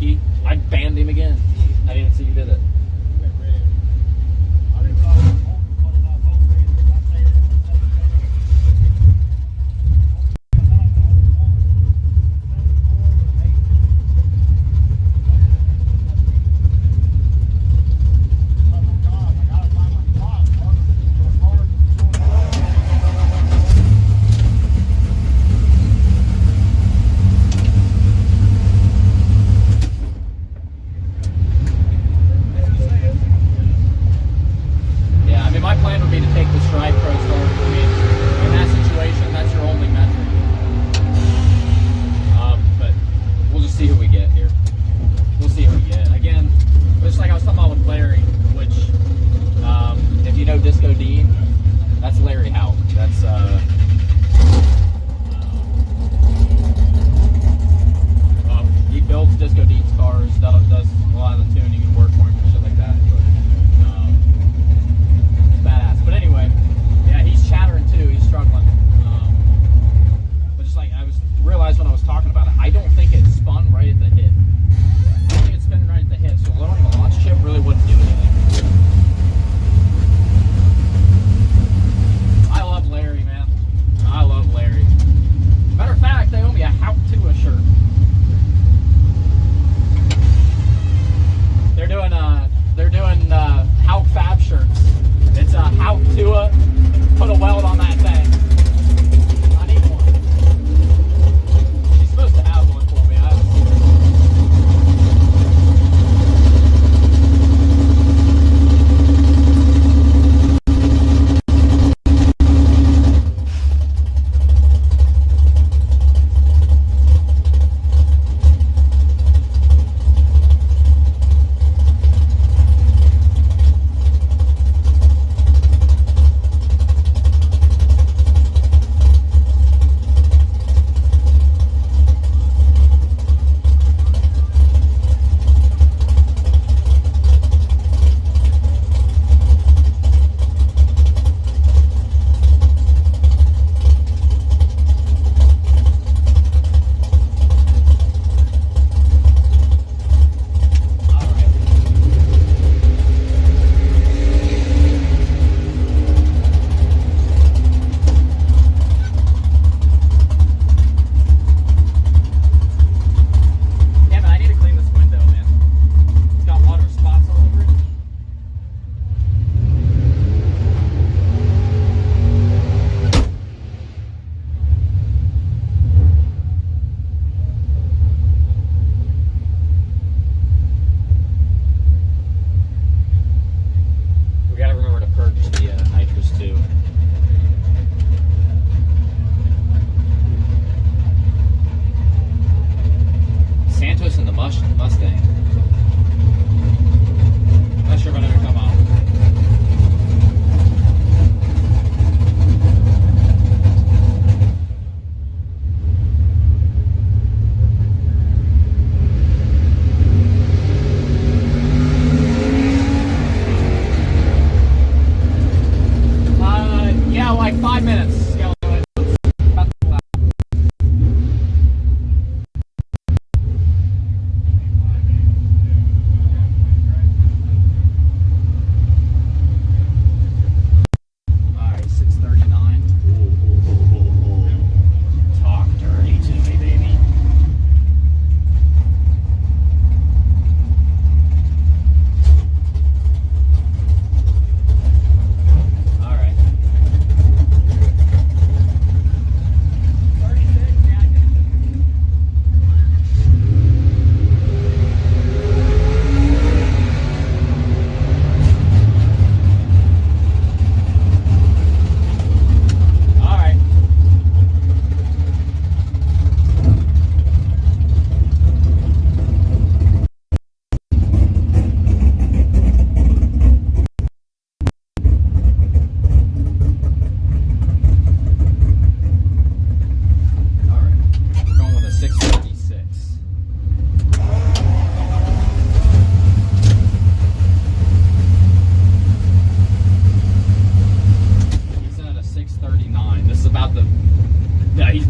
lucky. I banned him again. I didn't see you did it.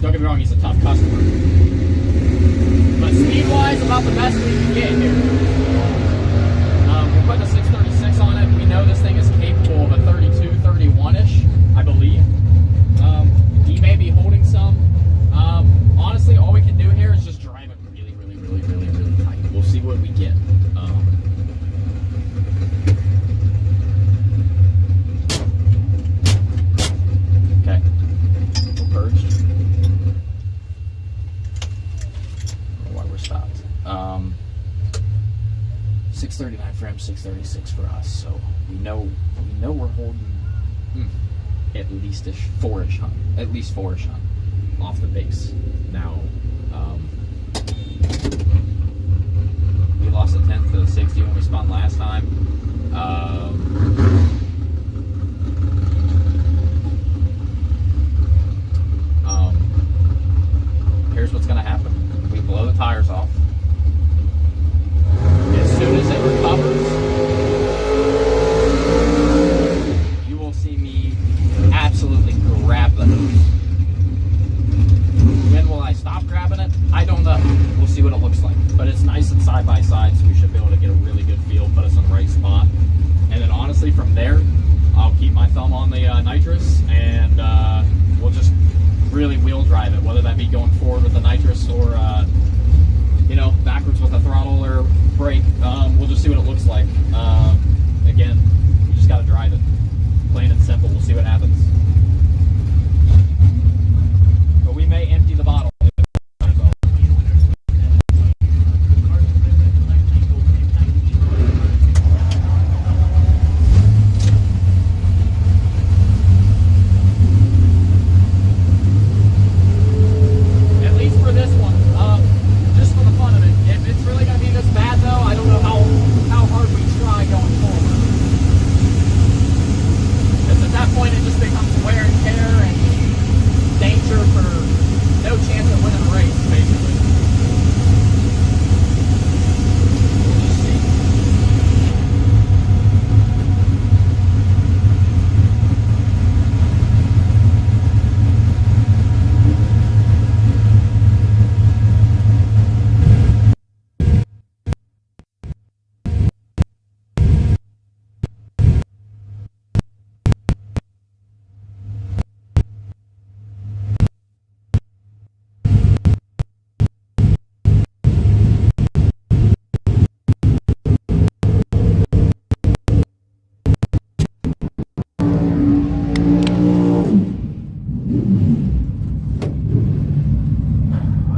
Don't get me wrong, he's a tough customer. But speed-wise, about the best we get here. We're putting a 636 on it. We know this thing is capable of a 32, 31-ish, I believe. He may be holding some. Honestly, all we can do here is just drive it really tight. We'll see what we get. Okay, we're purged. I don't know why we're stopped. 639 for him, 636 for us. So we know we're holding at least-ish, four-ish hunt, at least four-ish hunt off the base. Now, we lost a tenth to the 60 when we spun last time. Here's what's gonna happen. We blow the tires off. As soon as it recovers, you will see me absolutely grab the hose. When will I stop grabbing it? I don't know. We'll see what it looks like. But it's nice and side by side, so we should be able to get a really good feel, put us in the right spot. And then honestly, from there, I'll keep my thumb on the nitrous, and we'll just really wheel drive it, whether that be going forward with the nitrous or backwards with the throttle or brake. We'll just see what it looks like. Again, you just got to drive it. Plain and simple. We'll see what happens. But we may empty the bottle. At least for this one. Just for the fun of it. If it's really going to be this bad, though, I don't know how hard we try going forward. Because at that point, it just becomes wear and tear and danger for no chance of winning the race, basically. We'll just see.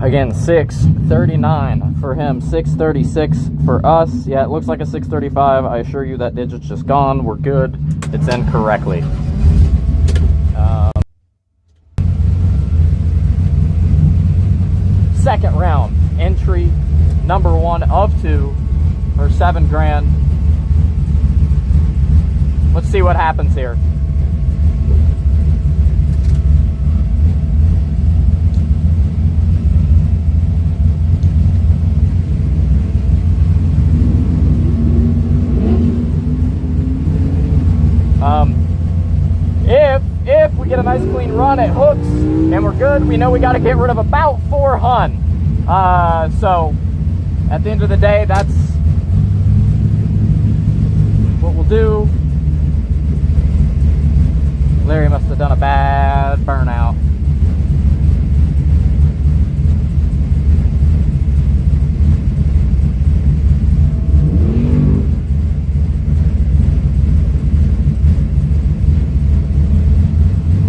Again, 639 for him, 636 for us. Yeah, it looks like a 635. I assure you that digit's just gone. We're good. It's in correctly. Second round, entry number 1 of 2 for $7 grand. Let's see what happens here. If we get a nice clean run, it hooks and we're good. We know we got to get rid of about 4 hun. So at the end of the day, that's what we'll do. Larry must have done a bad burnout.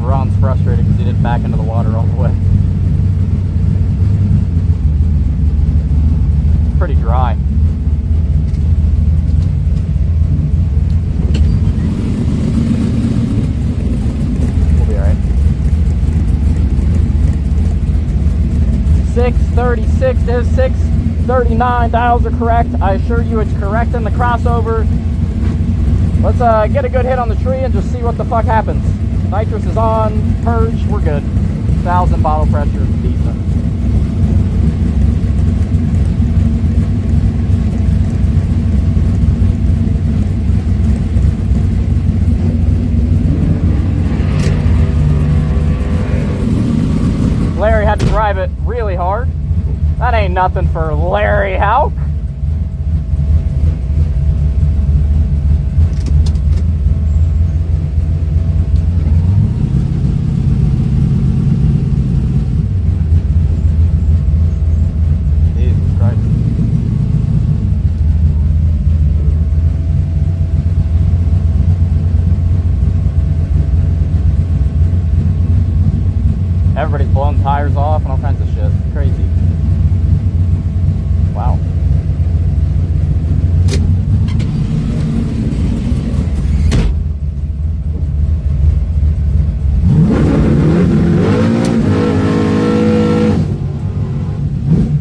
Ron's frustrated because he didn't back into the water all the way. It's pretty dry. We'll be alright. 636, there's 639. Dials are correct. I assure you it's correct in the crossover. Let's get a good hit on the tree and just see what the fuck happens. Nitrous is on, purge, we're good. 1,000 bottle pressure is decent. Larry had to drive it really hard. That ain't nothing for Larry Houck. tires off and all kinds of shit. Crazy. Wow.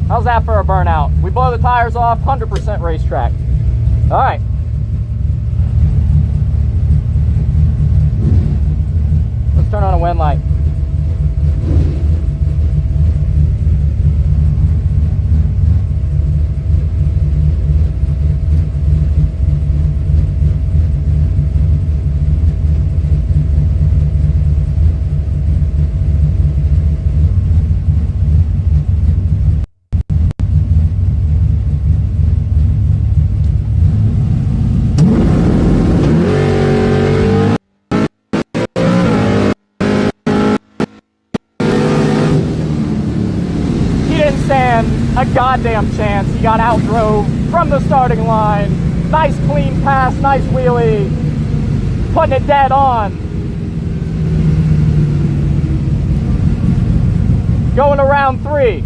How's that for a burnout? We blow the tires off, 100% racetrack. All right. Let's turn on a wind light. A goddamn chance. He got outdrove from the starting line. Nice clean pass, nice wheelie. Putting it dead on. Going to round 3.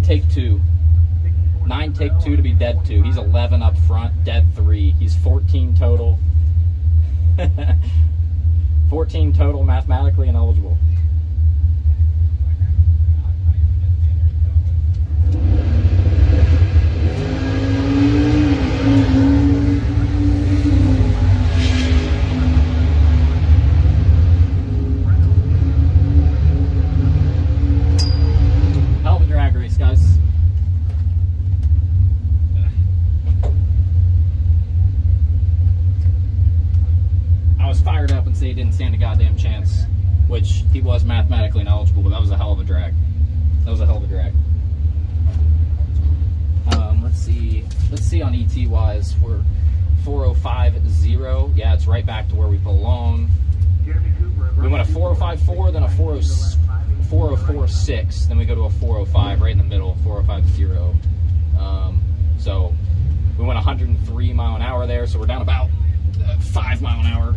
take two. 9 take 2 to be dead 2. He's 11 up front, dead 3. He's 14 total. 14 total, mathematically ineligible. Hell of a drag race, guys. I was fired up and say he didn't stand a goddamn chance, which he was mathematically ineligible, but that was a hell of a drag. That was a hell of a drag. Let's see on ET wise. We're 405.0. Yeah, it's right back to where we belong. We went a 405.4, then a 404.6, then we go to a 405 right in the middle, 405.0. So we went 103 mile an hour there, so we're down about 5 mile an hour.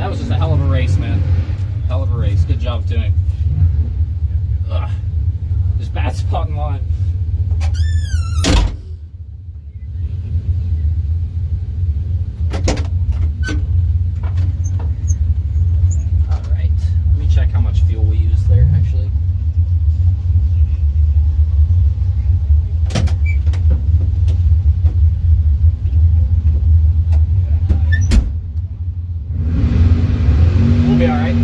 that was just a hell of a race, man. Hell of a race. Good job doing. Ugh. Just bad spot in line. Alright. Let me check how much fuel we used there, actually. We'll be alright.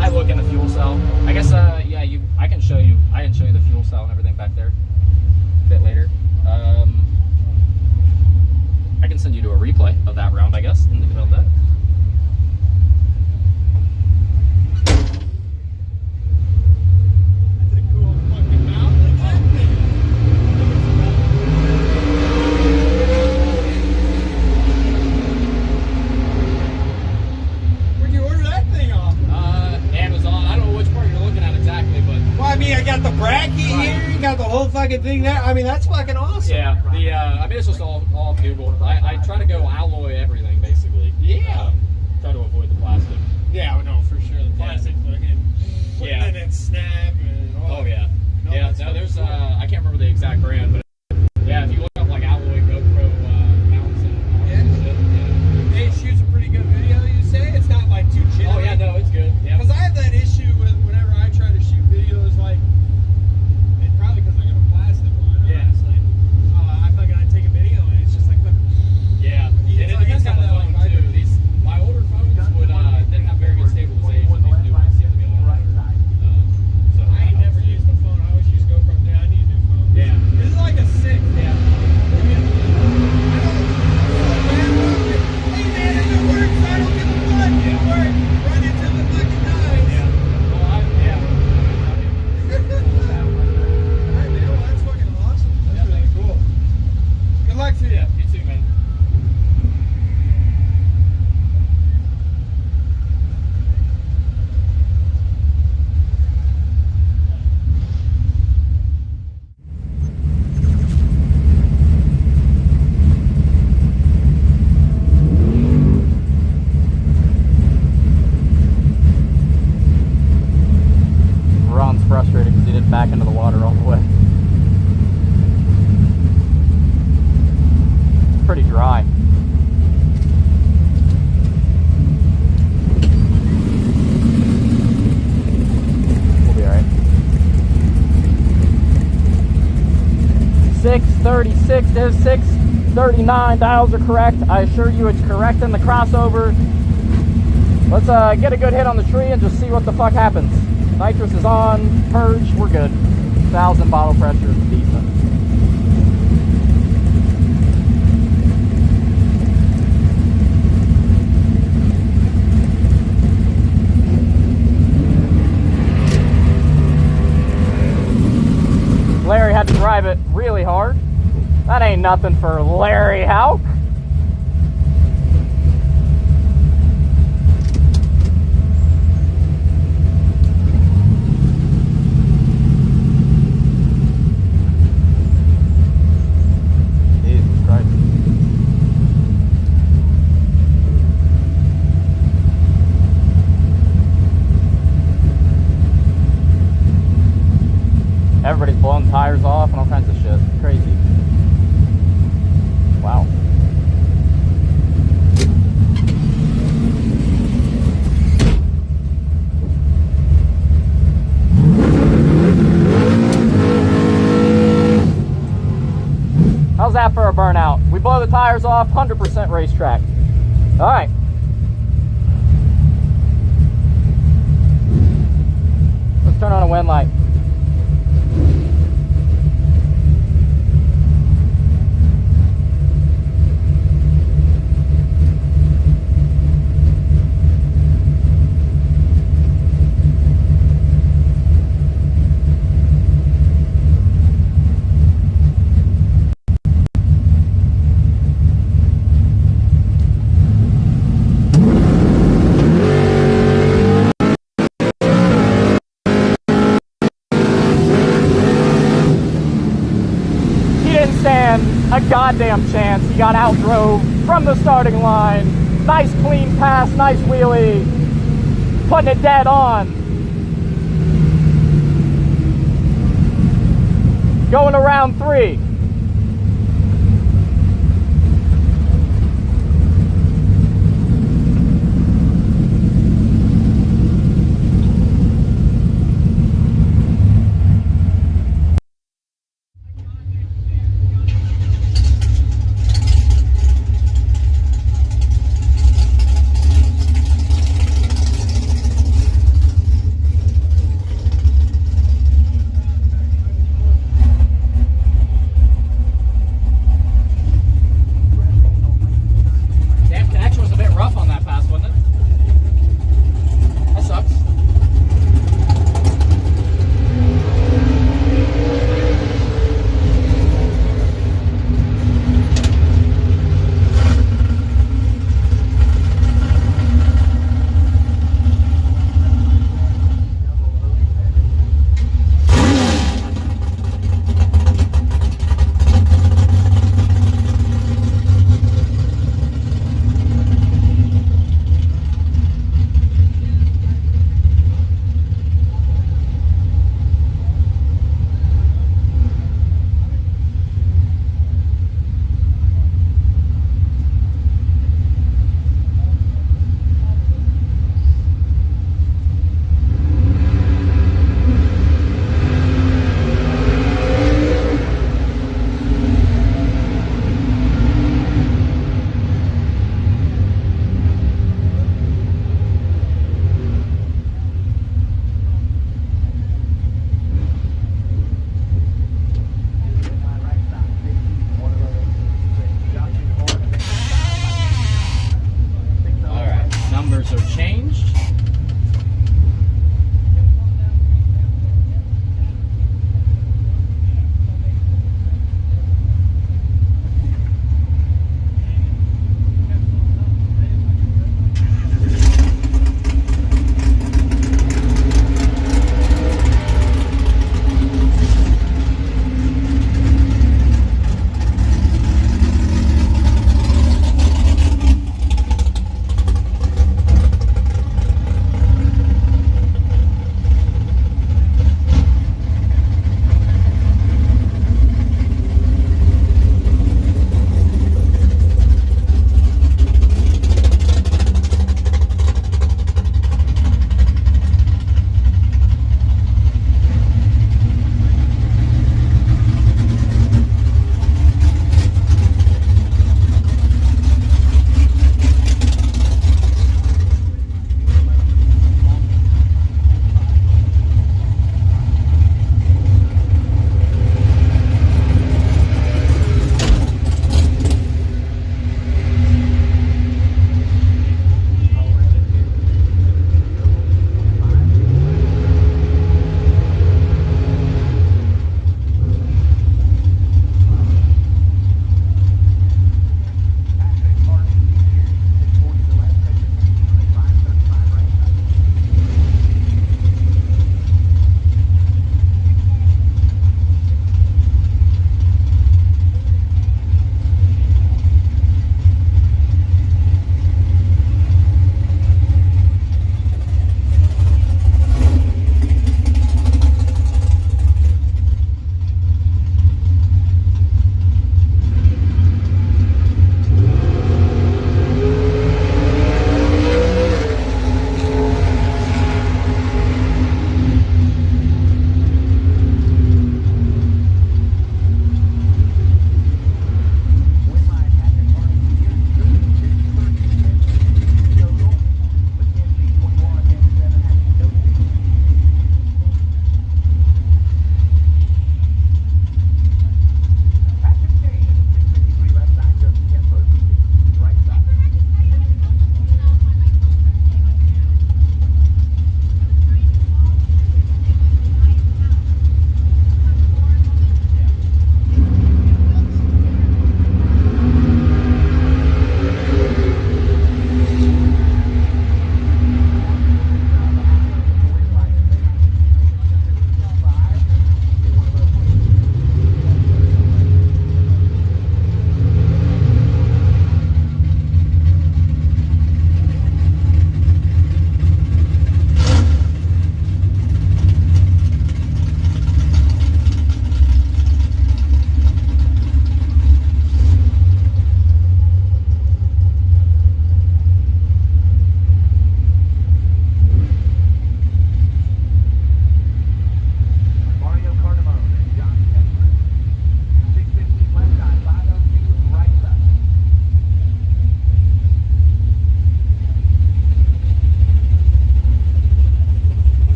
I look in the fuel cell. I guess, yeah, I can show you. I can show you the fuel cell and everything back there a bit later. I can send you to a replay of that round, I guess, and think about that. That's a cool fucking mount. Look at that thing. Where'd you order that thing off? Amazon. I don't know which part you're looking at exactly, but Well, I mean, I got the bracket here. You got the whole fucking thing there. I mean, that's fucking awesome. yeah, I mean, it's just all Google. I try to go alloy everything basically. Yeah. Try to avoid the plastic. Yeah, no, for sure. The plastic fucking. Yeah. And then snap and all. Oh yeah. No, Yeah. that's No, there's fucking cool. I can't remember the exact brand, but yeah, if you look up like alloy GoPro mounts and arms and shit. Yeah. It shoots a pretty good video, you say? It's not like too chilly. Oh yeah, no, it's good. Yeah. Because I have that issue with whenever I try to shoot videos, like, it's probably because I got a plastic one, Yeah. honestly. I fucking I take a video and it's just like, Yeah, Yeah, and it like, depends I on the got that, phone like, too. My older phones didn't have very good stabilization. These new ones seem to be a lot better. So I ain't never used the phone. I always use GoPro. Yeah, I need a new phone. Yeah. This is like a 6. Yeah. Hey man, if it works, I don't give a fuck. It worked. Run into the fucking guys. Yeah. Well, yeah. Alright man, well that's fucking awesome. That's Yeah, really cool. Good luck to you. You too, man. Ron's frustrated because he didn't back into the water all the way. It's pretty dry. We'll be alright. 636, there's 639. Dials are correct. I assure you it's correct in the crossover. Let's get a good hit on the tree and just see what the fuck happens. Nitrous is on, purge, we're good. 1,000 bottle pressure is decent. Larry had to drive it really hard. That ain't nothing for Larry Houck. Jesus Christ. Everybody's blowing tires off and all kinds of shit. Crazy. Wow. blow the tires off, 100% racetrack. All right. Let's turn on a wind light. A goddamn chance. He got outdrove from the starting line. Nice clean pass, nice wheelie. Putting it dead on. Going to round 3.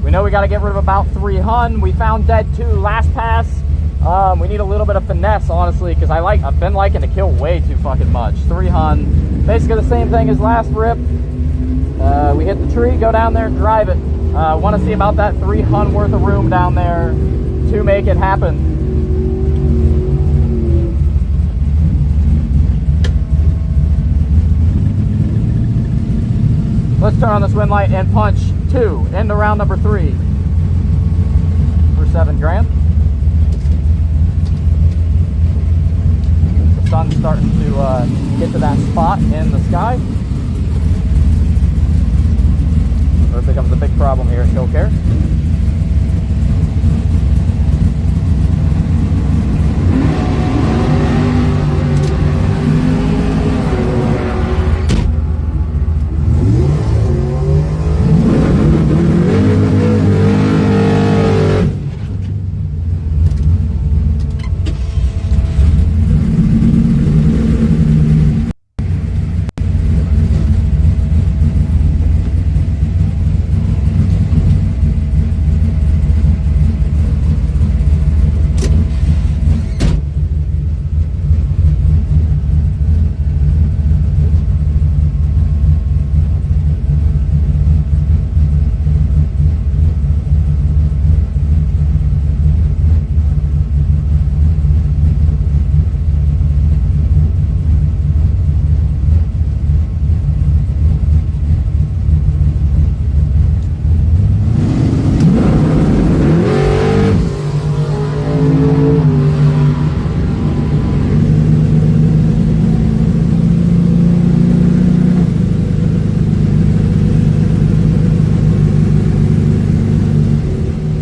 We know we got to get rid of about 3 hun. We found dead 2 last pass. We need a little bit of finesse, honestly, because I've been liking to kill way too fucking much. 3 hun, basically the same thing as last rip. We hit the tree, go down there and drive it. Want to see about that 3 hun worth of room down there to make it happen. Let's turn on this wind light and punch 2 into round number 3 for 7 grand. The sun's starting to get to that spot in the sky. Or it becomes a big problem here at Killcare.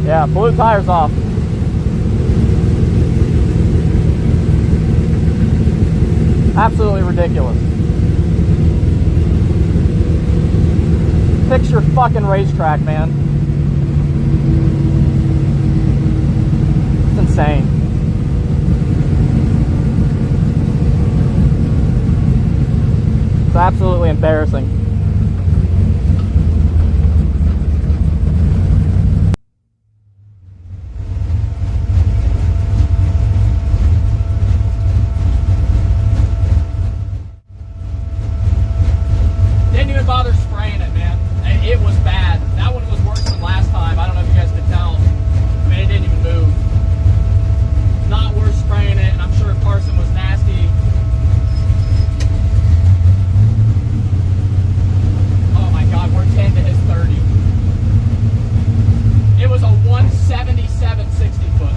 Yeah, blew tires off. Absolutely ridiculous. Fix your fucking racetrack, man. It's insane. It's absolutely embarrassing. Didn't even bother spraying it, man. It was bad. That one was worse than last time. I don't know if you guys could tell. I mean, it didn't even move. Not worth spraying it, and I'm sure Carson was nasty. Oh my God, we're 10 to his 30. It was a 177 60 foot.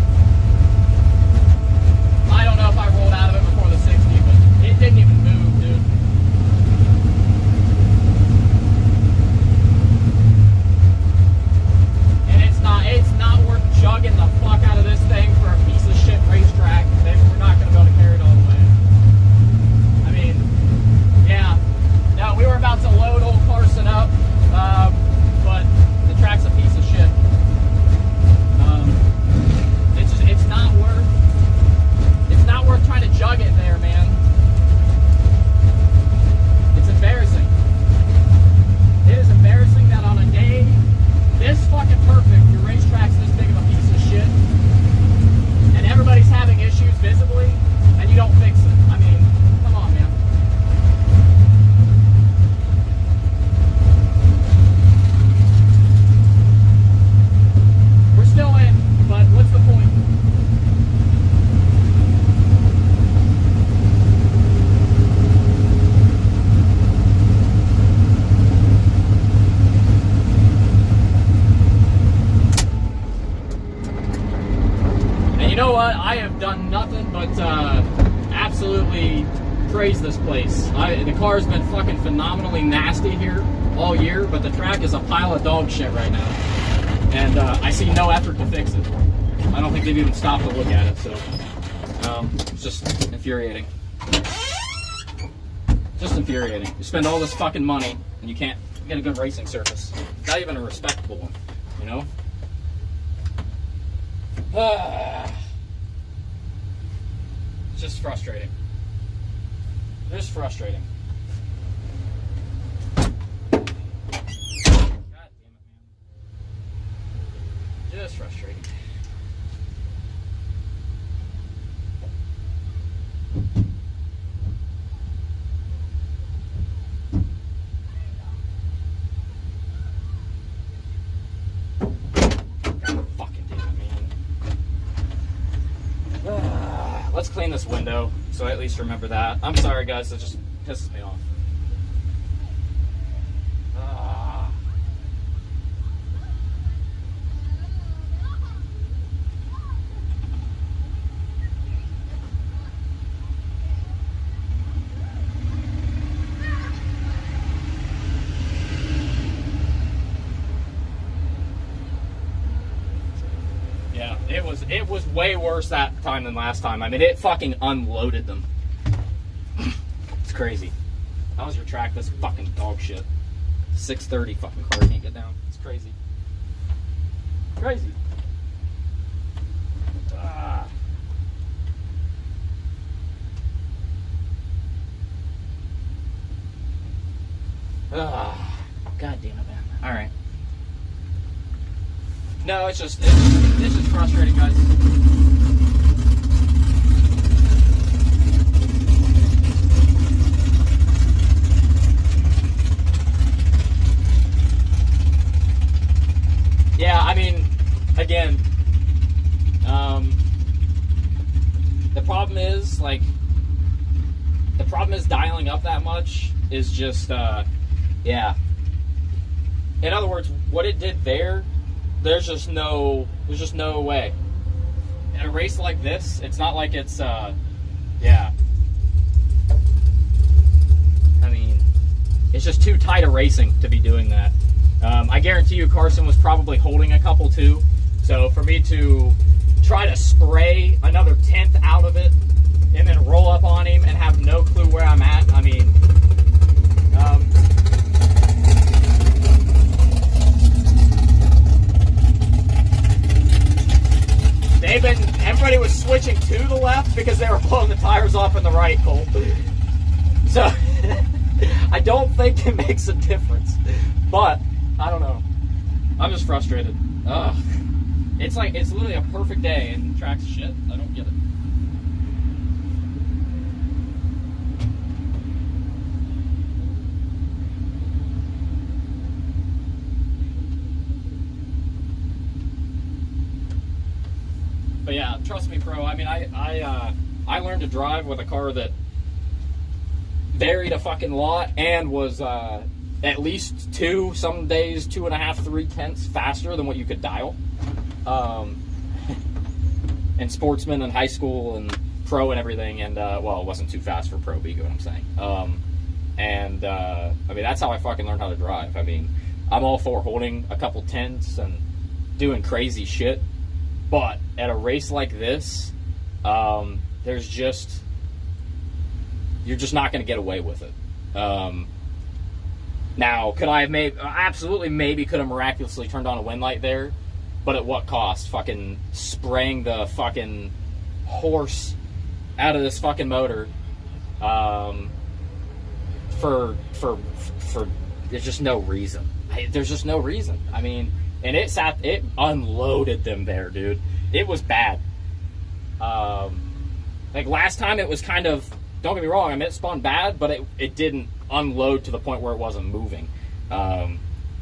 I don't know if I rolled out of it before the 60, but it didn't even move, dude. It's not worth jugging the fuck out of this thing for a piece of shit racetrack if we're not going to be able to carry it all the way. I mean, yeah. No, we were about to load old Carson up, but the track's a piece of shit. It's not worth trying to jug it there, man. It's embarrassing. It is embarrassing that on a day this fucking perfect, your racetrack's this big of a piece of shit, and everybody's having issues visibly, and you don't fix it. I mean, come on, man. We're still in, but what's the point? You know what? I have done nothing but absolutely praise this place. The car's been fucking phenomenally nasty here all year, but the track is a pile of dog shit right now. And I see no effort to fix it. I don't think they've even stopped to look at it, so it's just infuriating. Just infuriating. You spend all this fucking money and you can't get a good racing surface. Not even a respectable one, you know? It's just frustrating. Just frustrating. God damn it, man. is frustrating. Fucking damn it, man. Let's clean this window, so I at least remember that. I'm sorry, guys, that just pisses me off. Yeah, it was way worse that time than last time. I mean, it fucking unloaded them. It's crazy. How was your track? This fucking dog shit. 6:30 fucking car can't get down. It's crazy. Crazy. God damn it, man. All right. No, it's just frustrating, guys. Yeah, I mean, again, the problem is, like, dialing up that much is just, yeah. In other words, what it did there, there's just no way. In a race like this, it's not like it's, yeah. I mean, it's just too tight a racing to be doing that. I guarantee you Carson was probably holding a couple too. So for me to try to spray another 10th out of it and then roll up on him and have no clue where I'm at, I mean, everybody was switching to the left because they were blowing the tires off in the right, Cole. So, I don't think it makes a difference. But, I don't know. I'm just frustrated. Ugh. It's like, it's literally a perfect day and the track's shit. I don't get it. But yeah, trust me, pro. I mean, I learned to drive with a car that varied a fucking lot and was at least some days 2.5, 3/10 faster than what you could dial. And sportsman and high school and pro and everything, and well, it wasn't too fast for pro, but you get what I'm saying. I mean, that's how I fucking learned how to drive. I mean, I'm all for holding a couple tenths and doing crazy shit. But at a race like this, you're just not going to get away with it. Now, could I have maybe could have miraculously turned on a wind light there, but at what cost? Fucking spraying the fucking horse out of this fucking motor, for there's just no reason. There's just no reason. I mean, and it unloaded them there, dude. It was bad. Like last time it was kind of, don't get me wrong, I mean, it spun bad, but it didn't unload to the point where it wasn't moving. And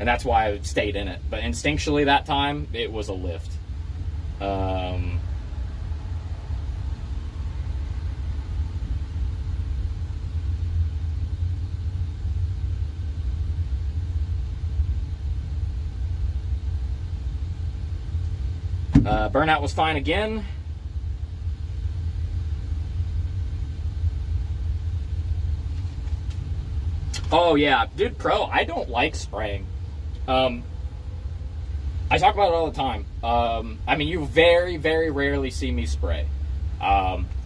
that's why I stayed in it. But instinctually that time, it was a lift. Burnout was fine again. Oh yeah, dude, pro, I don't like spraying. I talk about it all the time. I mean, you very, very rarely see me spray.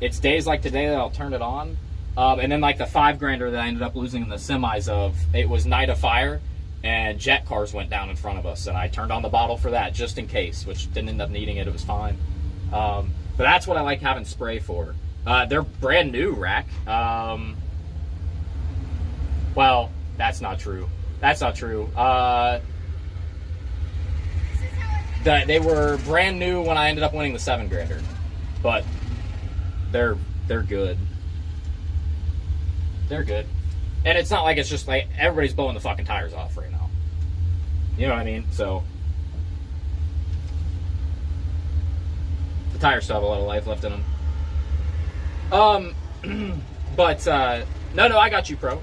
It's days like today that I'll turn it on. And then like the $5,000 that I ended up losing in the semis it was night of fire. And jet cars went down in front of us, and I turned on the bottle for that just in case, which didn't end up needing it. It was fine. But that's what I like having spray for. They're brand new, Rack. Well, that's not true. That's not true. This is how I They were brand new when I ended up winning the 7-grander, but they're good. They're good, and it's not like it's just like everybody's blowing the fucking tires off right now. You know what I mean? So the tires still have a lot of life left in them. But no, I got you, pro.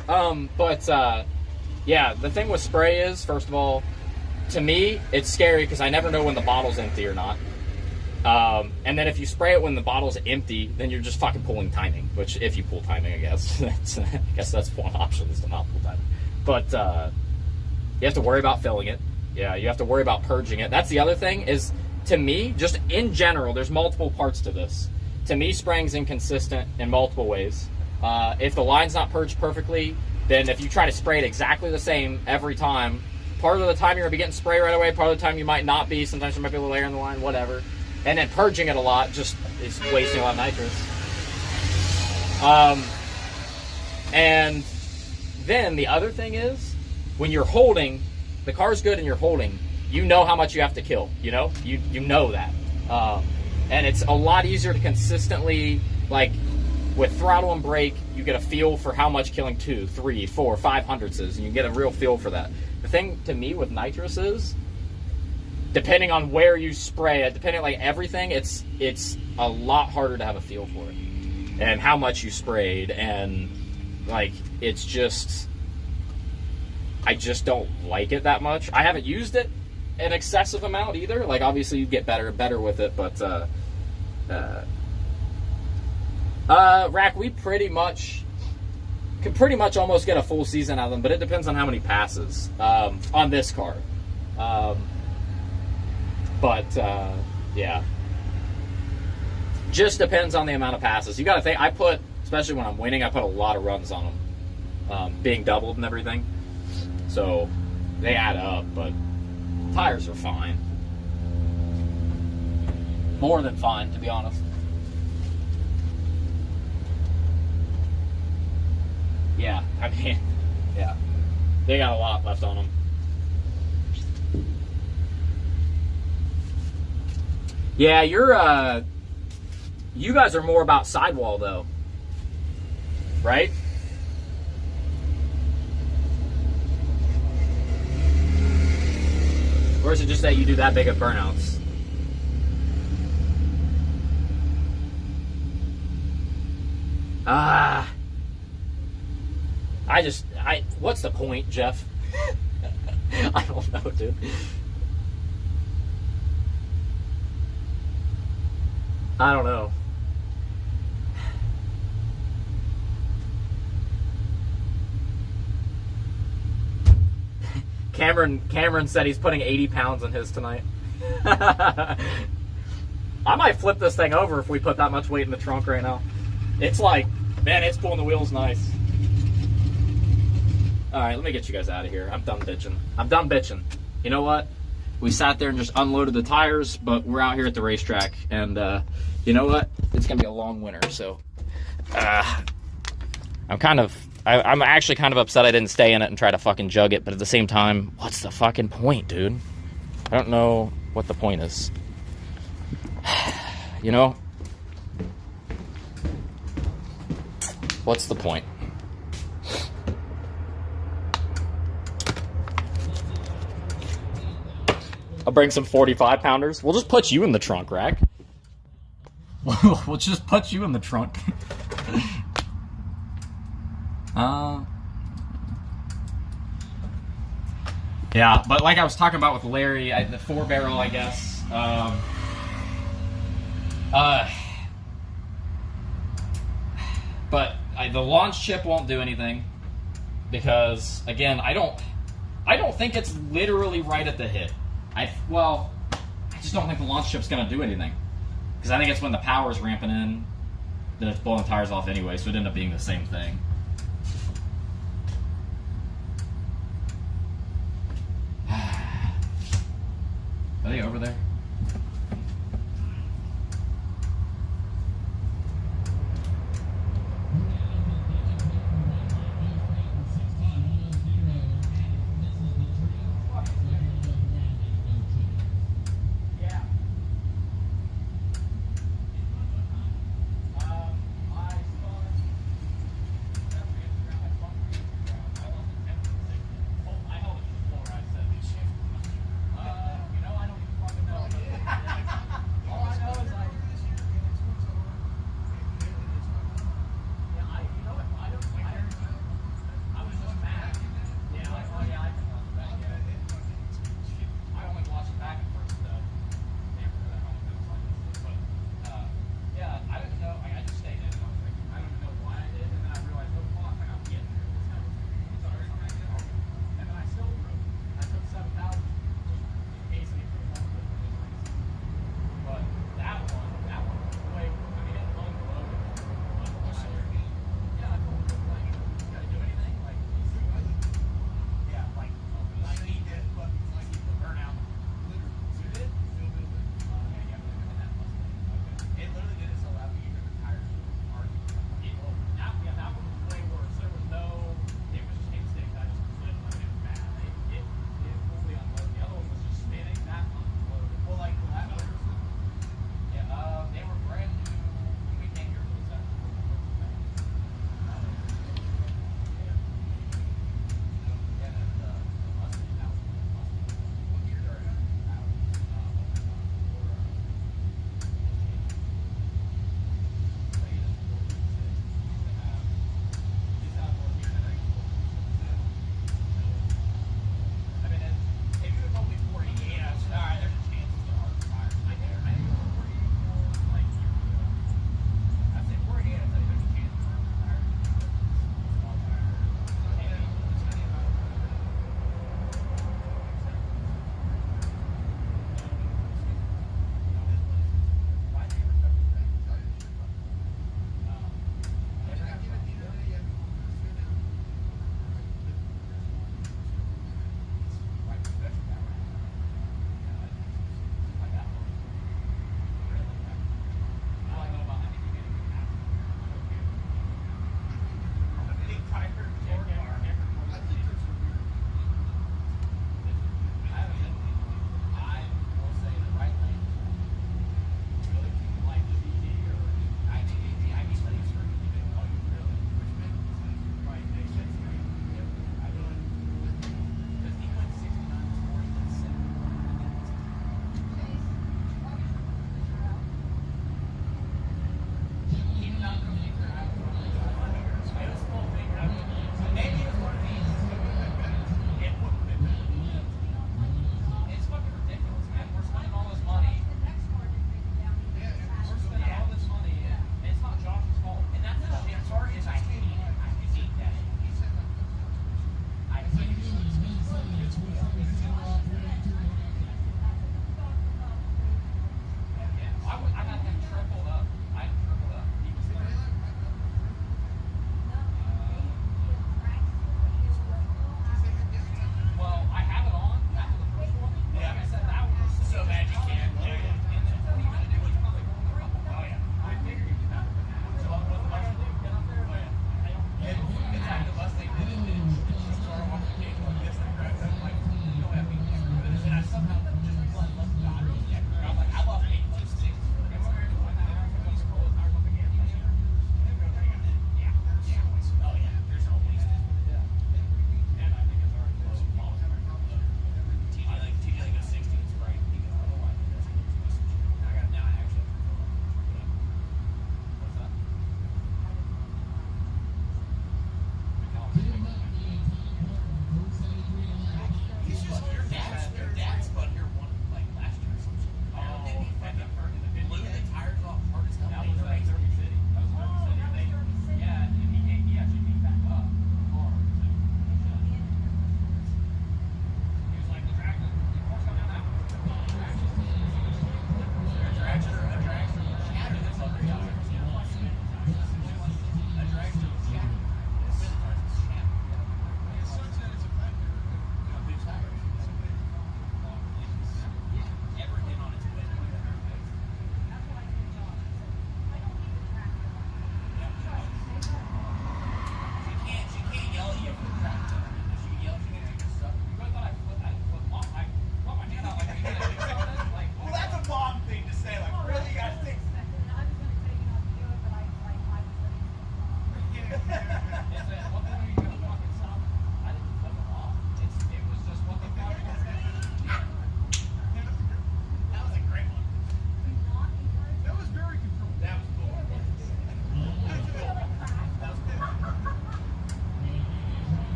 Yeah, the thing with spray is, first of all, to me, it's scary because I never know when the bottle's empty or not. And then if you spray it when the bottle's empty, then you're just fucking pulling timing. Which, if you pull timing, I guess I guess that's one option, is to not pull timing. But you have to worry about filling it. Yeah, you have to worry about purging it. That's the other thing is, to me, just in general, there's multiple parts to this. To me, spraying's inconsistent in multiple ways. If the line's not purged perfectly, then if you try to spray it exactly the same every time, part of the time you're going to be getting spray right away, part of the time you might not be. Sometimes there might be a little air in the line, whatever. And then purging it a lot just is wasting a lot of nitrous. And then the other thing is, when you're holding, the car's good and you're holding, you know how much you have to kill, you know? You know that. And it's a lot easier to consistently, like, with throttle and brake, you get a feel for how much killing 2, 3, 4, 5 hundredths is, and you get a real feel for that. The thing, to me, with nitrous is, depending on where you spray it, depending on, like, everything, it's a lot harder to have a feel for it. And how much you sprayed, and, like, it's just, I just don't like it that much. I haven't used it an excessive amount either. Like, obviously you get better and better with it, but Rack, we could pretty much almost get a full season out of them, but it depends on how many passes on this car. Yeah, just depends on the amount of passes. You got to think. I put, especially when I'm winning, I put a lot of runs on them, being doubled and everything. So they add up, but tires are fine. More than fine, to be honest. Yeah, I mean, yeah. They got a lot left on them. Yeah, you guys are more about sidewall, though. Right? Or is it just that you do that big of burnouts? What's the point, Jeff? I don't know, dude. I don't know. Cameron said he's putting 80 pounds on his tonight. I might flip this thing over if we put that much weight in the trunk right now. It's like, man, it's pulling the wheels nice. Alright, let me get you guys out of here. I'm done bitching. You know what? We sat there and just unloaded the tires, but we're out here at the racetrack, and you know what? It's gonna be a long winter, so I'm actually kind of upset I didn't stay in it and try to fucking jug it, but at the same time, what's the fucking point, dude? I don't know what the point is. You know? What's the point? I'll bring some 45-pounders. We'll just put you in the trunk, Rack. We'll just put you in the trunk. Yeah, but like I was talking about with Larry, the 4-barrel, I guess. But the launch chip won't do anything because, again, I don't think it's literally right at the hit. I just don't think the launch chip's gonna do anything because I think it's when the power's ramping in that it's blowing the tires off anyway, so it ended up being the same thing. Are they over there?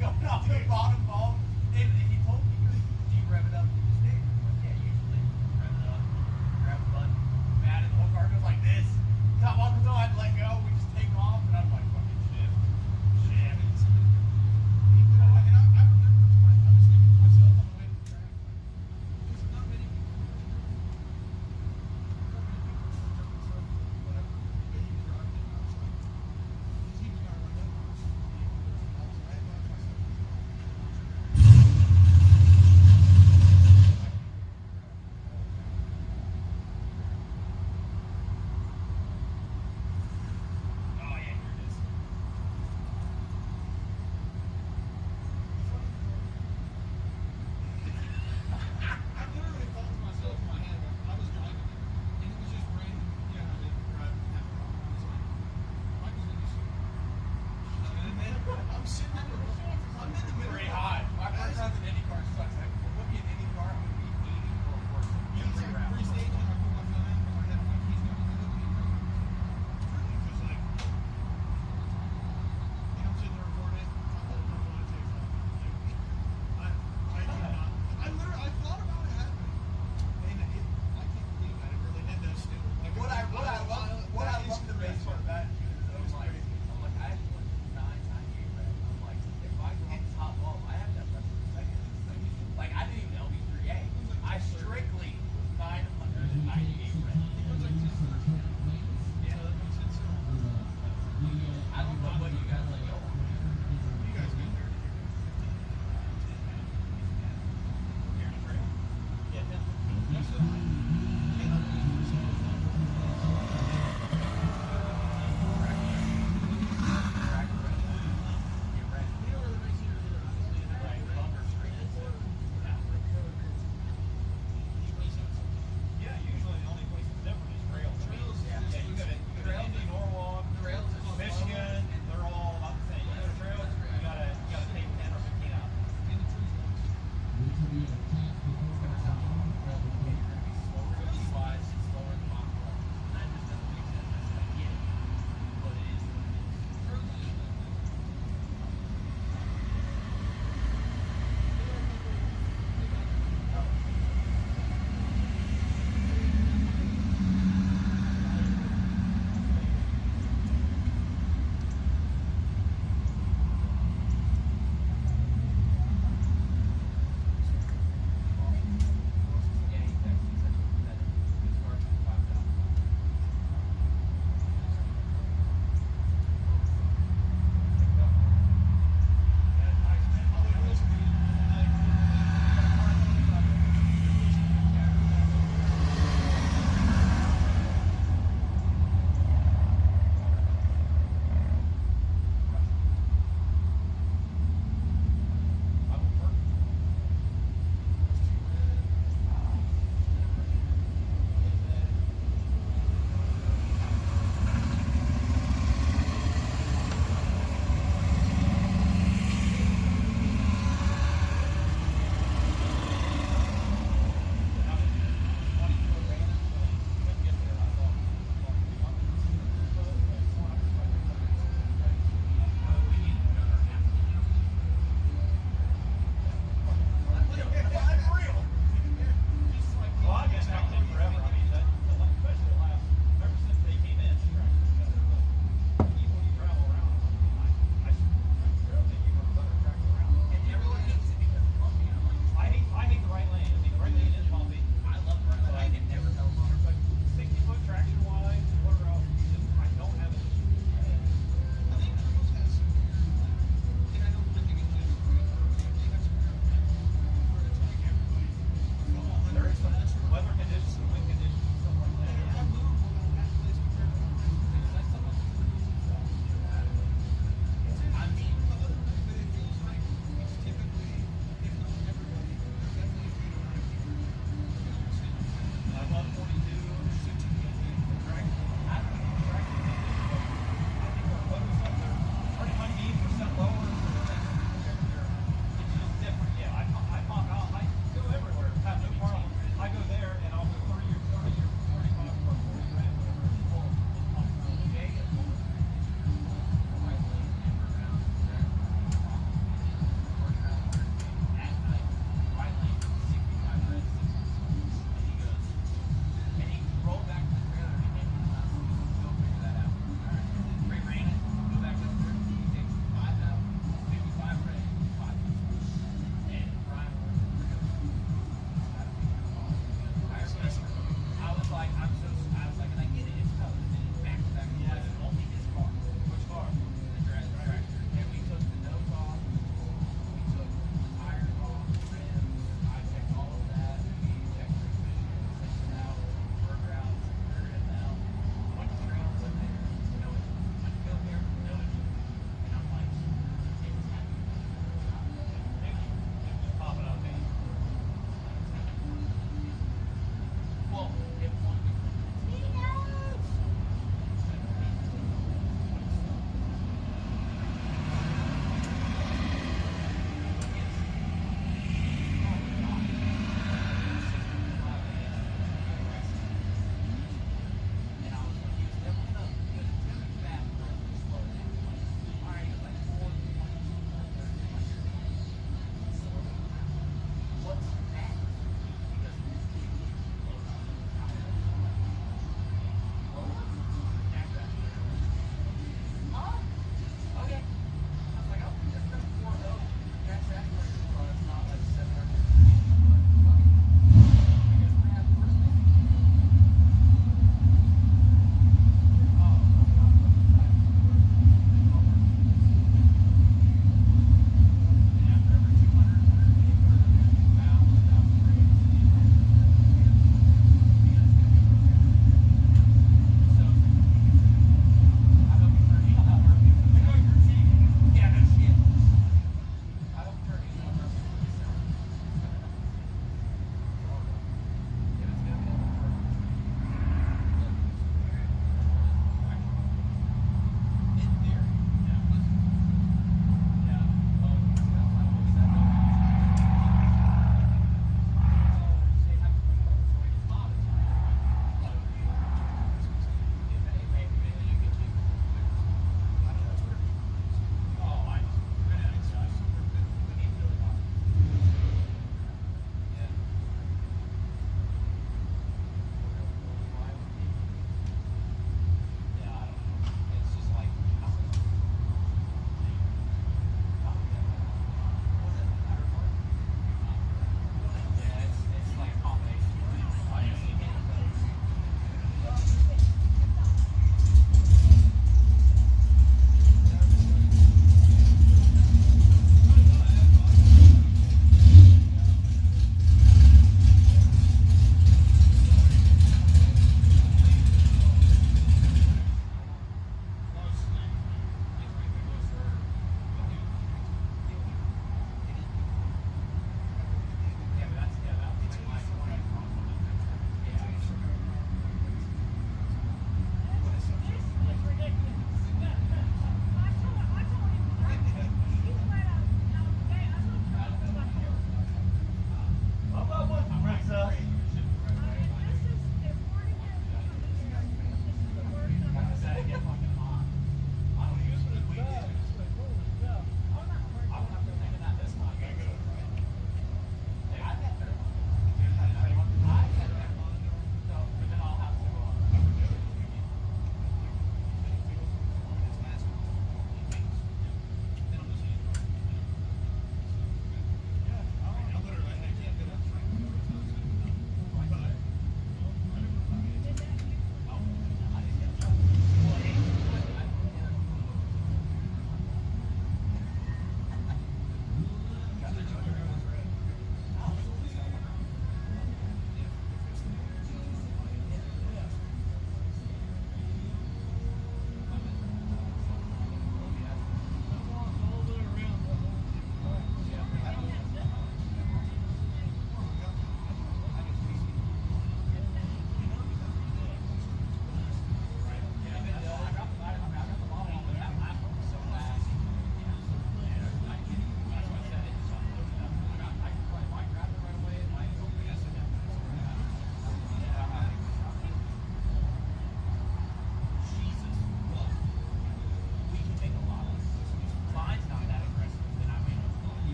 going off the bottom bulb. And he told me, do you rev it up to the stick? I'm like, yeah, usually. Rev it up, grab the button. Man, and the whole car goes like this. Top off until I had to let go. We just take off, and I'm like, fucking shit. Shit. And I remember I was thinking to myself on the way to the track, there's not many people. Whatever. But he was driving it outside. He was driving it outside. I had to watch myself.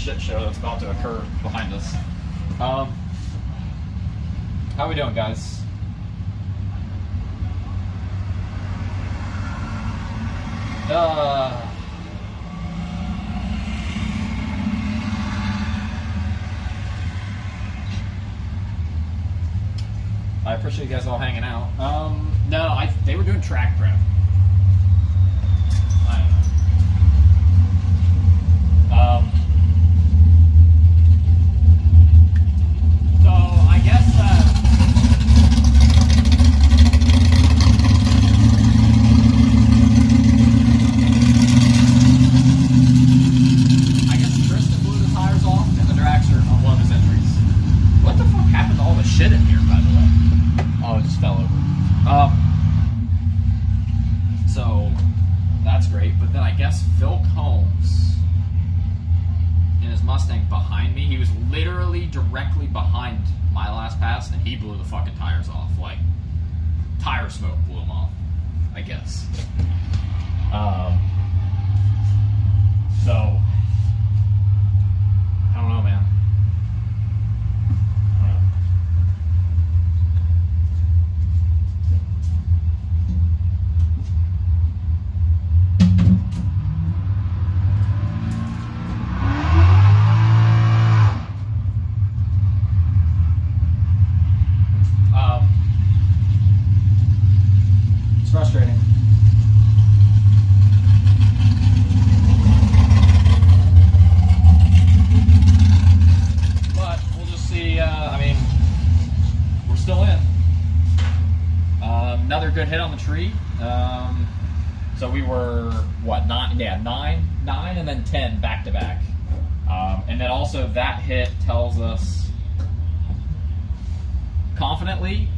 shit show that's about to occur behind us. How we doing, guys? I appreciate you guys all hanging out. No, they were doing track prep. I don't know. So I guess Tristan blew the tires off and the Draxer on one of his entries. What the fuck happened to all the shit in here, by the way? Oh, it just fell over. So that's great, but then I guess Phil Combs in his Mustang behind me, he was literally directly behind my last pass, and he blew the fucking tires off. Like, tire smoke blew him off, I guess. So I don't know, man. It's frustrating. But we'll just see. I mean, we're still in. Another good hit on the tree. So we were what, nine, and then 10 back to back. And then also that hit tells us confidently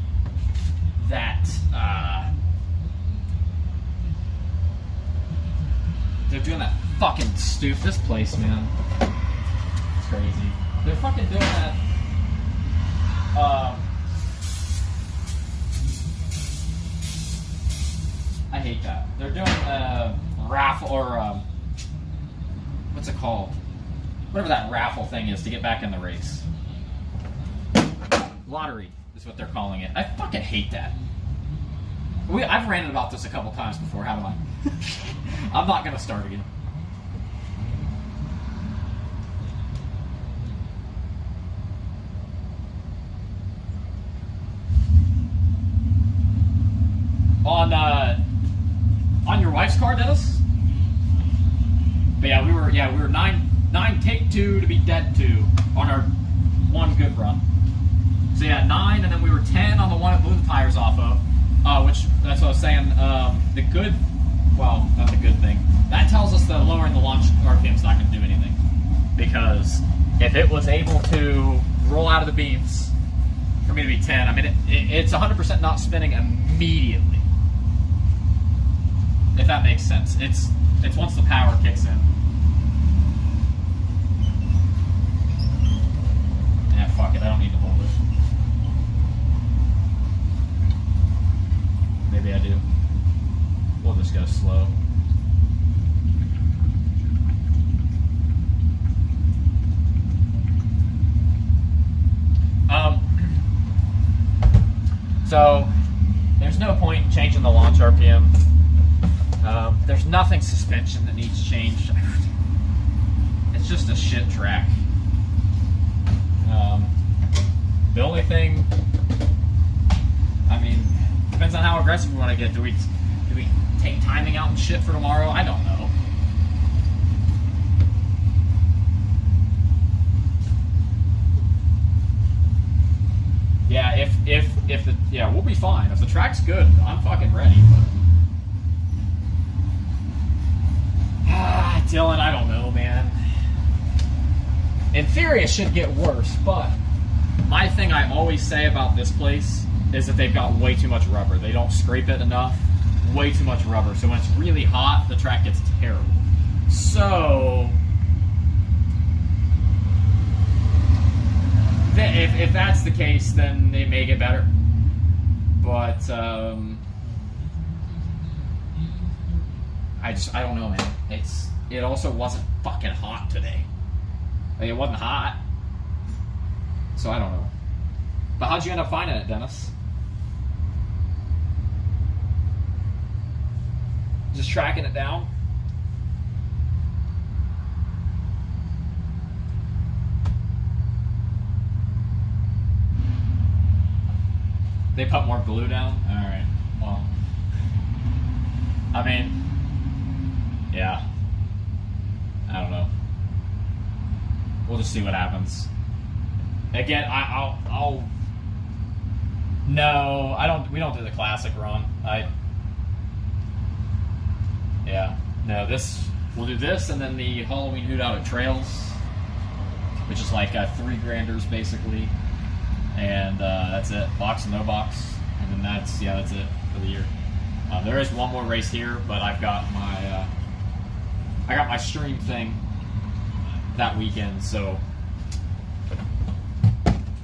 that they're doing that fucking this place, man. It's crazy. They're fucking doing that. I hate that. They're doing raffle or what's it called? Whatever that raffle thing is to get back in the race. Lottery is what they're calling it. I fucking hate that. I've ranted about this a couple times before, haven't I? I'm not gonna start again. On your wife's car, Dennis? But yeah, we were nine take 2 to be dead 2 on our one good run. So yeah, 9, and then we were 10 on the one that blew the tires off of. Which that's what I was saying. The good, well, not the good thing. That tells us that lowering the launch RPM is not going to do anything, because if it was able to roll out of the beams for me to be 10, I mean it's 100% not spinning immediately. If that makes sense. It's once the power kicks in. Yeah, fuck it. I don't need to hold it. Maybe I do. We'll just go slow. So there's no point in changing the launch RPM. There's nothing suspension that needs changed. It's just a shit track. The only thing, I mean, depends on how aggressive we want to get. Do we take timing out and shit for tomorrow? I don't know. Yeah, if we'll be fine. If the track's good, I'm fucking ready. But Dylan, I don't know, man. In theory, it should get worse, but my thing I always say about this place is that they've got way too much rubber. They don't scrape it enough. Way too much rubber. So when it's really hot, the track gets terrible. So if that's the case, then it may get better. But I don't know, man. It also wasn't fucking hot today. Like, it wasn't hot. So I don't know. But how'd you end up finding it, Dennis? Just tracking it down? They put more glue down? Alright. Well. I mean, yeah. I don't know. We'll just see what happens. Again, I'll no, I don't. We don't do the classic run. Yeah, no. We'll do this, and then the Halloween Hoot Out at Trails, which is like $3 basically, and that's it. Box and no box, and then that's it for the year. There is one more race here, but I've got my stream thing that weekend, so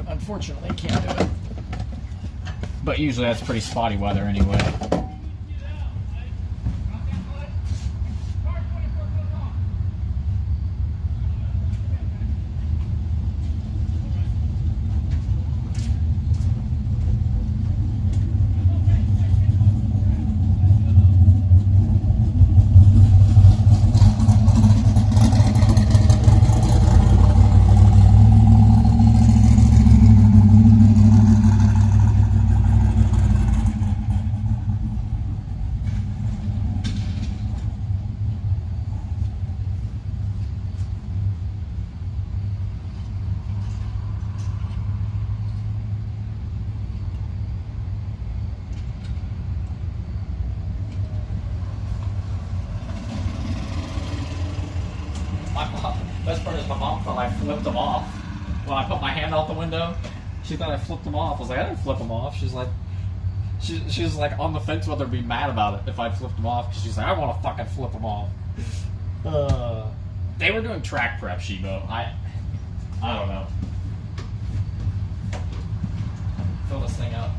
unfortunately can't do it. But usually that's pretty spotty weather anyway. Best part is my mom thought I flipped them off. When I put my hand out the window, she thought I flipped them off. I was like, I didn't flip them off. She's like, she was like on the fence whether to be mad about it if I flipped them off. She's like, I want to fucking flip them off. They were doing track prep, Shibo. I don't know. Fill this thing up.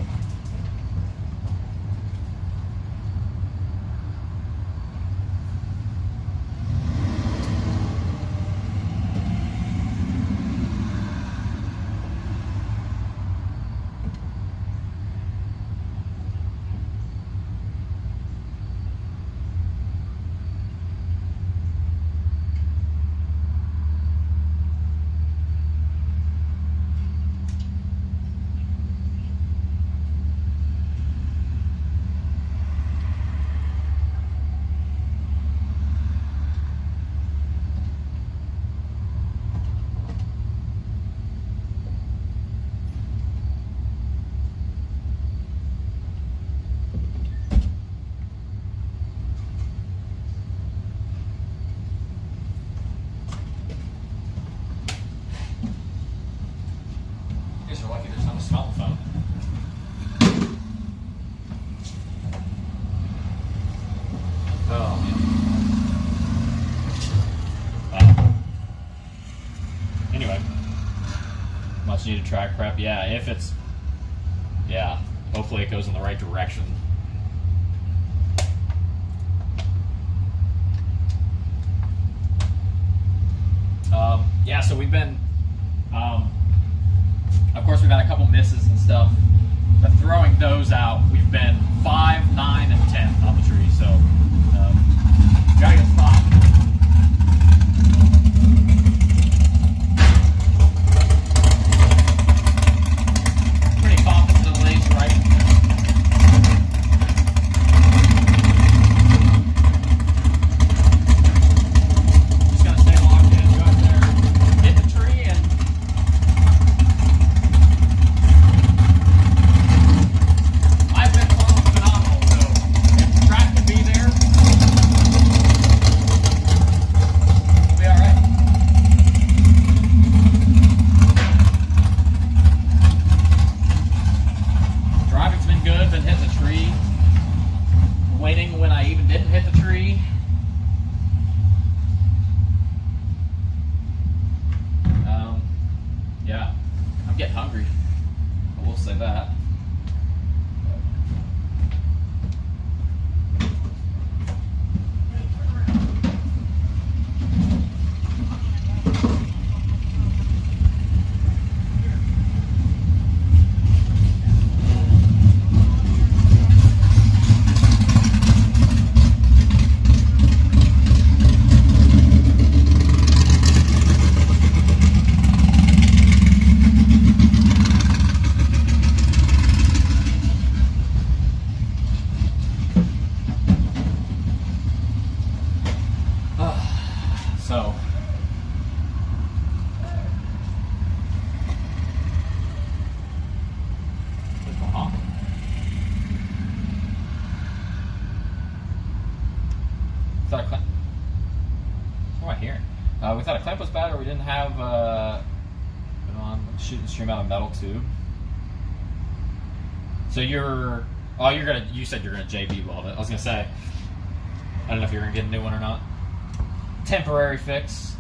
You're lucky there's not a smell phone. Oh man. Anyway, much needed track prep. Yeah, if it's, yeah, hopefully it goes in the right direction. Yeah, so we've been, of course, we've had a couple misses and stuff, but throwing those out, we've been 5, 9, and 10 on the tree, so gotta get stopped. Pretty confident in the lanes, right? Just gotta stay locked in, go out there, hit the tree, and I've been phenomenal, so if the track can be there, So. What's going on? Thought a clamp. What am I hearing? We thought a clamp was bad, or we didn't have. Shooting stream out a metal tube. So you're. Oh, you're gonna. You said you're gonna JB weld it. I was gonna say. I don't know if you're gonna get a new one or not. Temporary fix.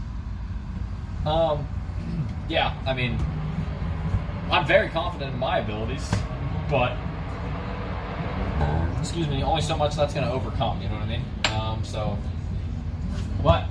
Yeah. I mean, I'm very confident in my abilities, but excuse me, only so much that's gonna overcome. You know what I mean? So. What?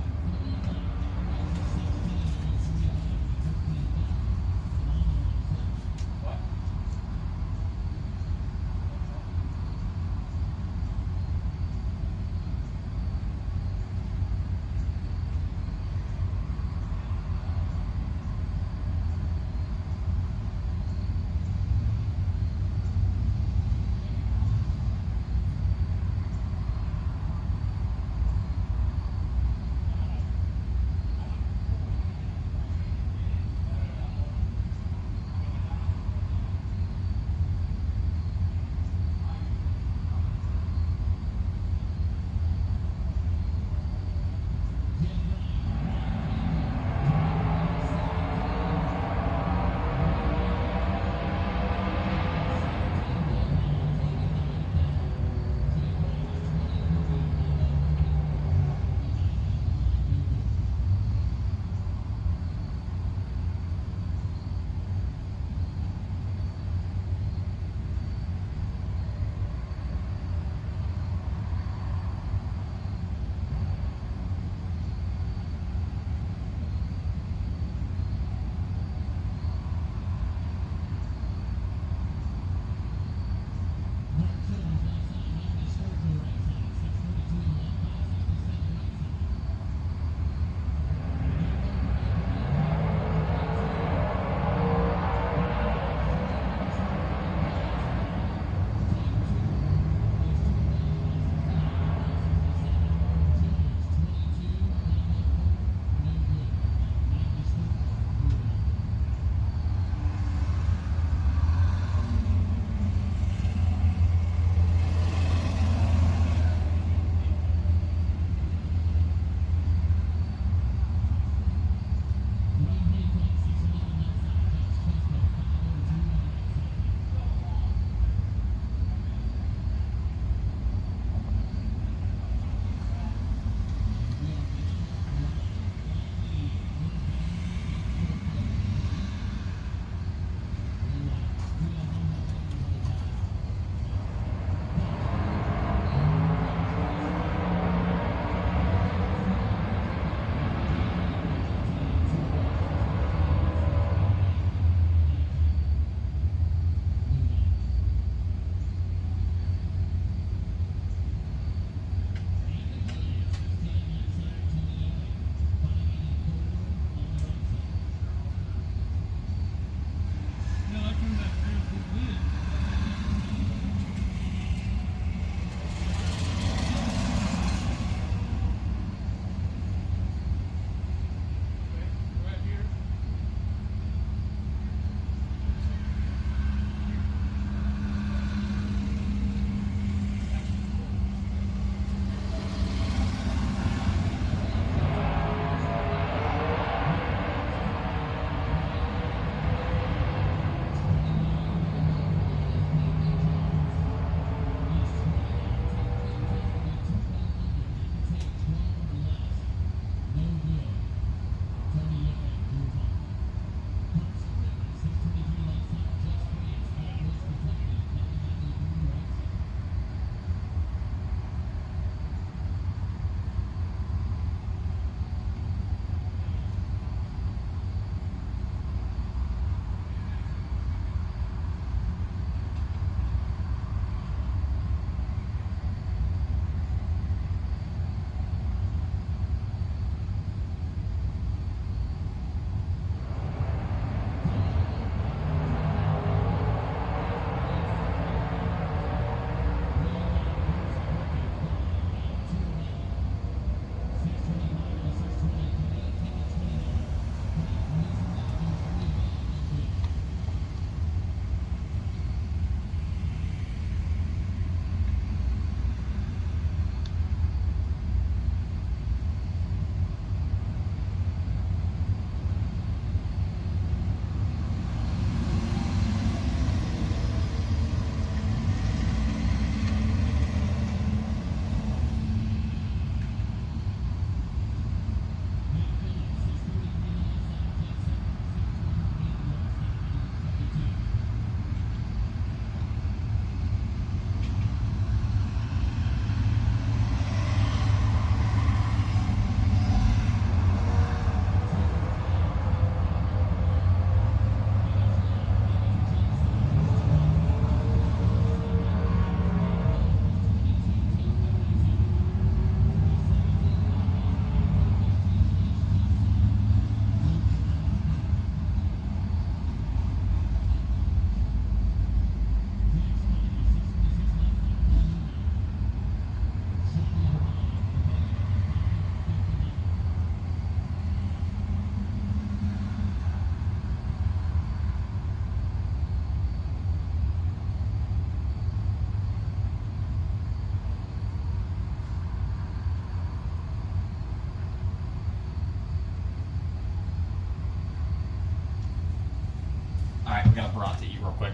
brat to eat real quick.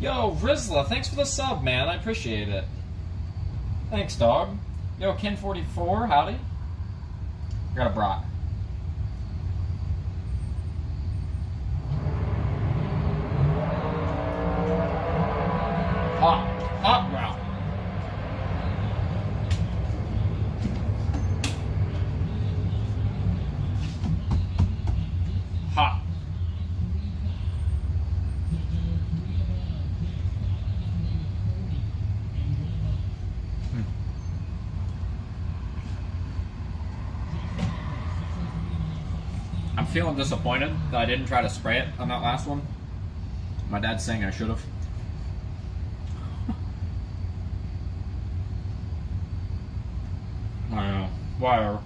Yo, Rizla, thanks for the sub, man. I appreciate it. Thanks, dog. Yo, Ken44, howdy. I got a brat. Hot brat. Hot. I'm feeling disappointed that I didn't try to spray it on that last one. My dad's saying I should have. I know. Whatever.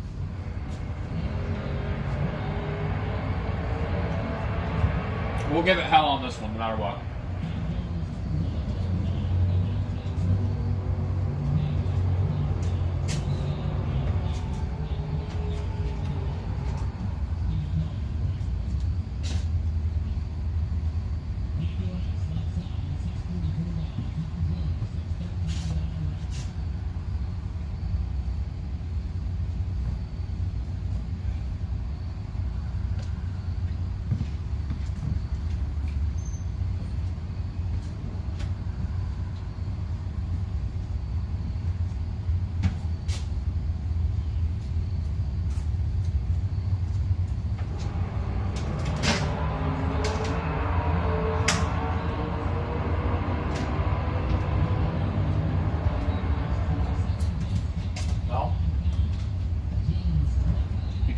We'll give it hell on this one, no matter what.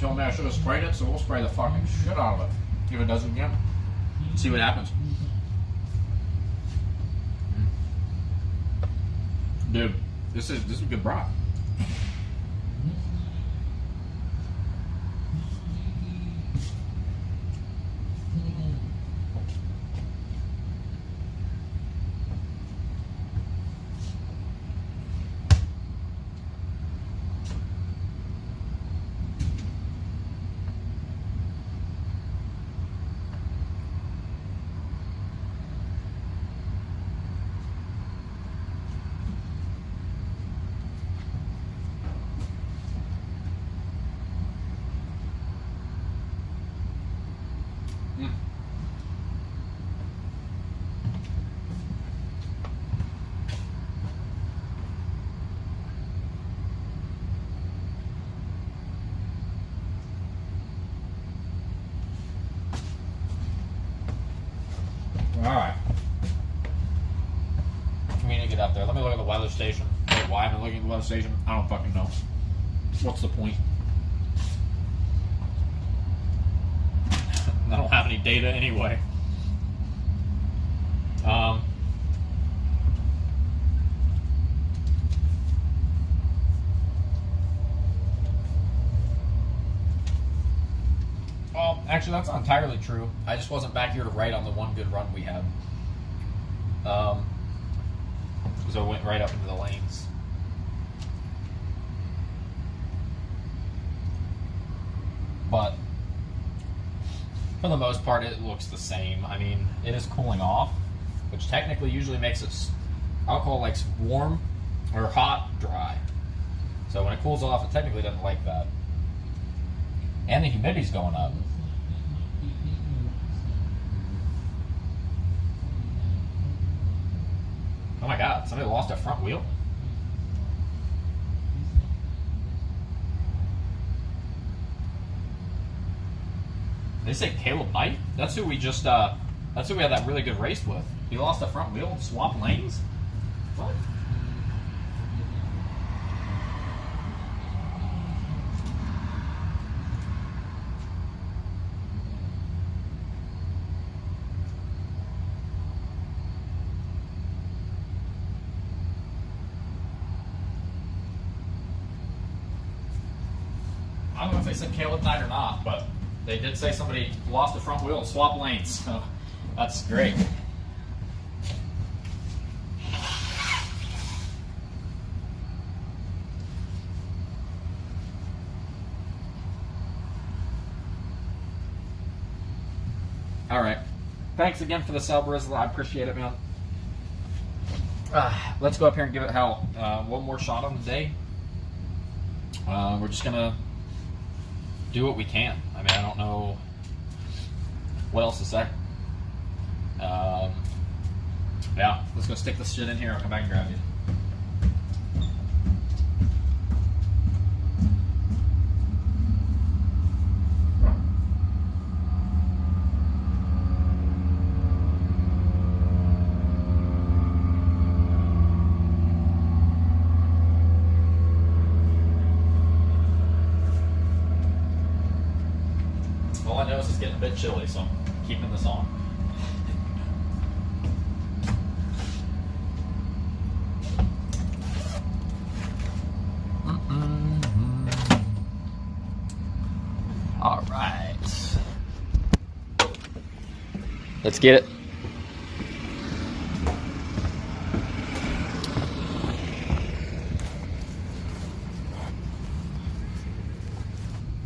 Told me I should have sprayed it, so we'll spray the fucking shit out of it. If it does it again. See what happens. Dude, this is a good broth. Alright. We need to get up there. Let me look at the weather station. Wait, why am I looking at the weather station? I don't fucking know. What's the point? I don't have any data anyway. Well, actually, that's not entirely true. I just wasn't back here to write on the one good run we had. So it went right up into the lanes. But for the most part, it looks the same. I mean, it is cooling off, which technically usually makes it, alcohol likes warm or hot, dry. So when it cools off, it technically doesn't like that. And the humidity's going up. Oh my god, somebody lost a front wheel? They say Caleb Knight? That's who we just, that's who we had that really good race with. He lost a front wheel and swapped lanes? What? I don't know if they said Caleb Knight or not, but they did say somebody lost a front wheel and swapped lanes, so that's great. All right. Thanks again for the sub, Rizla. I appreciate it, man. Let's go up here and give it hell. One more shot on the day. We're just gonna do what we can. I mean, I don't know what else to say. Yeah, let's go stick this shit in here. I'll come back and grab you. All I know is it's getting a bit chilly, so I'm keeping this on. All right. Let's get it.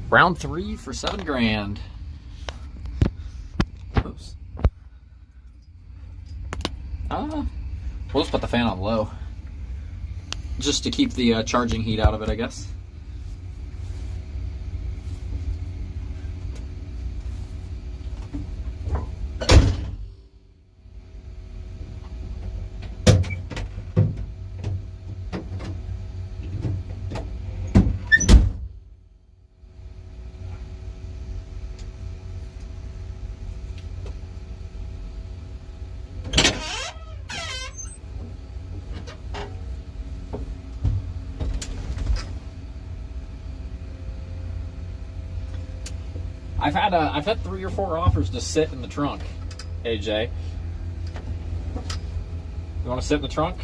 Round 3 for $7,000. Oops. We'll just put the fan on low. Just to keep the charging heat out of it, I guess. I've had 3 or 4 offers to sit in the trunk, AJ. You want to sit in the trunk?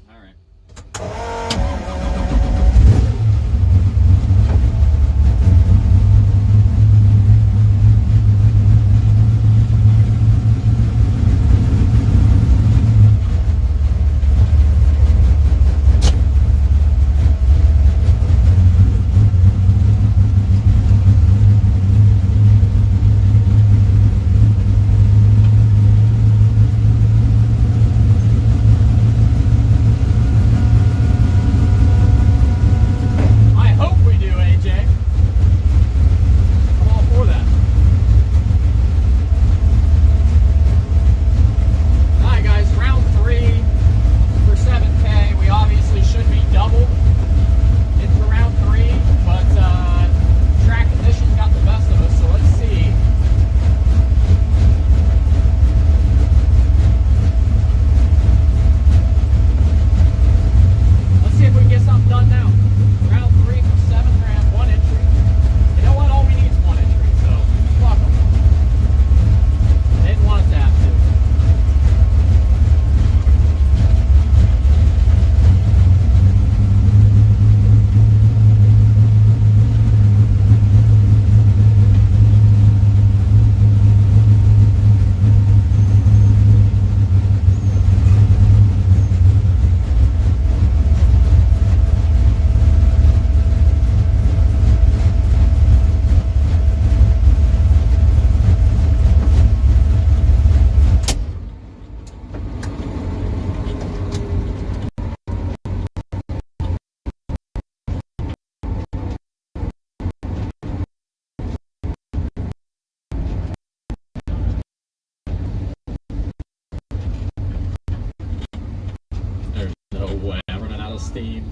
All right. Steam.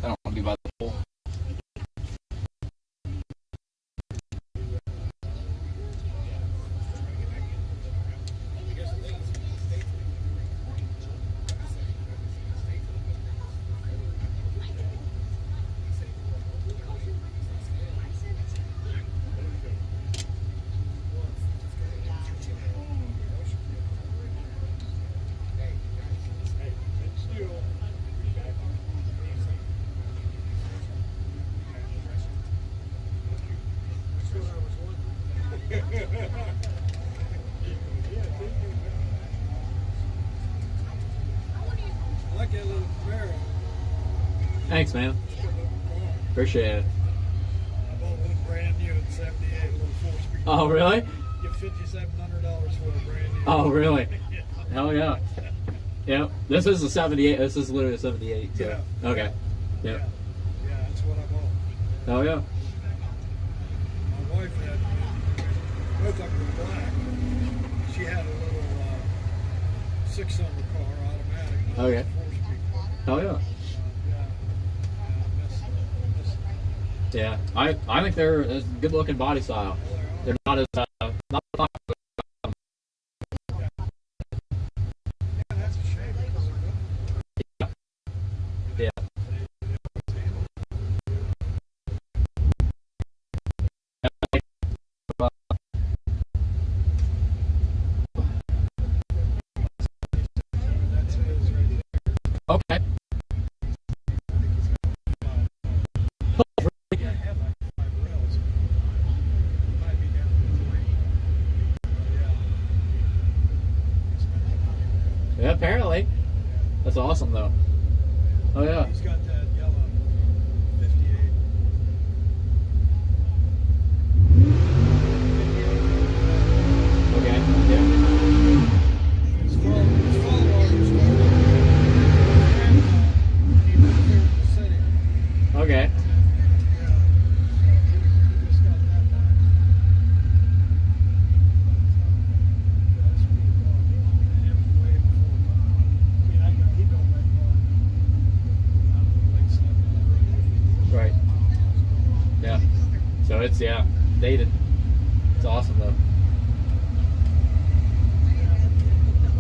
I don't want to be by the pool. I like that little Camaro. Thanks, man. Appreciate it. I bought one brand new in '78, a little 4-speed. Oh, really? Get $5,700 for a brand new. Oh, really? Hell yeah. Yep. This is a 78. This is literally a 78. So. Yeah. Okay. Yeah. Yep. Yeah, that's what I bought. Oh, yeah. My wife had, both of them were black. She had a little 6-cylinder car, automatic. Mine was Okay. a 4-speed car. Oh, yeah. Yeah. Yeah. I think they're a good looking body style. They're not as, not popular. Yeah, that's a shame because they're good. Yeah. That's his right there. Okay. Yeah, I had like 5 rails. It might be down to 3. But yeah. He's spent the money there. Yeah, apparently. That's awesome, though. Oh, yeah. He's got that yellow 58. Okay. Yeah. His father always started. And he moved here in the city. Okay. Yeah. He just got that back. But that's a cool car. And it was way before time. I mean, he built that car. I don't know, late 70s. Right. Yeah. So it's, yeah, dated. It's awesome, though.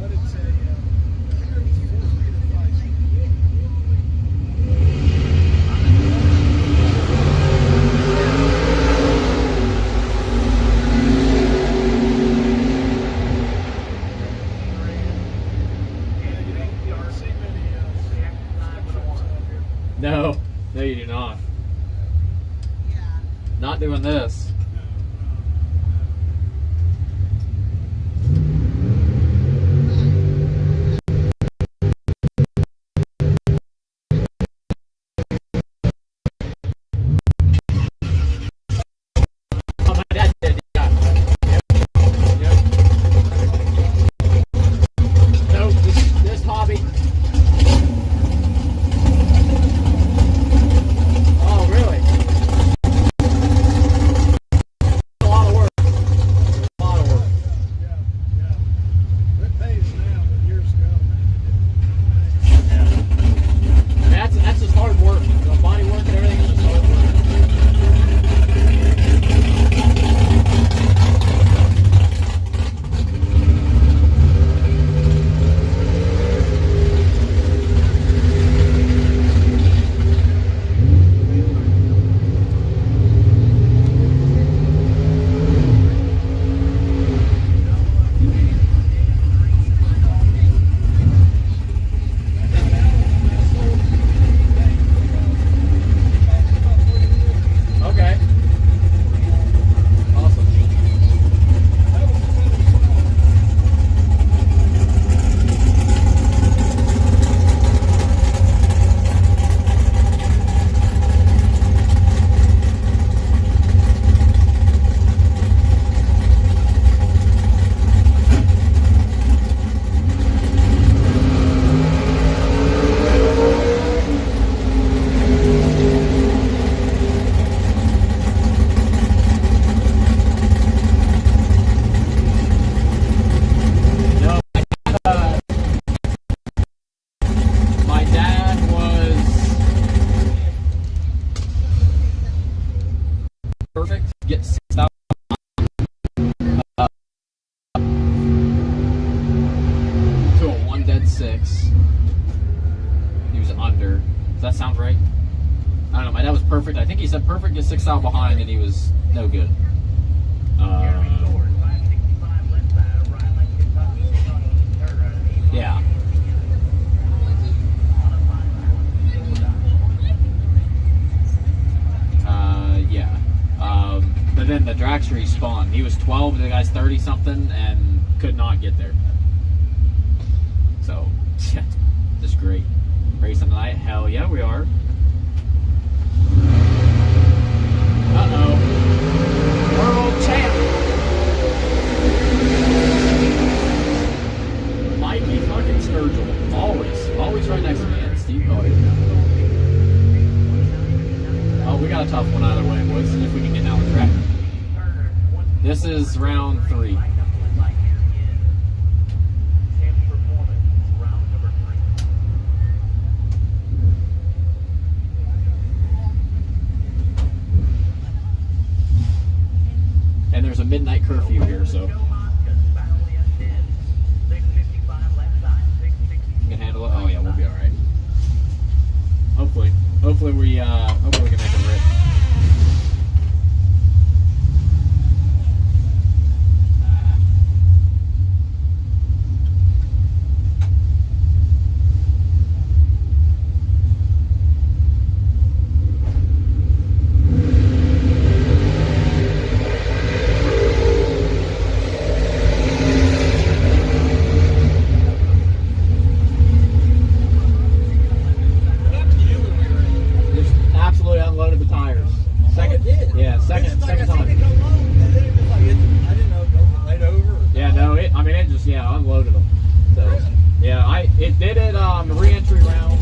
But it's a, I think it was a 4-speed or 5-speed. Yeah, you don't see many stick shots out here. No. No, you do not. Not doing this. Oh, my dad did, yeah. Yep. Yep. Nope, this hobby. Oh, really? A lot of work. A lot of work. Yeah, yeah. It pays now, but years ago, man, it didn't. I mean, that's just hard work. The body work and everything is just hard work. Okay. Awesome. No, my dad was perfect. Get 6,000 to a 1 dead 6. He was under. Does that sound right? I don't know. My dad was perfect. I think he said perfect, get 6,000 behind, and he was no good. Yeah. Yeah. But then the dragster he spun. He was 12 and the guy's 30 something and could not get there. So, yeah, just great. Racing tonight? Hell yeah, we are. Uh-oh. World champ! Mikey fucking Sturgill. Always right next to me. And Steve Cody. Oh, we got a tough one either way, boys. If we can get down the track. This is round 3. And there's a midnight curfew here, so you can handle it. Oh yeah, we'll be all right. Hopefully we can make a rip. Unloaded them. So, yeah, it did it re-entry round,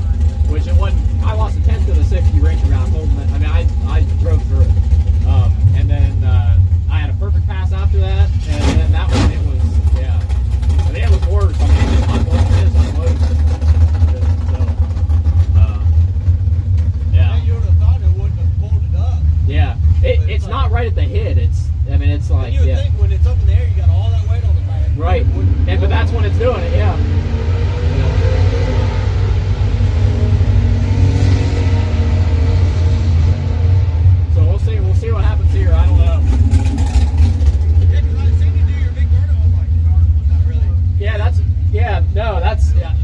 which it wasn't. I lost a 10th of the 60 re-entry round holding it. I mean, I drove through it, and then I had a perfect pass after that, and then that one it was I mean, it was worse. I mean, it just unloaded. So, yeah. You would have thought it wouldn't have pulled it up. Yeah, it's not right at the head. I mean, it's like you would think when it's up in the air, you got all that weight on the back. Right, but that's when it's doing it, yeah. So we'll see what happens here. I don't know. Yeah, because I seen you do your big burnout. I'm like, not really.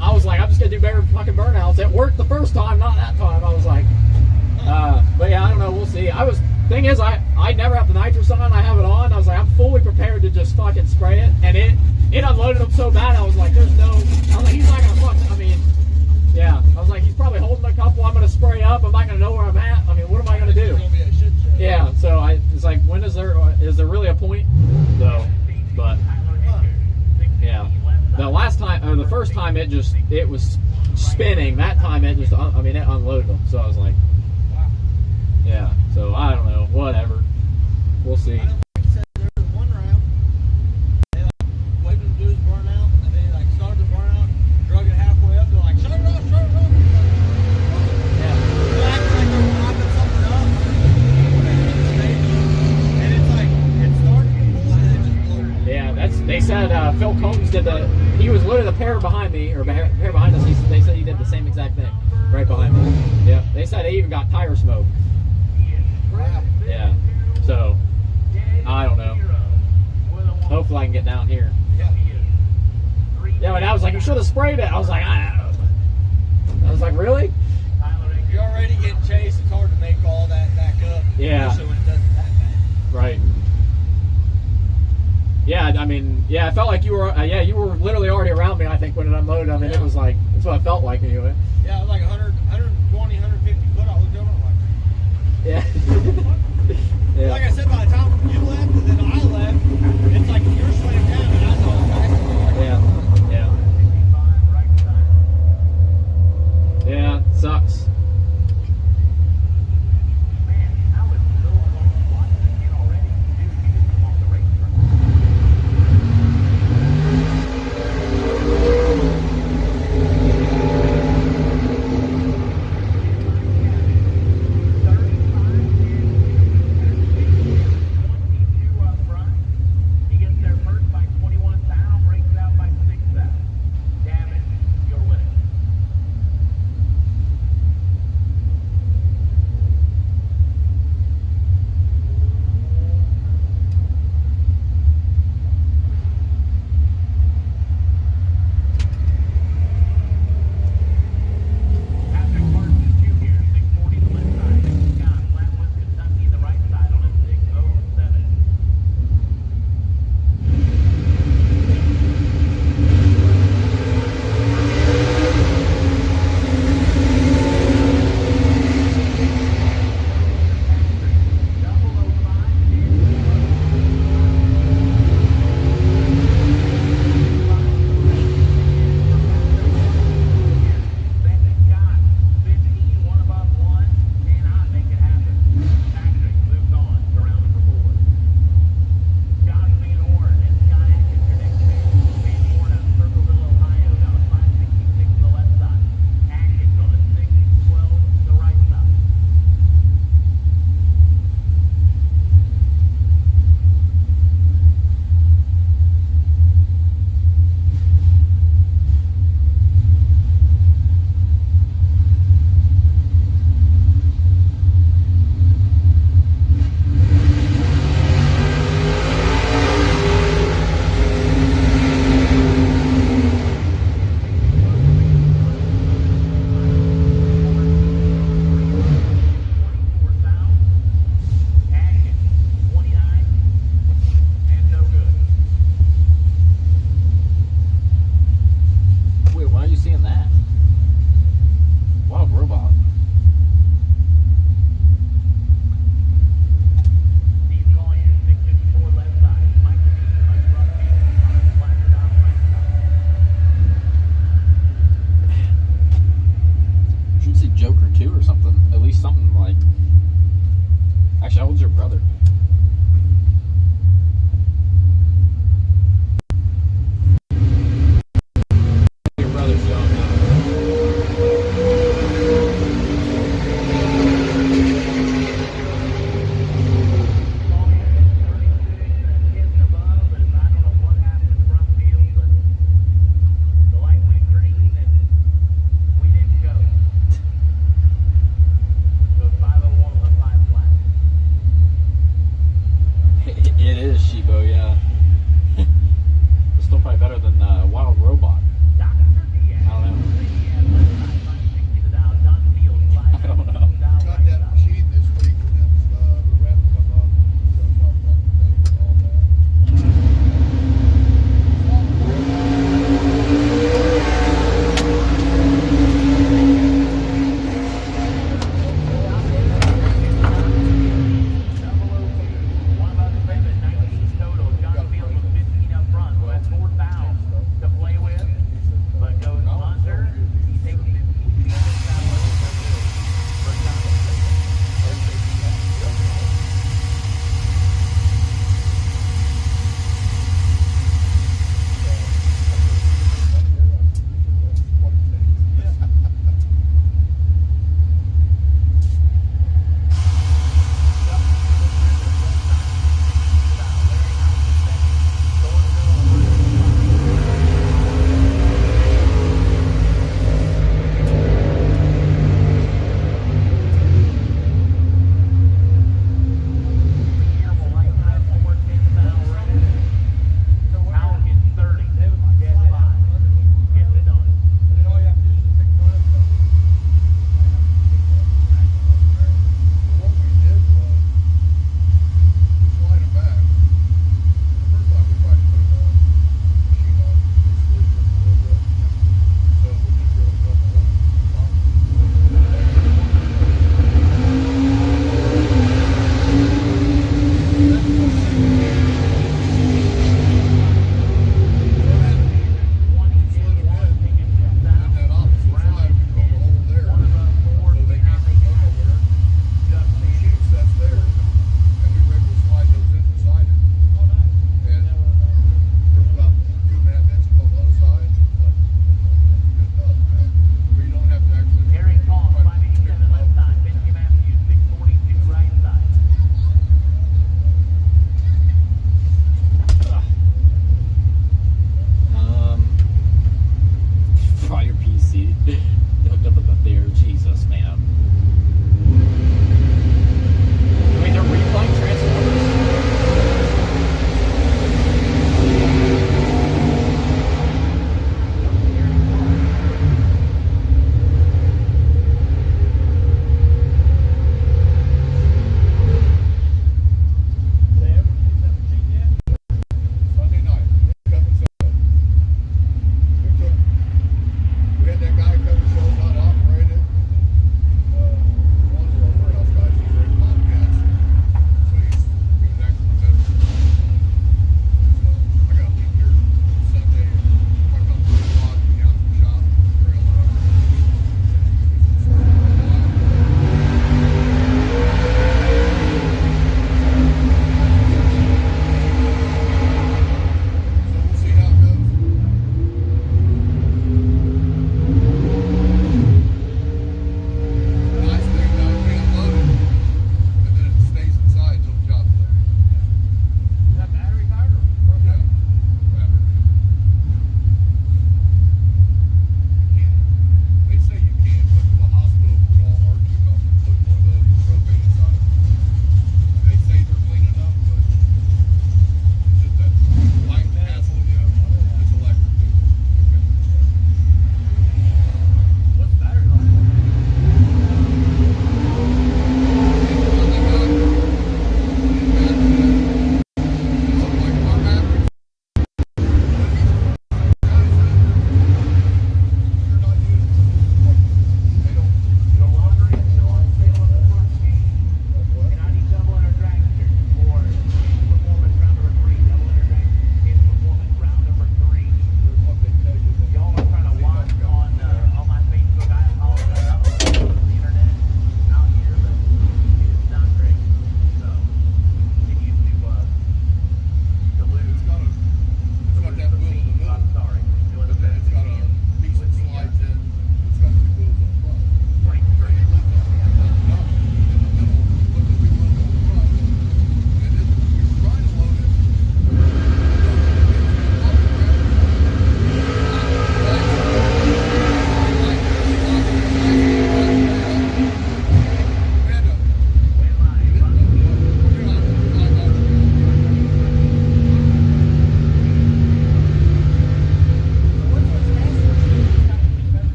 I was like, I'm just gonna do bigger fucking burnouts. It worked the first time, not that time. I was like, but yeah, I don't know. We'll see. Thing is, I never have the nitrous on. I have it on. I was like, I'm fully prepared to just fucking spray it, and it unloaded him so bad. I was like, he's not gonna fuck. I mean, yeah. I was like, he's probably holding a couple. I'm gonna spray up. I'm not gonna know where I'm at. I mean, what am I gonna do? Yeah. So it's like, when is there really a point? So, but yeah. The first time it was spinning. That time it unloaded them. So I was like, yeah. So I don't know. Whatever. We'll see. I think he said there was one round. They waited him to do his burnout, and then he started the burnout, drug it halfway up. They're like, shut it off. Yeah. They're acting like they're mopping something up. And it's like it started to pull, and it just blew. Yeah, they said Phil Combs he was literally the pair behind me, or pair behind us. They said he did the same exact thing right behind me. Yeah, they said they even got tire smoke. Yeah, so I don't know. Hopefully I can get down here. Yeah, but I was like, you should have sprayed it. I was like, really? You're already getting chased. It's hard to make all that back up. Yeah. Especially when it doesn't that bad. Right. Yeah, I mean, yeah, I felt like you were literally already around me, I think, when it unloaded. I mean, it was like, that's what it felt like anyway. Yeah, it was like 120, 150 foot. I looked over and I'm like, yeah. Yeah. Like I said, by the time you left and then I left, it's like you're slaying down and I was on back. Yeah. Yeah, sucks.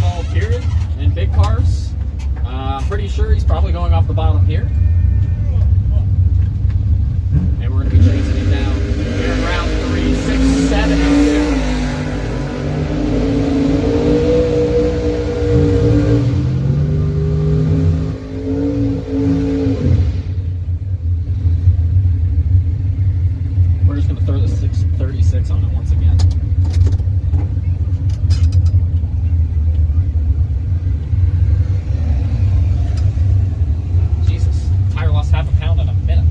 call, period, in big cars. I'm pretty sure he's probably going off the bottom here. And we're going to be chasing him down here in round 3, 6, 7, and 2. We're just going to throw the 636 on it once again. Jesus, tire lost half a pound in a minute.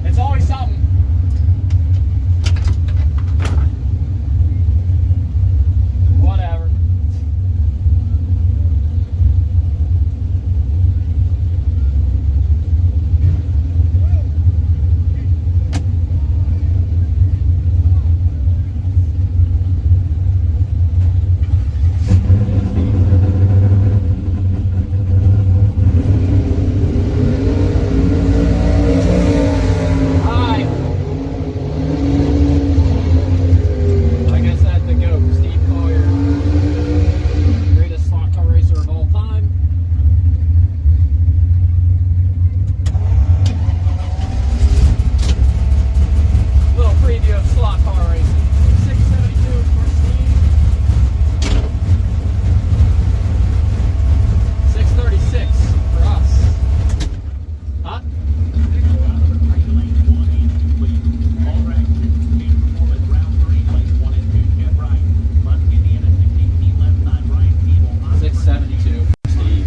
It's always something. Whatever. Hi. Like I said, the GOAT, Steve Collier, greatest slot car racer of all time. Little preview of slot car racing. 672 for Steve. 636 for us. Huh? Six 72 for Steve.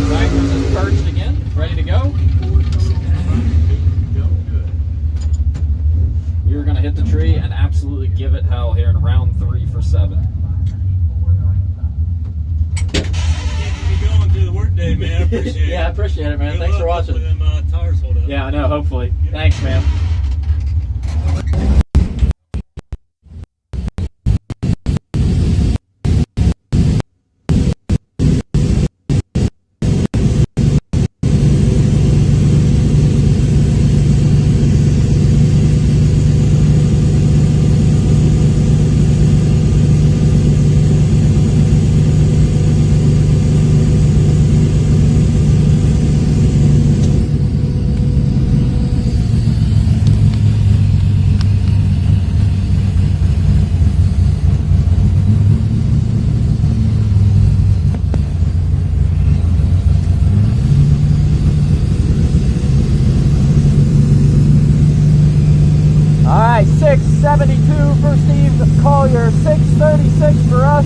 Wagner's is perched again, ready to go. We are going to hit the tree and absolutely give it hell here in round 3 for 7. Keeping me going through the workday, man. I appreciate it. Yeah, I appreciate it, man. Good Thanks for luck. watching. Hopefully them tires hold up. Yeah, I know, hopefully. Thanks, man. All right, 672 for Steve Collier, 636 for us.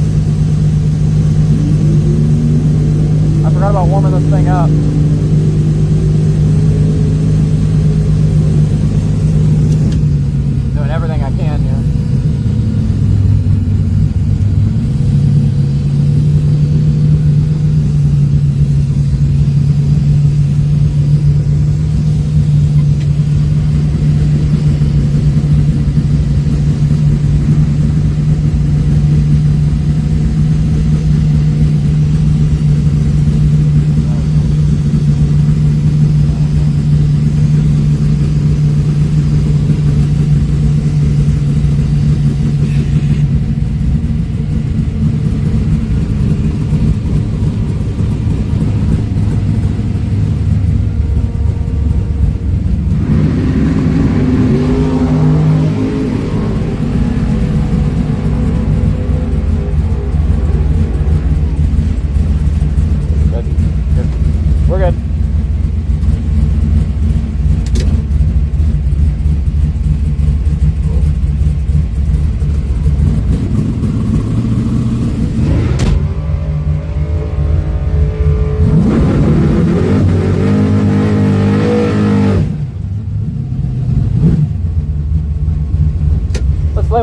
I forgot about warming this thing up. Doing everything I can here.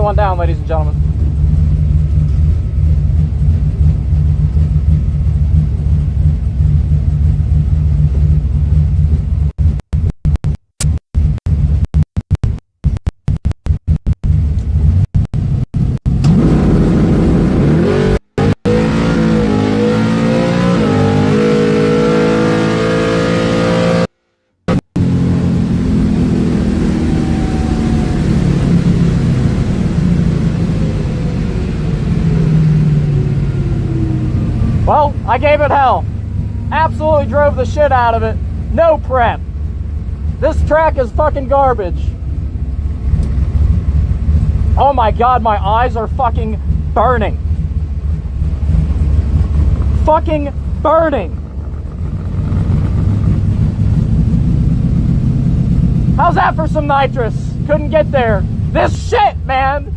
one down, ladies and gentlemen. Well, I gave it hell. Absolutely drove the shit out of it. No prep. This track is fucking garbage. Oh my god, my eyes are fucking burning. Fucking burning. How's that for some nitrous? Couldn't get there. This shit, man.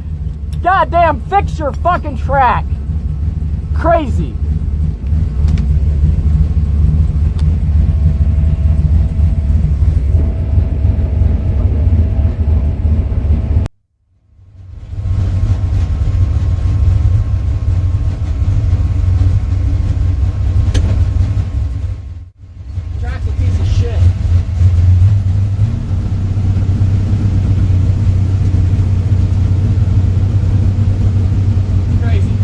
Goddamn, fix your fucking track. Crazy. Track's a piece of shit. Crazy.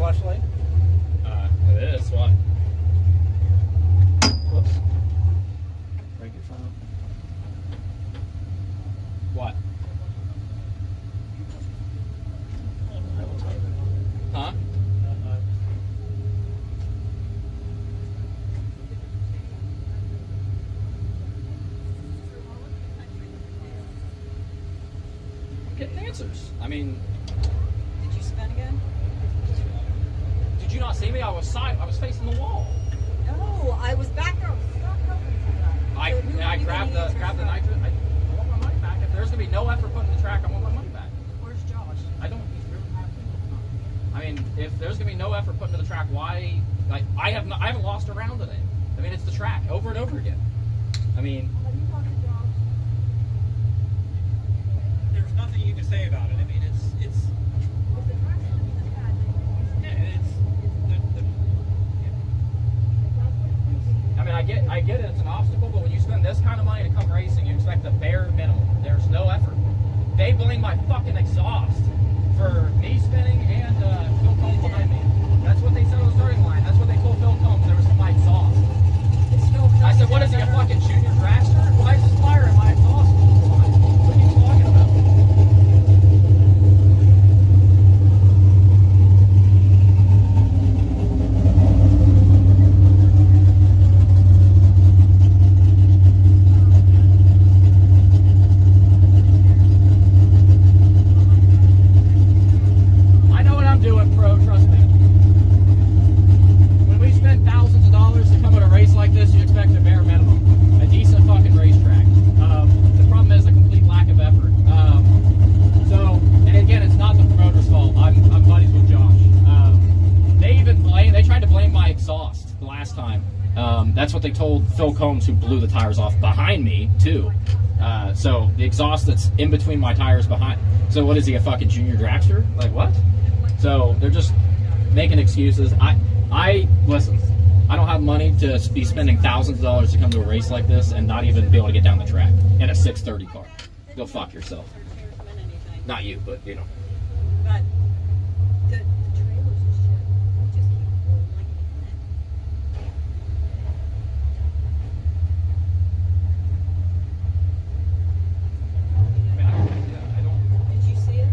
flashlight? It is. What? Whoops. Break your phone. What? Huh? Getting answers. I mean, Did you spin again? did you not see me? I was facing the wall. No, I was back there. I was stuck open to that. I grabbed the nitrous. I want my money back. If there's gonna be no effort put in the track, I want my money back. Where's Josh? I don't. I mean, if there's gonna be no effort put into the track, why? Like, I haven't lost a round in it. I mean, it's the track over and over again. I mean, Have you talked to Josh? There's nothing you can say about it. I mean, it's If the track's gonna be this bad, then yeah, it's I mean, I get it. It's an obstacle, but when you spend this kind of money to come racing, you expect the bare minimum. There's no effort. They blame my fucking exhaust for me spinning and Phil Combs behind me. That's what they said on the starting line. That's what they told Phil Combs. There was my exhaust. it's still. I said, what is he, a fucking junior dragster? Why is this fire in my exhaust? What are you talking about? I know what I'm doing, pro, trust me. When we spend thousands of dollars to come at a race like this, you expect a bare minimum. A decent fucking racetrack. The problem is a complete lack of effort. And again, it's not the promoter's fault. I'm buddies with Josh. They tried to blame my exhaust the last time. That's what they told Phil Combs, who blew the tires off behind me, too. So the exhaust that's in between my tires behind. So what is he, a fucking junior dragster? Like, what? So they're just making excuses. I listen. I don't have money to be spending thousands of dollars to come to a race like this and not even be able to get down the track in a 630 car. Go fuck yourself. Not you, but you know. But the trailers and shit, we just keep rolling in it. I don't. Did you see it?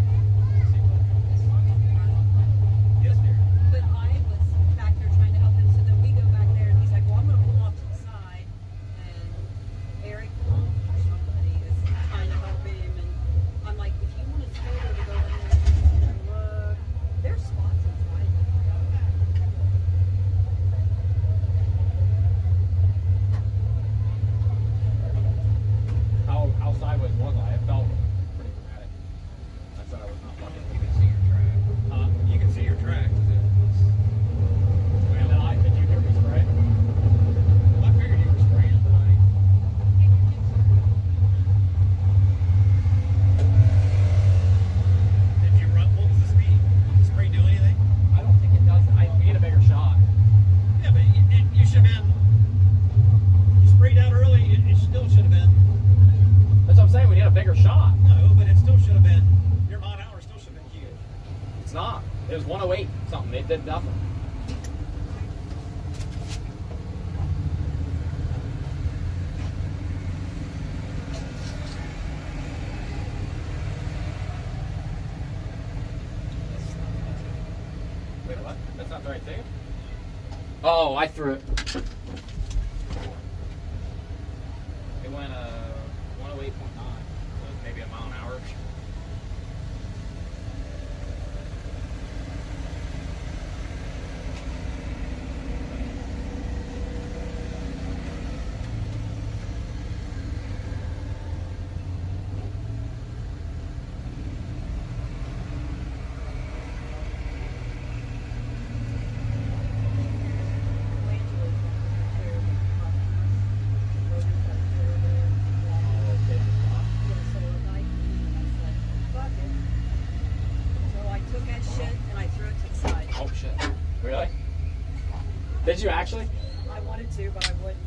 yes, dear. But I was back there trying to help him, so then we go back there and he's like, well, I'm going to pull off to the side. And Eric or somebody is trying to help him. And I'm like, if you want to tell her to go in there and look, there's spots inside. How sideways was I? It felt pretty dramatic. I said I was not fucking. You can see your track. Huh? You can see your track. And then did you hear me spray? Well, I figured you were spraying, but did you run? What was the speed? Did the spray do anything? I don't think it does. We need a bigger shot. Yeah, but you should have been. You sprayed out early. It still should have been. That's what I'm saying. We need a bigger shot. No, but it still should have been. Your mile an hour still should have been huge. It's not. It was 108 something. It did nothing. Wait, what? That's not the right thing? Oh, I threw it. It went 108.9. So maybe a mile an hour. Oh shit. Really? Did you actually? I wanted to, but I wouldn't.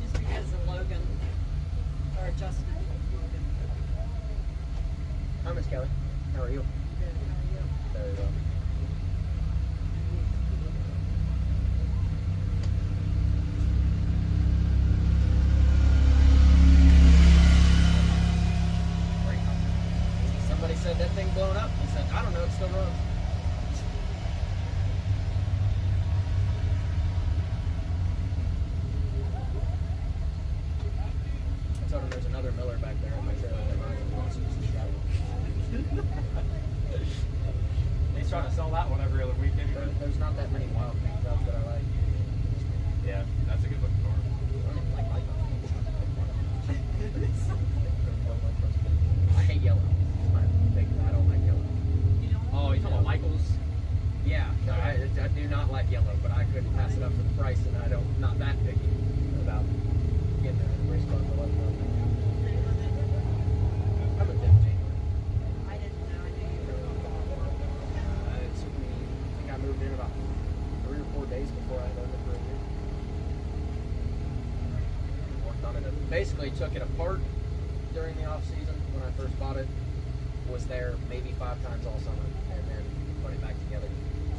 Just because of Logan. Or Justin. Logan. Hi, Miss Kelly. How are you? Good, how are you? Very well. trying to sell that one every other week anyway. There's not that many wild stuff that I like. Yeah, that's a good looking car. I hate yellow. I don't like yellow. Oh, you talking about Michael's? Yeah, I do not like yellow, but I couldn't pass it up for the price, and not that picky about getting a race car for less money. I moved in January. I didn't know. I knew you were. It took me, I think I moved in about 3 or 4 days before I had owned it for a year. Worked on it. Basically took it apart during the off season when I first bought it. Was there maybe 5 times all summer, and then put it back together.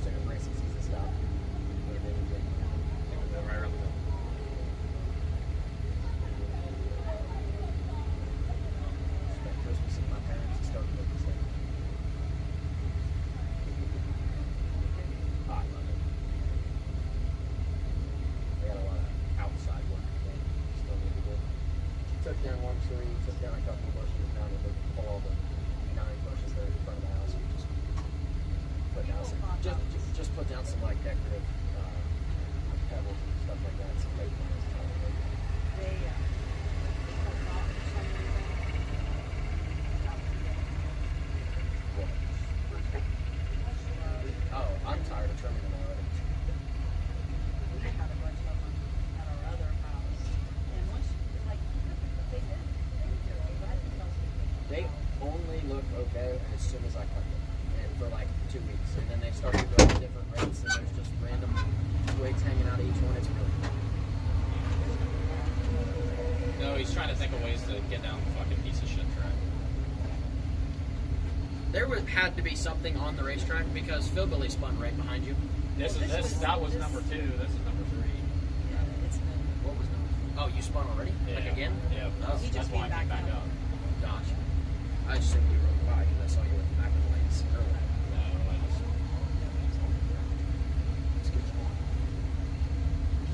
Soon as racing season stopped. Moved in January. Right around the middle. Spent Christmas with my parents and started with this thing. I love it. They got a lot of outside work to do. Still need to do. Took down one tree, took down a couple of bushes, now need to pull all the 9 bushes there in front of the house. We just put down some, just put down some like decorative pebbles and stuff like that. Some fake ones. They, people thought for some reason. Oh, I'm tired of trimming them already. We had a bunch of them at our other house. And once, like, they did, but I didn't tell you. They only look okay as soon as I cut them, and for like 2 weeks, and then they start to go at different rates, and there's just random weights hanging out of each one. It's really cool. No, he's trying to think of ways to get down the fucking piece of shit track. There had to be something on the racetrack because Philbilly spun right behind you. That was number 2. This is number 3. It's been, What was number? Oh, you spun already? Like again? Yeah. Oh, He That's just why I came came back back up. up. gotcha. I assumed you rode by because I saw you with the back of the lanes earlier. No, I just. Let's get you.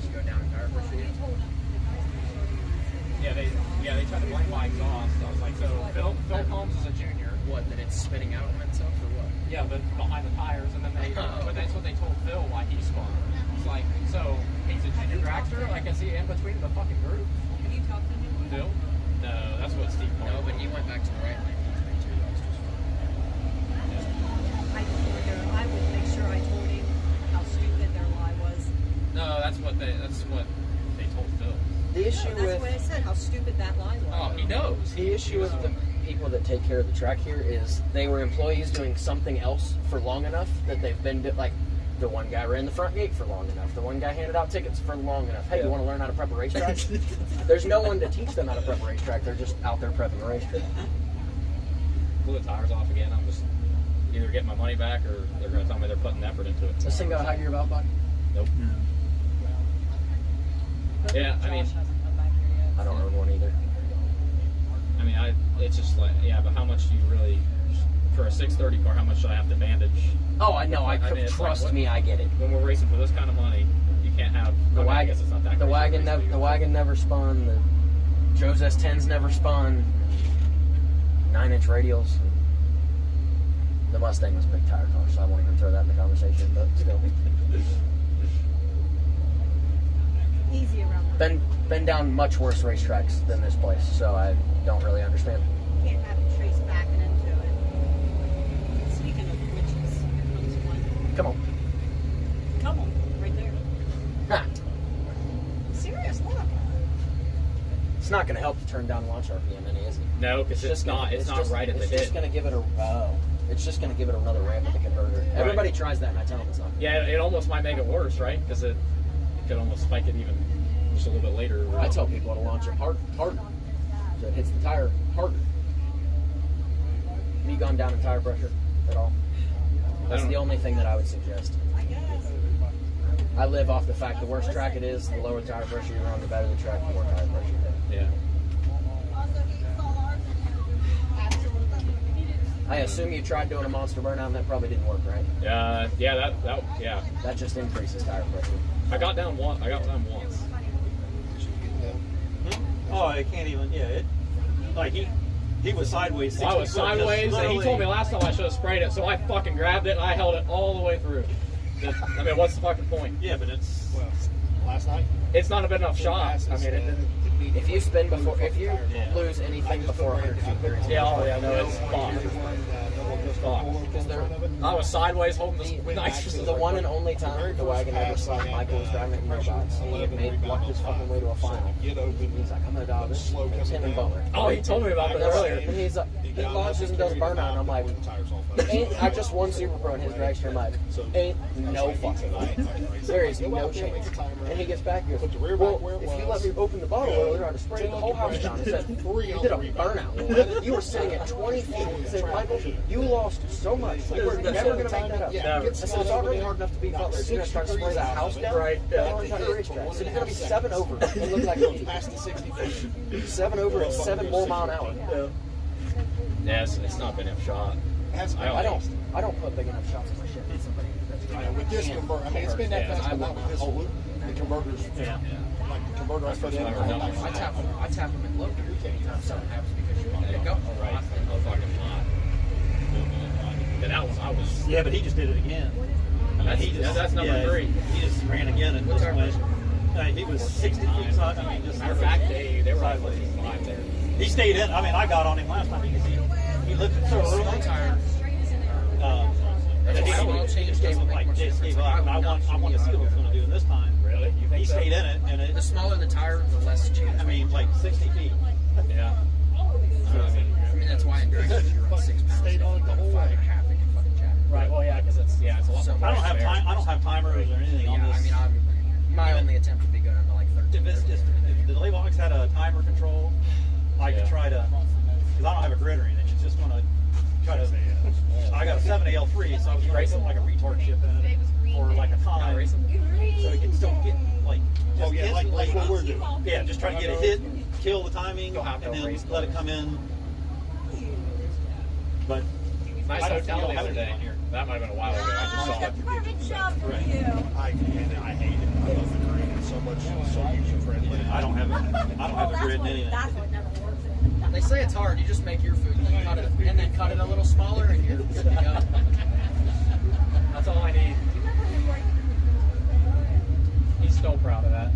Did you go down and tire well, pressure you yet? told them, the guys were showing you. Yeah, they tried to blame my exhaust. I was like, so Phil Combs is a junior. What, that it's spinning out on itself or what? Yeah, but behind the tires, and then but that's what they told Phil why he spun. It's like, so he's a junior dragster. Like, is he in between the fucking group? Have you talked to him? Phil? No, that's what Steve called. No, but he went back to the right lane. He too. That was just fun. I just wonder, I would make sure I told him how stupid their lie was. No, that's what they told Phil. The issue No, that's what I said, how stupid that lie was. Oh, he knows. The issue with the people that take care of the track here is they were employees doing something else for long enough that they've been like the one guy ran the front gate for long enough. The one guy handed out tickets for long enough. Hey, you want to learn how to prep a racetrack? There's no one to teach them how to prep a racetrack. They're just out there prepping a racetrack. Blew the tires off again. I'm just either getting my money back or they're going to tell me they're putting effort into it. This thing got a high gear valve body? Nope. But Yeah, I Josh mean- hasn't come back here yet. I don't own one either. I mean, it's just like, yeah, but how much do you really, for a 630 car, how much should I have to bandage? Oh, I know. I mean, it's Trust like, me, I get it. When we're racing for this kind of money, you can't have The I mean, I wagon, guess it's not that the crazy wagon, to race the for. wagon never spun. The Joe's S10s never spun. 9-inch radials. The Mustang was a big tire car, so I won't even throw that in the conversation. But still, Easy around the been down much worse racetracks than this place, so I don't really understand. Can't have it traced backing into it. Speaking of witches, here comes one. Come on. Come on, right there. Ha. Serious, look. It's not going to help to turn down launch RPM any, is it? No, because it's not just- right at the It's hit. just going to give it a. It's just going to give it another ramp at the converter. Everybody tries that, and I tell them it's not. Yeah, it almost might make it worse, right? Because it could almost spike it even just a little bit later. I tell people to launch it harder, so it hits the tire harder. Have you gone down in tire pressure at all? That's the only thing that I would suggest. I guess. I live off the fact the worse track it is, the lower tire pressure you run, the better the track, the more tire pressure you have. Yeah. I assume you tried doing a monster burnout and that probably didn't work, right? Yeah, yeah. That just increases tire pressure. I got down once. Oh, it can't even. Yeah, it. Like He was sideways. I was 60 foot, just sideways, and he literally- told me last time I should have sprayed it, so I fucking grabbed it and I held it all the way through. I mean, what's the fucking point? Yeah, but it's. Well, last night. It's not a good enough shot. I mean, it didn't. If you spin before, if you lose anything before 100 feet, there is Yeah, oh yeah, no, it's fucked. because they're I was sideways holding this nice. the one and only time the wagon ever saw Michael was driving it in your box. He had made walked his fucking way to a final. He's like, I'm gonna dog this. It's him and Butler. Oh, he told me about that earlier. And he's he launches and does burnout, and I'm like, I just won Super Pro in his dragster. I'm like, ain't no fucking way. There is no chance. And he gets back here. Well, if you let me open the bottle earlier, I'd have sprayed the whole house down. I said, you did a burnout. You were sitting at 20 feet. I said, Michael, you lost so much. You were never going to make that up. Never. I said, it's already hard enough to beat Butler. You're going to try to spray that house down? Right. Now we're trying to racetrack. So you're going to be 7 over. It looks like you Past the 60 feet. 7 over at 7 more mile an hour. Yeah, it's not been enough shot. I don't put big enough shots in my shit. With this converter, I mean, it's been that fast, but not with this loop. The converters, like the converter I put in, I tap them in low anytime something happens because you want to pick up. Right. No fucking lot. Yeah, that was, I was. Yeah, but he just did it again. I mean, That's number 3. He just ran again and just went. He was 60 feet side. I mean, just Matter of fact, they were like 5 there. he stayed in. I mean, I got on him last time because he lifted so early. He just gave up. I want to see what he's going to do this time. Really? You think He so? stayed in it, and The it. smaller the tire, the less chance. I mean, like 60 feet. Yeah. I mean, that's why in dragsters you run 6 pounds. Stayed on it the whole 5 way. and a half, it can fucking jack. Right. Well, yeah, because it's a lot. So more I don't have fair. time. I don't have timers or anything on Yeah, this. I mean, my only attempt would be going to like 13. If the delay box had a timer control, I could try to, because I don't have a grid or anything. It's just going to try to. I got a 7AL3, so I was going to put like a retard chip in it for like a time, so it can still get like. Just hit, like what we're doing. Yeah, just try to get a hit, kill the timing, Go and out then there, race let it come in. But Nice I don't hotel the have other it day. on here. That might have been a while ago. I just saw it. Perfect job for Right. you. I hate it. I love the green. It's so much, so user friendly. I don't have a grid in anything. That's what never works. They say it's hard. You just make your food and then cut it a little smaller, and you're good to go. That's all I need. He's still proud of that.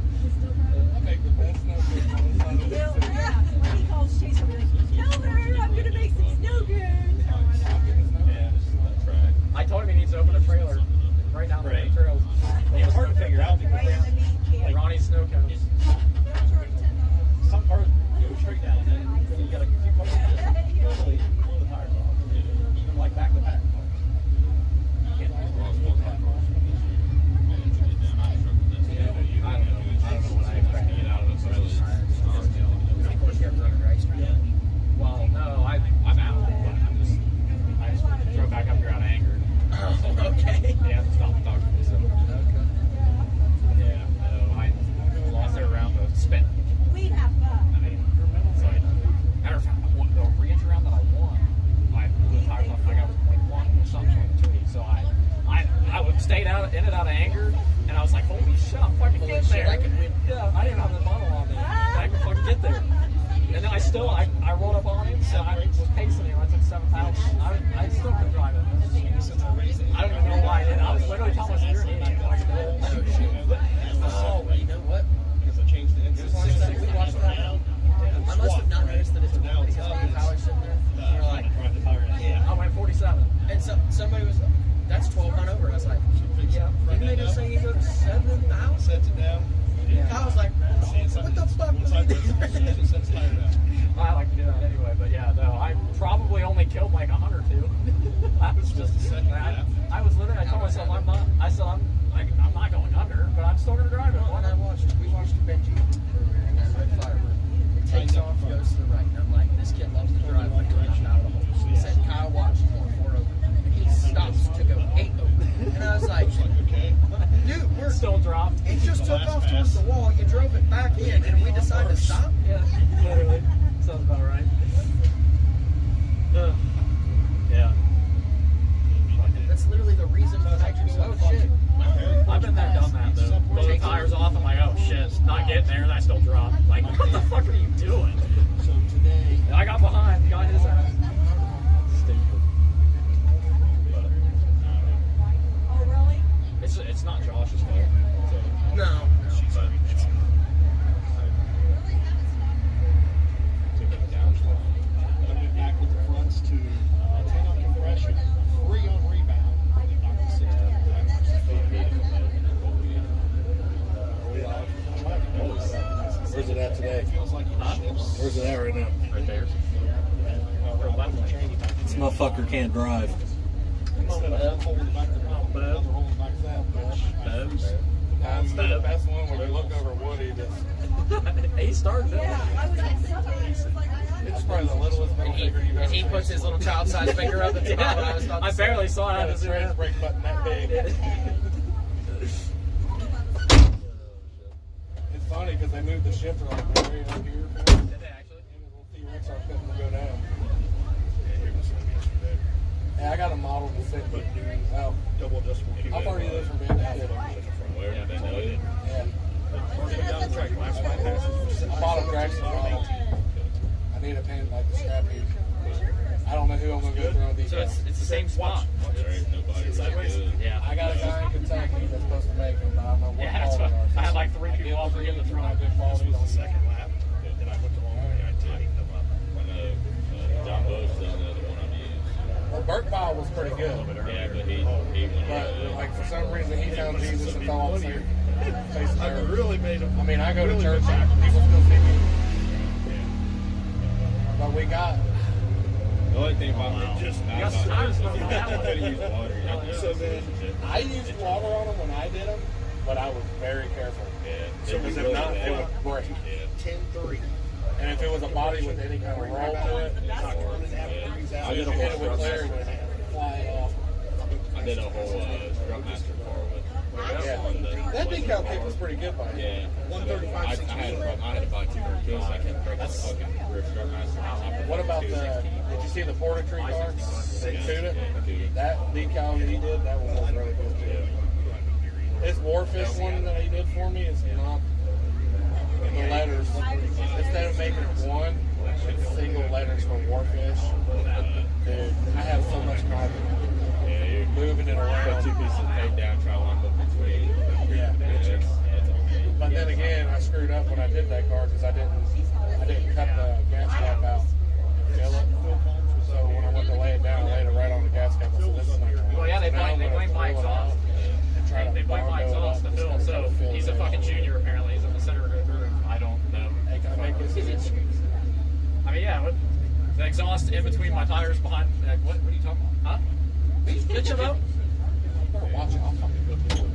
Yeah. He calls Chase and be like, tell her I'm gonna make some snow cones. I told him he needs to open a trailer right down the main trails. It's hard to figure out because Right in the meat can. Like Ronnie's snow cones. some cars go straight down, and then you got a few cars that just totally blow the tires off. Even like back to back. I don't know what I expect to get out of it, so I just. Well, no, I'm out, but I just drove back up here out of anger. Okay. Yeah, stop talking to me. So. Yeah, no, I lost it around the spin. We'd have fun. I mean, it's like, matter of fact, the re-entry round that I won, I blew the tires off. I got 21 or something between. So I stayed in it out of anger, and I was like, holy shit, I'm fucking getting there. I can win. Yeah, I didn't have the bottle on me. I can fucking get there. And then I rolled up on him, so I was pacing him. I took 7 pounds. I still could drive it. I don't even know why I did. I was literally telling my steering wheel, I could do it. Oh, you know what? Because I changed the engine. We watched that. I must have not noticed that it's now it's power sitting there. And we're like, I went 47. and somebody was, that's 12 on over. I was like, Yeah. didn't they just say you go 7,000? Sets it down. I was like, what the fuck was I doing? I like to do that anyway, but yeah, no, I probably only killed like 102. I was just, I was literally, I told myself, I'm not going under, but I'm still going to drive it. Why And I not? we watched Benji in that red Firebird. It takes off, goes to the right, and I'm like, this kid loves to drive like going out of the hole. He said, Kyle watched going 4 over, and he stops to go 8 over. And I was like, dude, we're Still dropped. it just took off towards the wall. You drove it back in, and we decided to stop. Yeah, literally. Sounds about right. Yeah. That's literally the reason for nitrous. Oh shit! I've been there, done that though. Blow the tires off, I'm like, oh shit, not getting there, and I still drop. Like, what the fuck are you doing? So today, I got behind, got his Where's it at right now? Right there. This motherfucker can't drive. That's the one where you look over Woody. He started it. Yeah, I was like, somebody was like, It's probably the littlest middle finger you've ever He seen. puts his little child-sized finger up at the top. I was about to I say. barely saw it. I Had had a to zoom trans in. brake button that big. It's funny because they moved the shifter like way up here. Did they actually? And the little T-Rex are fitting to go down. Hey, I got a model to fit with oh, double adjustable. How far do you live from Bandit? Yeah. I bought a Jackson model. I need a paint like the scrap heap. I don't know who I'm gonna go through on these. So it's the same spot. Yeah. I got a guy in Kentucky that's supposed to make them, but I don't know what Yeah, that's what, quality I had ours like 3 people offer him the try. good quality. This was the second lap, and I went the long way. I tightened them up. John Bush is the other one I've used. Well, Burt Bile was pretty good, Yeah, but he went but like for some reason he found Jesus and fell off the face of the I earth. really made him. I mean, I go to church and people still see me. But we got. The only thing about it just got some tires for you that one. could use water. You have to So use then I used water on them when I did them, but I was very careful. So Because if not, it would break. 10-3. And if it was a body with any kind of roll to it, I did a hit it whole with clear and scrub. then fly off. I did a whole scrub master car with. Yeah. That decal kick was pretty good by him. Yeah. 135. I had to buy 200 kills. I kept breaking the fucking rear scrub master. What about the? Did you see the Porter-Tree car? They tuned it. That decal that he did, that one was really good too. His Warfish one that he did for me is not the letters. Instead of making one, it's single letters for Warfish. Dude, I have so much confidence moving it Put around. 2 pieces of tape down, try line up between. Yeah. It's But then again, I screwed up when I did that car because I didn't cut the gas cap out and fill it. So when I went to lay it down, I laid it right on the gas cap. I said, "This is not gonna work." Well, yeah, they So now blame I'm gonna my throw it exhaust. out and try to They blame my bargo it exhaust up to fill, instead so of fill he's a it. fucking junior apparently. He's in the center of the group. I don't know. Hey, can I make this? I mean, yeah, what, the exhaust in between my tires behind. Like, what are you talking about? Huh? Bitch about? Watch it. I'll fucking go through it.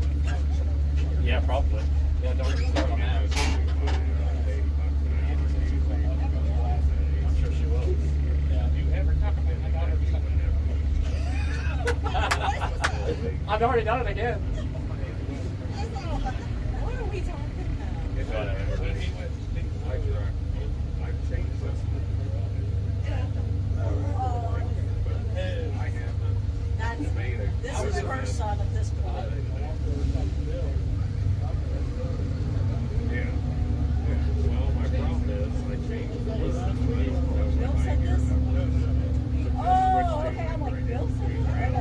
Yeah, probably. Yeah, don't even start on that. I'm sure she will. Yeah. I've already done it again. what are we talking about? This is her son at this point. Bill said this? Oh, okay. I'm like, Bill said that?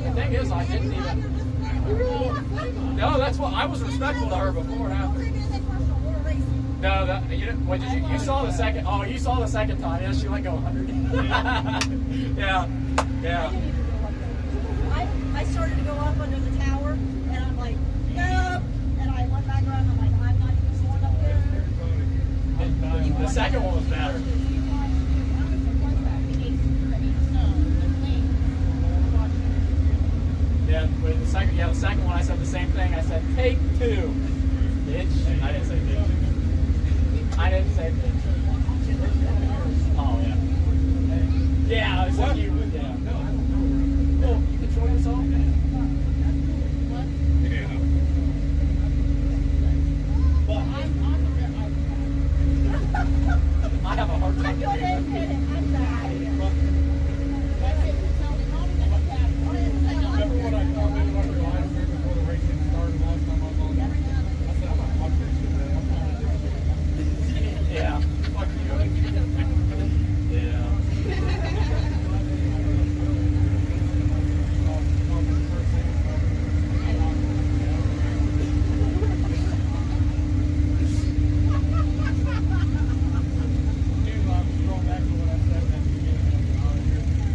The thing is, I didn't even. No, that's what I was respectful to her before and after. No, that you didn't. What did you saw the second? Oh, you saw the second time. Yeah, she let go 100. Yeah, yeah. I started to go up under the tower, and I'm like, no! And I went back around, and I'm like, I'm not even going up there. The second one was better. Yeah, but the second one I said the same thing. I said, take 2. Bitch. I didn't say bitch. I didn't say bitch. Oh, yeah. Yeah, I was like, you. Yeah. Oh, you control yourself? I have a hard time doing that. Remember what I commented on your line before the racing started last time I was on there? I said, I'm not watching this shit, man. I'm trying to do it. Yeah. Fuck you. Yeah. Dude, I'm scrolling back to what I said at the beginning.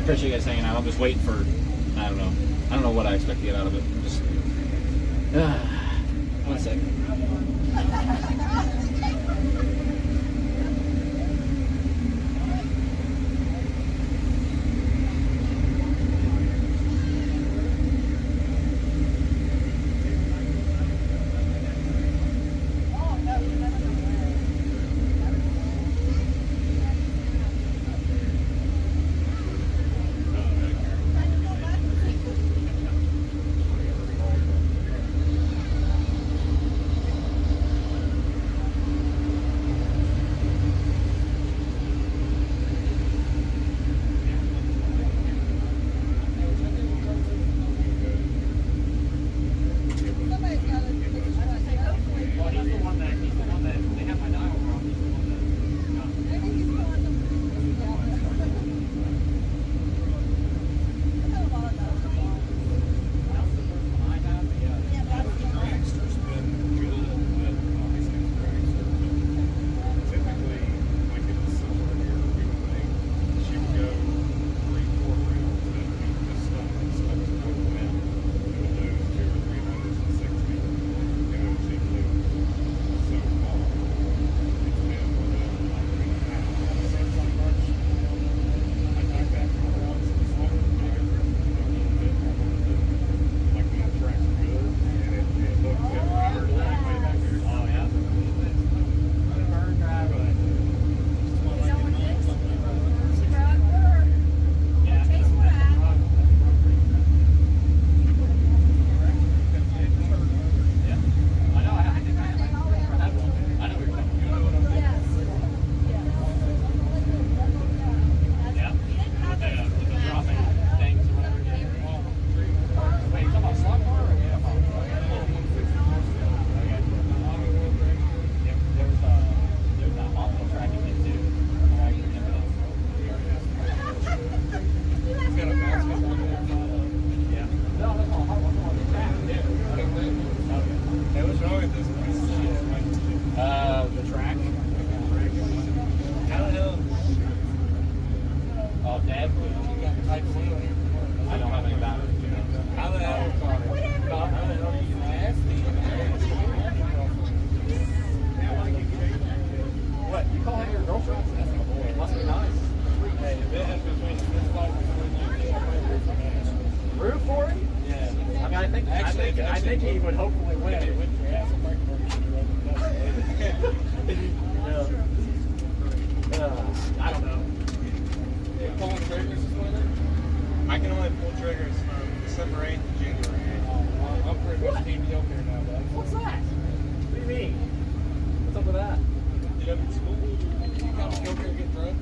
Appreciate you guys hanging out. I'm just waiting for, I don't know what I expect to get out of it. Just, 1 second. for him? Yeah. I mean, I think he would hopefully win. Yeah, he went for ass. I'm breaking I don't know. You pulling triggers this winter? I can only pull triggers from December 8th to January 8th. I'm pretty much Team Yoke here now, bud. What's that? What do you mean? What's up with that? Did I get school? You come to Yoke here and get drunk?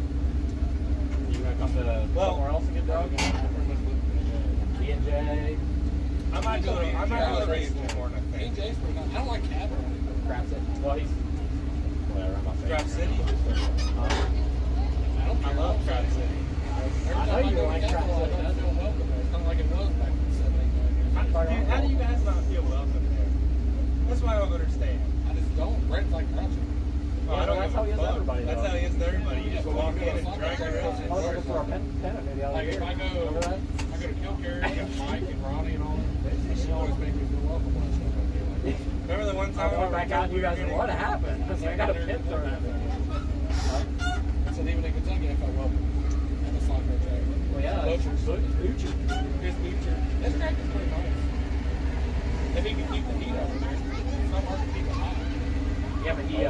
You gonna come to somewhere else and get drugged? B&J. I might go to race more than I think. AJ's pretty nice. I don't like Cabot. Crap City. Well, he's whatever. I'm not saying. Crap City? I love Crab City. I know you like Crab City. I don't feel welcome there. It's not like it was back in the 70s. Dude, how do you guys not feel welcome there? That's what I don't understand. I just don't. Brent's like crouching. Well, I don't that's give how a he is fuck. everybody, That's though. how he is to everybody. You just walk in and drag your I was looking for a pennant maybe out Like here. if I Remember that? go to Kill Carry, I got Mike and Ronnie and all that. They always make me feel welcome when I show up here. Remember the one time I went back out and you guys said, what happened? Because I got a pin thrown at me. I said even in Kentucky I felt welcome. And the soccer track. Well, yeah. Butcher. Here's Butcher. This track is pretty nice. If he can keep the heat over there, it's not hard to keep it hot. Yeah, but he's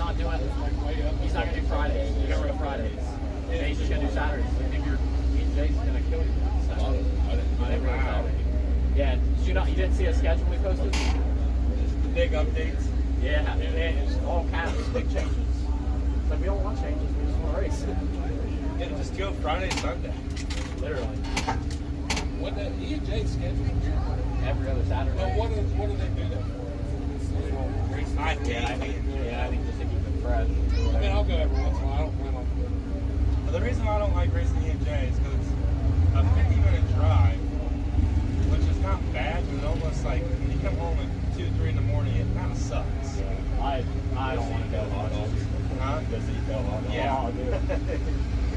not doing it. Like way up. He's not going to do Fridays. He's going to do Fridays. Jay's just going to do Saturdays. I think Jay's going to kill you. Saturday. Yeah, you didn't see a schedule we posted? big updates. Yeah, it's all caps, big changes. So we don't want changes, we just want to race. Yeah, just go Friday, Sunday. Literally. What the E&J schedule Every other Saturday. Well, what do they do that for? I think just to keep it fresh. I mean, I'll go every once in a while. I don't plan on doing it. The reason why I don't like racing E&J is because it's a 50-minute drive, which is not bad, but almost like when you come home at 2, 3 in the morning, it kind of sucks. I don't want to go hot dogs. Huh? Does he go hot dogs? Yeah. Oh, dude.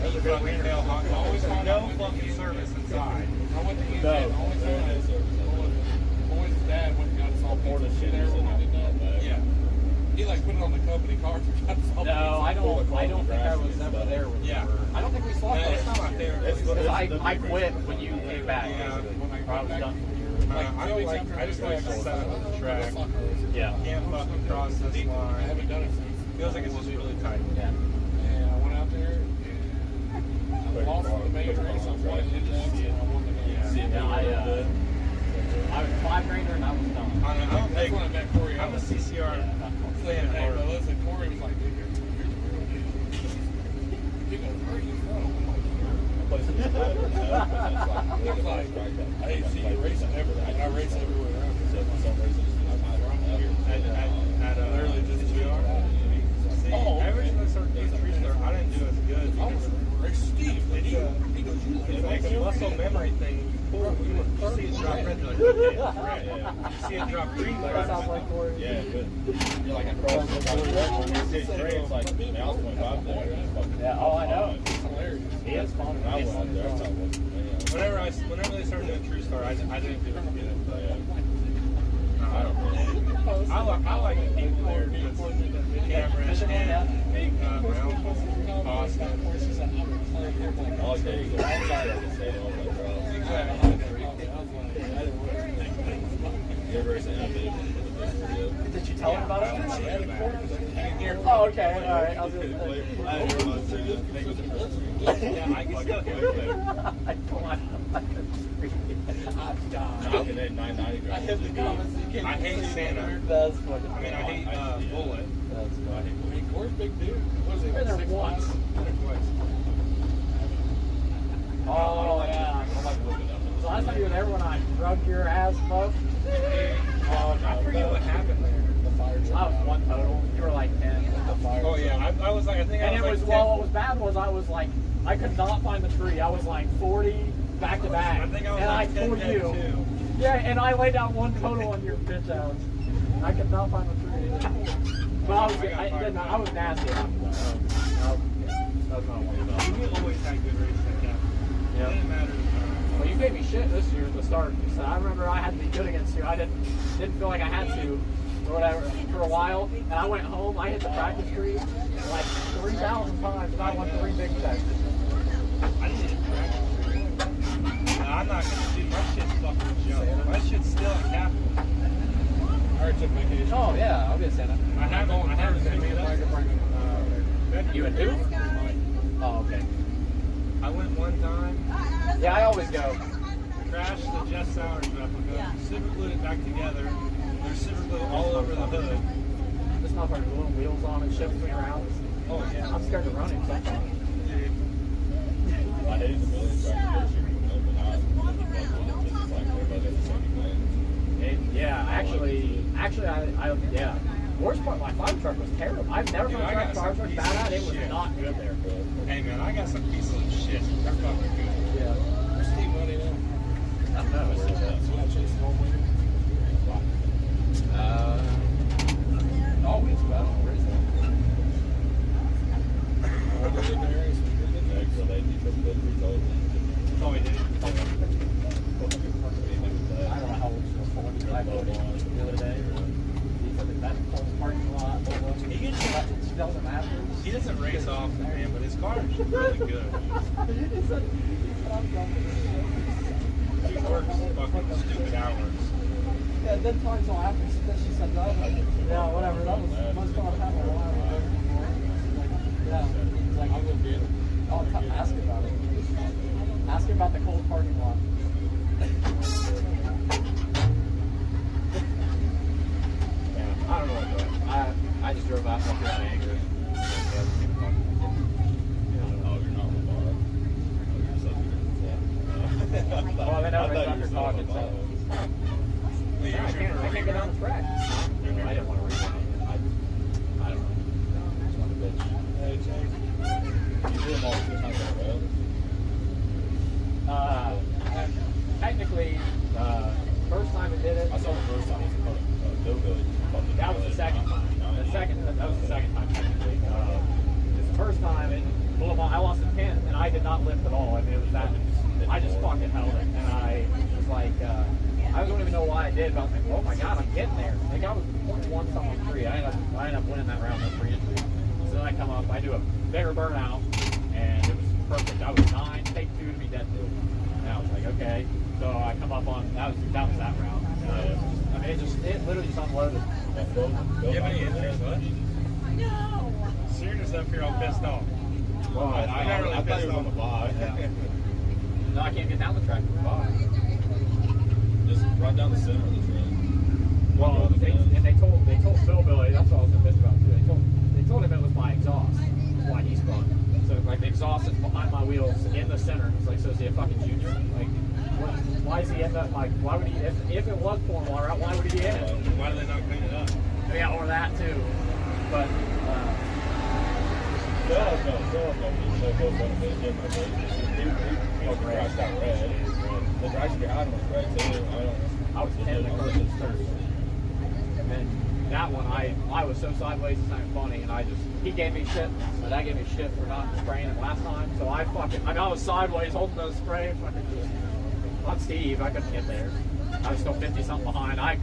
There's a fucking tail hot dog. There's no fucking service inside. I went to E&J. No. The only time boys' dad went and got us all pizza shit there when we did that. Yeah. He like put it on the company car for got us all pizza. No, I don't think I was ever there when Yeah. you were. I don't think we saw Yeah, that. it's not my favorite. Because I quit when you came back. Yeah. I was done. I don't like, I just like the setup of the track. Yeah. Can't fucking cross this I line. haven't done it since. Feels like it's just really tight. Yeah. And I went out there and I lost the main race. I won the index and I won the game. Yeah, I was 5 grader and I was done. I don't That's think, when I met Corey. I'm a CCR Hey, fan. but listen, Corey was like, dude, here's the real deal. He goes, where are you from? He was like, I didn't see you racing everywhere. I race everywhere around. Literally just See, ever since I started doing tree star, I didn't do as good. I was race Steve. And he goes, you like It makes a muscle memory thing. You see it drop red, you're like, okay, it's red. You see it drop green, you're That sounds like, like Corey. Yeah, good. You're like across the direction. You see it straight, it's like now it's 25 there. It's fucking Yeah, oh, I know. it's hilarious. He is fun. When I went out there, I thought, well, man, whenever they started doing true star, I didn't do it good. I don't know. I like the people there, just Cameron, my uncle, Austin. I like that you go outside of the state on that cross. You ever seen that video? Did you tell him about it? Oh, okay. All right. I was going to say. Yeah, I can still hear it. I climbed like a tree. Knocking at 990 I hit the comments. I hate Santa. That's fucking I mean, I hate Bullet. That's funny. I mean, Corey's big dude. What is he, Been there like 6'5"? once. Twice. Oh, yeah. So last time you were there when I drugged your ass, fuck? Oh, no. I forget what happened there. The fire truck. I was 1 total. You were like 10. The fire Oh yeah, I was like, I think And I it was was, like 10. well, what was bad was I was like, I could not find the tree. I was like 40 back to back. I think I was and like I 10 pulled head you. too. Yeah, and I laid down 1 total on your bitch ass. I could not find the tree either. But I was nasty. That was not one of You always had good races like that. Yeah. It didn't matter. Well, you gave me shit this year at the start. So I remember I had to be good against you. I didn't feel like I had to, or whatever, for a while. And I went home. I hit the practice tree like 3,000 times, and I won 3 big checks. I didn't practice. I'm not gonna do my shit's fucking junk. My shit's still at Capitol. I already took vacation. Oh yeah, I'll be a Santa. I haven't picked it up. You and who? Oh, okay. I went one time, Yeah, I always go. crashed the Just Sours replica, super glued it back together. There's super glue all over the hood. This motherfucker's little wheels on and shifts me around. Oh yeah. I'm scared to run him sometimes. I hated the million tractor shooting, but not just like everybody else saying Yeah, actually, yeah. Worst part, my fire truck was terrible. I've never Dude, found I a got fire some truck bad at it. It was shit. not good there. Hey man, I got some pieces of shit. They're fucking good. Yeah. Where's Steve Money now? I don't know. So that chase home with him? Always about. Where is that? so they need to put results in. Oh, he did. I don't know how old she was. 45 the other day. He said that whole parking lot. He gets She doesn't matter. He doesn't race off, man, but his car is really good. He said, I'm jumping. He works fucking stupid hours. Yeah, then talking till after she said that. Yeah, whatever. That was most fun I've had in a while. Like, yeah. He's like, I'll go get it. I'll ask her about it. Ask her about the cold parking lot. Yeah, I don't know what to do. I just drove out and got angry. Oh, you're not on the bar. Oh, you're such a Well, then I was under talking, so. Hey, I can't get on the track. I didn't want to read it. I don't know. I just want to bitch. Hey, Jake. You do them all 6 times in a row? Technically, first time we did it. I saw the first time. It's a hillbilly. That was the second time. That was the second time technically. It's the first time it blew up on. I lost a pin and I did not lift at all. I mean, it was that. I just fucking held it, and I was like, I don't even know why I did, but I was like, oh my god, I'm getting there. Like I was 0.1 something 3. I ended up winning that round with 3 entries. So then I come up, I do a bigger burnout, and it was perfect. I was 9, take 2 to be dead to. And I was like, okay. So I come up on that was that round. I mean, it literally just unloaded. You have any interest, bud? No. Serena's up here all pissed off. Well, I thought he was on the bar. No, I can't get down the track from the bar. Just right down the center of the train. Well, they told Phil Billy, that's what I was gonna bitch about too. They told him it was my exhaust, why he spun. So like the exhaust is behind my wheels in the center. It's like, so is he a fucking junior? Like, why is he in that? Like, why would he? If it was pouring water out, why would he be in it? Why do they not clean it up? Yeah, or that too. But Phil's no close on the gym. He crashed out red. The crash behind him was red too. I was 10 the first turn. And then that one, I was so sideways, it's not funny, and he gave me shit, but I gave me shit for not spraying it last time, so I was sideways holding the spray, on Steve, I couldn't get there. I was still 50 something behind. I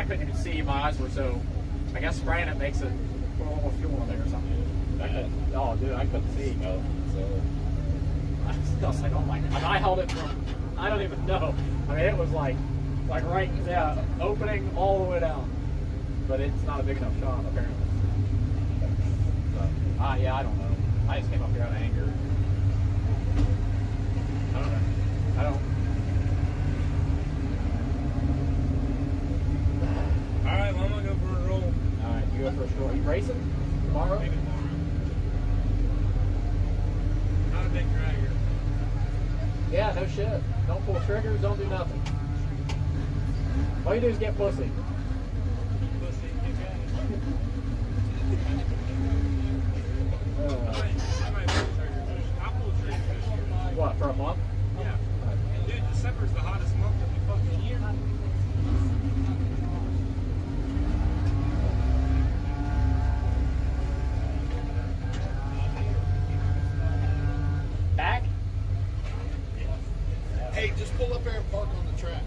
couldn't even see, my eyes were so, I guess spraying it makes it put a little more fuel in there or something. Oh dude, I couldn't see. I was like, oh my god. I mean, I held it from, I don't even know. I mean, it was like right, yeah, opening all the way down. But it's not a big enough shot, apparently. But, yeah, I don't know. I just came up here out of anger. I don't know. Alright, well, I'm gonna go for a roll. Alright, you go for a stroll. Are you racing tomorrow? Maybe tomorrow. Not a big dragger. Yeah, no shit. Don't pull triggers, don't do nothing. All you do is get pussy. Pussy, you got it. I might pull triggers. I'll pull triggers this year. What, for a month? Yeah. Dude, December's the hottest month of the fucking year. Back? Hey, just pull up there and park on the track.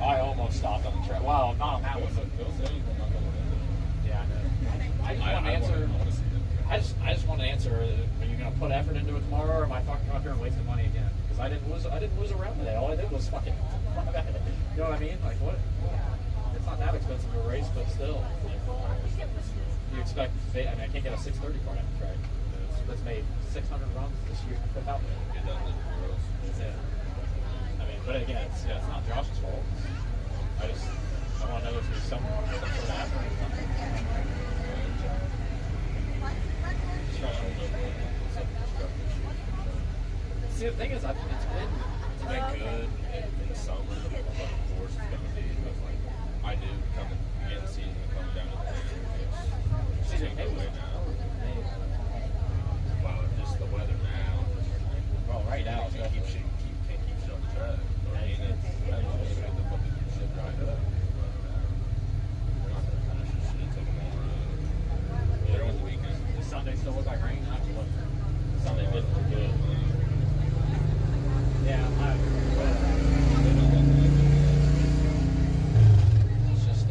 I almost stopped on the track. Well, not on that one. Yeah, I know. I just want to answer. I just want to answer. Are you going to put effort into it tomorrow, or am I fucking up here and wasting money again? Because I didn't lose a round today. All I did was fucking. You know what I mean? Like what? It's not that expensive of a race, but still. You expect? I mean, I can't get a 630 car on the track. That's made 600 runs this year without me. That's it. I mean, but again, it's not Josh's fault. I want to know if there's some sort of effort. See, the thing is, it's been good in the summer. Of course, it's going to be. But like, I do coming again the season coming down to the end. It's taking away now. Well, just the weather now. well, right now. Can't keep shit on the track. I mean, it's have to fucking keep shit dried up. We're not going to finish this shit until tomorrow. They're on the weekend. Does Sunday still look like rain? Sunday did look good. Yeah, it's just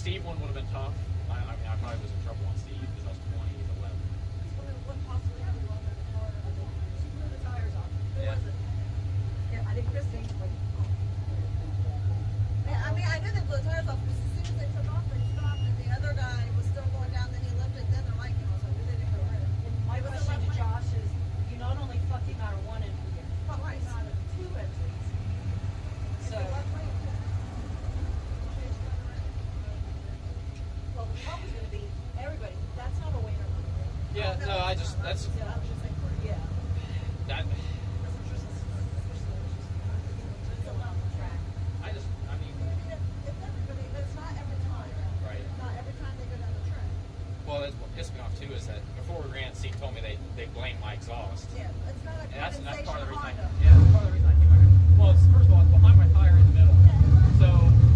Steve one would have been tough. I mean, I probably was in trouble on Steve because I was 20 to 11. What possibly happened while in the car? She blew the tires off. Who Yeah. was it? Yeah, I think Christy. I mean, I knew they blew the tires off because as soon as they took off, they stopped, and the other guy was still going down. Then he lifted, then the right came. I was like, they didn't go red. And my It was question the to left lane. Josh is, you not only fucked him out of one entry, you fucked Right. him out of two entries. It's So, the left lane. well, the problem is going to be everybody. That's not a way to run. Yeah, no, I just, that's, Yeah, I was just saying, yeah. that, It's a lot of track. I just, I mean, I mean, it's everybody, but it's not every time. right. Not every time they go down the track. Well, that's what pissed me off too is that before we ran, Steve told me they blame my exhaust. Yeah, it's not a And that's condensation part of the reason Honda. yeah, that's part of the reason I came out here. Well, it's, first of all, it's behind my tire in the middle. So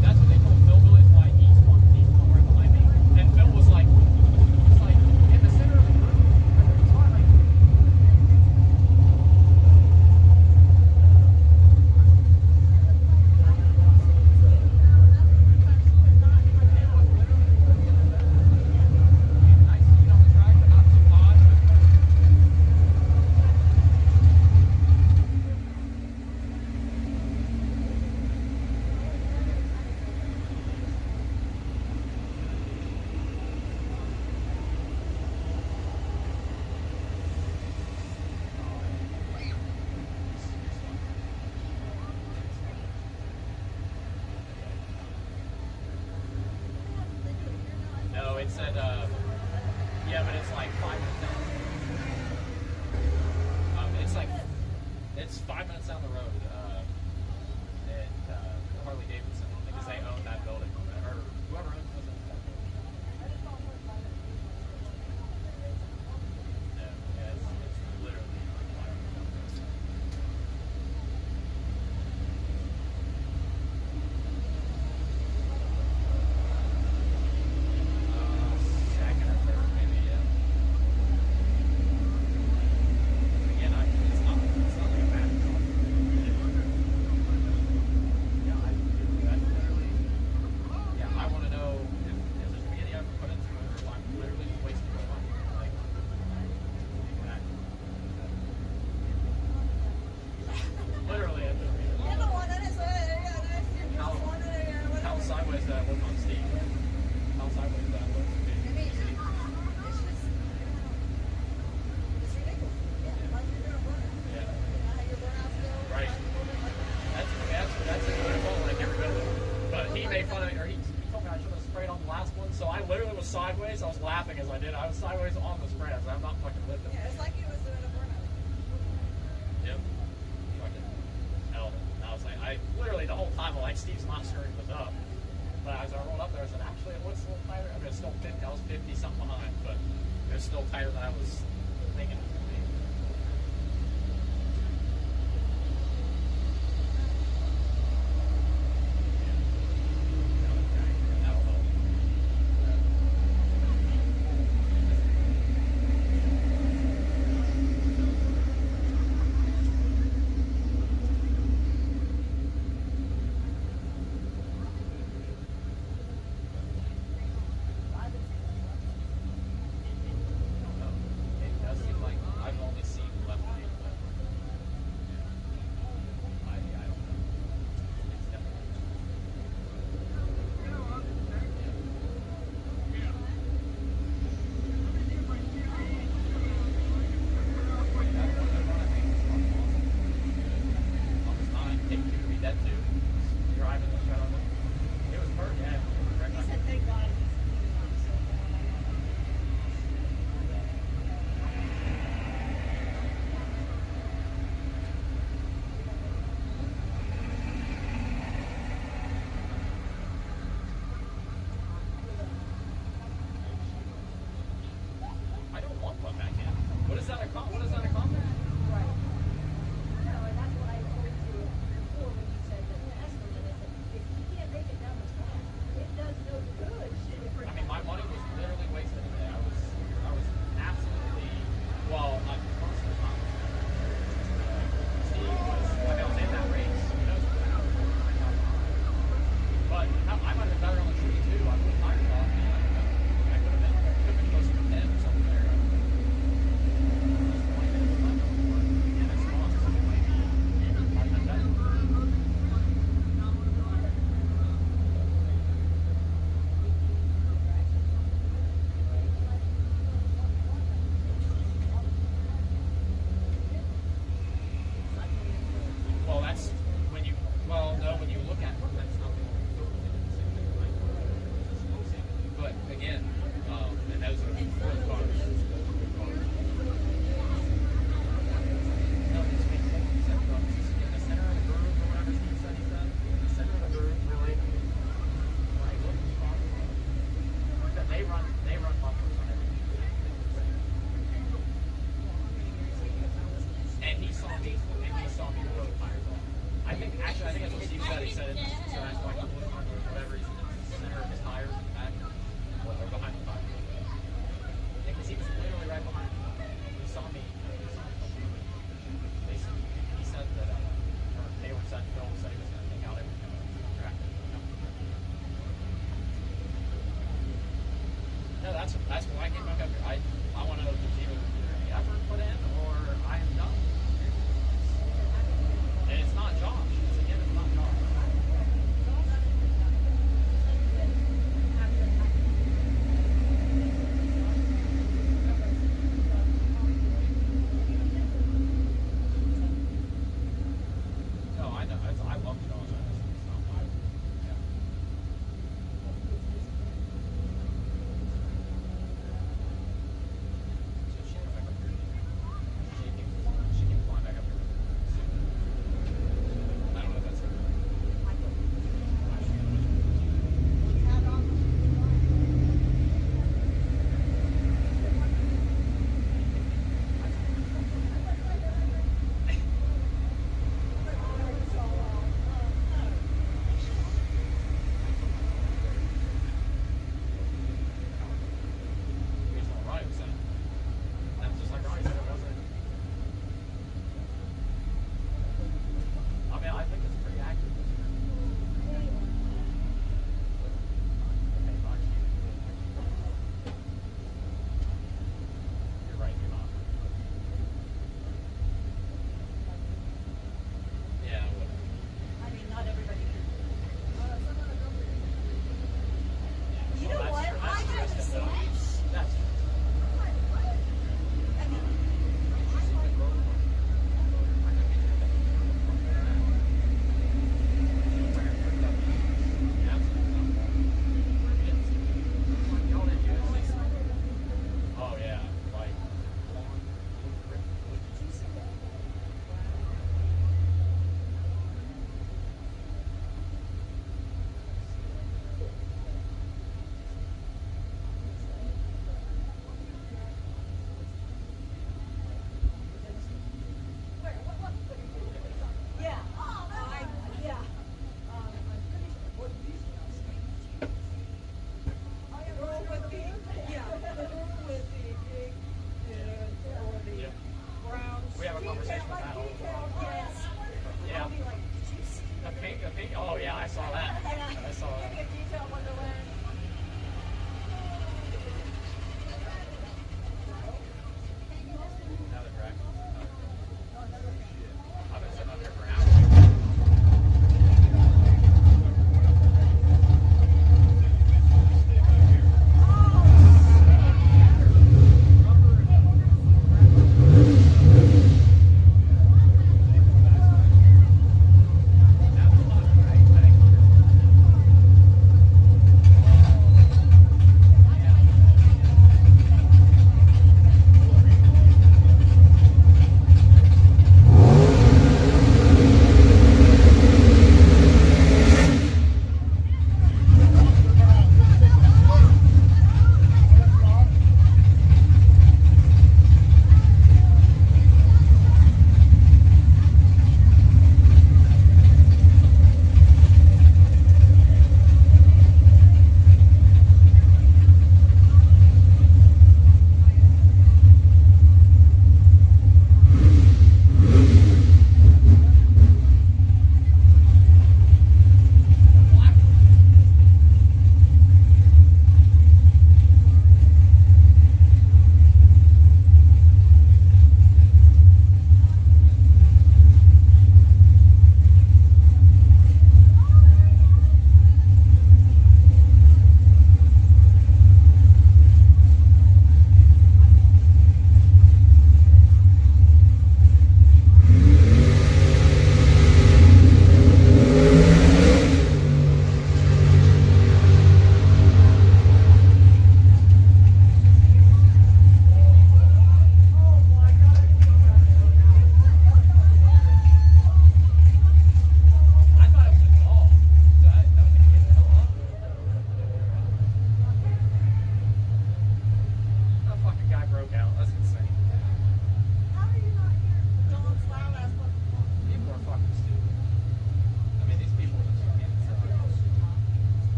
that's what they told Phil Willis, why he's somewhere behind me. And Phil was like, it's like in the center of the room. It's hard, like, nice speed on the track, but not too hot. No, it said, yeah, but it's like 5 minutes down. It's like, it's 5 minutes down the road at Harley Davidson because they own that building, or whoever owns that building. Yeah, it's literally 5 minutes down the road. Second or third, maybe, yeah. Again, it's not like a bad car. Yeah, that's literally, yeah, I want to know if there's going to be any effort put into it, or if I'm literally just wasting my money. Like, literally, at this reason. You're the one that is yeah, you're How- just one there, whatever. How sideways that was on Steve. How sideways that was. I mean, it's just, it's ridiculous. Yeah, like you're doing burnout. Yeah. You know how your burnout's still Right. That's a good fault like every bit of it. But he made fun of me, or he told me I should have sprayed on the last one. So I literally was sideways. I was laughing as I did. I was sideways on the spray. I was like, I'm not fucking lifting. Yeah, it's like you was doing a burnout. Yep. Fucking hell. I was like, I literally the whole time, like Steve's not screen was up. But as I rolled up there, I said, actually, it was a little tighter. I mean, it's still 50. I was 50 something behind, but it was still tighter than I was thinking it was going to be. That'll help. It does seem like run bumpers on everything. And he saw me blow the tires off. I think that's what Steve said. He said so that's why he blew whatever he's in the center of his tires in the back or behind the tire. Yeah, because he was literally right behind me. He saw me. He said that or Taylor said Phil said he was going to take out everything on the track. No, that's why I came back up here. I want to know if there's either any effort put in or I am done. And it's not Josh. Again, it's not Josh. No, I know. I love Josh. It's not my. Yeah.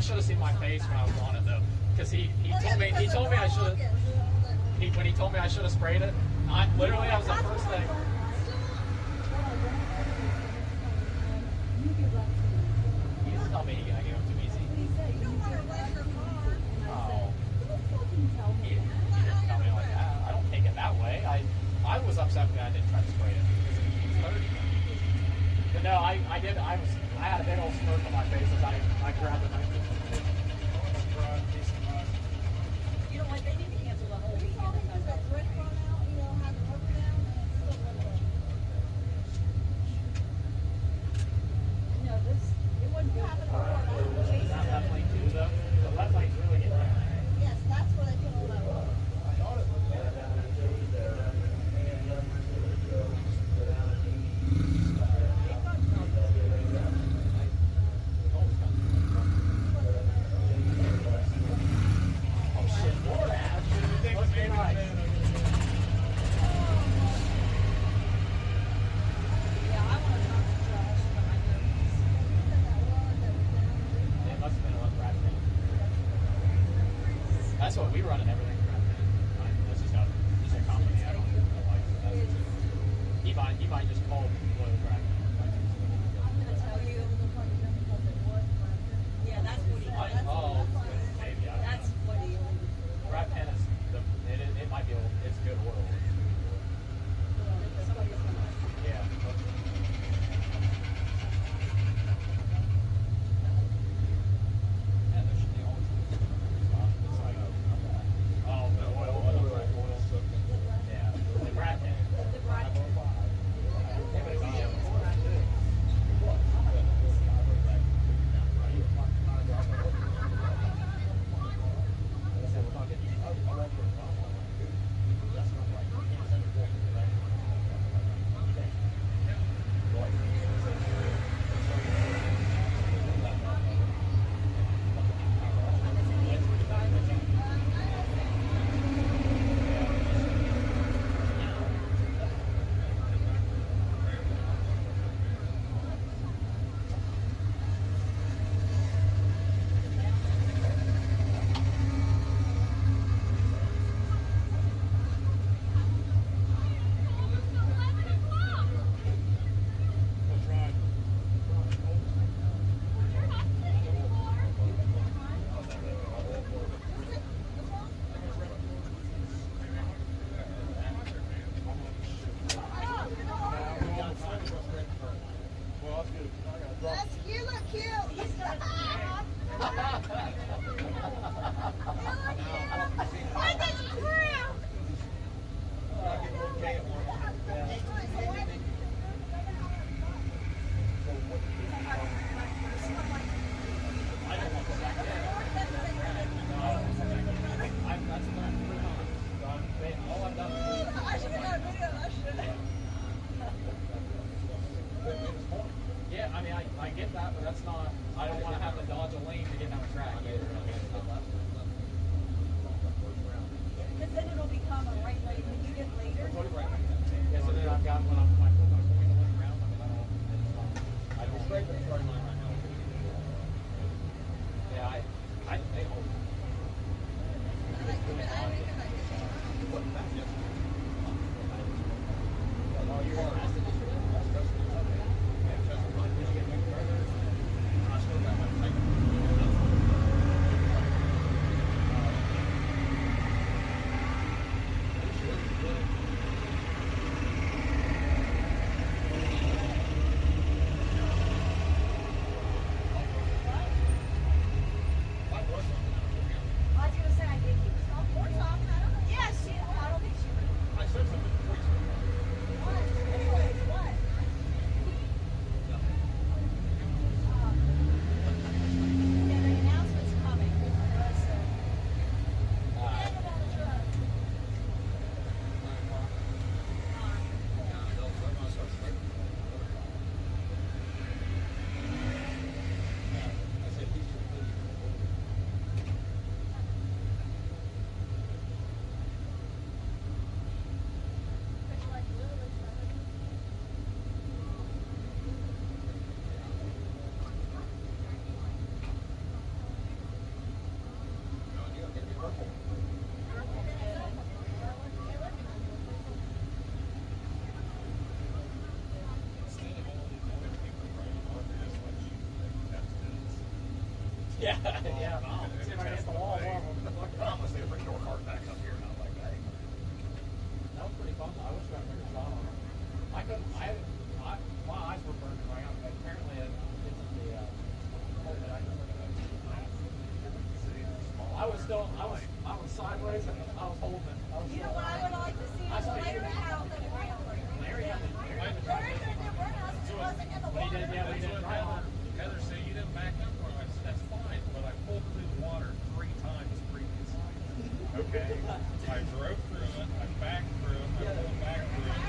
should have seen my face when I was on it though, because he told me I should have. When he told me I should have sprayed it, that was the first thing. He didn't tell me I gave him too easy. Oh. He didn't tell me like that. I don't take it that way. I was upset when I didn't try to spray it because it's 30. But no, I did. I had a big old smirk on my face as I grabbed the knife. You know what? They need to cancel the whole weekend. No, it wouldn't go for Chase. Not left lane too, though. The left lane's really getting there. Yes, that's where they put all that work. Oh shit, Lord, must be nice. Yeah, I want to talk to Josh, but I know It must have been a rat thing. That's what we run and everything. That's just a company. I don't like that. He might just call Loyal Rat. I'm going to tell you. Yeah, that's what he does. Oh, maybe. I don't That's know. what he Rat pen is it might be it's good oil. Yeah. Yeah, there should be always it's like the oil. Yeah, the rat pen. Yeah, but it's easy. That's, you look cute. You look cute. Why did you drown? I don't want to back that's what I'm putting on. All I've done is I should have done a video. I should have. yeah, I mean, I get that, but that's not, I don't want to have to dodge a lane to get down the track either. Because then it'll become a right lane when you get later. Yeah, so then I've got, when I'm going to look around, I mean, I don't scrape it starting line right now. Yeah, they hold. Oh, you are arrested yesterday? Did you get moved further? I still got my Yeah, yeah. See if I can hit the wall. I almost need to bring your cart back up here. And I'm like, hey. That was pretty fun. I wish I figured shot on it. I couldn't. My eyes were burning right out. Apparently, it's in the. I was still. I was sideways and I was holding it. You know what I would like to see is Larry out the ground. Larry had Larry could do burnout since he wasn't in the He water. did. Yeah, we did. Heather said you didn't back up for us. That's fine, but I pulled through the water 3 times previously. Okay, I drove through it. I backed through it. I pulled back through it.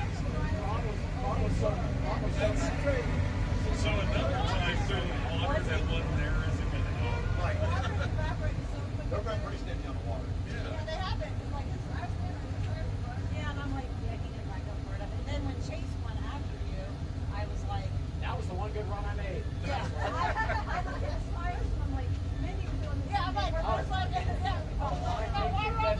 So another time through the water that wasn't there isn't going to help. Right. Evaporated so quick. They're going pretty steady on the water. Yeah, they have been. It's like it's I was standing in the river. Yeah, and I'm like, yeah, he didn't back up for it. And then when Chase went after you, I was like, That was the one good run I made. yeah. I looked at his tires and I'm like, man, you were doing this. Yeah, I'm like, we're both like, yeah. Water on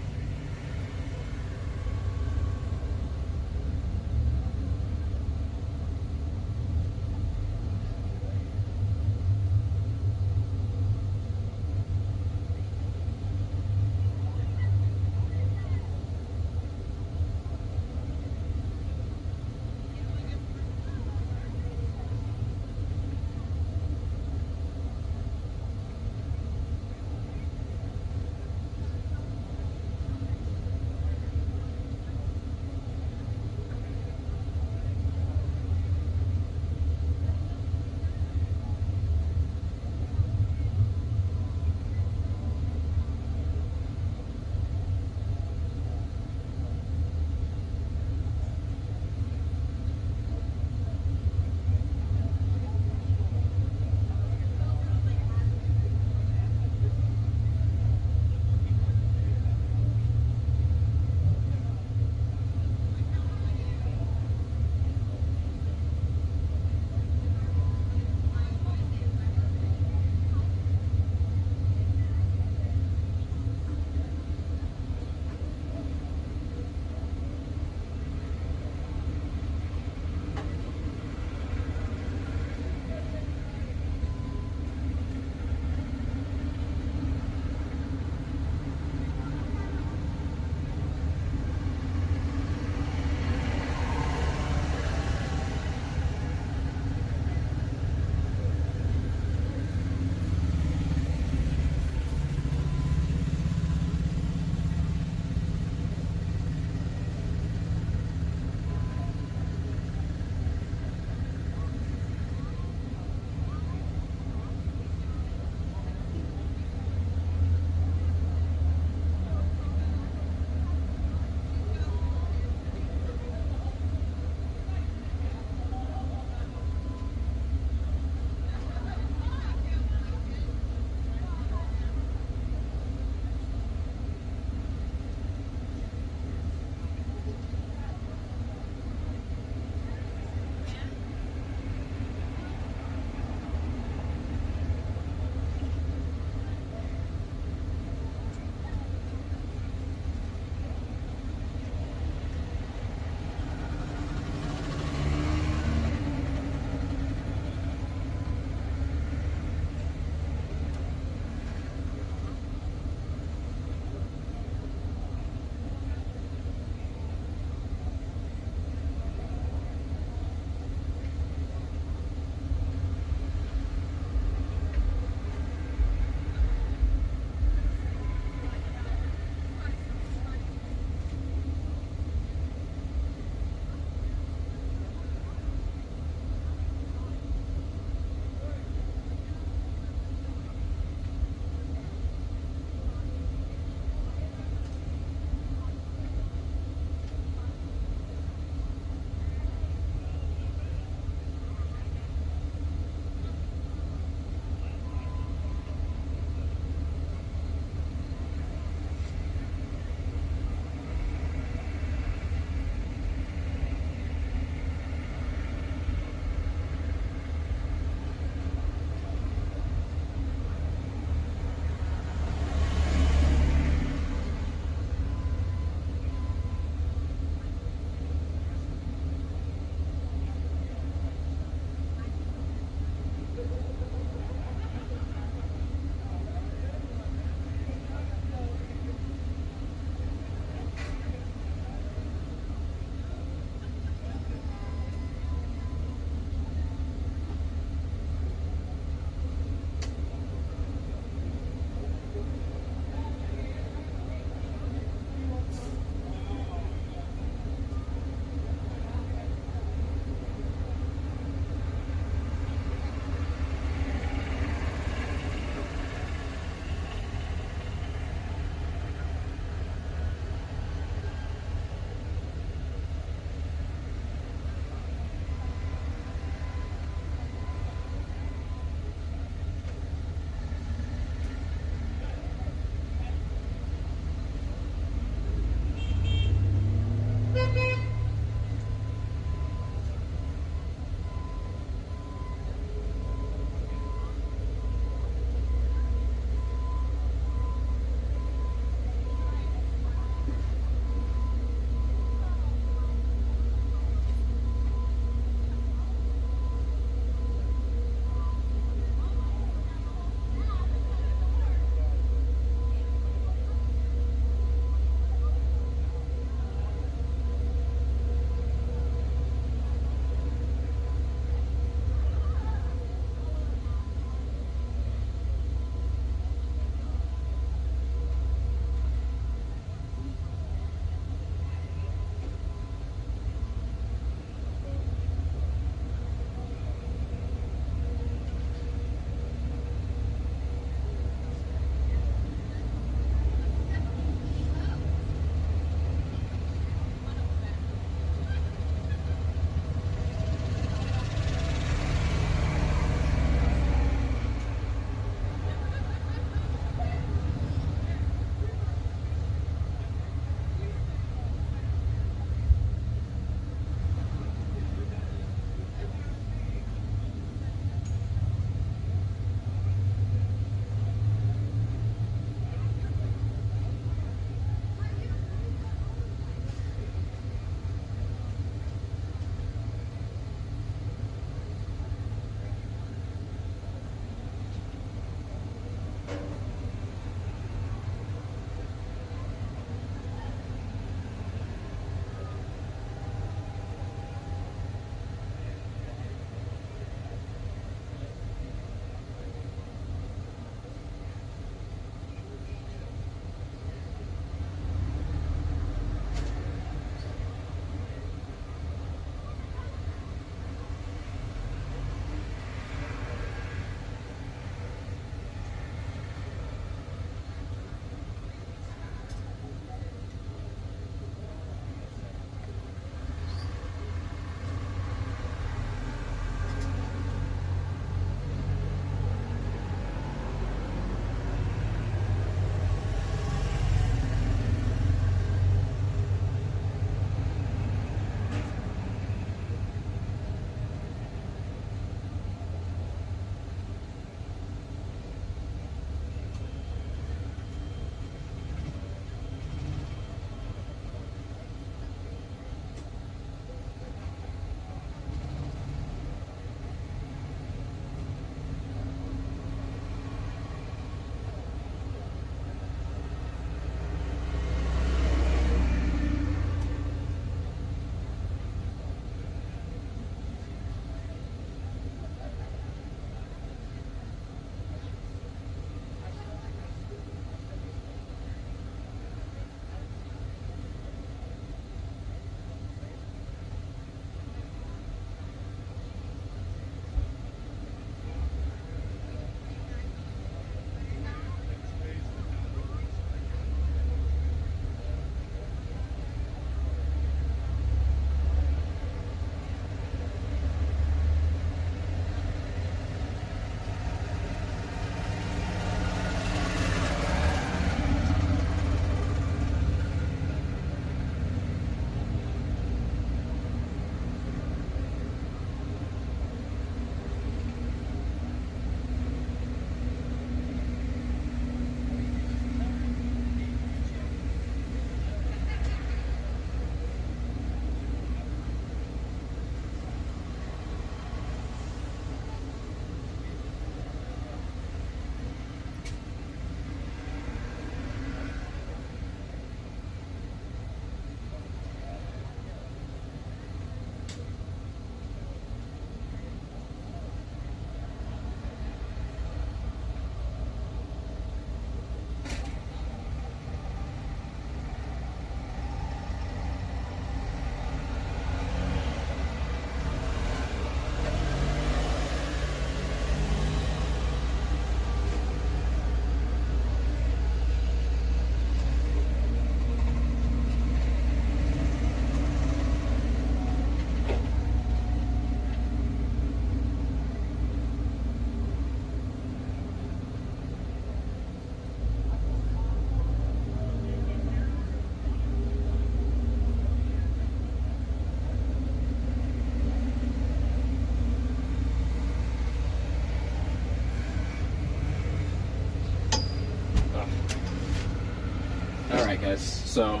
right, guys. So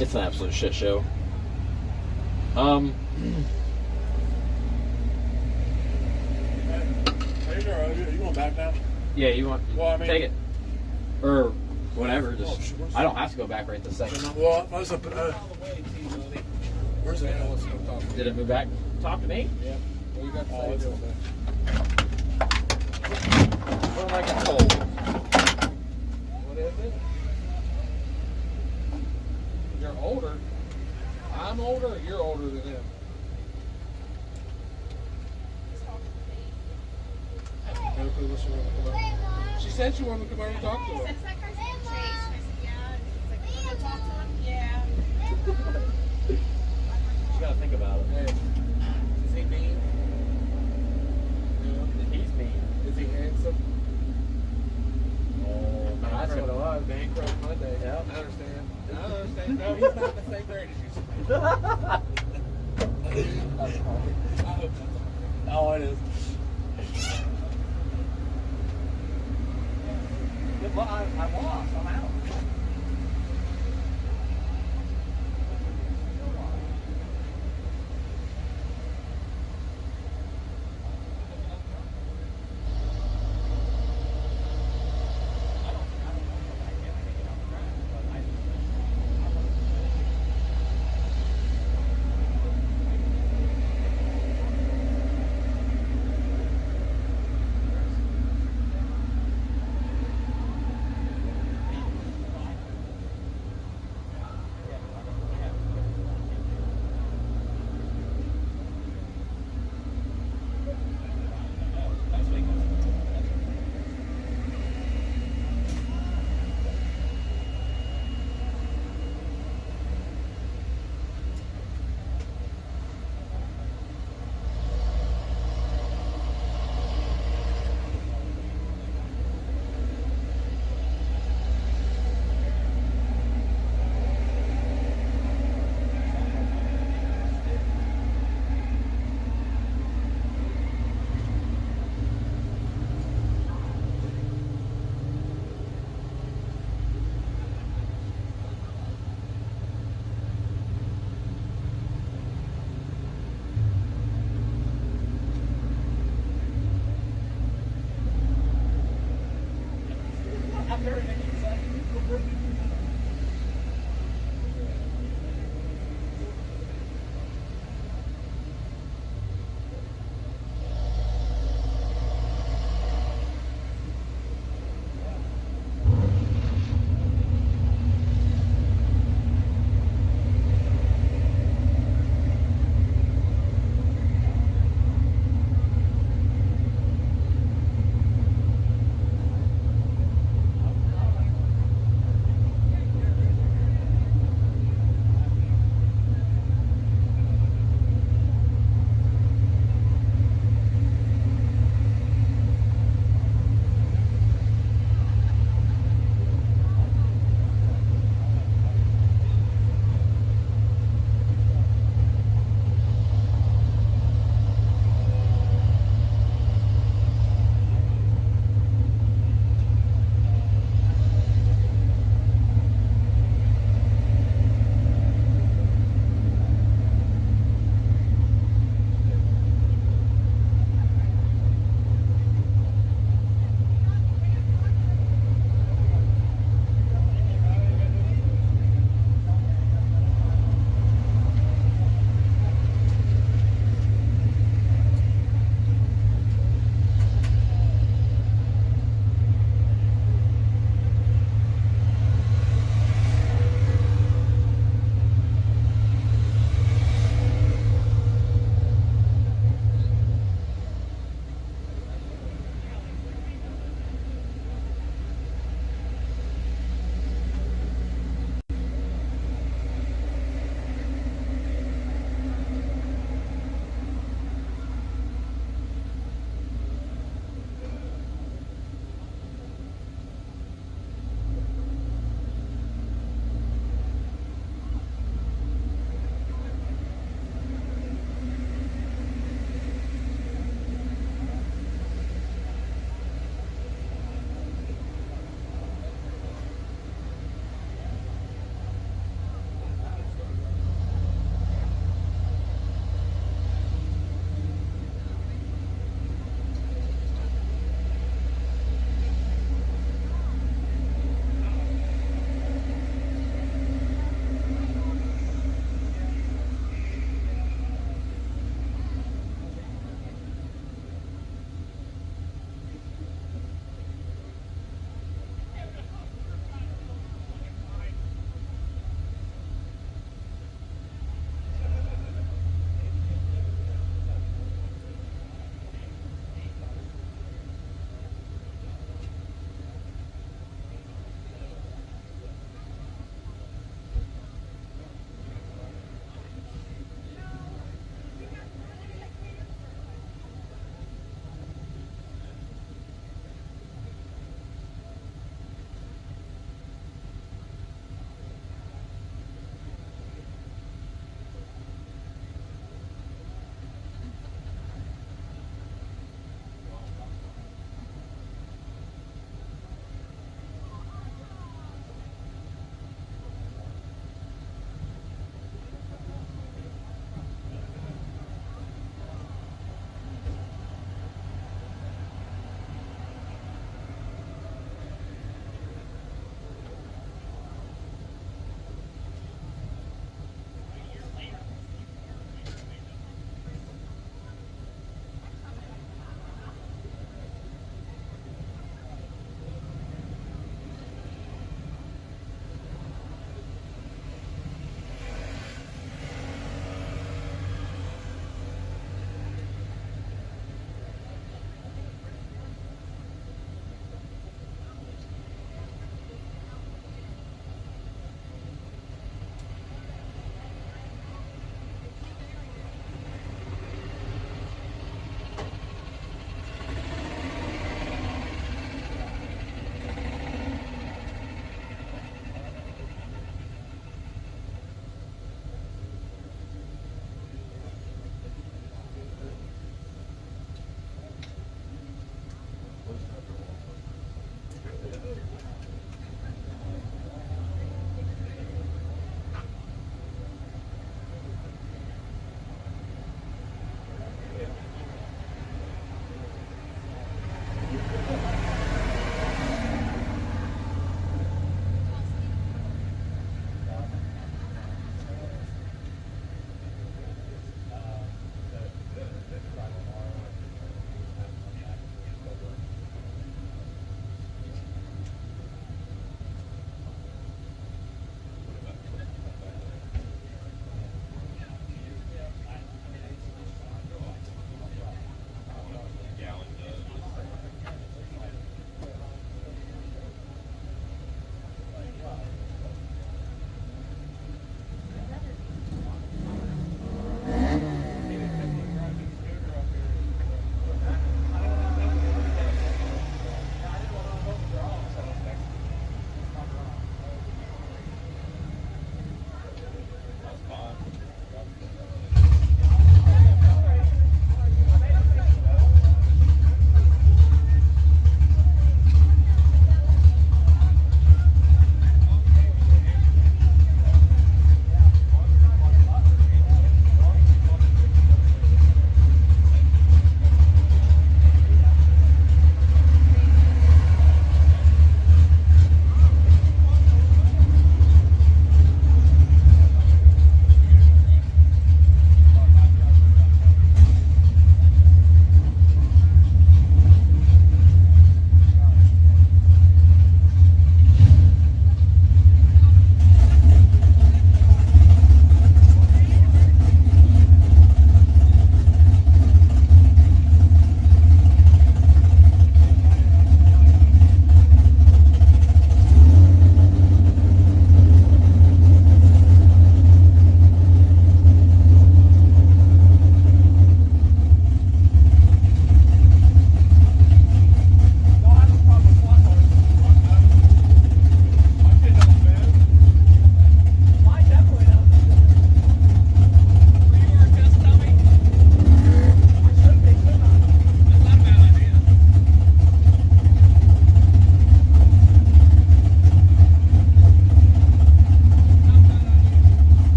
it's an absolute shit show. You going back now? Yeah, you want Well, I mean- take it or whatever. Just I don't have to go back right this second. Well, where's the analyst going to talk to? Did it move back? Talk to me. Yeah. What you got to say to him? What am I getting told? What is it? You're older. I'm older or you're older than him? No clue what she wanted to come over. She said she wanted to come over and talk to him. Since that guy's named Chase, I said, yeah. She's like, you want to talk to him? Yeah. You gotta think about it. Hey, is he mean? No. He's mean. Is he handsome? Oh, that's what it was. Bankrupt Monday. Yeah. I understand. I understand. No, he's not in the same grade as you. I hope that's Oh, it is. Well, I lost. I'm out.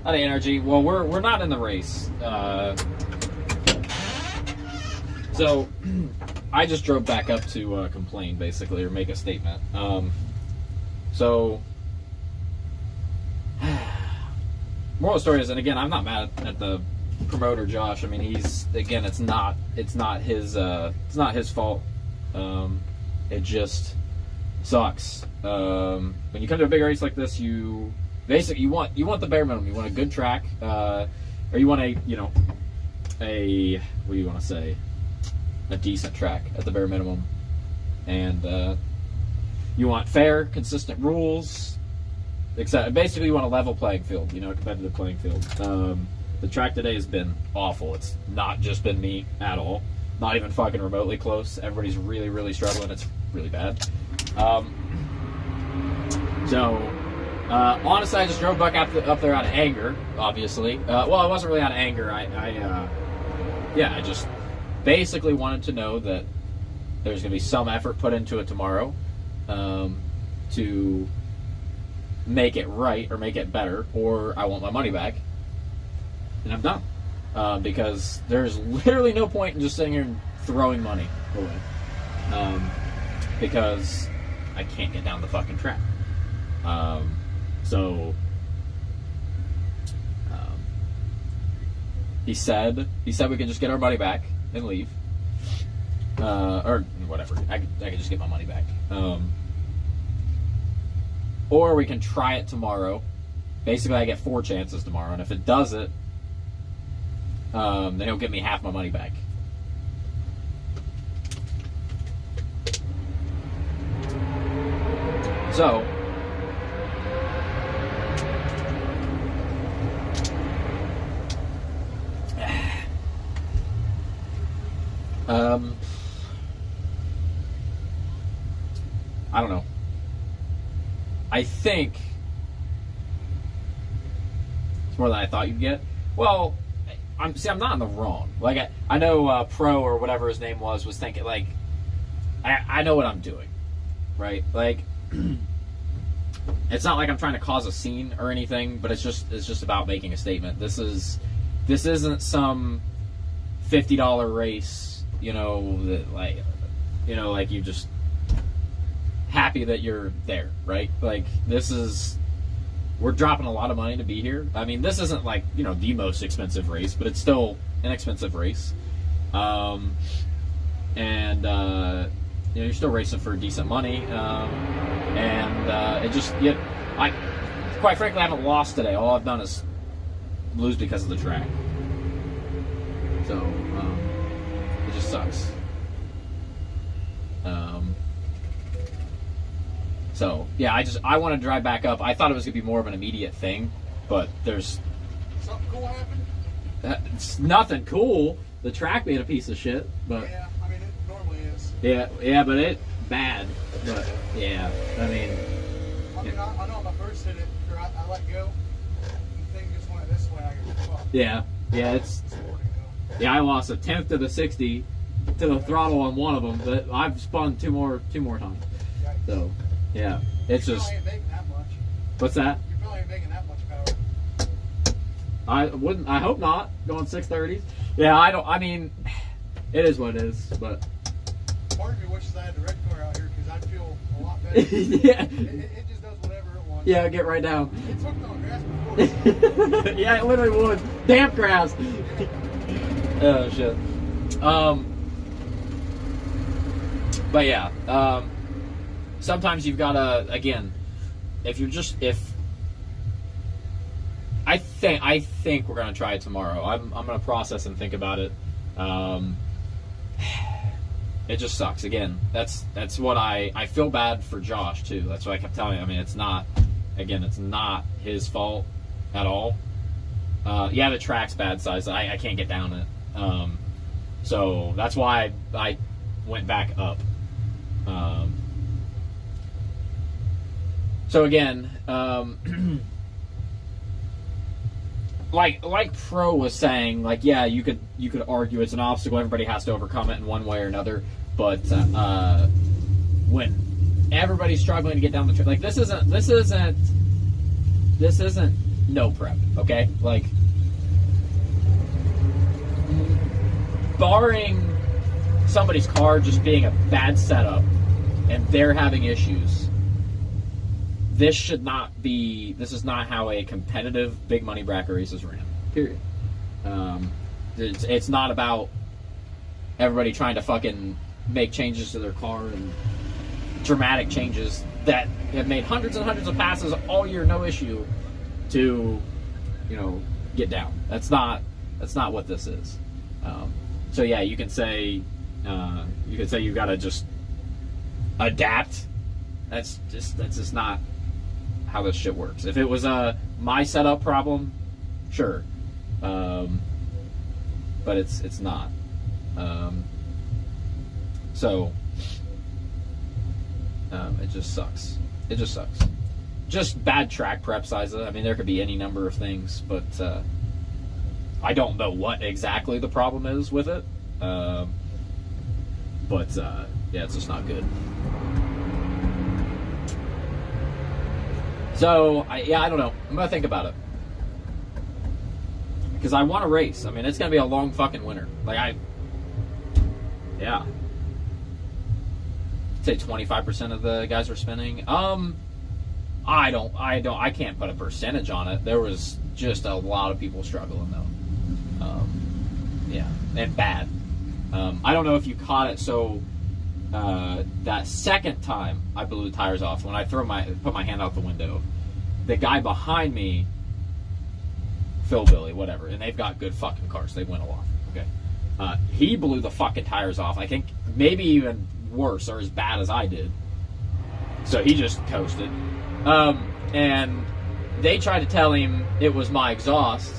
Out of energy. Well, we're not in the race. So I just drove back up to complain, basically, or make a statement. So moral of the story is, and again, I'm not mad at the promoter, Josh. I mean, he's, again, it's not his fault. It just sucks. When you come to a big race like this, you basically you want the bare minimum. You want a good track, or you want a what do you want to say? A decent track at the bare minimum, and you want fair, consistent rules. Except basically, you want a level playing field. A competitive playing field. The track today has been awful. It's not just been me at all. Not even fucking remotely close. Everybody's really, really struggling. It's really bad. Honestly, I just drove back up there out of anger, obviously. Well, I wasn't really out of anger. I just basically wanted to know that there's going to be some effort put into it tomorrow to make it right or make it better, or I want my money back. And I'm done. Because there's literally no point in just sitting here and throwing money away. Because I can't get down the fucking track. He said we could just get our money back and leave. Or whatever. I could just get my money back. Or we can try it tomorrow. Basically, I get 4 chances tomorrow, and if it does it, then he'll give me half my money back. So, I don't know. I think it's more than I thought you'd get. Well, I'm not in the wrong. Like, I know Pro or whatever his name was thinking, like, I know what I'm doing, right? Like, it's not like I'm trying to cause a scene or anything, but it's just about making a statement. This isn't some $50 race, that like you just happy that you're there, right? Like, we're dropping a lot of money to be here. I mean, this isn't like, the most expensive race, but it's still an expensive race. You're still racing for decent money. Quite frankly, I haven't lost today. All I've done is lose because of the track. So, it just sucks. So, yeah, I want to drive back up. I thought it was going to be more of an immediate thing, but there's... Something cool happened? It's nothing cool. The track being a piece of shit, but... Yeah, I mean, it normally is. Yeah, but it... bad. But, yeah, I mean... I know on my first hit, I let go, and the thing just went this way, I get fucked. Yeah, it's... Yeah, I lost a 10th to the 60 to the throttle on one of them, but I've spun two more times. So... Yeah, it's you just. Ain't making that much. What's that? You probably ain't making that much power. I wouldn't. I hope not. Going 630s. Yeah, I don't. I mean, it is what it is. But part of me wishes I had the red car out here because I'd feel a lot better. Yeah. It just does whatever it wants. Yeah, get right down. It's hooked on grass before. Yeah, it literally would. Damp grass. Oh shit. But yeah. Sometimes you've got to, again, I think we're going to try it tomorrow. I'm going to process and think about it. It just sucks. Again, that's what I feel bad for Josh too. That's what I kept telling him. I mean, it's not his fault at all. Yeah, the track's bad size. I can't get down it. So that's why I went back up. So again, like Pro was saying, like, yeah, you could argue it's an obstacle. Everybody has to overcome it in one way or another. But when everybody's struggling to get down the track, like this isn't no prep, okay? Like, barring somebody's car just being a bad setup and they're having issues, this is not how a competitive big money bracket race is ran, period. It's not about everybody trying to fucking make changes to their car and dramatic changes that have made hundreds and hundreds of passes all year, no issue, to, get down. That's not what this is. So yeah, you can say you've got to just adapt. That's just not how this shit works. If it was my setup problem, sure, but it's not. So it just sucks. It just sucks. Just bad track prep sizes. I mean, there could be any number of things, but I don't know what exactly the problem is with it. Yeah, it's just not good. So, I don't know. I'm going to think about it. Because I want to race. I mean, it's going to be a long fucking winter. Yeah. I'd say 25% of the guys are spinning. I can't put a percentage on it. There was just a lot of people struggling, though. Yeah, and bad. I don't know if you caught it, so that second time I blew the tires off, when I put my hand out the window, the guy behind me, Phil, Billy, whatever, and they've got good fucking cars. They went aloft, okay? He blew the fucking tires off. I think maybe even worse or as bad as I did. So he just coasted. And they tried to tell him it was my exhaust,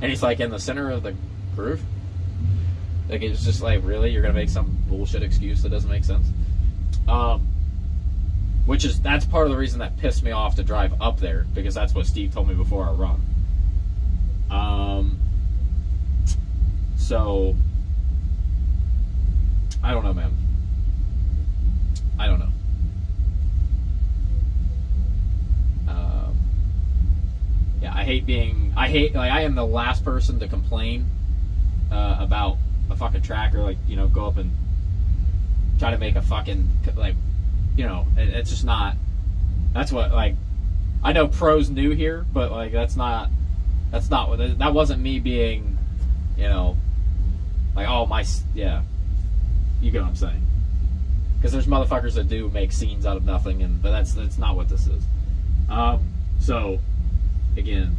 and he's like, in the center of the groove? Like, it's just like, really? You're gonna make some bullshit excuse that doesn't make sense? That's part of the reason that pissed me off to drive up there, because that's what Steve told me before our run. So I don't know, man. I don't know. Yeah, I am the last person to complain about a fucking track, or go up and try to make a fucking, it's just not, that's what, I know pros new here, but that wasn't me being, you get what I'm saying. Because there's motherfuckers that do make scenes out of nothing, but that's not what this is. So, again,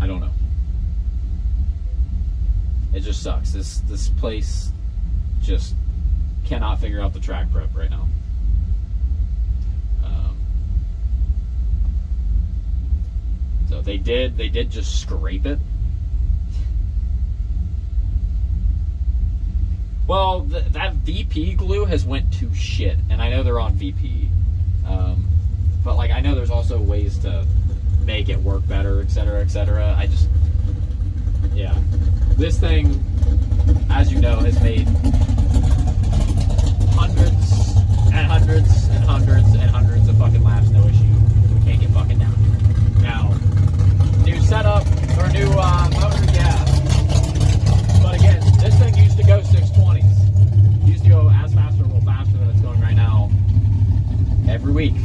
I don't know. It just sucks. This place just cannot figure out the track prep right now. So they did just scrape it. Well, that VP glue has went to shit, and I know they're on VP, but I know there's also ways to make it work better, etc., etc. Yeah, this thing, as you know, has made hundreds and hundreds and hundreds and hundreds of fucking laps, no issue. We can't get fucking down here. Now, new setup or new motor, yeah. But again, this thing used to go 620s. It used to go as fast or a little faster than it's going right now every week.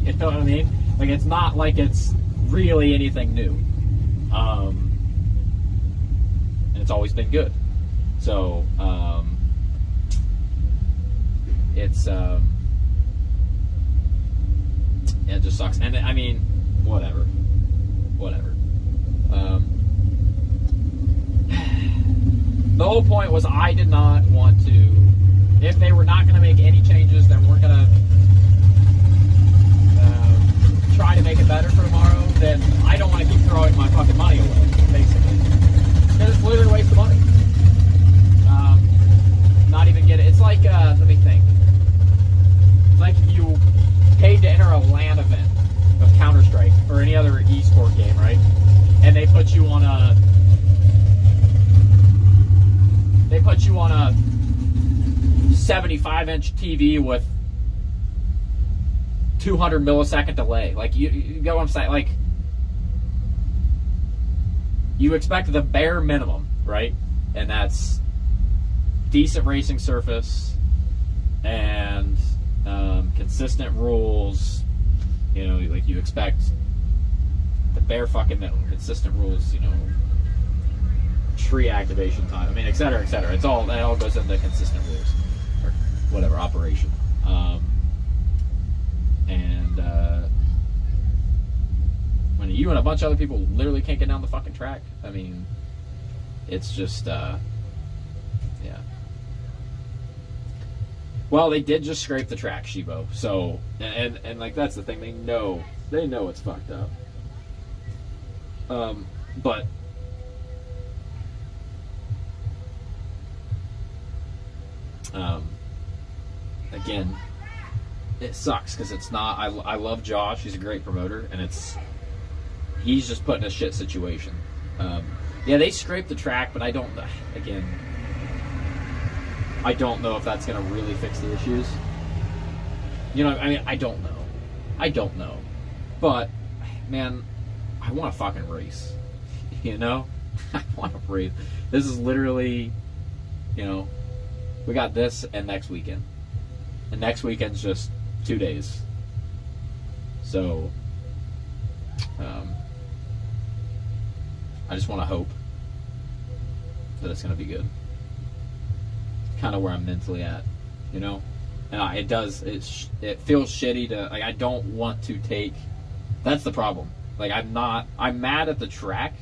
You know what I mean? It's not like it's really anything new. And it's always been good. So, it just sucks. And I mean, whatever. The whole point was I did not want to, if they were not going to make any changes, then we're going to try to make it better for tomorrow, then I don't want to keep throwing my fucking money away, basically. Because it's literally a waste of money. Not even get it. It's like, let me think. It's like if you paid to enter a LAN event of Counter-Strike or any other esport game, right? And they put you on a 75-inch TV with 200 millisecond delay. Like, you get what I'm saying? Like, you expect the bare minimum, right? And that's decent racing surface and consistent rules. You know, like, you expect the bare fucking minimum. Consistent rules, you know, tree activation time. I mean, et cetera, et cetera. It all goes into consistent rules or whatever operation. When you and a bunch of other people literally can't get down the fucking track, I mean, it's just, yeah. Well, they did just scrape the track, Shibo. So, and like, that's the thing. They know it's fucked up. But again, it sucks because it's not. I love Josh. He's a great promoter, and he's just put in a shit situation. Yeah, they scraped the track, but I don't. Again, I don't know if that's going to really fix the issues. You know, I mean, I don't know. But man, I want to fucking race. You know, I want to race. This is literally, you know, we got this and next weekend. And next weekend's just 2 days. So, I just want to hope that it's going to be good. Kind of where I'm mentally at, you know? And it feels shitty to, like, I don't want to take, that's the problem. Like, I'm mad at the track.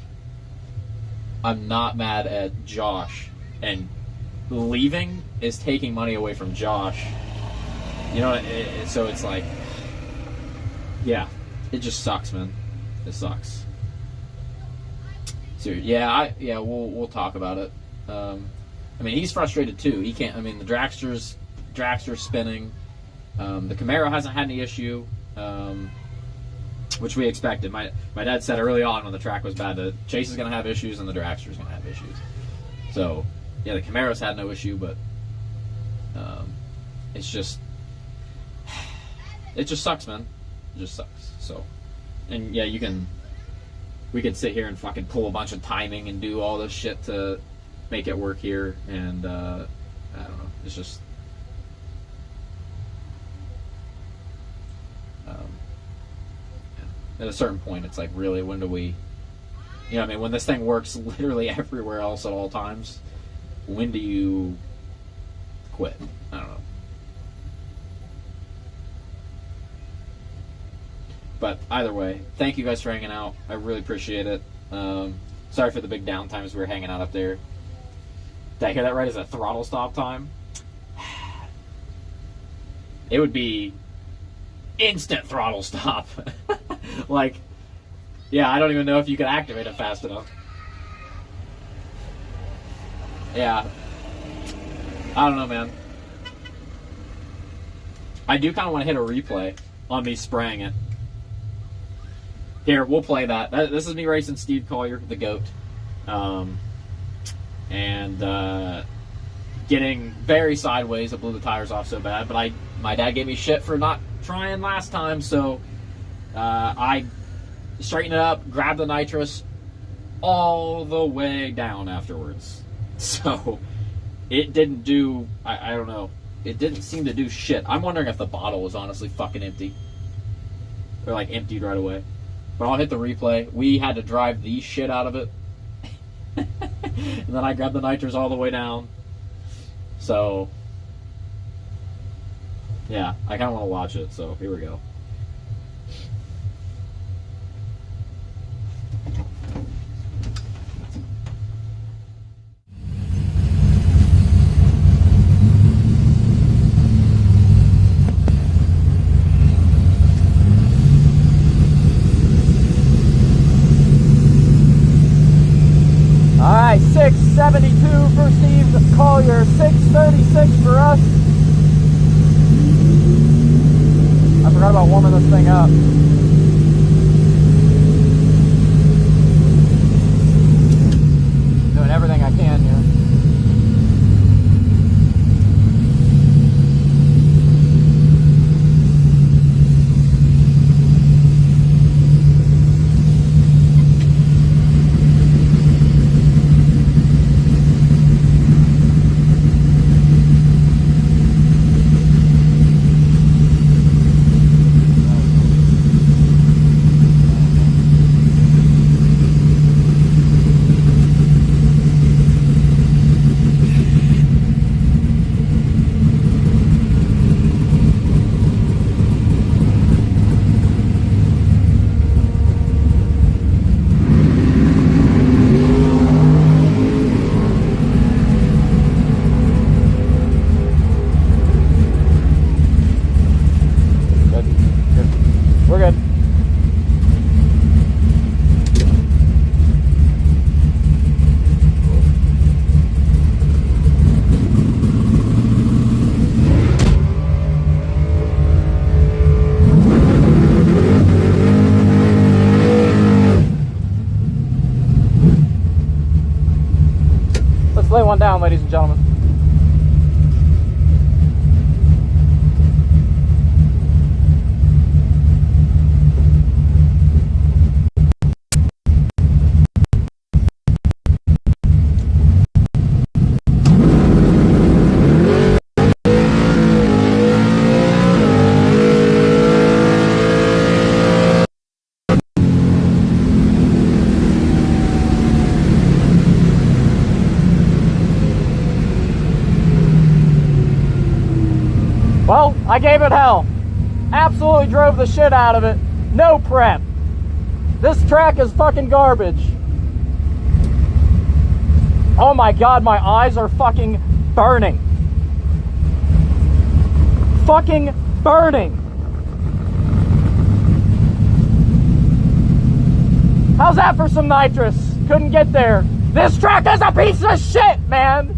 I'm not mad at Josh. And leaving is taking money away from Josh. You know, so it's like, yeah, it just sucks, man. It sucks. So yeah, we'll talk about it. I mean, he's frustrated too. He can't. I mean, the dragster's spinning. The Camaro hasn't had any issue, which we expected. My dad said early on when the track was bad that Chase is going to have issues and the dragster's going to have issues. So yeah, the Camaro's had no issue, but it just sucks, man. It just sucks. So, and yeah, we could sit here and fucking pull a bunch of timing and do all this shit to make it work here, and I don't know. It's just at a certain point, it's like, really, when do we? You know, I mean, when this thing works literally everywhere else at all times, when do you quit? I don't know. But either way, thank you guys for hanging out. I really appreciate it. Sorry for the big downtimes we were hanging out up there. Did I hear that right? Is a throttle stop time? It would be instant throttle stop. Like, yeah, I don't even know if you could activate it fast enough. Yeah. I don't know, man. I do kind of want to hit a replay on me spraying it. Here, we'll play that. This is me racing Steve Collier, the GOAT. And getting very sideways. I blew the tires off so bad. But my dad gave me shit for not trying last time. So I straightened it up, grabbed the nitrous all the way down afterwards. So it didn't do, I don't know. It didn't seem to do shit. I'm wondering if the bottle was honestly fucking empty. Or like emptied right away. But I'll hit the replay. We had to drive the shit out of it. And then I grabbed the nitrous all the way down. So, yeah, I kind of want to watch it. So, here we go. Alright, 672 for Steve Collier, 636 for us. I forgot about warming this thing up. Doing everything I can here. good. Let's lay one down, ladies and gentlemen. Well, I gave it hell. Absolutely drove the shit out of it. No prep. This track is fucking garbage. Oh my god, my eyes are fucking burning. Fucking burning. How's that for some nitrous? Couldn't get there. This track is a piece of shit, man.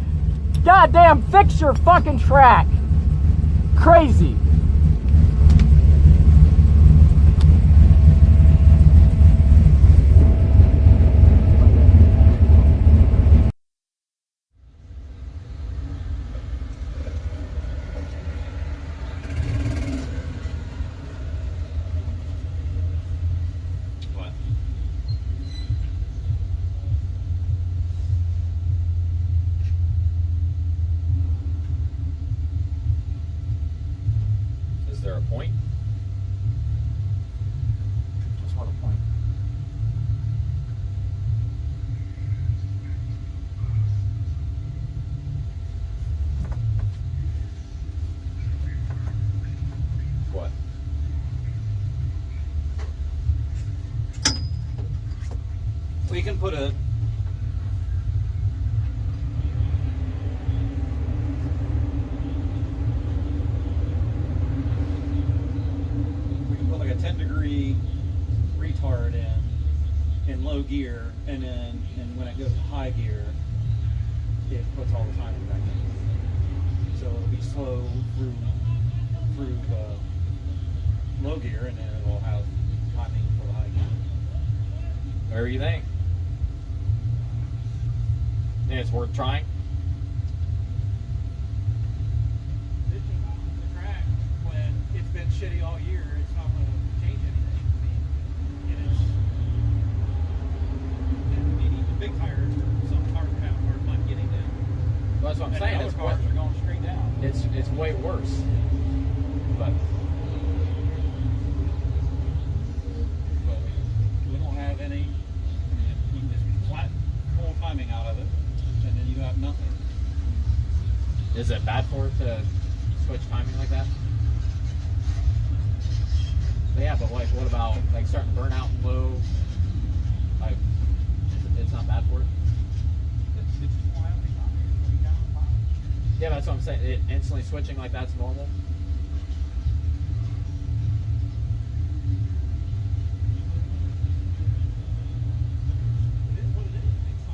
Goddamn, fix your fucking track. Crazy. What? Is there a point? Just want a point. What? We can put a like a 10-degree retard in low gear, and then when it goes to high gear, it puts all the timing back in. So it'll be slow through low gear, and then it will have timing for the high gear. Whatever you think. Think it's worth trying? The track, when it's been shitty all year, it's not going to change anything. I mean, you need the big tires for some cars that have a hard time getting down. Well, that's what I'm And saying. the It's, other cars are going straight down. it's way worse. But We don't have any. I mean, you can just flat pull timing out of it, and then you have nothing. is it bad for it to switch timing like that? Yeah, but like, what about like starting to burn out and low? Like, it's not bad for it. It's won't have any timing. It's going down the bottom. Yeah, that's what I'm saying. It instantly switching like that's normal. It is what it is. It's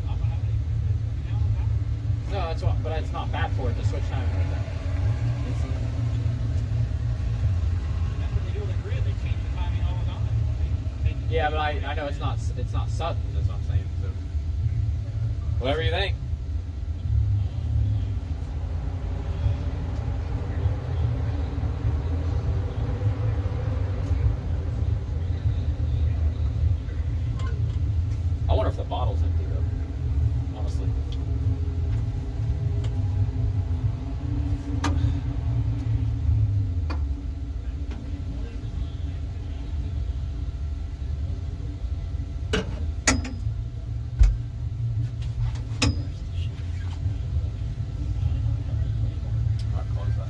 not going to have any. It's going to be down the bottom. No, that's what. But it's not bad for it to switch timing like that. Instantly. That's what they do with the grid. They change the timing all the time. They Yeah, but I know it's not sudden. That's what I'm saying. So, whatever you think. I wonder if the bottle's empty though. Honestly. Alright, close that.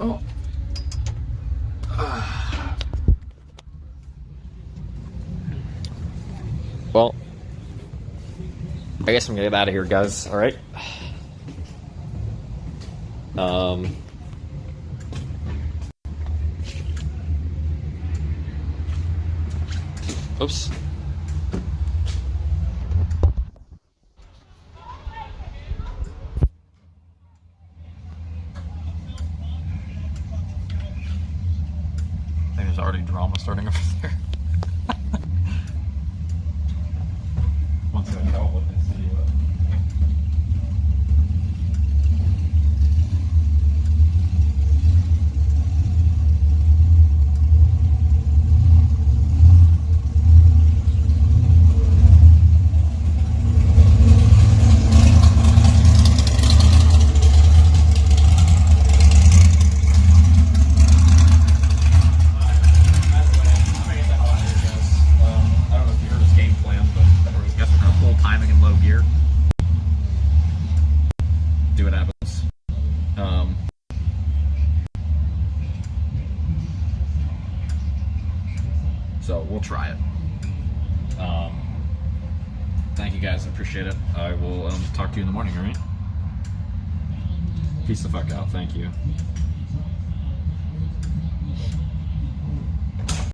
Oh. Well, I guess I'm gonna get out of here, guys. All right. Oops. I think there's already drama starting over there. One second, I'll look and see what. So we'll try it. Thank you guys, I appreciate it. I will talk to you in the morning, all right? Peace the fuck out, thank you.